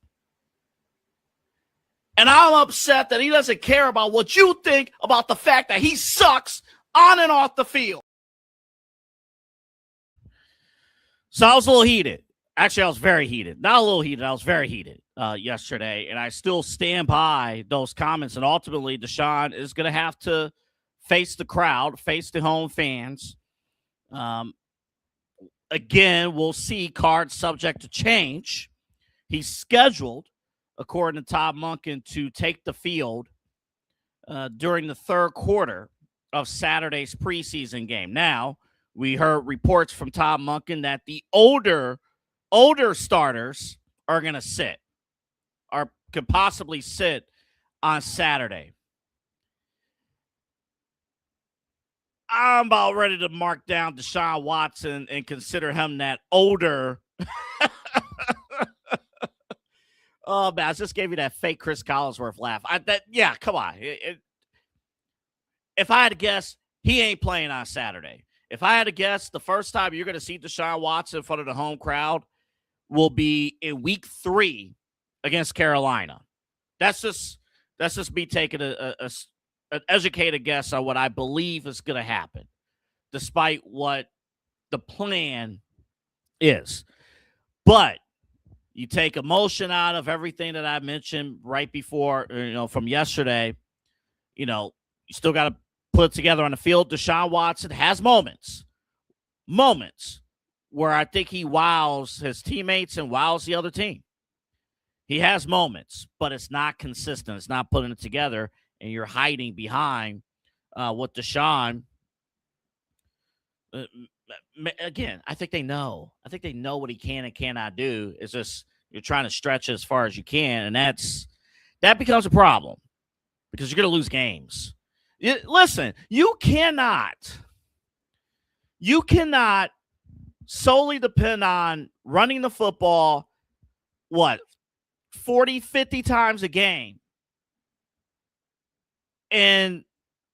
A: And I'm upset that he doesn't care about what you think about the fact that he sucks on and off the field. So I was a little heated. Actually, I was very heated. Not a little heated. I was very heated yesterday. And I still stand by those comments. And ultimately, Deshaun is going to have to face the crowd, face the home fans. Again, we'll see cards subject to change. He's scheduled, according to Todd Monken, to take the field during the third quarter of Saturday's preseason game. Now, we heard reports from Todd Monken that the older starters are going to sit, or could possibly sit on Saturday. I'm about ready to mark down Deshaun Watson and consider him that older. Oh, man, I just gave you that fake Chris Collinsworth laugh. Come on. If I had to guess, he ain't playing on Saturday. If I had to guess, the first time you're going to see Deshaun Watson in front of the home crowd will be in week 3 against Carolina. That's just me taking an educated guess on what I believe is going to happen, despite what the plan is. But you take emotion out of everything that I mentioned right before, from yesterday, you still got to put it together on the field. Deshaun Watson has moments where I think he wows his teammates and wows the other team. He has moments, but it's not consistent. It's not putting it together, and you're hiding behind what Deshaun. Again, I think they know. I think they know what he can and cannot do. It's just you're trying to stretch it as far as you can, and that becomes a problem because you're going to lose games. Listen, you cannot solely depend on running the football, 40, 50 times a game and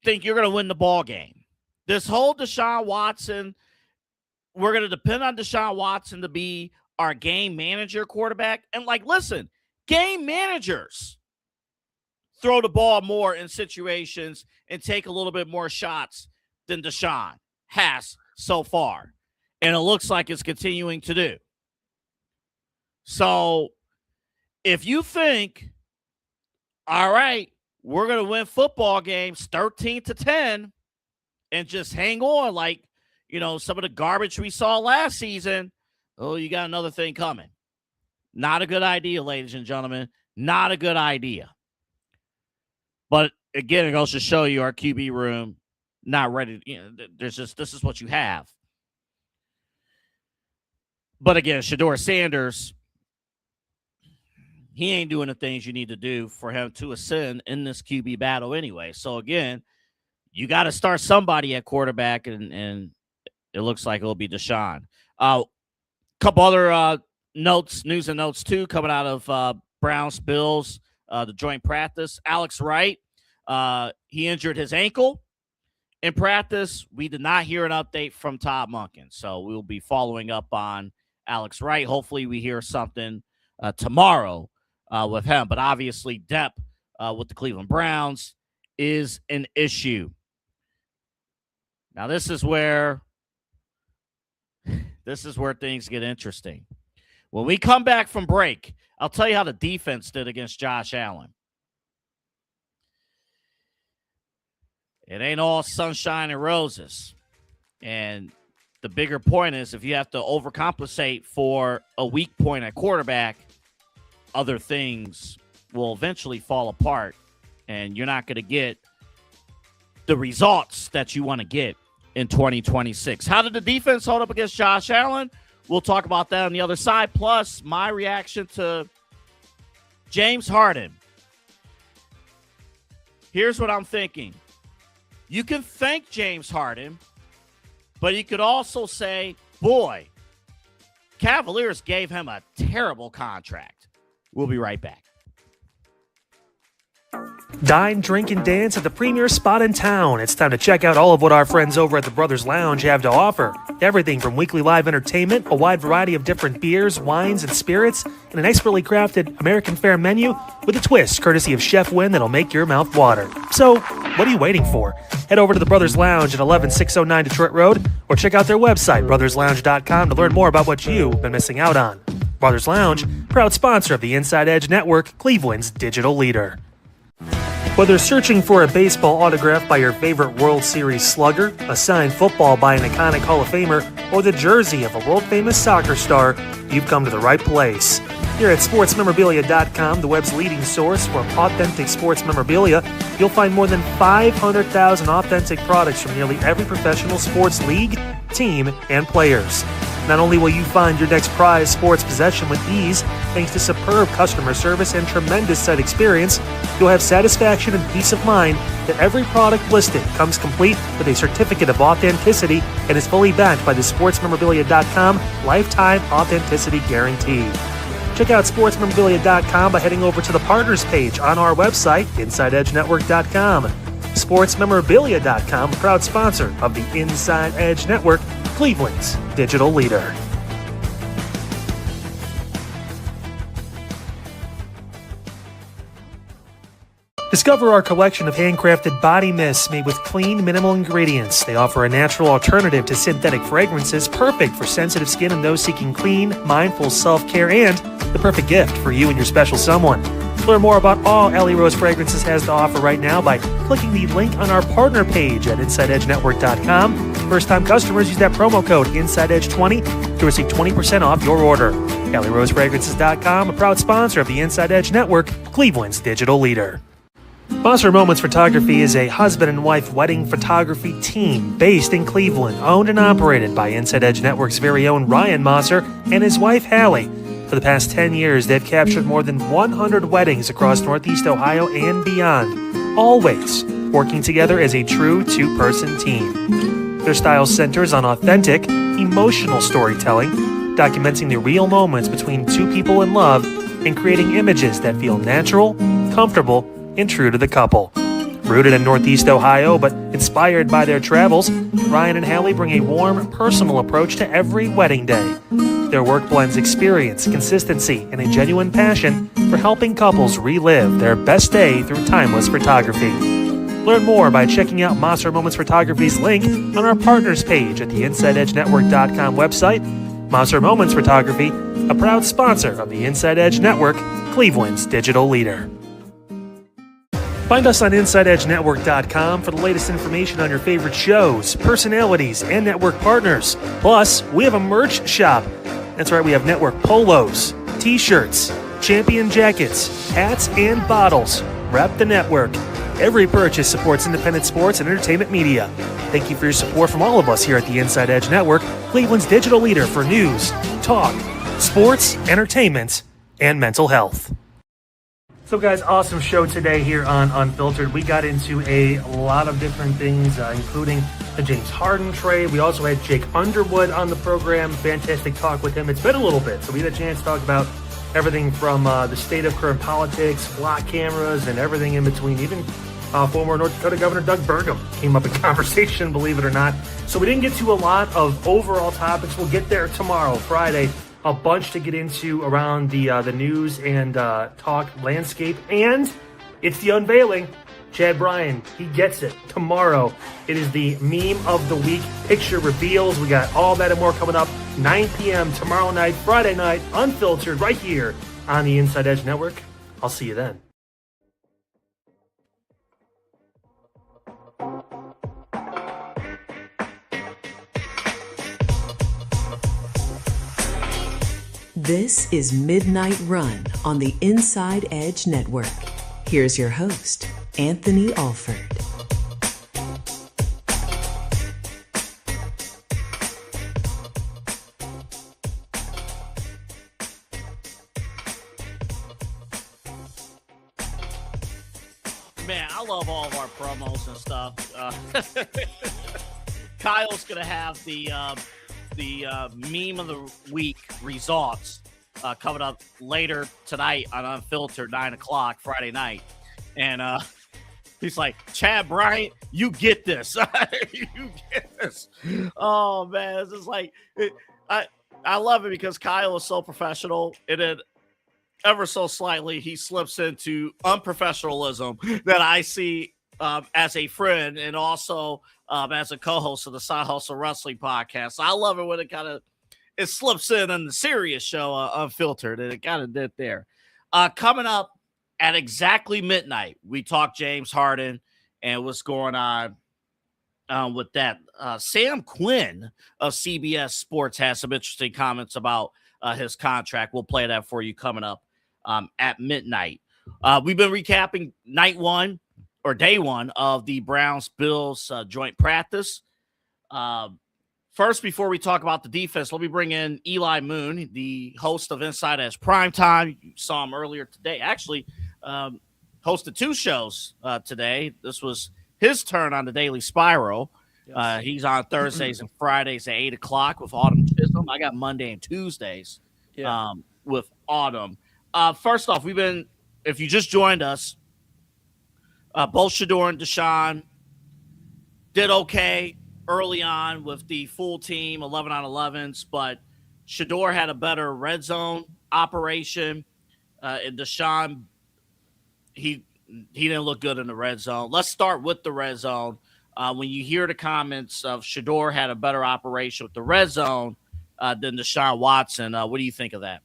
A: think you're going to win the ball game. This whole Deshaun Watson, we're going to depend on Deshaun Watson to be our game manager quarterback. And listen, game managers throw the ball more in situations and take a little bit more shots than Deshaun has so far. And it looks like it's continuing to do. So if you think, all right, we're going to win football games 13-10 and just hang on some of the garbage we saw last season, you got another thing coming. Not a good idea, ladies and gentlemen. Not a good idea. But again, it goes to show you our QB room not ready. This is what you have. But again, Shedeur Sanders, he ain't doing the things you need to do for him to ascend in this QB battle anyway. So again, you got to start somebody at quarterback, and it looks like it'll be Deshaun. Couple other news and notes too, coming out of Browns Bills, the joint practice. Alex Wright, he injured his ankle in practice. We did not hear an update from Todd Monken, so we'll be following up on Alex Wright. Hopefully we hear something tomorrow with him, but obviously depth with the Cleveland Browns is an issue. Now this is where things get interesting. When we come back from break, I'll tell you how the defense did against Josh Allen. It ain't all sunshine and roses. And the bigger point is if you have to overcompensate for a weak point at quarterback, other things will eventually fall apart, and you're not going to get the results that you want to get in 2026. How did the defense hold up against Josh Allen? We'll talk about that on the other side, plus my reaction to James Harden. Here's what I'm thinking. You can thank James Harden, but you could also say, boy, Cavaliers gave him a terrible contract. We'll be right back.
D: Dine, drink, and dance at the premier spot in town. It's time to check out all of what our friends over at the Brothers Lounge have to offer. Everything from weekly live entertainment, a wide variety of different beers, wines, and spirits, and an expertly crafted American fare menu with a twist courtesy of Chef Wynn that'll make your mouth water. So, what are you waiting for? Head over to the Brothers Lounge at 11609 Detroit Road or check out their website, brotherslounge.com, to learn more about what you've been missing out on. Brothers Lounge, proud sponsor of the Inside Edge Network, Cleveland's digital leader. Whether searching for a baseball autograph by your favorite World Series slugger, a signed football by an iconic Hall of Famer, or the jersey of a world-famous soccer star, you've come to the right place. Here at sportsmemorabilia.com, the web's leading source for authentic sports memorabilia, you'll find more than 500,000 authentic products from nearly every professional sports league, team, and players. Not only will you find your next prize sports possession with ease, thanks to superb customer service and tremendous site experience, you'll have satisfaction and peace of mind that every product listed comes complete with a certificate of authenticity and is fully backed by the sportsmemorabilia.com lifetime authenticity guarantee. Check out sportsmemorabilia.com by heading over to the partners page on our website, InsideEdgeNetwork.com. SportsMemorabilia.com, a proud sponsor of the Inside Edge Network, Cleveland's digital leader. Discover our collection of handcrafted body mists made with clean, minimal ingredients. They offer a natural alternative to synthetic fragrances, perfect for sensitive skin and those seeking clean, mindful self-care, and the perfect gift for you and your special someone. Learn more about all Ellie Rose Fragrances has to offer right now by clicking the link on our partner page at InsideEdgeNetwork.com. First-time customers use that promo code InsideEdge20 to receive 20% off your order. EllieRoseFragrances.com, a proud sponsor of the Inside Edge Network, Cleveland's digital leader. Monster Moments Photography is a husband and wife wedding photography team based in Cleveland, owned and operated by Inside Edge Network's very own Ryan Mosser and his wife Hallie. For the past 10 years, they've captured more than 100 weddings across Northeast Ohio and beyond, always working together as a true two-person team. Their style centers on authentic, emotional storytelling, documenting the real moments between two people in love and creating images that feel natural, comfortable, and true to the couple. Rooted in Northeast Ohio, but inspired by their travels, Ryan and Hallie bring a warm, personal approach to every wedding day. Their work blends experience, consistency, and a genuine passion for helping couples relive their best day through timeless photography. Learn more by checking out Monster Moments Photography's link on our partners page at the InsideEdgeNetwork.com website. Monster Moments Photography, a proud sponsor of the Inside Edge Network, Cleveland's digital leader. Find us on InsideEdgeNetwork.com for the latest information on your favorite shows, personalities, and network partners. Plus, we have a merch shop. That's right, we have network polos, t-shirts, champion jackets, hats, and bottles. Rep the network. Every purchase supports independent sports and entertainment media. Thank you for your support from all of us here at the Inside Edge Network, Cleveland's digital leader for news, talk, sports, entertainment, and mental health. So guys, awesome show today here on Unfiltered. We got into a lot of different things, including the James Harden trade. We also had Jake Underwood on the program. Fantastic talk with him. It's been a little bit, so we had a chance to talk about everything from the state of current politics, block cameras, and everything in between. Even former North Dakota Governor Doug Burgum came up in conversation, believe it or not. So we didn't get to a lot of overall topics. We'll get there tomorrow, Friday. A bunch to get into around the news and talk landscape. And it's the unveiling. Chad Bryan, he gets it. Tomorrow, it is the meme of the week picture reveals. We got all that and more coming up 9 p.m. tomorrow night, Friday night, Unfiltered, right here on the Inside Edge Network. I'll see you then.
K: This is Midnight Run on the Inside Edge Network. Here's your host, Anthony Alford.
A: Man, I love all of our promos and stuff. Kyle's going to have the meme of the week results coming up later tonight on Unfiltered, 9 o'clock Friday night. And he's like, Chad Bryant, you get this. You get this. Oh, man. It's just like, I love it because Kyle is so professional. And then ever so slightly, he slips into unprofessionalism that I see as a friend and also as a co-host of the Side Hustle Wrestling podcast. So I love it when it slips in on the serious show, Unfiltered, and it kind of did there. Coming up at exactly midnight, we talk James Harden and what's going on with that. Sam Quinn of CBS Sports has some interesting comments about his contract. We'll play that for you coming up at midnight. We've been recapping day one of the Browns-Bills joint practice. First, before we talk about the defense, let me bring in Eli Moon, the host of InsideEdge Primetime. You saw him earlier today. Actually, hosted 2 shows today. This was his turn on the Daily Spiral. Yes. He's on Thursdays and Fridays at 8 o'clock with Autumn Chisholm. I got Monday and Tuesdays with Autumn. First off, if you just joined us, both Shedeur and Deshaun did okay early on with the full team, 11 on 11s, but Shedeur had a better red zone operation. And Deshaun, he didn't look good in the red zone. Let's start with the red zone. When you hear the comments of Shedeur had a better operation with the red zone than Deshaun Watson, what do you think of that?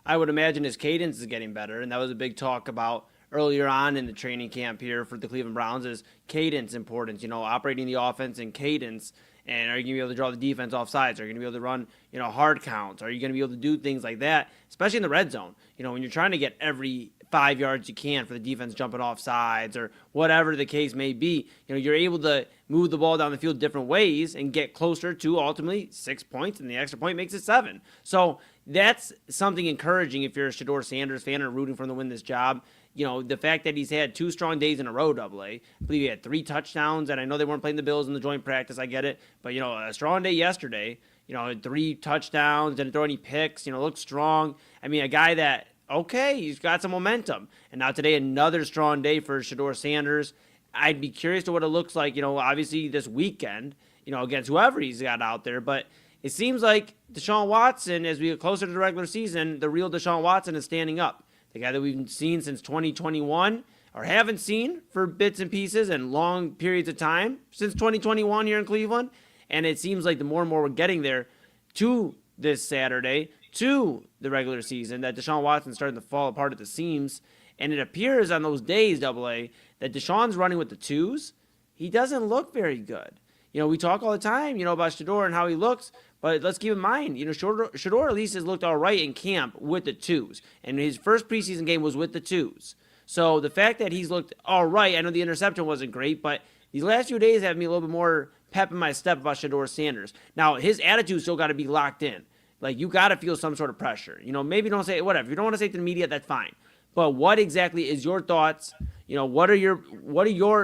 B: I would imagine his cadence is getting better, and that was a big talk about earlier on in the training camp here for the Cleveland Browns is cadence importance, operating the offense in cadence. And are you going to be able to draw the defense off sides? Are you going to be able to run, hard counts? Are you going to be able to do things like that, especially in the red zone? When you're trying to get every 5 yards you can for the defense jumping off sides or whatever the case may be, you're able to move the ball down the field different ways and get closer to ultimately 6 points, and the extra point makes it 7. So that's something encouraging if you're a Shedeur Sanders fan and rooting for him to win this job. The fact that he's had 2 strong days in a row, AA. I believe he had 3 touchdowns, and I know they weren't playing the Bills in the joint practice. I get it. But, a strong day yesterday, 3 touchdowns, didn't throw any picks, looked strong. I mean, a guy that, okay, he's got some momentum. And now today, another strong day for Shedeur Sanders. I'd be curious to what it looks like, obviously this weekend, against whoever he's got out there. But it seems like Deshaun Watson, as we get closer to the regular season, the real Deshaun Watson is standing up. The guy that we've seen since 2021 or haven't seen for bits and pieces and long periods of time since 2021 here in Cleveland. And it seems like the more and more we're getting there to this Saturday, to the regular season, that Deshaun Watson's starting to fall apart at the seams. And it appears on those days, AA, that Deshaun's running with the 2s. He doesn't look very good. We talk all the time, about Shedeur and how he looks. But let's keep in mind, Shedeur at least has looked all right in camp with the 2s. And his first preseason game was with the 2s. So the fact that he's looked all right, I know the interception wasn't great, but these last few days have me a little bit more pep in my step about Shedeur Sanders. Now, his attitude's still got to be locked in. Like, you got to feel some sort of pressure. Maybe don't say, whatever. If you don't want to say it to the media, that's fine. But what exactly is your thoughts? What is your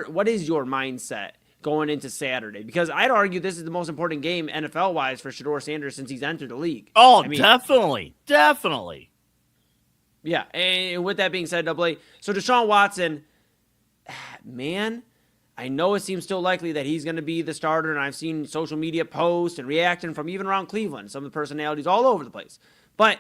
B: mindset going into Saturday? Because I'd argue this is the most important game NFL-wise for Shedeur Sanders since he's entered the league.
A: Oh, definitely.
B: Yeah, and with that being said, AA, so Deshaun Watson, man, I know it seems still likely that he's going to be the starter, and I've seen social media posts and reaction from even around Cleveland, some of the personalities all over the place. But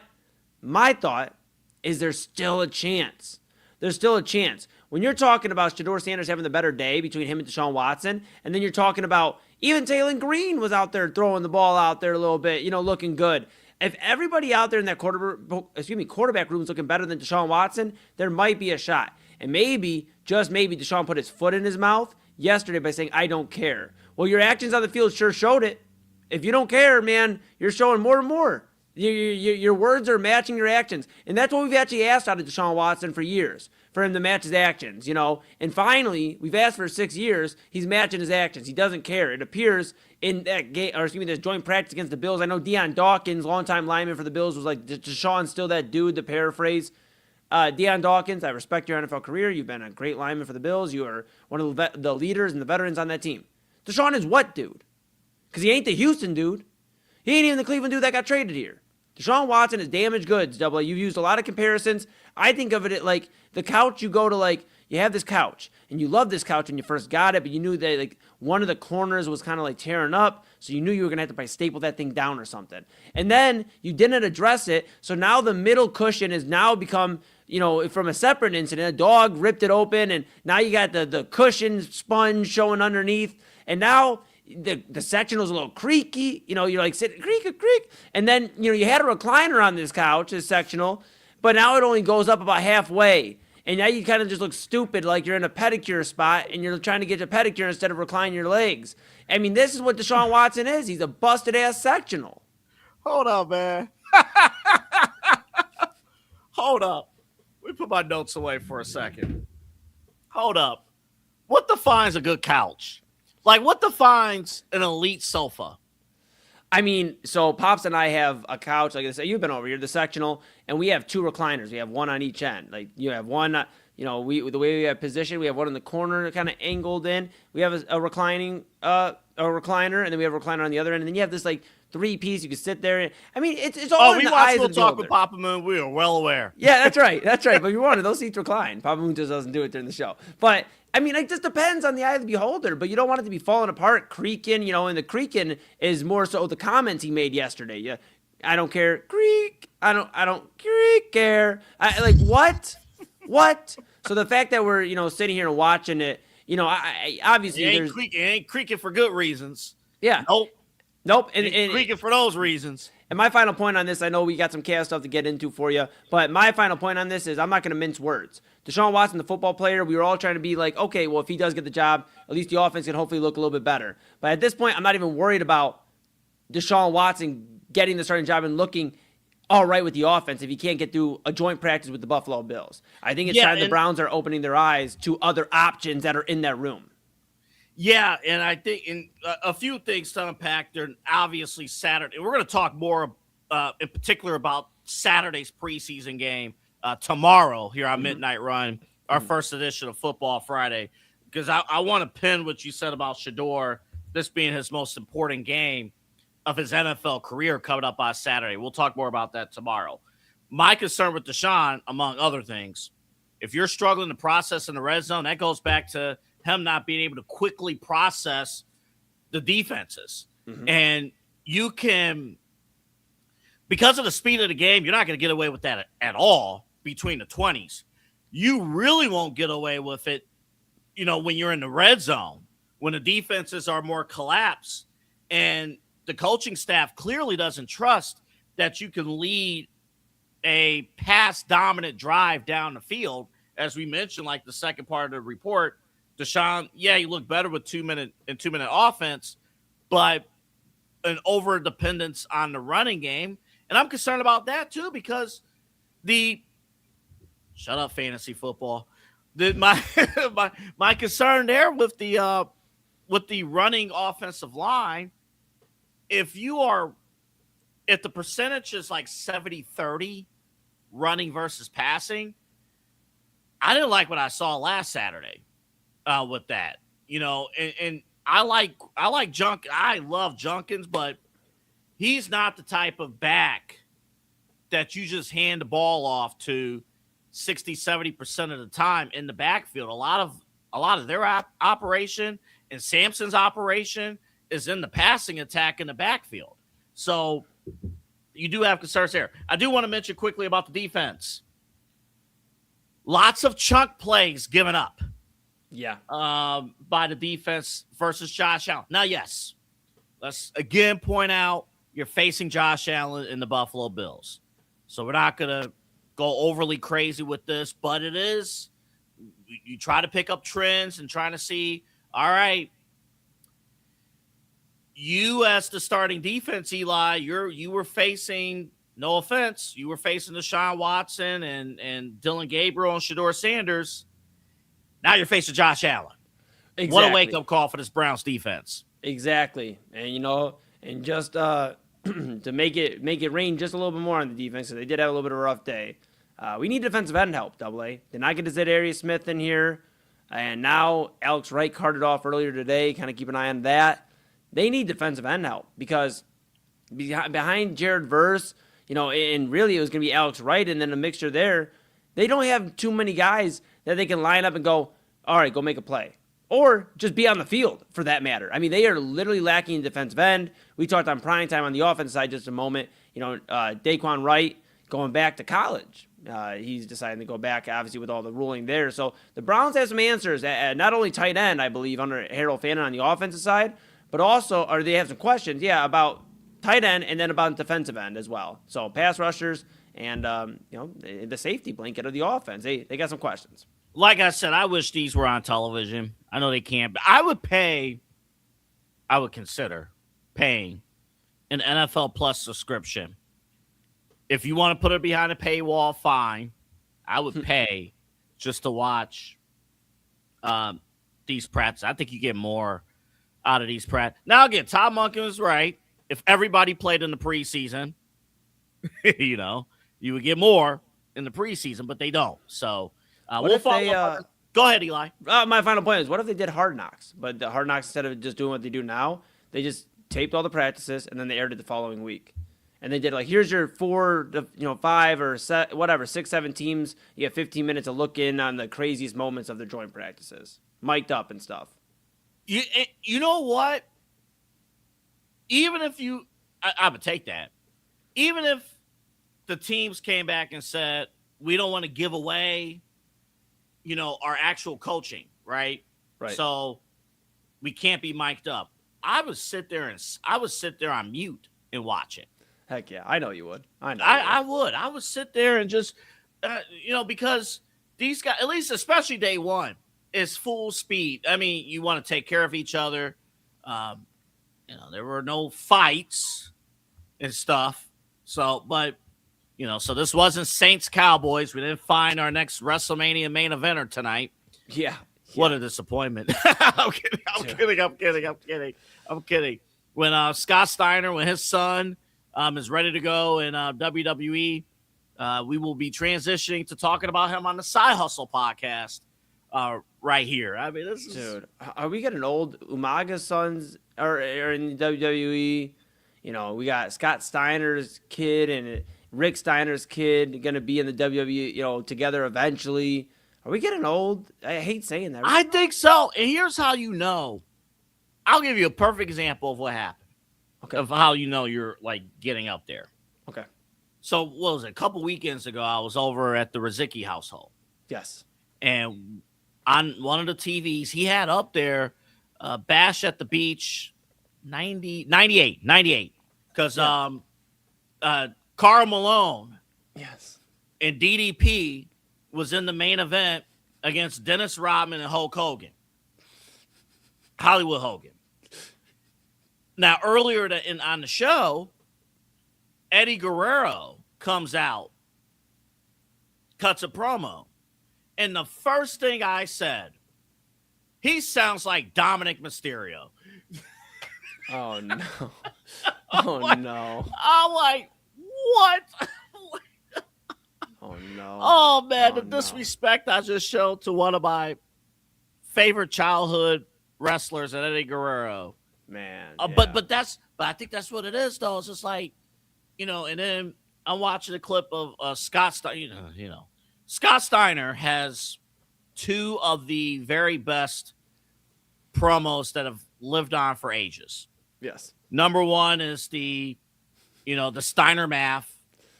B: my thought is there's still a chance. There's still a chance. When you're talking about Shedeur Sanders having the better day between him and Deshaun Watson, and then you're talking about even Taylor Green was out there throwing the ball out there a little bit, looking good. If everybody out there in that quarterback room is looking better than Deshaun Watson, there might be a shot. And maybe, just maybe, Deshaun put his foot in his mouth yesterday by saying, I don't care. Well, your actions on the field sure showed it. If you don't care, man, you're showing more and more. Your words are matching your actions. And that's what we've actually asked out of Deshaun Watson for years, for him to match his actions, And finally, we've asked for 6 years, he's matching his actions. He doesn't care. It appears in that game, this joint practice against the Bills. I know Deion Dawkins, longtime lineman for the Bills, was like, Deshaun's still that dude, to paraphrase. Deion Dawkins, I respect your NFL career. You've been a great lineman for the Bills. You are one of the leaders and the veterans on that team. Deshaun is what dude? Because he ain't the Houston dude. He ain't even the Cleveland dude that got traded here. Deshaun Watson is damaged goods, AA. You've used a lot of comparisons. I think of it like the couch you go to, you have this couch, and you love this couch when you first got it, but you knew that, one of the corners was kind of, tearing up, so you knew you were going to have to staple that thing down or something. And then you didn't address it, so now the middle cushion has now become, from a separate incident, a dog ripped it open, and now you got the cushion sponge showing underneath, and now the section was a little creaky, you're sitting creak, and then, you had a recliner on this couch, this sectional, but now it only goes up about halfway, and now you kind of just look stupid, like you're in a pedicure spot, and you're trying to get a pedicure instead of reclining your legs. I mean, this is what Deshaun Watson is. He's a busted-ass sectional.
A: Hold up, man. Hold up. Let me put my notes away for a second. Hold up. What defines a good couch? What defines an elite sofa?
B: I mean, so Pops and I have a couch, like I said, you've been over here, the sectional, and we have 2 recliners. We have one on each end. Like you have one, the way we have position, we have one in the corner kind of angled in. We have a reclining, a recliner, and then we have a recliner on the other end. And then you have this like 3-piece. You can sit there. I mean, it's all in the eyes of the
A: Talk
B: beholder.
A: with Papa Moon. We are well aware.
B: Yeah, that's right. That's right. But if you wanted, those seats recline. Papa Moon just doesn't do it during the show. But I mean, it just depends on the eye of the beholder, but you don't want it to be falling apart, creaking, and the creaking is more so the comments he made yesterday. Yeah, I don't care, creak. I don't care. What? So the fact that we're, sitting here and watching it, I obviously
A: it ain't creaking for good reasons.
B: Yeah.
A: Nope. And creaking for those reasons.
B: And my final point on this, I know we got some chaos stuff to get into for you, but my final point on this is I'm not going to mince words. Deshaun Watson, the football player, we were all trying to be like, okay, well, if he does get the job, at least the offense can hopefully look a little bit better. But at this point, I'm not even worried about Deshaun Watson getting the starting job and looking all right with the offense if he can't get through a joint practice with the Buffalo Bills. I think it's time the Browns are opening their eyes to other options that are in that room.
A: Yeah, and I think a few things to unpack. They're obviously Saturday. We're going to talk more in particular about Saturday's preseason game tomorrow here on Midnight Run, our first edition of Football Friday, because I want to pin what you said about Shedeur, this being his most important game of his NFL career coming up on Saturday. We'll talk more about that tomorrow. My concern with Deshaun, among other things, if you're struggling to process in the red zone, that goes back to him not being able to quickly process the defenses. And you can, because of the speed of the game, you're not going to get away with that at all between the 20s. You really won't get away with it, when you're in the red zone, when the defenses are more collapsed. And the coaching staff clearly doesn't trust that you can lead a pass-dominant drive down the field. As we mentioned, like the second part of the report, Deshaun, he looked better with 2-minute offense, but an over-dependence on the running game. And I'm concerned about that too, because shut up, fantasy football. My concern there with the running offensive line, if the percentage is like 70-30 running versus passing, I didn't like what I saw last Saturday with that, and I love Junkins, but he's not the type of back that you just hand the ball off to 60-70% of the time in the backfield. A lot of their operation and Sampson's operation is in the passing attack in the backfield. So you do have concerns there. I do want to mention quickly about the defense. Lots of chunk plays given up.
B: Yeah.
A: By the defense versus Josh Allen. Now, yes, let's again point out you're facing Josh Allen in the Buffalo Bills. So we're not going to go overly crazy with this, but it is, you try to pick up trends and trying to see, all right, you as the starting defense, Eli, you were facing, no offense, you were facing Deshaun Watson and Dylan Gabriel and Shedeur Sanders. Now you're facing Josh Allen.
B: Exactly.
A: What a wake-up call for this Browns defense.
B: Exactly. And, and just to make it rain just a little bit more on the defense, so they did have a little bit of a rough day. We need defensive end help, AA. Did not get to Za'Darius Smith in here. And now Alex Wright carted off earlier today. Kind of keep an eye on that. They need defensive end help because behind Jared Verse, and really it was going to be Alex Wright and then a mixture there. They don't have too many guys that they can line up and go, all right, go make a play. Or just be on the field, for that matter. I mean, they are literally lacking in defensive end. We talked on prime time on the offense side just a moment. Daquan Wright going back to college. He's deciding to go back, obviously, with all the ruling there. So the Browns have some answers at not only tight end, I believe, under Harold Fannin on the offensive side, but also, or they have some questions, about tight end and then about defensive end as well. So pass rushers and, the safety blanket of the offense. They got some questions.
A: Like I said, I wish these were on television. I know they can't, but I would consider paying an NFL Plus subscription. If you want to put it behind a paywall, fine. I would pay just to watch these practices. I think you get more out of these practices. Now, again, Todd Monken was right. if everybody played in the preseason, you would get more in the preseason, but they don't. So we'll follow. Go ahead, Eli.
B: My final point is, what if they did Hard Knocks? But the Hard Knocks, instead of just doing what they do now, they just taped all the practices and then they aired it the following week. And they did here's your 4, 5 or 6, 7 teams. You have 15 minutes to look in on the craziest moments of their joint practices, mic'd up and stuff.
A: You know what? Even if I would take that. Even if the teams came back and said, we don't want to give away, our actual coaching, right?
B: Right.
A: So we can't be mic'd up. I would sit there on mute and watch it.
B: Heck yeah, I know you would.
A: I would. I would sit there and just, because these guys, at least especially day one, is full speed. I mean, you want to take care of each other. There were no fights and stuff. So, but, so this wasn't Saints Cowboys. We didn't find our next WrestleMania main eventer tonight.
B: Yeah.
A: What a disappointment. I'm kidding. When Scott Steiner, when his son is ready to go in WWE, we will be transitioning to talking about him on the Side Hustle podcast right here. I mean, this is...
B: Dude, are we getting old? Umaga's sons are in WWE. We got Scott Steiner's kid and Rick Steiner's kid going to be in the WWE, together eventually. Are we getting old? I hate saying that.
A: I think so. And here's how you know. I'll give you a perfect example of what happened.
B: Okay.
A: Of how you're getting up there.
B: Okay.
A: So what was it? A couple weekends ago, I was over at the Rizicki household.
B: Yes.
A: And on one of the TVs, he had up there Bash at the Beach 98. Because Karl Malone
B: yes,
A: and DDP was in the main event against Dennis Rodman and Hulk Hogan. Hollywood Hogan. Now, earlier on the show, Eddie Guerrero comes out, cuts a promo, and the first thing I said, he sounds like Dominic Mysterio.
B: Oh, no. Oh, no.
A: I'm like, what?
B: Oh, no.
A: Oh, man, the disrespect I just showed to one of my favorite childhood wrestlers, Eddie Guerrero.
B: Man.
A: But I think that's what it is, though. It's just like, and then I'm watching a clip of Scott Steiner. Scott Steiner has two of the very best promos that have lived on for ages.
B: Yes.
A: Number one is the Steiner math,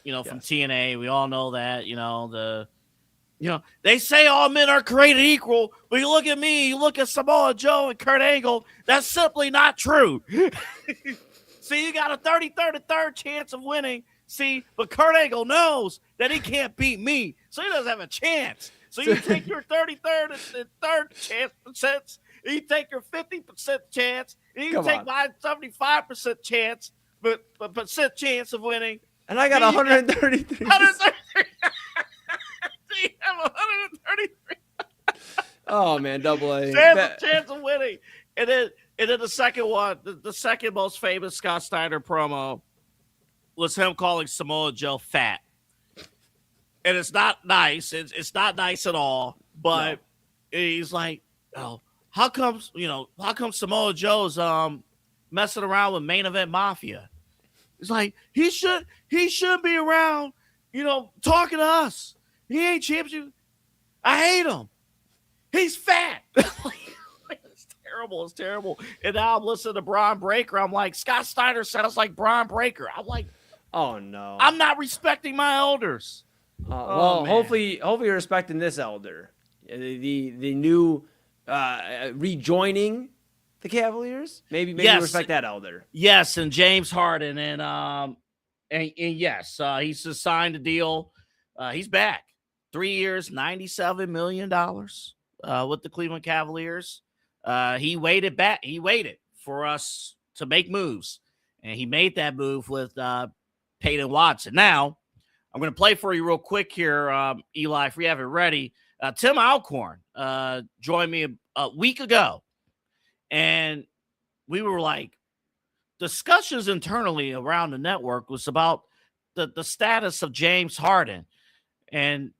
A: from TNA. We all know that, they say all men are created equal, but you look at me, you look at Samoa Joe and Kurt Angle, that's simply not true. See, you got a 33rd chance of winning. See, but Kurt Angle knows that he can't beat me, so he doesn't have a chance. So you take your 33rd and third chance, and you take your 50% chance, and you take my 75% chance, but percent chance of winning.
B: And I got 133.
A: 133. You have 133.
B: Oh man, double A.
A: Chance of winning. And then the second one, the second most famous Scott Steiner promo was him calling Samoa Joe fat. And it's not nice. It's not nice at all. But he's like, how come Samoa Joe's messing around with Main Event Mafia? It's like he should be around, talking to us. He ain't champion. I hate him. He's fat. It's terrible. It's terrible. And now I'm listening to Braun Breaker. I'm like, Scott Steiner sounds like Braun Breaker. I'm like,
B: oh no.
A: I'm not respecting my elders.
B: Hopefully you're respecting this elder. The new rejoining the Cavaliers. Maybe
A: yes.
B: Respect that elder.
A: Yes, and James Harden and yes, he's just signed a deal. He's back. 3 years, $97 million with the Cleveland Cavaliers. He waited for us to make moves, and he made that move with Peyton Watson. Now, I'm going to play for you real quick here, Eli, if we have it ready. Tim Alcorn joined me a week ago, and we were like, discussions internally around the network was about the status of James Harden, and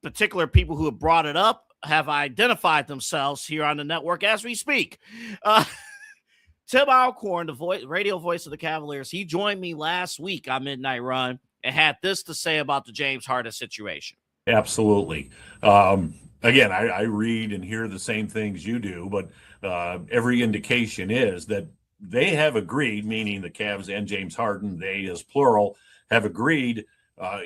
A: particular people who have brought it up have identified themselves here on the network as we speak. Tim Alcorn, the radio voice of the Cavaliers, he joined me last week on Midnight Run and had this to say about the James Harden situation.
M: Absolutely. Again, I read and hear the same things you do, but every indication is that they have agreed, meaning the Cavs and James Harden, they as plural, have agreed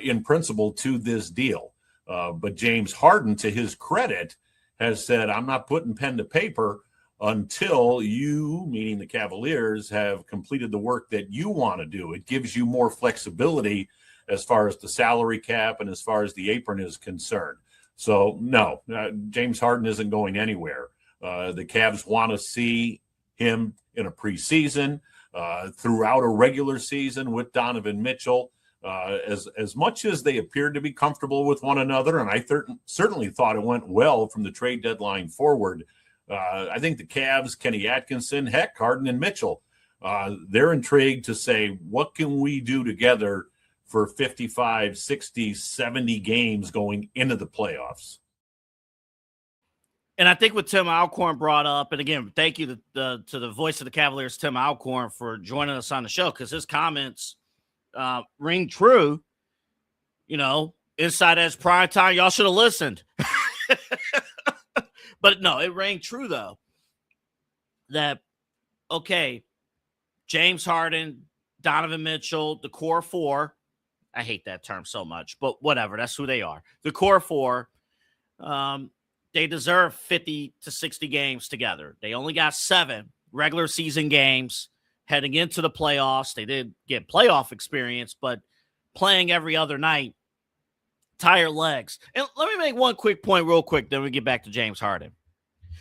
M: in principle to this deal. But James Harden, to his credit, has said, I'm not putting pen to paper until you, meaning the Cavaliers, have completed the work that you want to do. It gives you more flexibility as far as the salary cap and as far as the apron is concerned. So, no, James Harden isn't going anywhere. The Cavs want to see him in a preseason, throughout a regular season with Donovan Mitchell. As much as they appeared to be comfortable with one another, and I certainly thought it went well from the trade deadline forward, I think the Cavs, Kenny Atkinson, heck, Harden and Mitchell, they're intrigued to say, what can we do together for 55, 60, 70 games going into the playoffs?
A: And I think what Tim Alcorn brought up, and again, thank you to the voice of the Cavaliers, Tim Alcorn, for joining us on the show, because his comments ring true. You know, Inside Edge Prime Time, y'all should have listened. But no, it rang true, though, that, okay, James Harden, Donovan Mitchell, the core four, I hate that term so much, but whatever, that's who they are. The core four, they deserve 50 to 60 games together. They only got 7 regular season games heading into the playoffs. They did get playoff experience, but playing every other night, tired legs. And let me make one quick point real quick, then we get back to James Harden.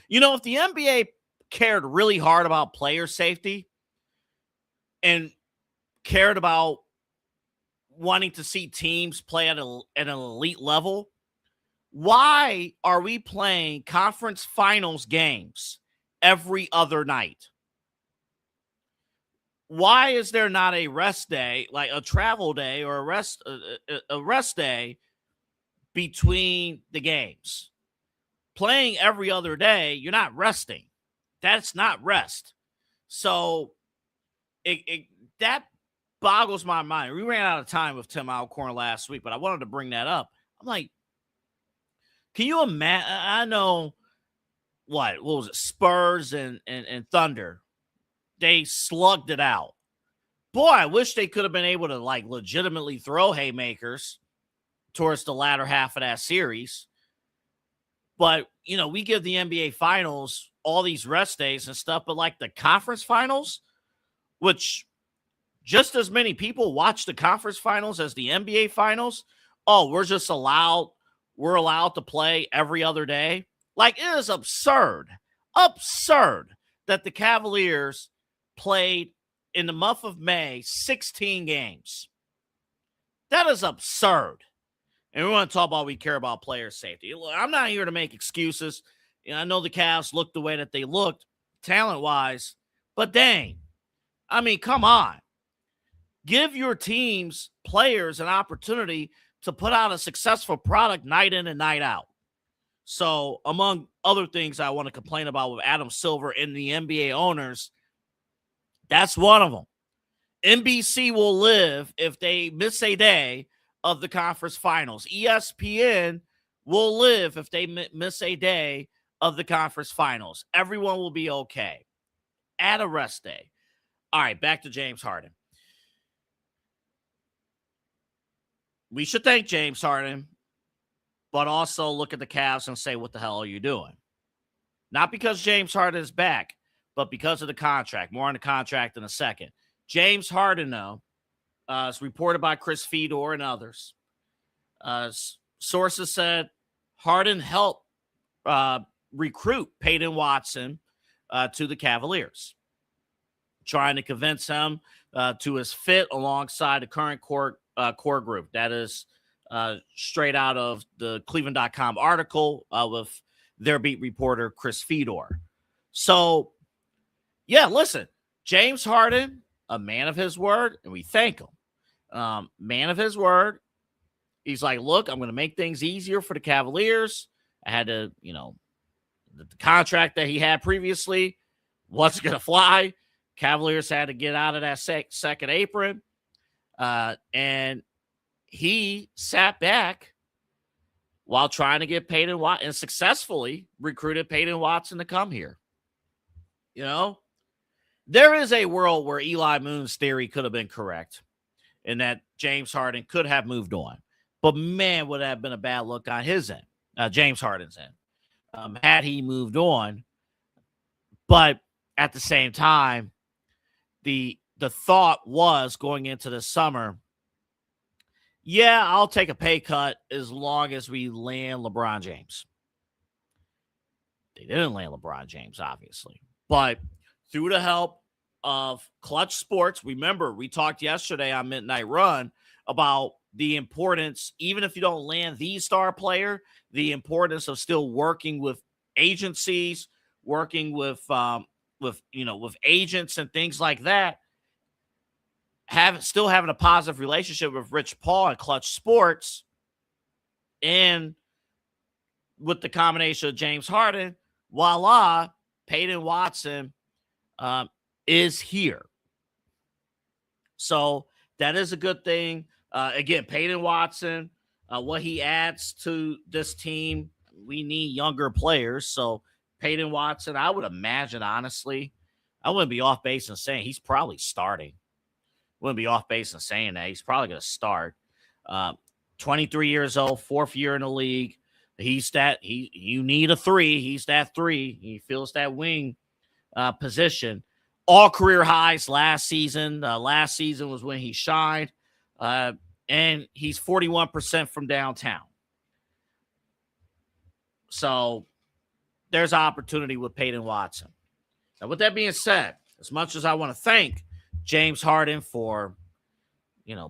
A: You know, if the NBA cared really hard about player safety and cared about wanting to see teams play at an elite level, why are we playing conference finals games every other night? Why is there not a rest day, like a travel day or a rest day between the games? Playing every other day, you're not resting. That's not rest. So that boggles my mind. We ran out of time with Tim Alcorn last week, but I wanted to bring that up. I'm like, can you imagine? I know what was it? Spurs and Thunder. They slugged it out. Boy, I wish they could have been able to like legitimately throw haymakers towards the latter half of that series. But, you know, we give the NBA finals all these rest days and stuff, but like the conference finals, which just as many people watch the conference finals as the NBA finals. Oh, we're allowed to play every other day. Like, it is absurd that the Cavaliers played in the month of May 16 games. That is absurd. And we want to talk about we care about player safety. Look, I'm not here to make excuses. You know, I know the Cavs looked the way that they looked talent-wise, but dang, I mean, come on. Give your team's players an opportunity to put out a successful product night in and night out. So, among other things I want to complain about with Adam Silver and the NBA owners, that's one of them. NBC will live if they miss a day of the conference finals. ESPN will live if they miss a day of the conference finals. Everyone will be okay. Add a rest day. All right, back to James Harden. We should thank James Harden, but also look at the Cavs and say, what the hell are you doing? Not because James Harden is back, but because of the contract. More on the contract in a second. James Harden, though, is reported by Chris Fedor and others. Sources said Harden helped recruit Peyton Watson to the Cavaliers, trying to convince him to his fit alongside the current core group. That is straight out of the Cleveland.com article with their beat reporter, Chris Fedor. So, yeah, listen, James Harden a man of his word, and we thank him. Man of his word. He's like, look, I'm going to make things easier for the Cavaliers. I had to, the contract that he had previously wasn't going to fly. Cavaliers had to get out of that second apron. And he sat back while trying to get Peyton Watson and successfully recruited Peyton Watson to come here. There is a world where Eli Moon's theory could have been correct and that James Harden could have moved on. But, man, would that have been a bad look on his end, James Harden's end, had he moved on. But at the same time, the thought was going into the summer, yeah, I'll take a pay cut as long as we land LeBron James. They didn't land LeBron James, obviously. But through the help of Clutch Sports, remember, we talked yesterday on Midnight Run about the importance, even if you don't land the star player, the importance of still working with agencies, working with agents and things like that. Still having a positive relationship with Rich Paul and Clutch Sports, and with the combination of James Harden, voila, Peyton Watson is here. So that is a good thing. Again, Peyton Watson, what he adds to this team, we need younger players. So Peyton Watson, I would imagine, honestly, I wouldn't be off base in saying he's probably starting. Wouldn't be off base in saying that. He's probably going to start. 23 years old, fourth year in the league. You need a three. He's that three. He fills that wing position. All career highs last season. Last season was when he shined. And he's 41% from downtown. So there's opportunity with Peyton Watson. Now, with that being said, as much as I want to thank James Harden for,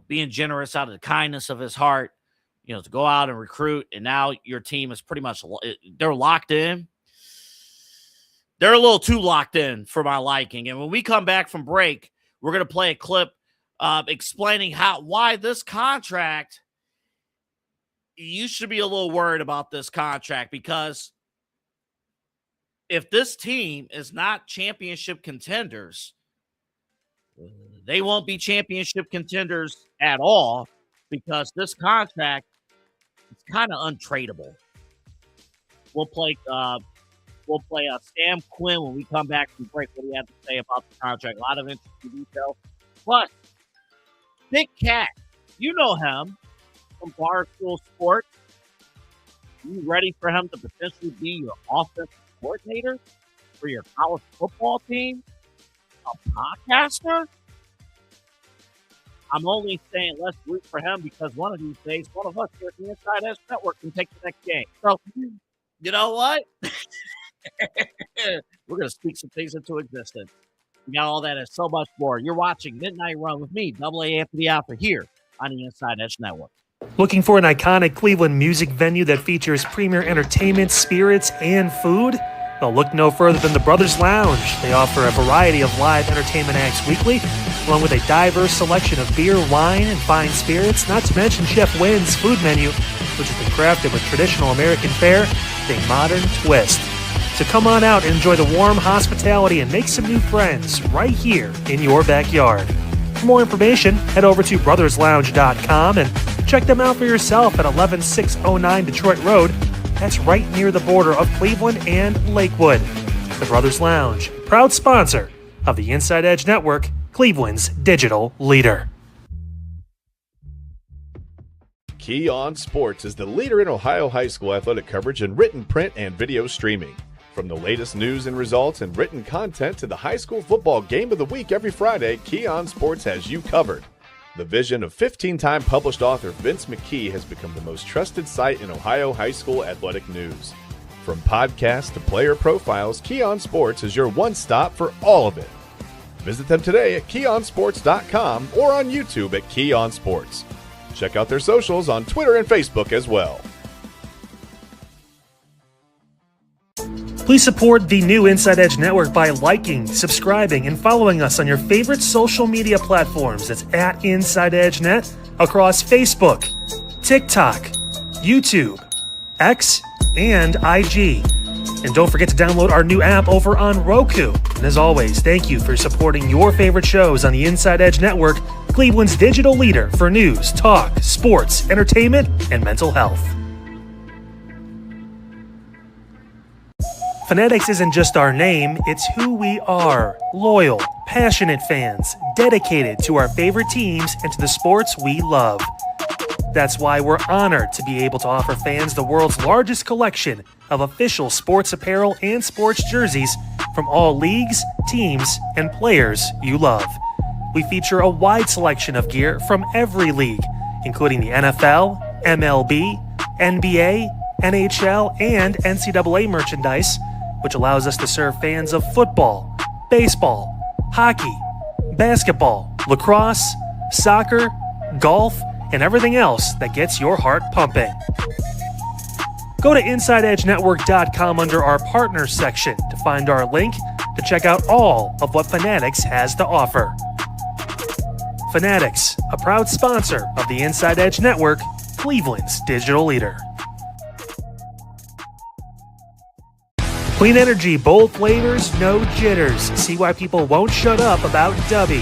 A: being generous out of the kindness of his heart, to go out and recruit, and now your team is pretty much, they're locked in. They're a little too locked in for my liking. And when we come back from break, we're going to play a clip explaining why this contract, you should be a little worried about this contract, because if this team is not championship contenders, they won't be championship contenders at all, because this contract is kind of untradeable. We'll play Sam Quinn when we come back from break. What do you have to say about the contract? A lot of interesting details. Plus, Big Cat, you know him from Barstool Sports. You ready for him to potentially be your offensive coordinator for your college football team? A podcaster? I'm only saying let's root for him because one of these days, one of us here at the InsideEdge Network can take the next game. So, you know what? We're going to speak some things into existence. We got all that and so much more. You're watching Midnight Run with me, Double A Anthony Alford, here on the InsideEdge Network.
D: Looking for an iconic Cleveland music venue that features premier entertainment, spirits, and food? Well, look no further than the Brothers Lounge. They offer a variety of live entertainment acts weekly, along with a diverse selection of beer, wine, and fine spirits, not to mention Chef Wynn's food menu, which has been crafted with traditional American fare with a modern twist. So come on out and enjoy the warm hospitality and make some new friends right here in your backyard. For more information, head over to brotherslounge.com and check them out for yourself at 11609 Detroit Road. That's right near the border of Cleveland and Lakewood. The Brothers Lounge, proud sponsor of the InsideEdge Network, Cleveland's digital leader.
E: Key On Sports is the leader in Ohio high school athletic coverage in written, print, and video streaming. From the latest news and results and written content to the high school football game of the week every Friday, Key On Sports has you covered. The vision of 15-time published author Vince McKee has become the most trusted site in Ohio high school athletic news. From podcasts to player profiles, Key On Sports is your one-stop for all of it. Visit them today at keyonsports.com or on YouTube at Key On Sports. Check out their socials on Twitter and Facebook as well.
D: Please support the new Inside Edge Network by liking, subscribing, and following us on your favorite social media platforms. That's at Inside Edge Net across Facebook, TikTok, YouTube, X, and IG. And don't forget to download our new app over on Roku. And as always, thank you for supporting your favorite shows on the Inside Edge Network, Cleveland's digital leader for news, talk, sports, entertainment, and mental health. Fanatics isn't just our name, it's who we are. Loyal, passionate fans, dedicated to our favorite teams and to the sports we love. That's why we're honored to be able to offer fans the world's largest collection of official sports apparel and sports jerseys from all leagues, teams, and players you love. We feature a wide selection of gear from every league, including the NFL, MLB, NBA, NHL, and NCAA merchandise, which allows us to serve fans of football, baseball, hockey, basketball, lacrosse, soccer, golf, and everything else that gets your heart pumping. Go to InsideEdgeNetwork.com under our partners section to find our link to check out all of what Fanatics has to offer. Fanatics, a proud sponsor of the Inside Edge Network, Cleveland's digital leader. Clean energy, bold flavors, no jitters. See why people won't shut up about Dubby.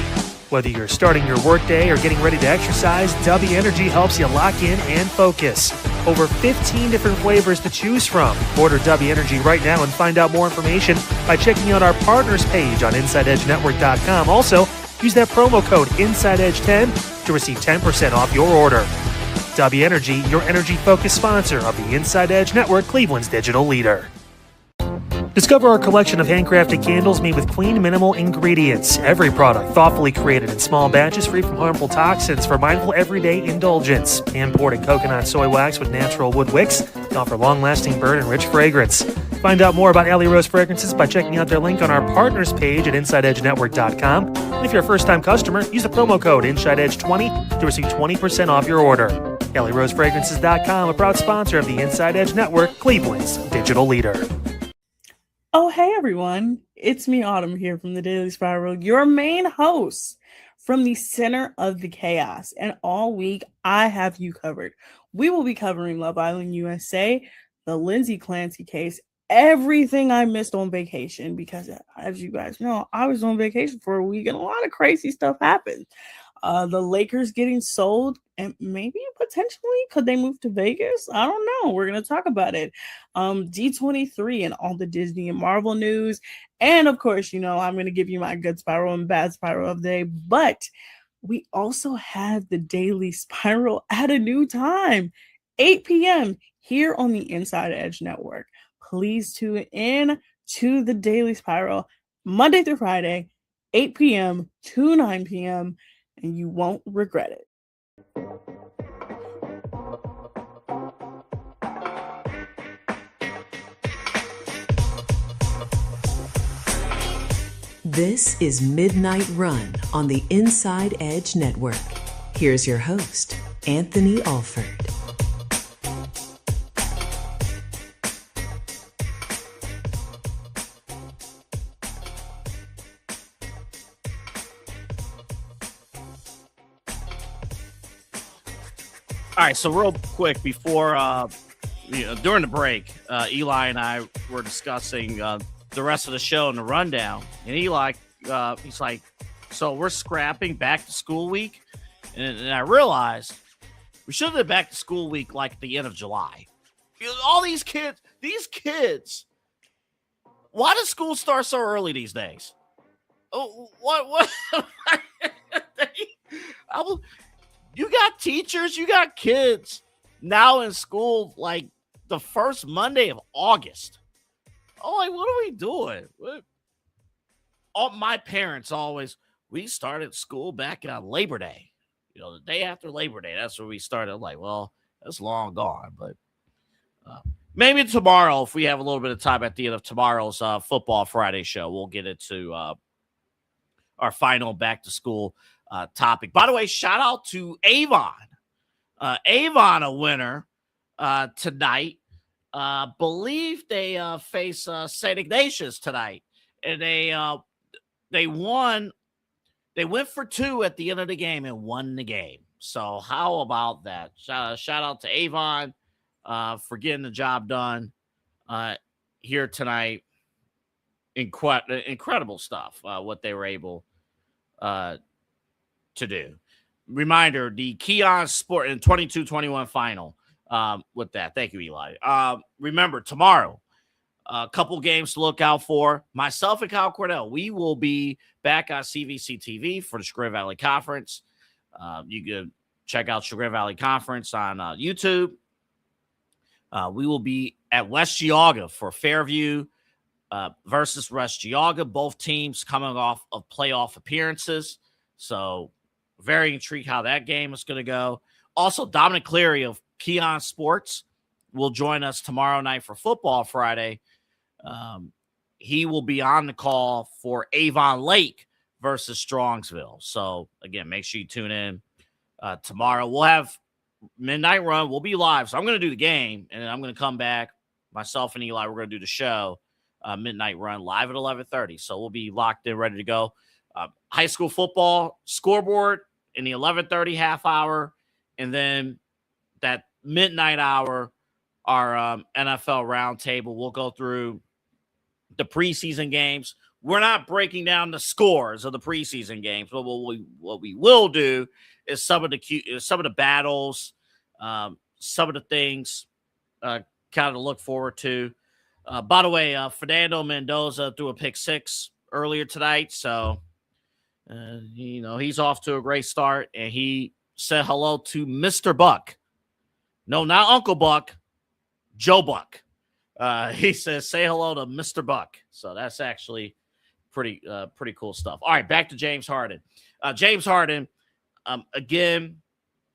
D: Whether you're starting your workday or getting ready to exercise, Dubby Energy helps you lock in and focus. Over 15 different flavors to choose from. Order Dubby Energy right now and find out more information by checking out our partners page on InsideEdgeNetwork.com. Also, use that promo code InsideEdge10 to receive 10% off your order. Dubby Energy, your energy-focused sponsor of the Inside Edge Network, Cleveland's digital leader. Discover our collection of handcrafted candles made with clean, minimal ingredients. Every product thoughtfully created in small batches, free from harmful toxins for mindful everyday indulgence. Hand-poured in coconut soy wax with natural wood wicks to offer long-lasting burn and rich fragrance. Find out more about Alley Rose Fragrances by checking out their link on our partners page at InsideEdgeNetwork.com. And if you're a first-time customer, use the promo code InsideEdge20 to receive 20% off your order. AlleyRoseFragrances.com, a proud sponsor of the Inside Edge Network, Cleveland's digital leader.
C: Oh, hey everyone. It's me, Autumn, here from the Daily Spiral, your main host from the center of the chaos. And all week, I have you covered. We will be covering Love Island USA, the Lindsay Clancy case, everything I missed on vacation, because as you guys know, I was on vacation for a week and a lot of crazy stuff happened. The Lakers getting sold, and maybe potentially could they move to Vegas? I don't know. We're going to talk about it. D23 and all the Disney and Marvel news. And of course, you know, I'm going to give you my good spiral and bad spiral of the day. But we also have the Daily Spiral at a new time, 8 p.m. here on the Inside Edge Network. Please tune in to the Daily Spiral Monday through Friday, 8 p.m. to 9 p.m., and you won't regret it.
K: This is Midnight Run on the Inside Edge Network. Here's your host, Anthony Alford.
A: All right, so real quick before, during the break, Eli and I were discussing the rest of the show and the rundown. And Eli, he's like, so we're scrapping back to school week? And I realized we should have been back to school week like at the end of July. All these kids, why does school start so early these days? Oh, what? You got teachers, you got kids now in school like the first Monday of August. Oh, like, what are we doing? All my parents always, we started school back on Labor Day. You know, the day after Labor Day, that's where we started. I'm like, well, that's long gone, but maybe tomorrow, if we have a little bit of time at the end of tomorrow's Football Friday show, we'll get into our final back to school topic. By the way, shout out to Avon. Avon, a winner tonight Believe they face St. Ignatius tonight, and they won. They went for 2 at the end of the game and won the game. So how about that? Shout out to Avon for getting the job done here tonight. Incredible stuff, what they were able to do. Reminder, the Keon Sport in 22-21 final with that. Thank you, Eli. Remember, tomorrow, a couple games to look out for. Myself and Kyle Cornell, we will be back on CVC TV for the Chagrin Valley Conference. You can check out Chagrin Valley Conference on YouTube. We will be at West Geauga for Fairview versus West Geauga. Both teams coming off of playoff appearances. So very intrigued how that game is going to go. Also, Dominic Cleary of Keon Sports will join us tomorrow night for Football Friday. He will be on the call for Avon Lake versus Strongsville. So, again, make sure you tune in tomorrow. We'll have Midnight Run. We'll be live. So I'm going to do the game, and then I'm going to come back. Myself and Eli, we're going to do the show, Midnight Run, live at 11:30. So we'll be locked in, ready to go. High school football scoreboard in the 11:30 half hour, and then that midnight hour, our NFL roundtable. We'll go through the preseason games. We're not breaking down the scores of the preseason games, but what we will do is some of the battles, some of the things kind of to look forward to. By the way, Fernando Mendoza threw a pick 6 earlier tonight, so he's off to a great start, and he said hello to Mr. Buck. No, not Uncle Buck, Joe Buck. He says, say hello to Mr. Buck. So that's actually pretty cool stuff. All right, back to James Harden. James Harden, again,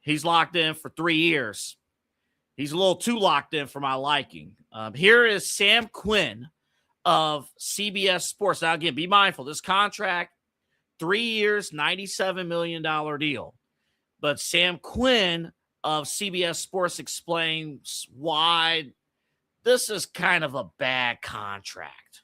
A: he's locked in for 3 years. He's a little too locked in for my liking. Here is Sam Quinn of CBS Sports. Now, again, be mindful. This contract, 3 years, $97 million deal. But Sam Quinn of CBS Sports explains why this is kind of a bad contract.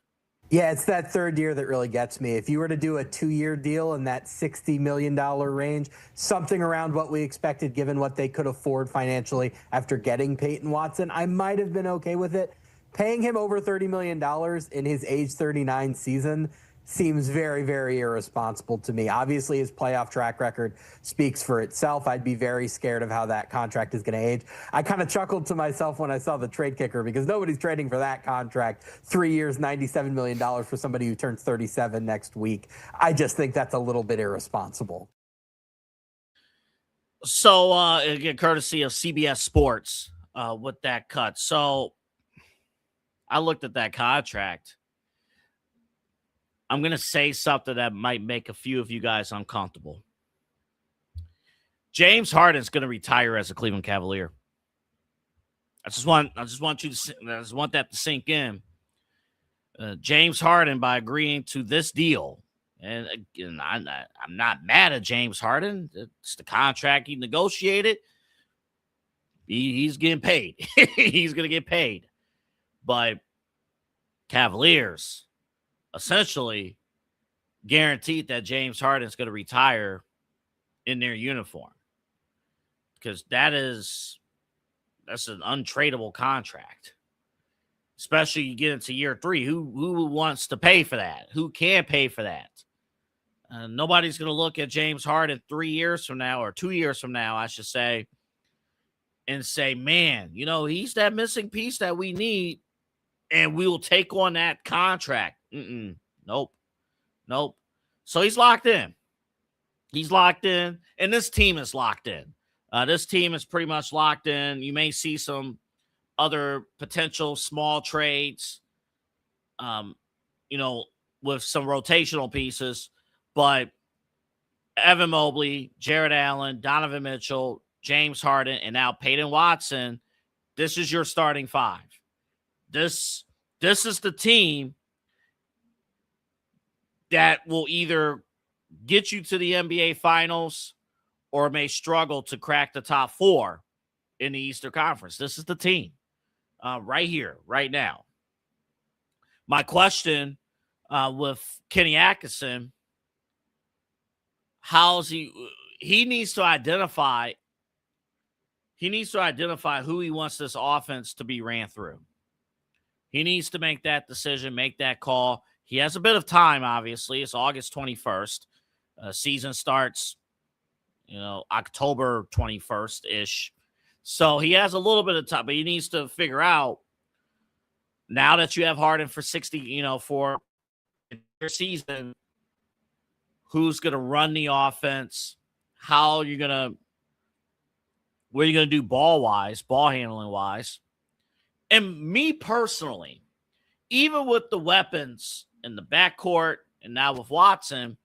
N: Yeah, it's that third year that really gets me. If you were to do a 2-year deal in that $60 million range, something around what we expected given what they could afford financially after getting Peyton Watson, I might have been okay with it. Paying him over $30 million in his age 39 season seems very, very irresponsible to me. Obviously, his playoff track record speaks for itself. I'd be very scared of how that contract is going to age. I kind of chuckled to myself when I saw the trade kicker because nobody's trading for that contract. 3 years, $97 million for somebody who turns 37 next week. I just think that's a little bit irresponsible.
A: So, again, courtesy of CBS Sports with that cut. So, I looked at that contract. I'm going to say something that might make a few of you guys uncomfortable. James Harden's going to retire as a Cleveland Cavalier. I just want that to sink in. James Harden, by agreeing to this deal, and again, I'm not mad at James Harden. It's the contract he negotiated. He's getting paid. He's going to get paid. But Cavaliers essentially guaranteed that James Harden's going to retire in their uniform because that's an untradeable contract. Especially you get into year 3. Who wants to pay for that? Who can pay for that? Nobody's going to look at James Harden 3 years from now, or 2 years from now, I should say, and say, man, he's that missing piece that we need, and we will take on that contract. Nope. So he's locked in. And this team is locked in. This team is pretty much locked in. You may see some other potential small trades, with some rotational pieces, but Evan Mobley, Jared Allen, Donovan Mitchell, James Harden, and now Peyton Watson, this is your starting 5. This is the team that will either get you to the NBA Finals or may struggle to crack the top 4 in the Eastern Conference. This is the team. right here, right now. My question with Kenny Atkinson, he needs to identify who he wants this offense to be ran through. He needs to make that decision, make that call. He has a bit of time, obviously. It's August 21st. Season starts, October 21st-ish. So he has a little bit of time, but he needs to figure out, now that you have Harden for 60, for your season, who's going to run the offense, what are you going to do ball handling wise. And me personally, even with the weapons in the backcourt and now with Watson,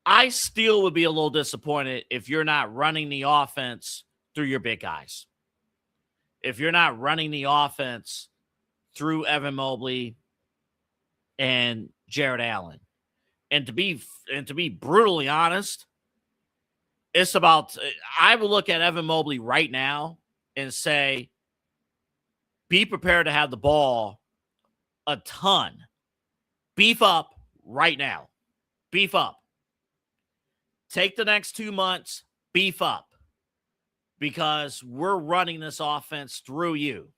A: I still would be a little disappointed if you're not running the offense through your big guys. If you're not running the offense through Evan Mobley and Jared Allen. And to be brutally honest, I would look at Evan Mobley right now and say, be prepared to have the ball a ton. Beef up right now. Beef up. Take the next 2 months, beef up. Because we're running this offense through you.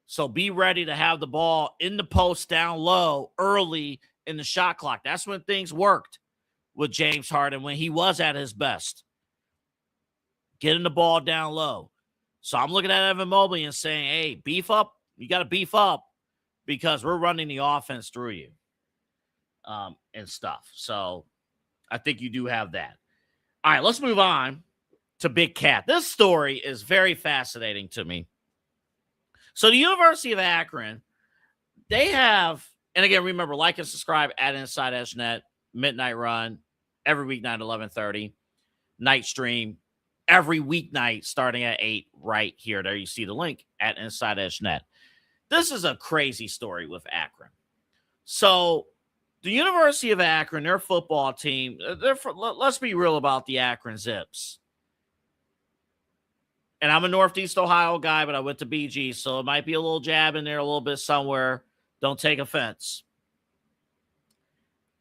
A: So be ready to have the ball in the post down low early in the shot clock. That's when things worked with James Harden, when he was at his best. Getting the ball down low. So I'm looking at Evan Mobley and saying, hey, beef up. You got to beef up because we're running the offense through you and stuff. So I think you do have that. All right, let's move on to Big Cat. This story is very fascinating to me. So the University of Akron, they have, and again, remember, like and subscribe at InsideEdge Net, Midnight Run, every weeknight at 11:30, night stream, every weeknight starting at 8 right here. There you see the link at InsideEdge Net. This is a crazy story with Akron. So the University of Akron, their football team, let's be real about the Akron Zips. And I'm a Northeast Ohio guy, but I went to BG, so it might be a little jab in there a little bit somewhere. Don't take offense.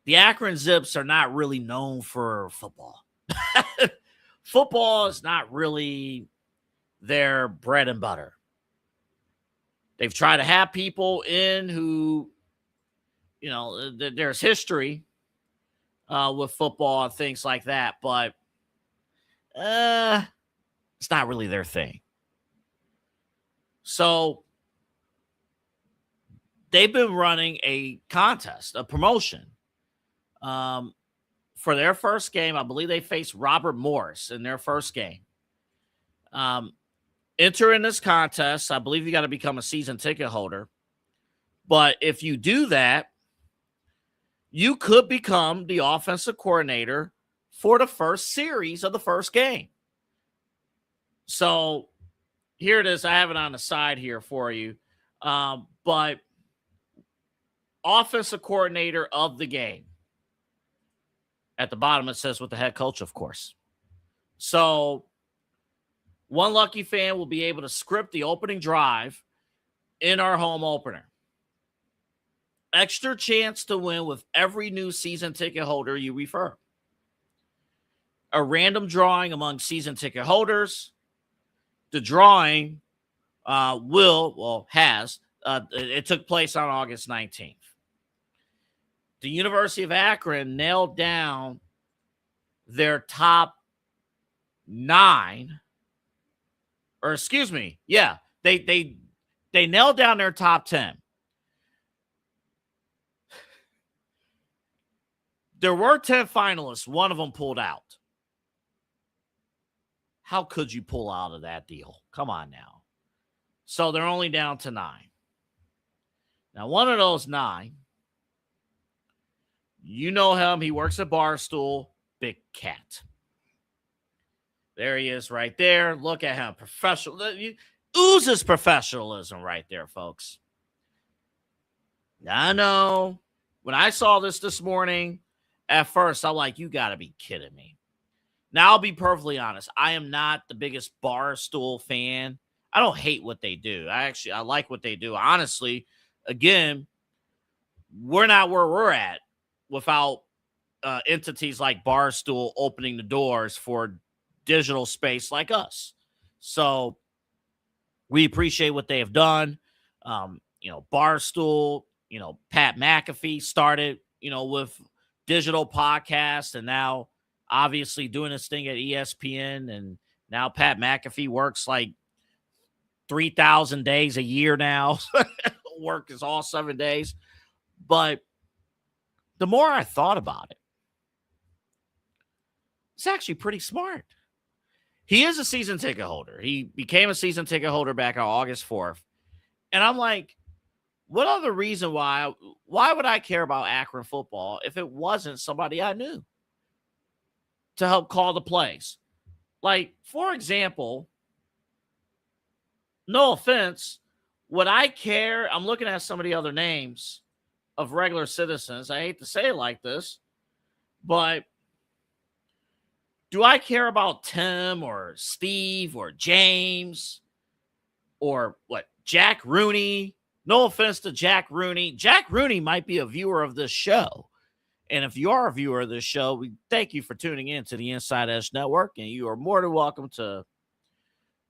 A: The Akron Zips are not really known for football. Football is not really their bread and butter. They've tried to have people in who, there's history with football and things like that, but it's not really their thing. So they've been running a contest, a promotion. For their first game, I believe they faced Robert Morris in their first game. Enter in this contest. I believe you got to become a season ticket holder. But if you do that, you could become the offensive coordinator for the first series of the first game. So here it is. I have it on the side here for you. But offensive coordinator of the game. At the bottom, it says with the head coach, of course. So one lucky fan will be able to script the opening drive in our home opener. Extra chance to win with every new season ticket holder you refer. A random drawing among season ticket holders. The drawing it took place on August 19th. The University of Akron nailed down their top 9, or excuse me, yeah, they nailed down their top 10. There were 10 finalists. One of them pulled out. How could you pull out of that deal? Come on now. So they're only down to 9. Now, one of those 9, you know him. He works at Barstool. Big Cat. There he is right there. Look at him. Professional. Oozes professionalism right there, folks. I know. When I saw this morning, at first, I'm like, you got to be kidding me. Now, I'll be perfectly honest. I am not the biggest Barstool fan. I don't hate what they do. I like what they do. Honestly, again, we're not where we're at without entities like Barstool opening the doors for digital space like us. So we appreciate what they have done. Barstool, Pat McAfee started, with digital podcasts, and now obviously doing this thing at ESPN. And now Pat McAfee works like 3,000 days a year now. Work is all 7 days. But the more I thought about it, it's actually pretty smart. He is a season ticket holder. He became a season ticket holder back on August 4th. And I'm like, what other reason why would I care about Akron football if it wasn't somebody I knew to help call the plays? Like, for example, no offense, would I care? I'm looking at some of the other names of regular citizens. I hate to say it like this, but do I care about Tim or Steve or James or Jack Rooney? No offense to Jack Rooney. Jack Rooney might be a viewer of this show. And if you are a viewer of this show, we thank you for tuning in to the Inside Edge Network, and you are more than welcome to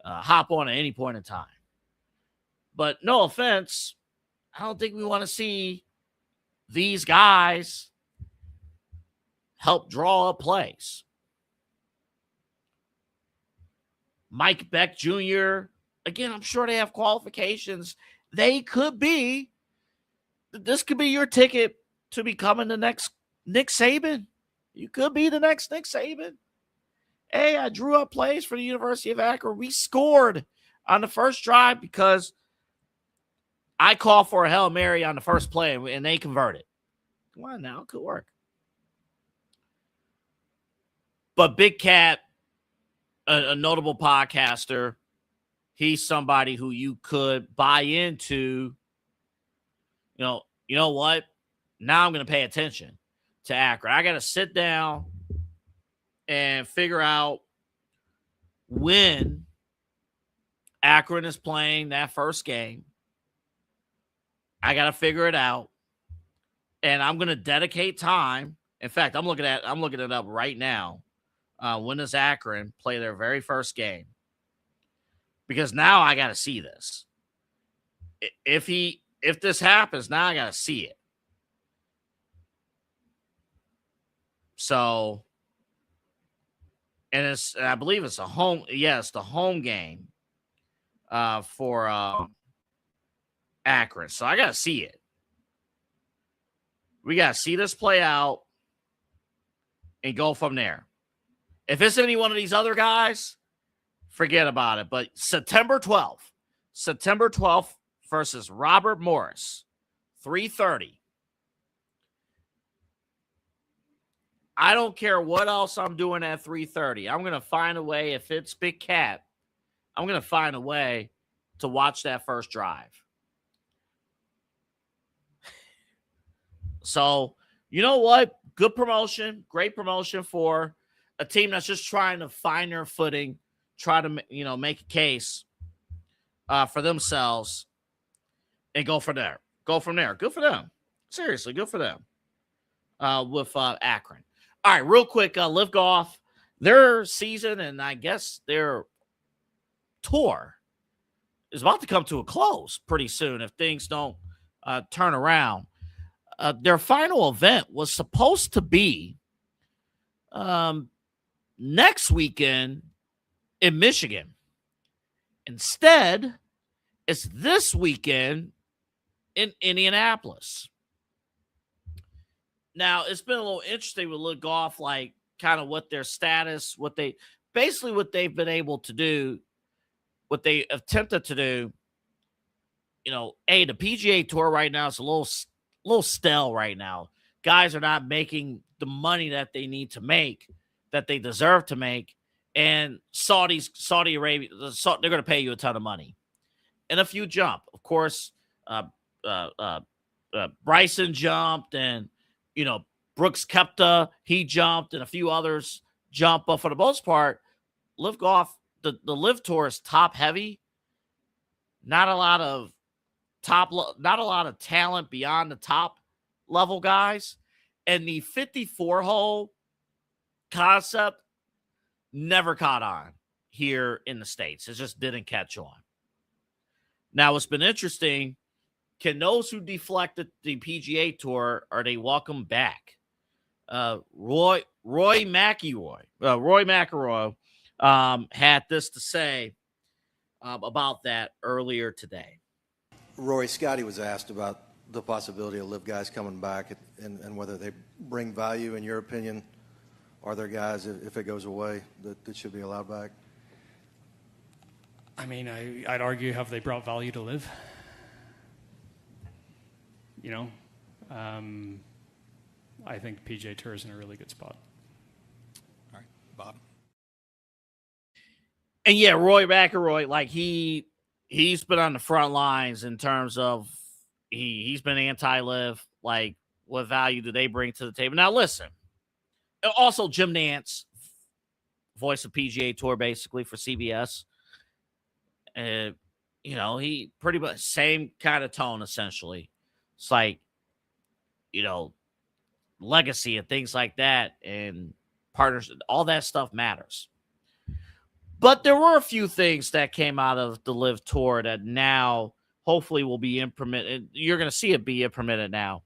A: hop on at any point in time. But no offense, I don't think we want to see these guys help draw up plays. Mike Beck Jr., again, I'm sure they have qualifications. This could be your ticket to becoming the next Nick Saban. You could be the next Nick Saban. Hey, I drew up plays for the University of Akron. We scored on the first drive because I called for a Hail Mary on the first play and they converted. Come on now, it could work. But Big Cat, a notable podcaster, he's somebody who you could buy into. You know what? Now I'm going to pay attention to Akron. I got to sit down and figure out when Akron is playing that first game. I got to figure it out. And I'm going to dedicate time. In fact, I'm looking it up right now. When does Akron play their very first game? Because now I got to see this. If this happens, now I got to see it. So, and I believe it's a home. Yes, the home game for Akron. So I got to see it. We got to see this play out and go from there. If it's any one of these other guys, forget about it. But September 12th versus Robert Morris, 3:30. I don't care what else I'm doing at 3:30. I'm going to find a way. If it's Big Cat, I'm going to find a way to watch that first drive. So, you know what? Good promotion, great promotion for a team that's just trying to find their footing, try to, make a case for themselves and go from there. Good for them. Seriously, good for them with Akron. All right, real quick, Live Golf, their season and I guess their tour is about to come to a close pretty soon if things don't turn around. Their final event was supposed to be next weekend in Michigan. Instead, it's this weekend in Indianapolis. Now, it's been a little interesting with Live Golf, like kind of what their status, what they've been able to do, what they attempted to do. The PGA Tour right now is a little stale right now. Guys are not making the money that they need to make, that they deserve to make. And Saudi Arabia, they're going to pay you a ton of money. And a few jump. Of course, Bryson jumped and, Brooks Koepka, he jumped and a few others jump. But for the most part, Live Golf, the Live Tour is top heavy. not a lot of not a lot of talent beyond the top level guys. And the 54 hole concept never caught on here in the States. It just didn't catch on. Now, what's been interesting, can those who deflected the PGA Tour, are they welcome back? Roy McIlroy had this to say about that earlier today.
O: Roy, Scotty was asked about the possibility of live guys coming back and whether they bring value. In your opinion, are there guys, if it goes away, that should be allowed back?
P: I mean, I'd argue, have they brought value to live? You know, I think the PGA Tour is in a really good spot.
Q: All right, Bob.
A: And yeah, Roy McIlroy, like he's been on the front lines in terms of he's been anti-live. Like, what value do they bring to the table? Now, listen. Also, Jim Nantz, voice of PGA Tour, basically for CBS. You know, he pretty much same kind of tone, essentially. It's like, you know, legacy and things like that, and partners, all that stuff matters. But there were a few things that came out of the Live Tour that now hopefully will be implemented. You're going to see it be implemented now.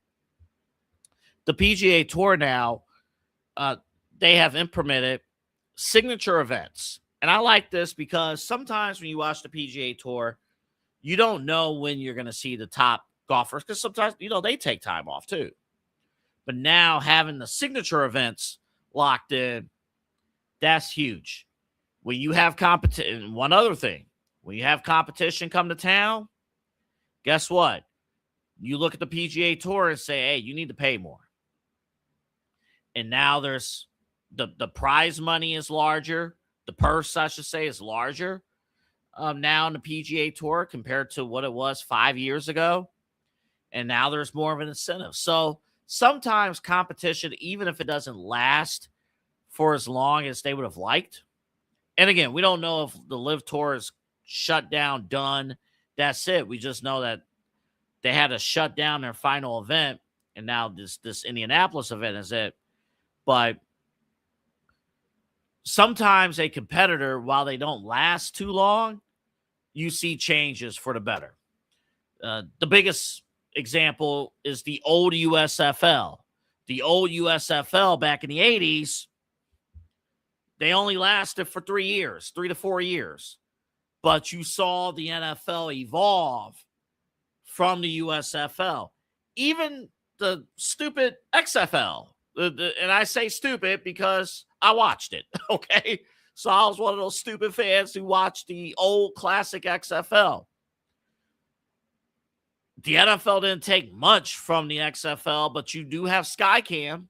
A: The PGA Tour now, they have implemented signature events. And I like this because sometimes when you watch the PGA Tour, you don't know when you're going to see the top golfers, because sometimes, you know, they take time off too. But now having the signature events locked in, that's huge. When you have competition, one other thing, when you have competition come to town, guess what? You look at the PGA Tour and say, hey, you need to pay more. And now there's the prize money is larger. The purse, I should say, is larger now in the PGA Tour compared to what it was 5 years ago. And now there's more of an incentive. So sometimes competition, even if it doesn't last for as long as they would have liked. And again, we don't know if the Live Tour is shut down, done. That's it. We just know that they had to shut down their final event. And now this Indianapolis event is it. But sometimes a competitor, while they don't last too long, you see changes for the better. The biggest example is the old USFL. The old USFL back in the 80s, they only lasted for 3 years, 3 to 4 years. But you saw the NFL evolve from the USFL. Even the stupid XFL. And I say stupid because I watched it, okay? So I was one of those stupid fans who watched the old classic XFL. The NFL didn't take much from the XFL, but you do have Skycam.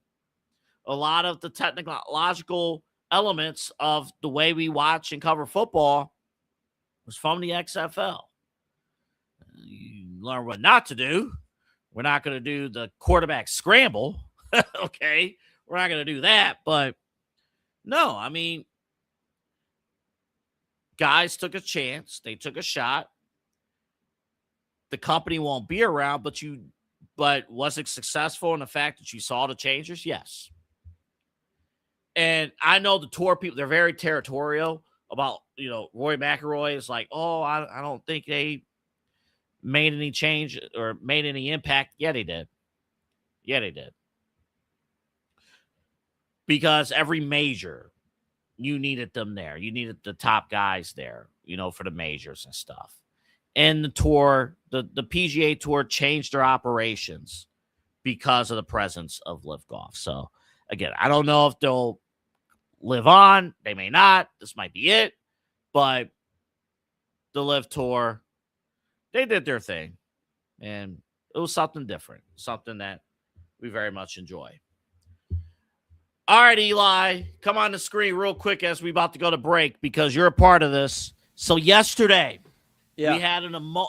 A: A lot of the technological elements of the way we watch and cover football was from the XFL. You learn what not to do. We're not going to do the quarterback scramble. Okay, we're not going to do that, but no, I mean, guys took a chance. They took a shot. The company won't be around, but was it successful in the fact that you saw the changes? Yes. And I know the tour people, they're very territorial about, you know, Roy McIlroy is like, oh, I don't think they made any change or made any impact. Yeah, they did. Yeah, they did. Because every major, you needed them there. You needed the top guys there, you know, for the majors and stuff. And the tour, the PGA Tour changed their operations because of the presence of Live Golf. So, again, I don't know if they'll live on. They may not. This might be it. But the Live Tour, they did their thing. And it was something different, something that we very much enjoy. All right, Eli, come on the screen real quick as we about to go to break because you're a part of this. So yesterday, we had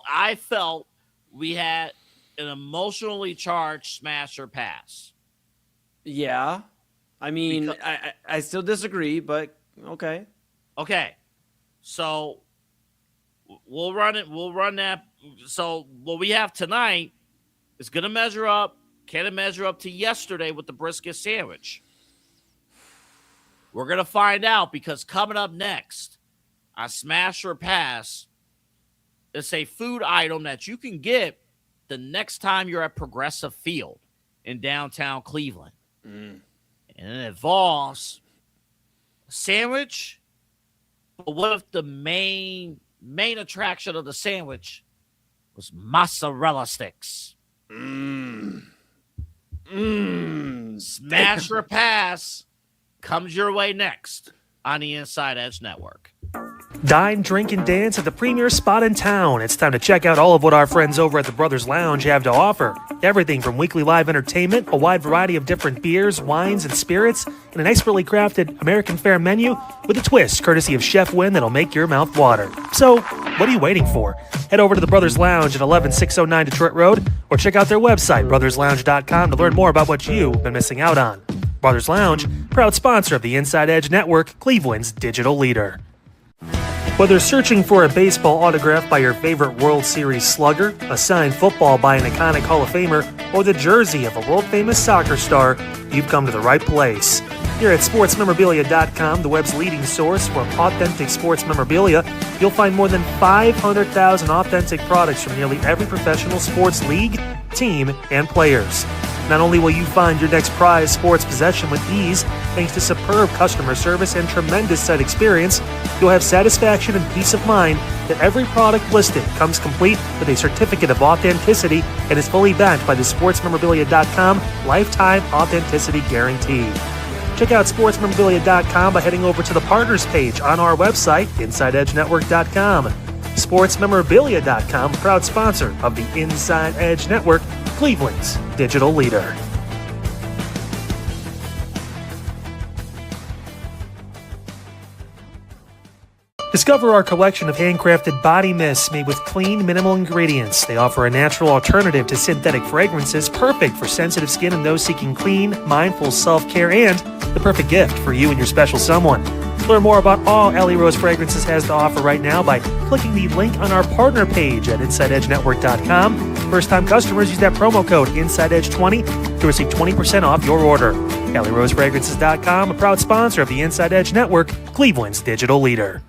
A: I felt we had an emotionally charged smash or pass.
B: Yeah. I mean, I still disagree, but okay.
A: Okay. So We'll run it. We'll run that. So what we have tonight is going to measure up. Can it measure up to yesterday with the brisket sandwich? We're going to find out, because coming up next on Smash or Pass, it's a food item that you can get the next time you're at Progressive Field in downtown Cleveland. And it involves a sandwich. But what if the main attraction of the sandwich was mozzarella sticks? Smash or Pass comes your way next on the Inside Edge Network.
D: Dine, drink, and dance at the premier spot in town. It's time to check out all of what our friends over at the Brothers Lounge have to offer. Everything from weekly live entertainment, a wide variety of different beers, wines, and spirits, and an expertly crafted American fare menu with a twist courtesy of Chef Wynn that'll make your mouth water. So, what are you waiting for? Head over to the Brothers Lounge at 11609 Detroit Road, or check out their website, brotherslounge.com, to learn more about what you've been missing out on. Brothers Lounge, proud sponsor of the Inside Edge Network, Cleveland's digital leader. Whether searching for a baseball autograph by your favorite World Series slugger, a signed football by an iconic Hall of Famer, or the jersey of a world-famous soccer star, you've come to the right place. Here at sportsmemorabilia.com, the web's leading source for authentic sports memorabilia, you'll find more than 500,000 authentic products from nearly every professional sports league, team, and players. Not only will you find your next prized sports possession with ease, thanks to superb customer service and tremendous site experience, you'll have satisfaction and peace of mind that every product listed comes complete with a certificate of authenticity and is fully backed by the sportsmemorabilia.com lifetime authenticity guarantee. Check out sportsmemorabilia.com by heading over to the partners page on our website, InsideEdgeNetwork.com. SportsMemorabilia.com, proud sponsor of the Inside Edge Network, Cleveland's digital leader. Discover our collection of handcrafted body mists made with clean, minimal ingredients. They offer a natural alternative to synthetic fragrances, perfect for sensitive skin and those seeking clean, mindful self-care, and the perfect gift for you and your special someone. Learn more about all Ellie Rose Fragrances has to offer right now by clicking the link on our partner page at InsideEdgeNetwork.com. First-time customers use that promo code InsideEdge20 to receive 20% off your order. EllieRoseFragrances.com, a proud sponsor of the Inside Edge Network, Cleveland's digital leader.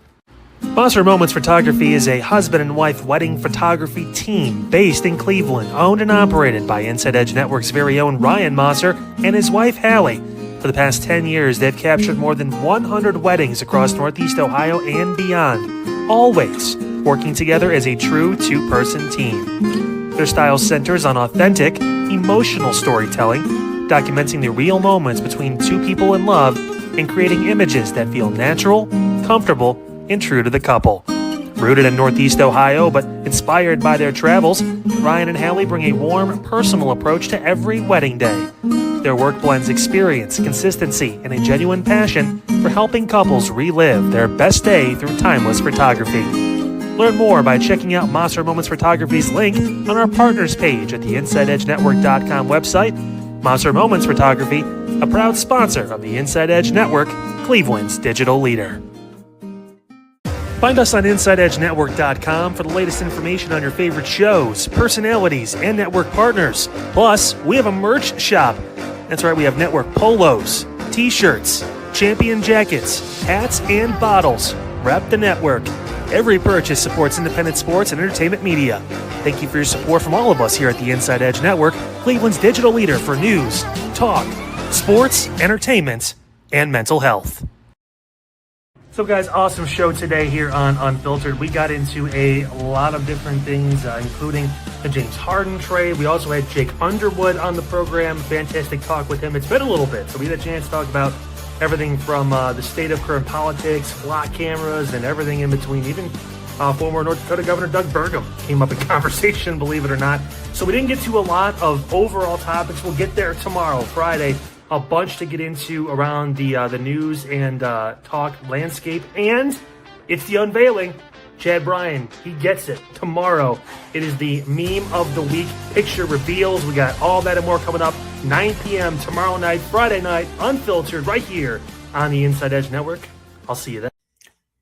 D: Mosser Moments Photography is a husband and wife wedding photography team based in Cleveland, owned and operated by Inside Edge Network's very own Ryan Mosser and his wife Hallie. For the past 10 years, they've captured more than 100 weddings across Northeast Ohio and beyond, always working together as a true two-person team. Their style centers on authentic, emotional storytelling, documenting the real moments between two people in love and creating images that feel natural, comfortable, and true to the couple. Rooted in Northeast Ohio, but inspired by their travels, Ryan and Hallie bring a warm, personal approach to every wedding day. Their work blends experience, consistency, and a genuine passion for helping couples relive their best day through timeless photography. Learn more by checking out Mosser Moments Photography's link on our partners page at the InsideEdgeNetwork.com website. Mosser Moments Photography, a proud sponsor of the Inside Edge Network, Cleveland's digital leader. Find us on InsideEdgeNetwork.com for the latest information on your favorite shows, personalities, and network partners. Plus, we have a merch shop. That's right, we have network polos, t-shirts, champion jackets, hats, and bottles. Rep the network. Every purchase supports independent sports and entertainment media. Thank you for your support from all of us here at the Inside Edge Network, Cleveland's digital leader for news, talk, sports, entertainment, and mental health. So guys, awesome show today here on Unfiltered. We got into a lot of different things, including the James Harden trade. We also had Jake Underwood on the program. Fantastic talk with him. It's been a little bit, so we had a chance to talk about everything from the state of current politics, block cameras, and everything in between. Even former North Dakota Governor Doug Burgum came up in conversation, believe it or not. So we didn't get to a lot of overall topics. We'll get there tomorrow, Friday. A bunch to get into around the news and talk landscape, and it's the unveiling. Chad Bryan, he gets it tomorrow. It is the meme of the week, picture reveals. We got all that and more coming up 9 p.m. tomorrow night, Friday night, Unfiltered, right here on the Inside Edge Network. I'll see you then.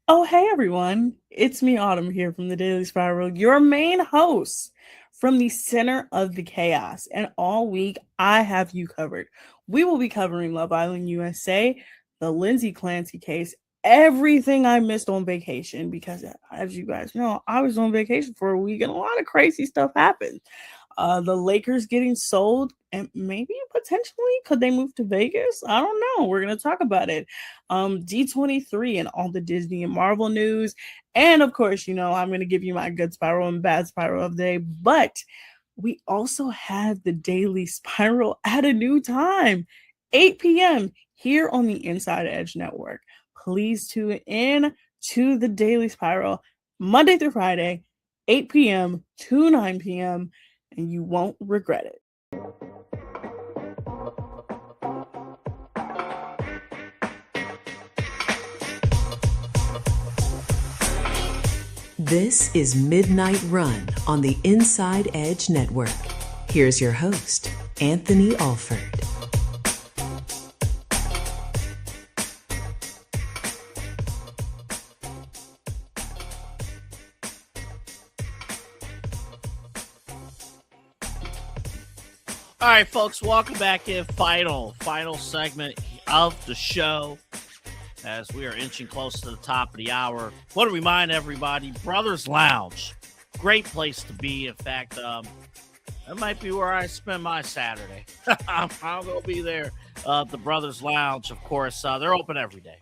C: Oh, hey everyone. It's me, Autumn, here from the Daily Spiral, your main host from the center of the chaos. And all week, I have you covered. We will be covering Love Island USA, the Lindsay Clancy case, everything I missed on vacation, because as you guys know, I was on vacation for a week and a lot of crazy stuff happened. The Lakers getting sold, and maybe potentially could they move to Vegas? I don't know. We're gonna talk about it. D23 and all the Disney and Marvel news, and of course, I'm gonna give you my good spiral and bad spiral of the day. But we also have the Daily Spiral at a new time, 8 p.m. here on the Inside Edge Network. Please tune in to the Daily Spiral Monday through Friday, 8 p.m. to 9 p.m. and you won't regret it.
K: This is Midnight Run on the Inside Edge Network. Here's your host, Anthony Alford.
A: All right, folks, welcome back in. Final segment of the show as we are inching close to the top of the hour. Want to remind everybody, Brothers Lounge, great place to be. In fact, that might be where I spend my Saturday. I'm going to be there. The Brothers Lounge, of course, they're open every day.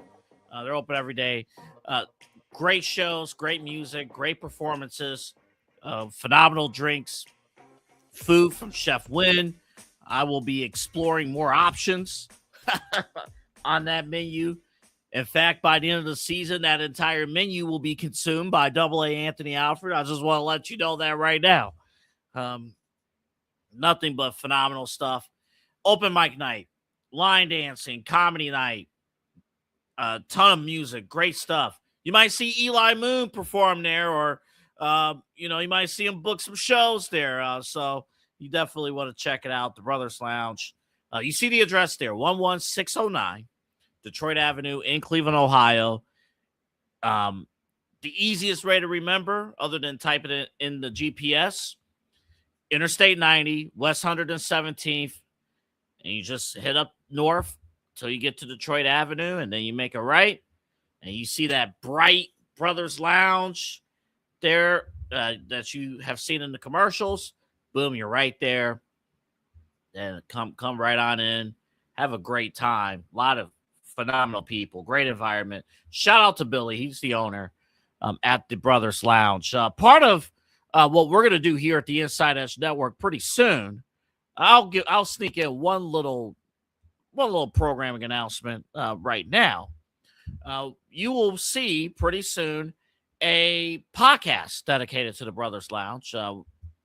A: Great shows, great music, great performances, phenomenal drinks, food from Chef Wynn. I will be exploring more options on that menu. In fact, by the end of the season, that entire menu will be consumed by AA Anthony Alfred. I just want to let you know that right now. Nothing but phenomenal stuff. Open mic night, line dancing, comedy night, a ton of music, great stuff. You might see Eli Moon perform there, or you might see him book some shows there. So you definitely want to check it out, the Brothers Lounge. You see the address there, 11609 Detroit Avenue in Cleveland, Ohio. The easiest way to remember, other than typing it in the GPS, Interstate 90, West 117th, and you just head up north till you get to Detroit Avenue, and then you make a right, and you see that bright Brothers Lounge there that you have seen in the commercials. Boom, you're right there. Then come right on in. Have a great time. A lot of phenomenal people. Great environment. Shout out to Billy. He's the owner at the Brothers Lounge. Part of what we're going to do here at the Inside Edge Network pretty soon, I'll sneak in one little programming announcement right now. You will see pretty soon a podcast dedicated to the Brothers Lounge.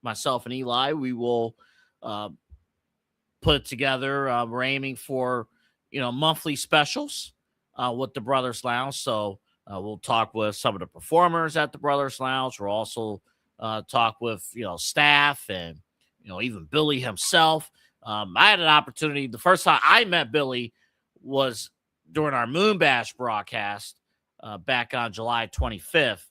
A: Myself and Eli, we will put it together. We're aiming for, monthly specials with the Brothers Lounge. So we'll talk with some of the performers at the Brothers Lounge. We'll also talk with, staff and, even Billy himself. I had an opportunity. The first time I met Billy was during our Moon Bash broadcast back on July 25th.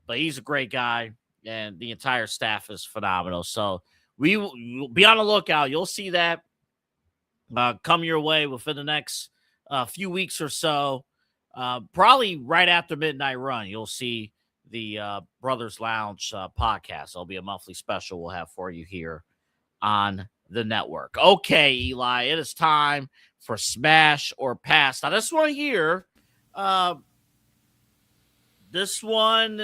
A: But he's a great guy, and the entire staff is phenomenal. So we will be on the lookout. You'll see that come your way within the next few weeks or so. Probably right after Midnight Run, you'll see the Brothers Lounge podcast. It'll be a monthly special we'll have for you here on the network. Okay, Eli, it is time for Smash or Pass. Now, this one here, this one,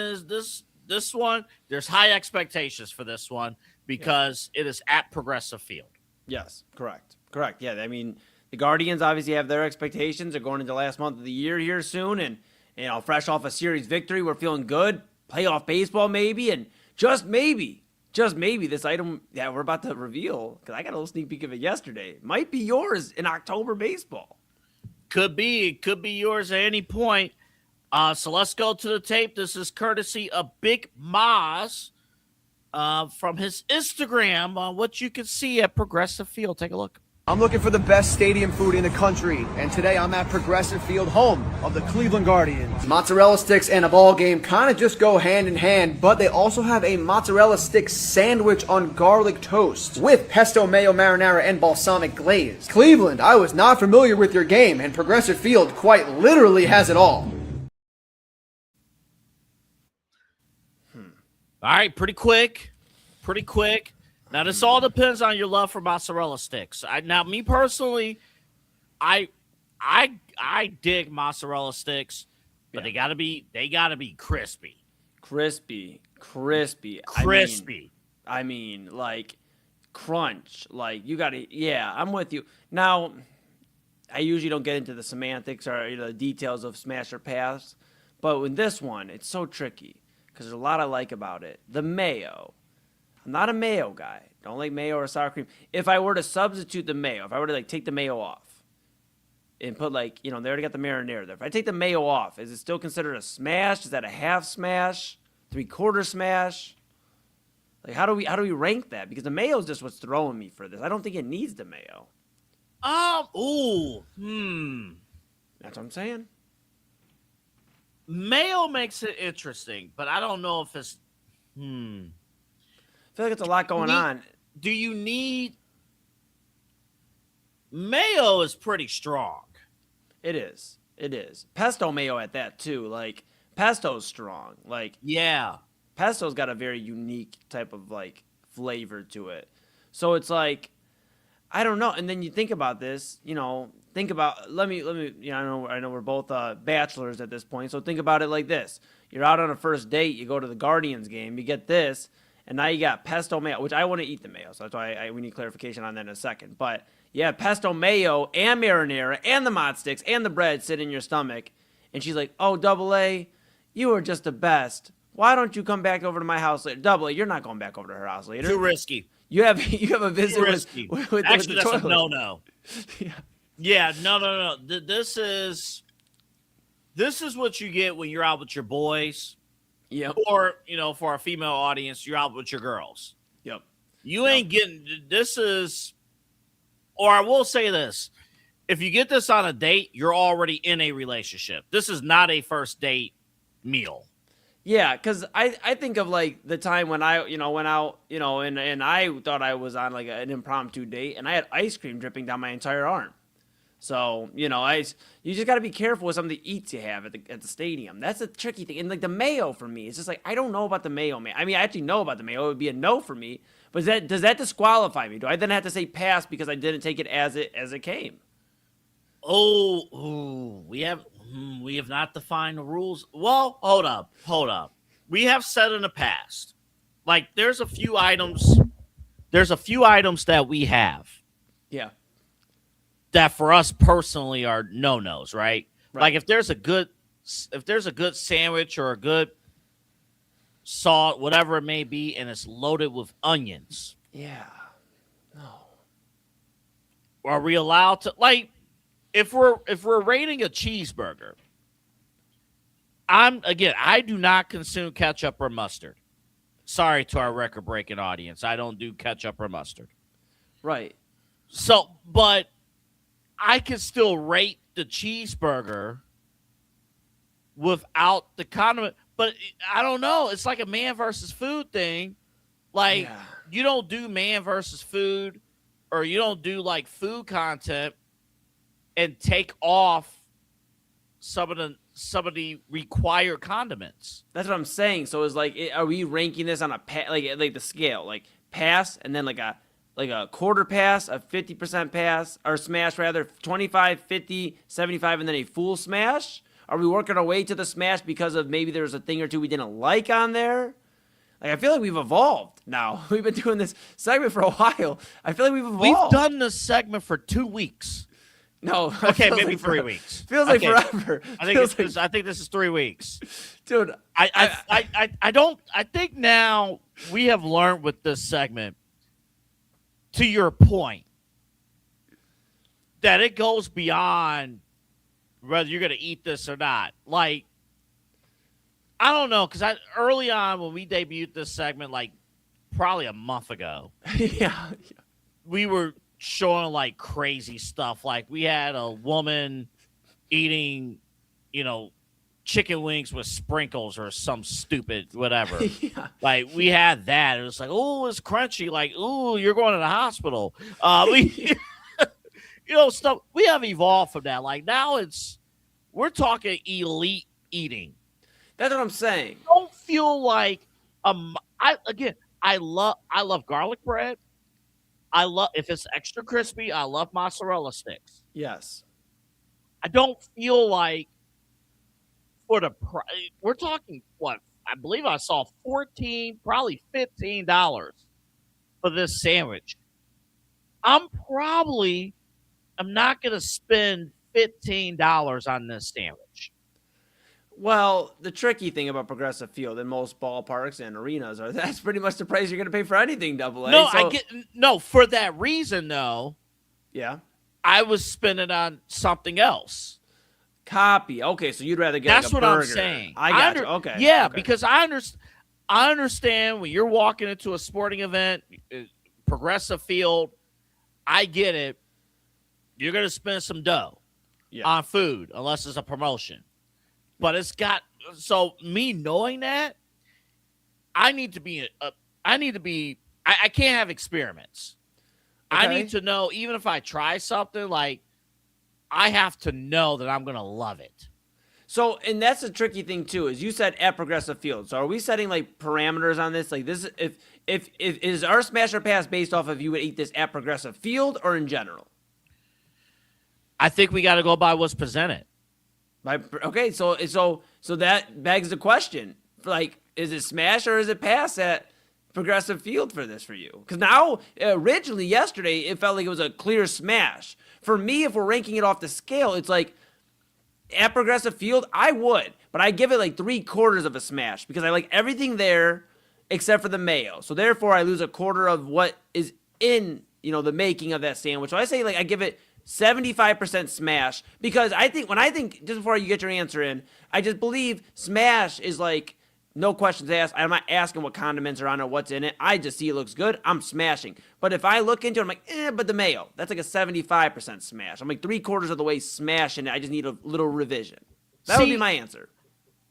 A: there's high expectations for this one because it is at Progressive Field.
B: Yes, correct. Yeah, I mean, the Guardians obviously have their expectations. They're going into the last month of the year here soon, and fresh off a series victory, we're feeling good. Playoff baseball maybe, and just maybe this item that we're about to reveal, because I got a little sneak peek of it yesterday, might be yours in October baseball.
A: Could be yours at any point. So let's go to the tape. This is courtesy of Big Maz from his Instagram on what you can see at Progressive Field. Take a look.
J: I'm looking for the best stadium food in the country, and today I'm at Progressive Field, home of the Cleveland Guardians. Mozzarella sticks and a ball game kind of just go hand in hand, but they also have a mozzarella stick sandwich on garlic toast with pesto, mayo, marinara, and balsamic glaze. Cleveland, I was not familiar with your game, and Progressive Field quite literally has it all.
A: All right, pretty quick. Now, this all depends on your love for mozzarella sticks. Me personally, I dig mozzarella sticks, but they gotta be crispy.
B: Crispy. I mean, like crunch. Like you gotta. Yeah, I'm with you. Now, I usually don't get into the semantics or the details of smash or pass, but with this one, it's so tricky because there's a lot I like about it. The mayo. I'm not a mayo guy. Don't like mayo or sour cream. If I were to substitute the mayo, if I were to take the mayo off and put they already got the marinara there. If I take the mayo off, is it still considered a smash? Is that a half smash? 3/4 smash? Like how do we rank that? Because the mayo is just what's throwing me for this. I don't think it needs the mayo. That's what I'm saying.
A: Mayo makes it interesting, but I don't know if it's
B: I feel like it's a lot going on.
A: Do you need mayo? Is pretty strong.
B: It is. Pesto mayo at that too. Like pesto's strong. Like pesto's got a very unique type of flavor to it. So it's like I don't know. And then you think about this. Let me. I know we're both bachelors at this point. So think about it like this: you're out on a first date. You go to the Guardians game. You get this. And now you got pesto mayo, which I want to eat the mayo, so that's why we need clarification on that in a second. But yeah, pesto mayo and marinara and the mozz sticks and the bread sit in your stomach. And she's like, "Oh, Double A, you are just the best. Why don't you come back over to my house later?" Double A, you're not going back over to her house later.
A: Too risky.
B: You have a visit with
A: Actually,
B: the
A: that's
B: toilet.
A: a no. Yeah, no. This is what you get when you're out with your boys.
B: Yeah.
A: Or, for our female audience, you're out with your girls.
B: Yep.
A: You ain't getting or I will say this. If you get this on a date, you're already in a relationship. This is not a first date meal.
B: Yeah, because I think of the time when I went out, and I thought I was on an impromptu date, and I had ice cream dripping down my entire arm. So, you just got to be careful with some of the eats you have at the stadium. That's a tricky thing. And the mayo for me, it's just I don't know about the mayo, man. I mean, I actually know about the mayo. It would be a no for me. But does that disqualify me? Do I then have to say pass because I didn't take it as it came?
A: We have not defined the rules. Well, hold up. We have said in the past, there's a few items that we have.
B: Yeah.
A: That for us personally are no-nos, right? Like if there's a good sandwich or a good salt, whatever it may be, and it's loaded with onions.
B: Yeah. No.
A: Are we allowed to if we're rating a cheeseburger? I do not consume ketchup or mustard. Sorry to our record-breaking audience. I don't do ketchup or mustard.
B: Right.
A: So, but I can still rate the cheeseburger without the condiment. But I don't know. It's like a man versus food thing. You don't do man versus food, or you don't do food content and take off some of the required condiments.
B: That's what I'm saying. So it's are we ranking this on a the scale, pass and then a quarter pass, a 50% pass, or smash rather, 25, 50, 75, and then a full smash? Are we working our way to the smash because of maybe there's a thing or two we didn't like on there? I feel like we've evolved now. We've been doing this segment for a while. I feel like we've evolved.
A: We've done this segment for 2 weeks.
B: No.
A: Okay, maybe 3 weeks.
B: Feels like forever.
A: I think this is 3 weeks.
B: Dude,
A: I think now we have learned with this segment, to your point, that it goes beyond whether you're going to eat this or not. I don't know, because early on when we debuted this segment, probably a month ago,
B: yeah,
A: we were showing like crazy stuff. Like we had a woman eating, chicken wings with sprinkles or some stupid whatever.
B: Yeah.
A: Like we had that. It was like, oh, it's crunchy. Like, oh, you're going to the hospital. Stuff. We have evolved from that. Like now we're talking elite eating.
B: That's what I'm saying.
A: Don't feel like I love garlic bread. I love if it's extra crispy. I love mozzarella sticks.
B: Yes.
A: I don't feel like for the price. We're talking what I believe I saw $14, probably $15 for this sandwich. I'm not going to spend $15 on this sandwich.
B: Well, the tricky thing about Progressive Field in most ballparks and arenas that's pretty much the price you're going to pay for anything, Double A.
A: No, for that reason though.
B: Yeah.
A: I was spending on something else.
B: Copy. Okay, so you'd rather get
A: That's
B: like a
A: what
B: burger.
A: I'm saying.
B: I got you. Okay.
A: Yeah,
B: okay.
A: because I understand when you're walking into a sporting event, Progressive Field, I get it. You're going to spend some dough on food unless it's a promotion. But me knowing that, I can't have experiments.
B: Okay.
A: I need to know, even if I try something, like I have to know that I'm going to love it.
B: So, and that's a tricky thing too, is you said at Progressive Field. So are we setting like parameters on this? Like this, if is our smash or pass based off of you would eat this at Progressive Field or in general?
A: I think we got to go by what's presented.
B: Okay, so that begs the question: like, is it smash or is it pass at Progressive Field for this for you? Because now, originally yesterday, it felt like it was a clear smash. For me, if we're ranking it off the scale, it's like at Progressive Field, I would, but I give it like 3/4 of a smash because I like everything there except for the mayo. So therefore, I lose 1/4 of what is in the making of that sandwich. So I say like I give it 75% smash because when I think just before you get your answer in, I just believe smash is like no questions asked. I'm not asking what condiments are on it or what's in it. I just see it looks good. I'm smashing. But if I look into it, I'm like, but the mayo, that's like a 75% smash. I'm like 3/4 of the way smashing it. I just need a little revision. That would be my answer.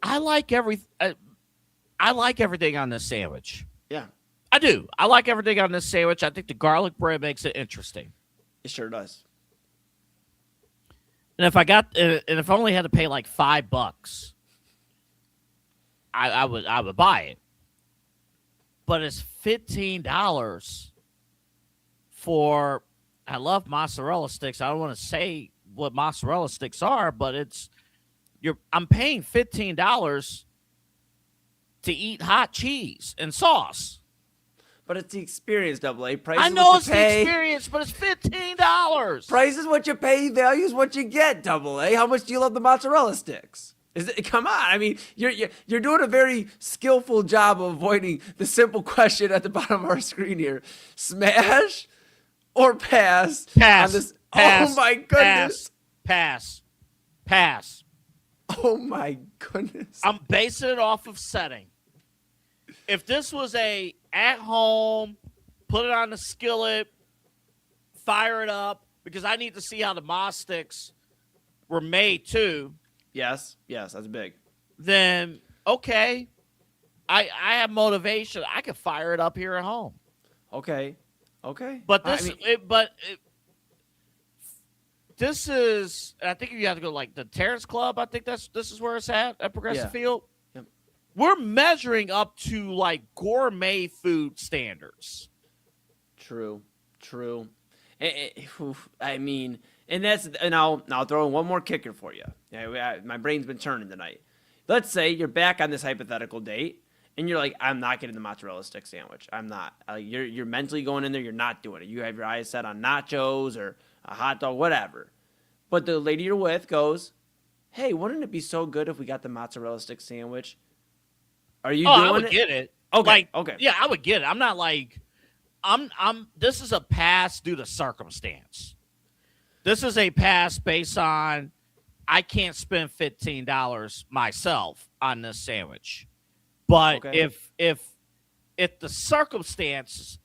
A: I like everything on this sandwich.
B: Yeah.
A: I do. I like everything on this sandwich. I think the garlic bread makes it interesting.
B: It sure does.
A: And if I only had to pay like $5, I would buy it. But it's $15 for. I love mozzarella sticks. I don't want to say what mozzarella sticks are, but I'm paying $15 to eat hot cheese and sauce.
B: But it's the experience, Double A. Price
A: I know it's the experience, but it's $15.
B: Price is what you pay, value is what you get, Double A. How much do you love the mozzarella sticks? Come on. I mean, you're doing a very skillful job of avoiding the simple question at the bottom of our screen here. Smash or pass?
A: Pass.
B: On this?
A: Pass.
B: Oh, my goodness.
A: Pass.
B: Oh, my goodness.
A: I'm basing it off of setting. If this was at home, put it on the skillet, fire it up, because I need to see how the moz sticks were made too.
B: Yes, that's big.
A: Then, okay, I have motivation. I can fire it up here at home.
B: Okay.
A: But this is, I think you have to go like the Terrace Club. I think this is where it's at Progressive Field.
B: Yep.
A: We're measuring up to like gourmet food standards.
B: True. I mean, and I'll throw in one more kicker for you. My brain's been turning tonight. Let's say you're back on this hypothetical date, and you're like, I'm not getting the mozzarella stick sandwich. I'm not. You're mentally going in there. You're not doing it. You have your eyes set on nachos or a hot dog, whatever. But the lady you're with goes, hey, wouldn't it be so good if we got the mozzarella stick sandwich? Are you doing it?
A: I would get it.
B: Okay.
A: Yeah, I would get it. I'm not like, this is a pass due to circumstance. This is a pass based on I can't spend $15 myself on this sandwich. But if the circumstances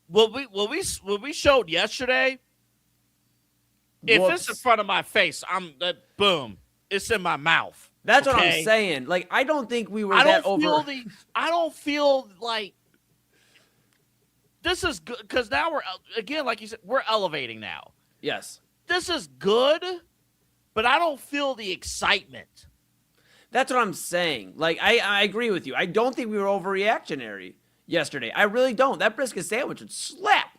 A: what we showed yesterday. If it's in front of my face, boom, it's in my mouth.
B: That's what I'm saying. Like, I don't think we were
A: I
B: that
A: don't
B: over.
A: don't feel like this is good because now we're again, like you said, we're elevating now.
B: Yes,
A: this is good, but I don't feel the excitement.
B: That's what I'm saying. Like, I agree with you. I don't think we were overreactionary yesterday. I really don't. That brisket sandwich would slap.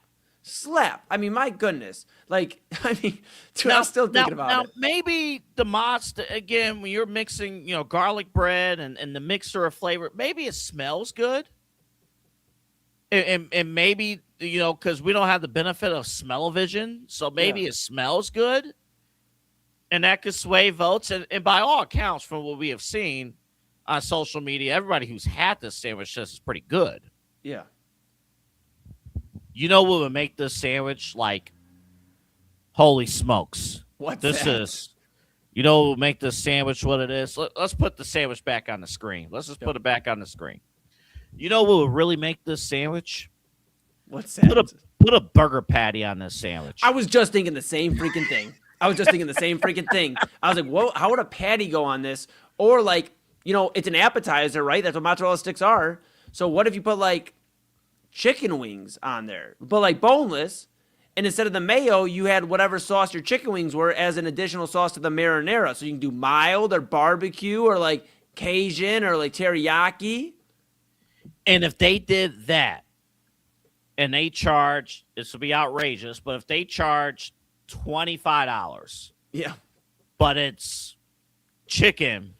B: I mean, my goodness. Like, I mean, dude, I'm still thinking about it.
A: Now, maybe the mods, again, when you're mixing, garlic bread and the mixture of flavor, maybe it smells good. And maybe, because we don't have the benefit of smell-o-vision, so maybe it smells good. And that could sway votes. And by all accounts, from what we have seen on social media, everybody who's had this sandwich says it's pretty good.
B: Yeah.
A: You know what would make this sandwich like, holy smokes.
B: What's
A: this
B: that?
A: is? You know what would make this sandwich what it is? Let's put the sandwich back on the screen. Let's just put it back on the screen. You know what would really make this sandwich?
B: What's that?
A: Put a burger patty on this sandwich.
B: I was just thinking the same freaking thing. I was like, whoa, how would a patty go on this? Or like, it's an appetizer, right? That's what mozzarella sticks are. So what if you put like chicken wings on there, but like boneless, and instead of the mayo, you had whatever sauce your chicken wings were as an additional sauce to the marinara. So you can do mild or barbecue or like Cajun or like teriyaki.
A: And if they did that and they charge, this would be outrageous, but if they charge $25.
B: Yeah.
A: But it's chicken,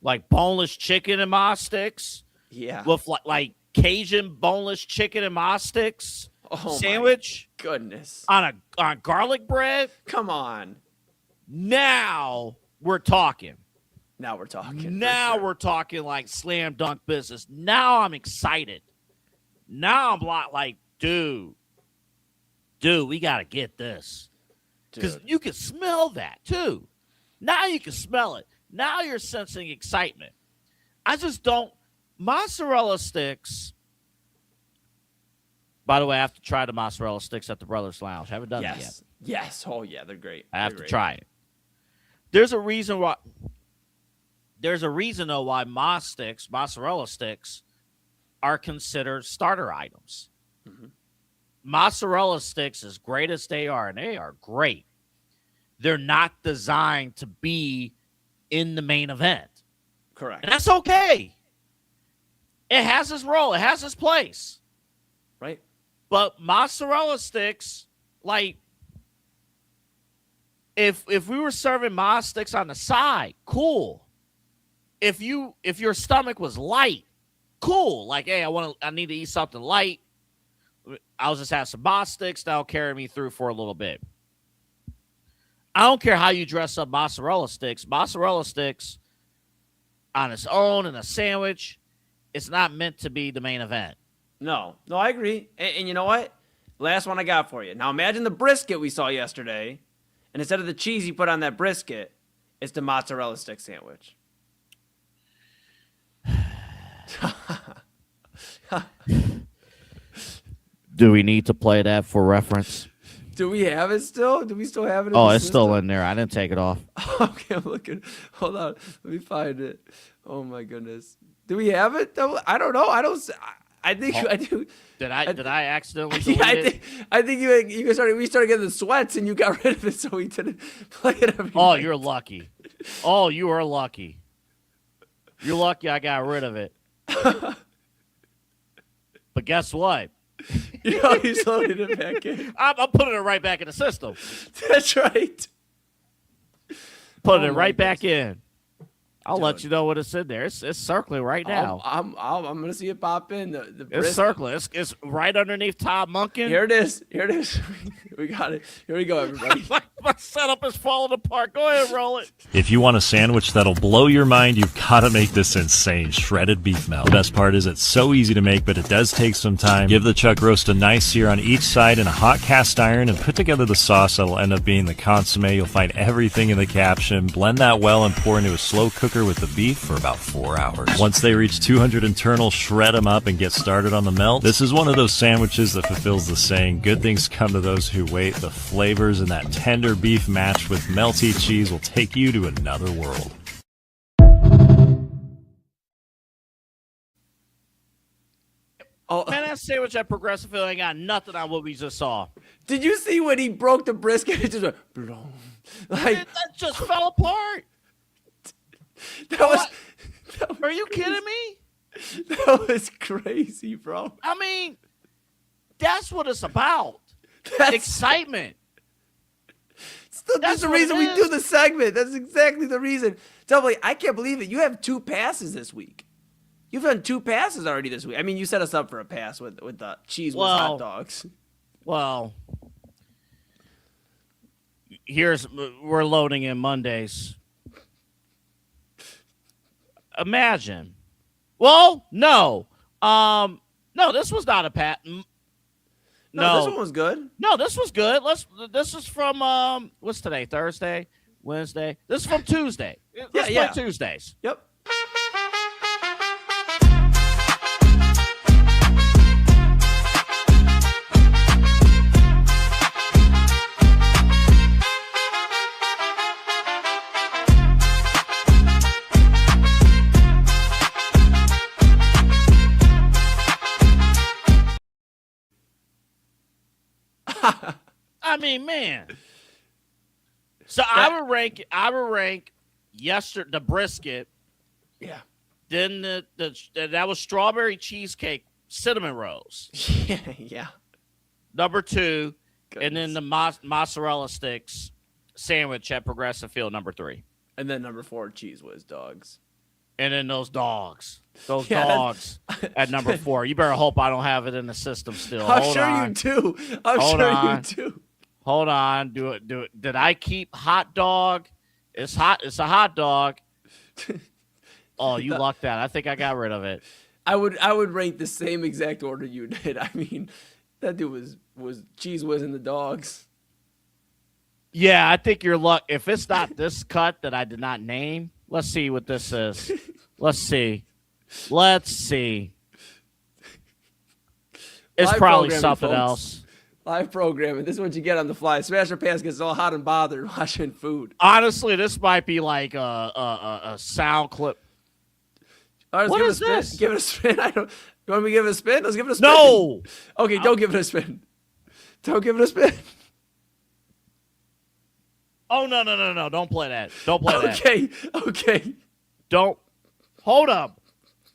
A: like boneless chicken and moz sticks.
B: Yeah.
A: With like Cajun boneless chicken and moz sticks sandwich.
B: My goodness.
A: On garlic bread.
B: Come on.
A: Now we're talking.
B: Now we're
A: talking like slam dunk business. Now I'm excited. Now I'm like, dude, we got to get this. Because you can smell that, too. Now you can smell it. Now you're sensing excitement. I just don't. Mozzarella sticks. By the way, I have to try the mozzarella sticks at the Brothers Lounge. I haven't done that yet.
B: Yes. Oh, yeah. They're great.
A: I have to try it. There's a reason, though, why mozzarella sticks, are considered starter items. Mm-hmm. Mozzarella sticks, as great as they are, and they are great, they're not designed to be in the main event.
B: Correct.
A: And that's okay. It has its role. It has its place.
B: Right.
A: But mozzarella sticks, like, if we were serving moz sticks on the side, cool. If your stomach was light, cool. Like, hey, I need to eat something light. I'll just have some moz sticks that'll carry me through for a little bit. I don't care how you dress up mozzarella sticks. Mozzarella sticks on its own in a sandwich, it's not meant to be the main event.
B: No, I agree. And you know what? Last one I got for you. Now imagine the brisket we saw yesterday, and instead of the cheese you put on that brisket, it's the mozzarella stick sandwich.
A: Do we need to play that for reference?
B: Do we have it still? Do we still have it?
A: It's still in there. I didn't take it off.
B: Okay, I'm looking. Hold on. Let me find it. Oh my goodness. Do we have it though? I don't know. I think I do.
A: Did I accidentally delete it?
B: I think we started getting the sweats and you got rid of it, so we didn't play it every night.
A: You're lucky. Oh, you are lucky. You're lucky I got rid of it. But guess what?
B: He's loaded it back in.
A: I'm putting it right back in the system.
B: That's right.
A: Putting it right back in. I'll let you know what it's in there. It's circling right now.
B: I'm gonna see it pop in.
A: It's circling. It's right underneath Todd Monken.
B: Here it is. We got it. Here we go, everybody.
A: My setup is falling apart. Go ahead, roll it.
R: If you want a sandwich that'll blow your mind, you've got to make this insane shredded beef melt. The best part is it's so easy to make, but it does take some time. Give the chuck roast a nice sear on each side in a hot cast iron and put together the sauce that'll end up being the consomme. You'll find everything in the caption. Blend that well and pour into a slow cooker with the beef for about 4 hours. Once they reach 200 internal, shred them up and get started on the melt. This is one of those sandwiches that fulfills the saying, good things come to those who wait. The flavors in that tender beef matched with melty cheese will take you to another world.
A: Oh man, that sandwich at Progressive Field ain't got nothing on what we just saw.
B: Did you see when he broke the brisket? It just went, like
A: that just fell apart. Are you kidding me?
B: That was crazy, bro.
A: I mean, that's what it's about. That's excitement.
B: That's the reason we do the segment. That's exactly the reason. Double, I can't believe it. You have 2 passes this week. You've done 2 passes already this week. I mean, you set us up for a pass with the cheese with hot dogs.
A: Well, we're loading in Mondays. Imagine. Well, no. No, this was not a pass.
B: No, this one was good.
A: No, this was good. This is from what's today? Thursday, Wednesday. This is from Tuesday. Let's play Tuesdays.
B: Yep.
A: I mean, man. So I would rank the brisket.
B: Yeah.
A: Then that was strawberry cheesecake cinnamon rolls.
B: Yeah.
A: Number 2, and then the mozzarella sticks sandwich at Progressive Field, number 3.
B: And then number 4, cheese whiz dogs.
A: And then those dogs at number 4. You better hope I don't have it in the system still.
B: I'm sure you do. You do.
A: Hold on. Do it. Did I keep hot dog? It's hot. It's a hot dog. Oh, you lucked out. I think I got rid of it.
B: I would rank the same exact order you did. I mean, that dude was cheese whizzing the dogs.
A: Yeah, I think you're luck. If it's not this cut that I did not name, let's see what this is. Let's see. It's
B: Live
A: probably something
B: folks.
A: Else.
B: Live programming. This is what you get on the fly. Smasher Pants gets all hot and bothered watching food.
A: Honestly, this might be like a sound clip.
B: All right,
A: What is this?
B: Give it a spin. You want me to give it a spin? Let's give it a spin.
A: No.
B: Okay, don't give it a spin. Don't give it a spin.
A: Oh, no. Don't play that. Don't play that.
B: Okay.
A: Don't. Hold up.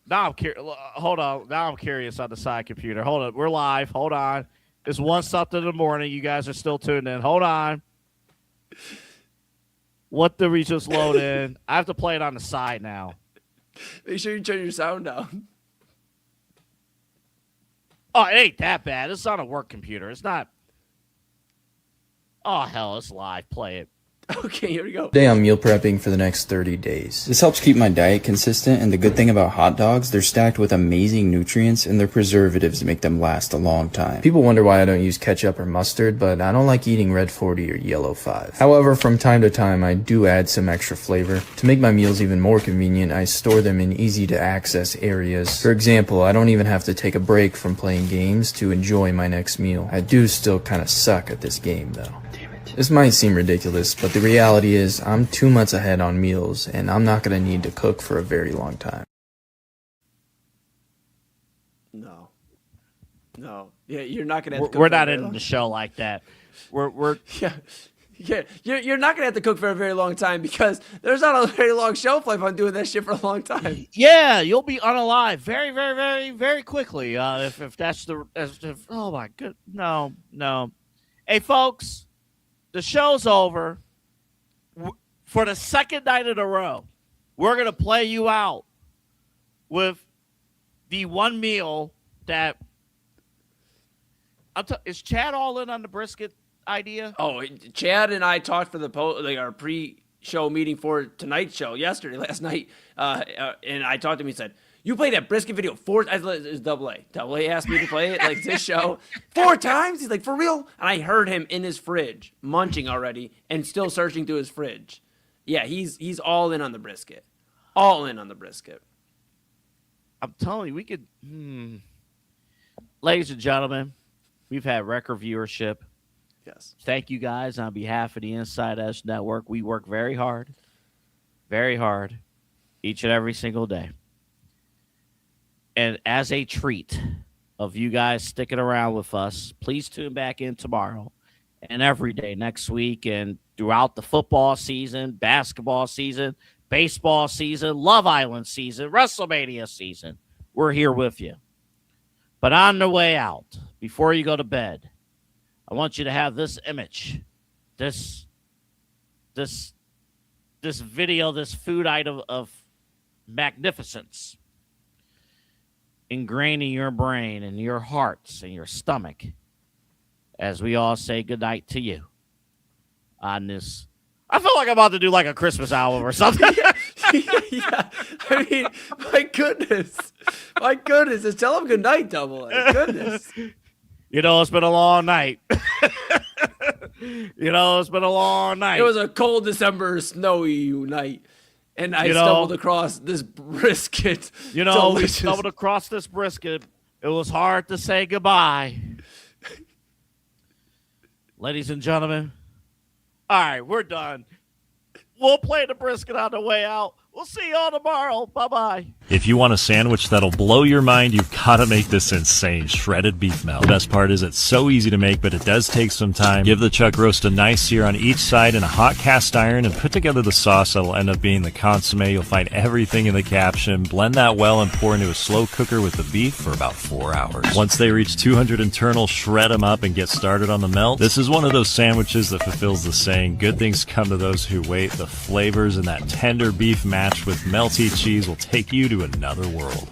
A: Now I'm curious. Hold on. Now I'm curious on the side computer. Hold up. We're live. Hold on. It's 1 something in the morning. You guys are still tuned in. Hold on. What did we just load in? I have to play it on the side now.
B: Make sure you turn your sound down.
A: Oh, it ain't that bad. It's on a work computer. It's not. Oh, hell. It's live. Play it.
B: Okay, here we go.
F: Today I'm meal prepping for the next 30 days. This helps keep my diet consistent, and the good thing about hot dogs, they're stacked with amazing nutrients and their preservatives make them last a long time. People wonder why I don't use ketchup or mustard, but I don't like eating red 40 or yellow 5. However, from time to time I do add some extra flavor. To make my meals even more convenient, I store them in easy to access areas. For example, I don't even have to take a break from playing games to enjoy my next meal. I do still kind of suck at this game though. This might seem ridiculous, but the reality is I'm 2 months ahead on meals, and I'm not going to need to cook for a very long time.
B: No. Yeah, you're not going to have to cook.
A: We're not in the show like that. We're
B: Yeah, you're not going to have to cook for a very long time because there's not a very long shelf life on doing that shit for a long time.
A: Yeah, you'll be unalive very, very, very, very quickly. If that's oh my good, no. Hey, folks. The show's over. For the second night in a row, we're going to play you out with the one meal that... is Chad all in on the brisket? idea?
B: Oh, Chad and I talked for our pre-show meeting for tonight's show last night, and I talked to him. He said, "You played that brisket video 4 times." It was Double A. Double A asked me to play it like this show 4 times. He's like, "For real?" And I heard him in his fridge munching already and still searching through his fridge. Yeah, he's all in on the brisket. All in on the brisket.
A: I'm telling you, we could. Ladies and gentlemen, we've had record viewership.
B: Yes.
A: Thank you guys on behalf of the Inside Edge Network. We work very hard, each and every single day. And as a treat of you guys sticking around with us, please tune back in tomorrow and every day next week and throughout the football season, basketball season, baseball season, Love Island season, WrestleMania season. We're here with you. But on the way out, before you go to bed, I want you to have this image, this video, this food item of magnificence ingrained in your brain and your hearts and your stomach as we all say goodnight to you on this. I feel like I'm about to do like a Christmas album or something.
B: Yeah, I mean, my goodness. Just tell him good night, Double A. Goodness.
A: You know, it's been a long night. It's been a long night.
B: It was a cold December, snowy night, and I stumbled across this brisket.
A: We stumbled across this brisket. It was hard to say goodbye. Ladies and gentlemen, all right, we're done. We'll play the brisket on the way out. We'll see y'all tomorrow. Bye-bye.
R: If you want a sandwich that'll blow your mind, you've got to make this insane shredded beef melt. The best part is it's so easy to make, but it does take some time. Give the chuck roast a nice sear on each side in a hot cast iron and put together the sauce that'll end up being the consomme. You'll find everything in the caption. Blend that well and pour into a slow cooker with the beef for about 4 hours. Once they reach 200 internal, shred them up and get started on the melt. This is one of those sandwiches that fulfills the saying, good things come to those who wait. The flavors and that tender beef matched with melty cheese will take you to another world.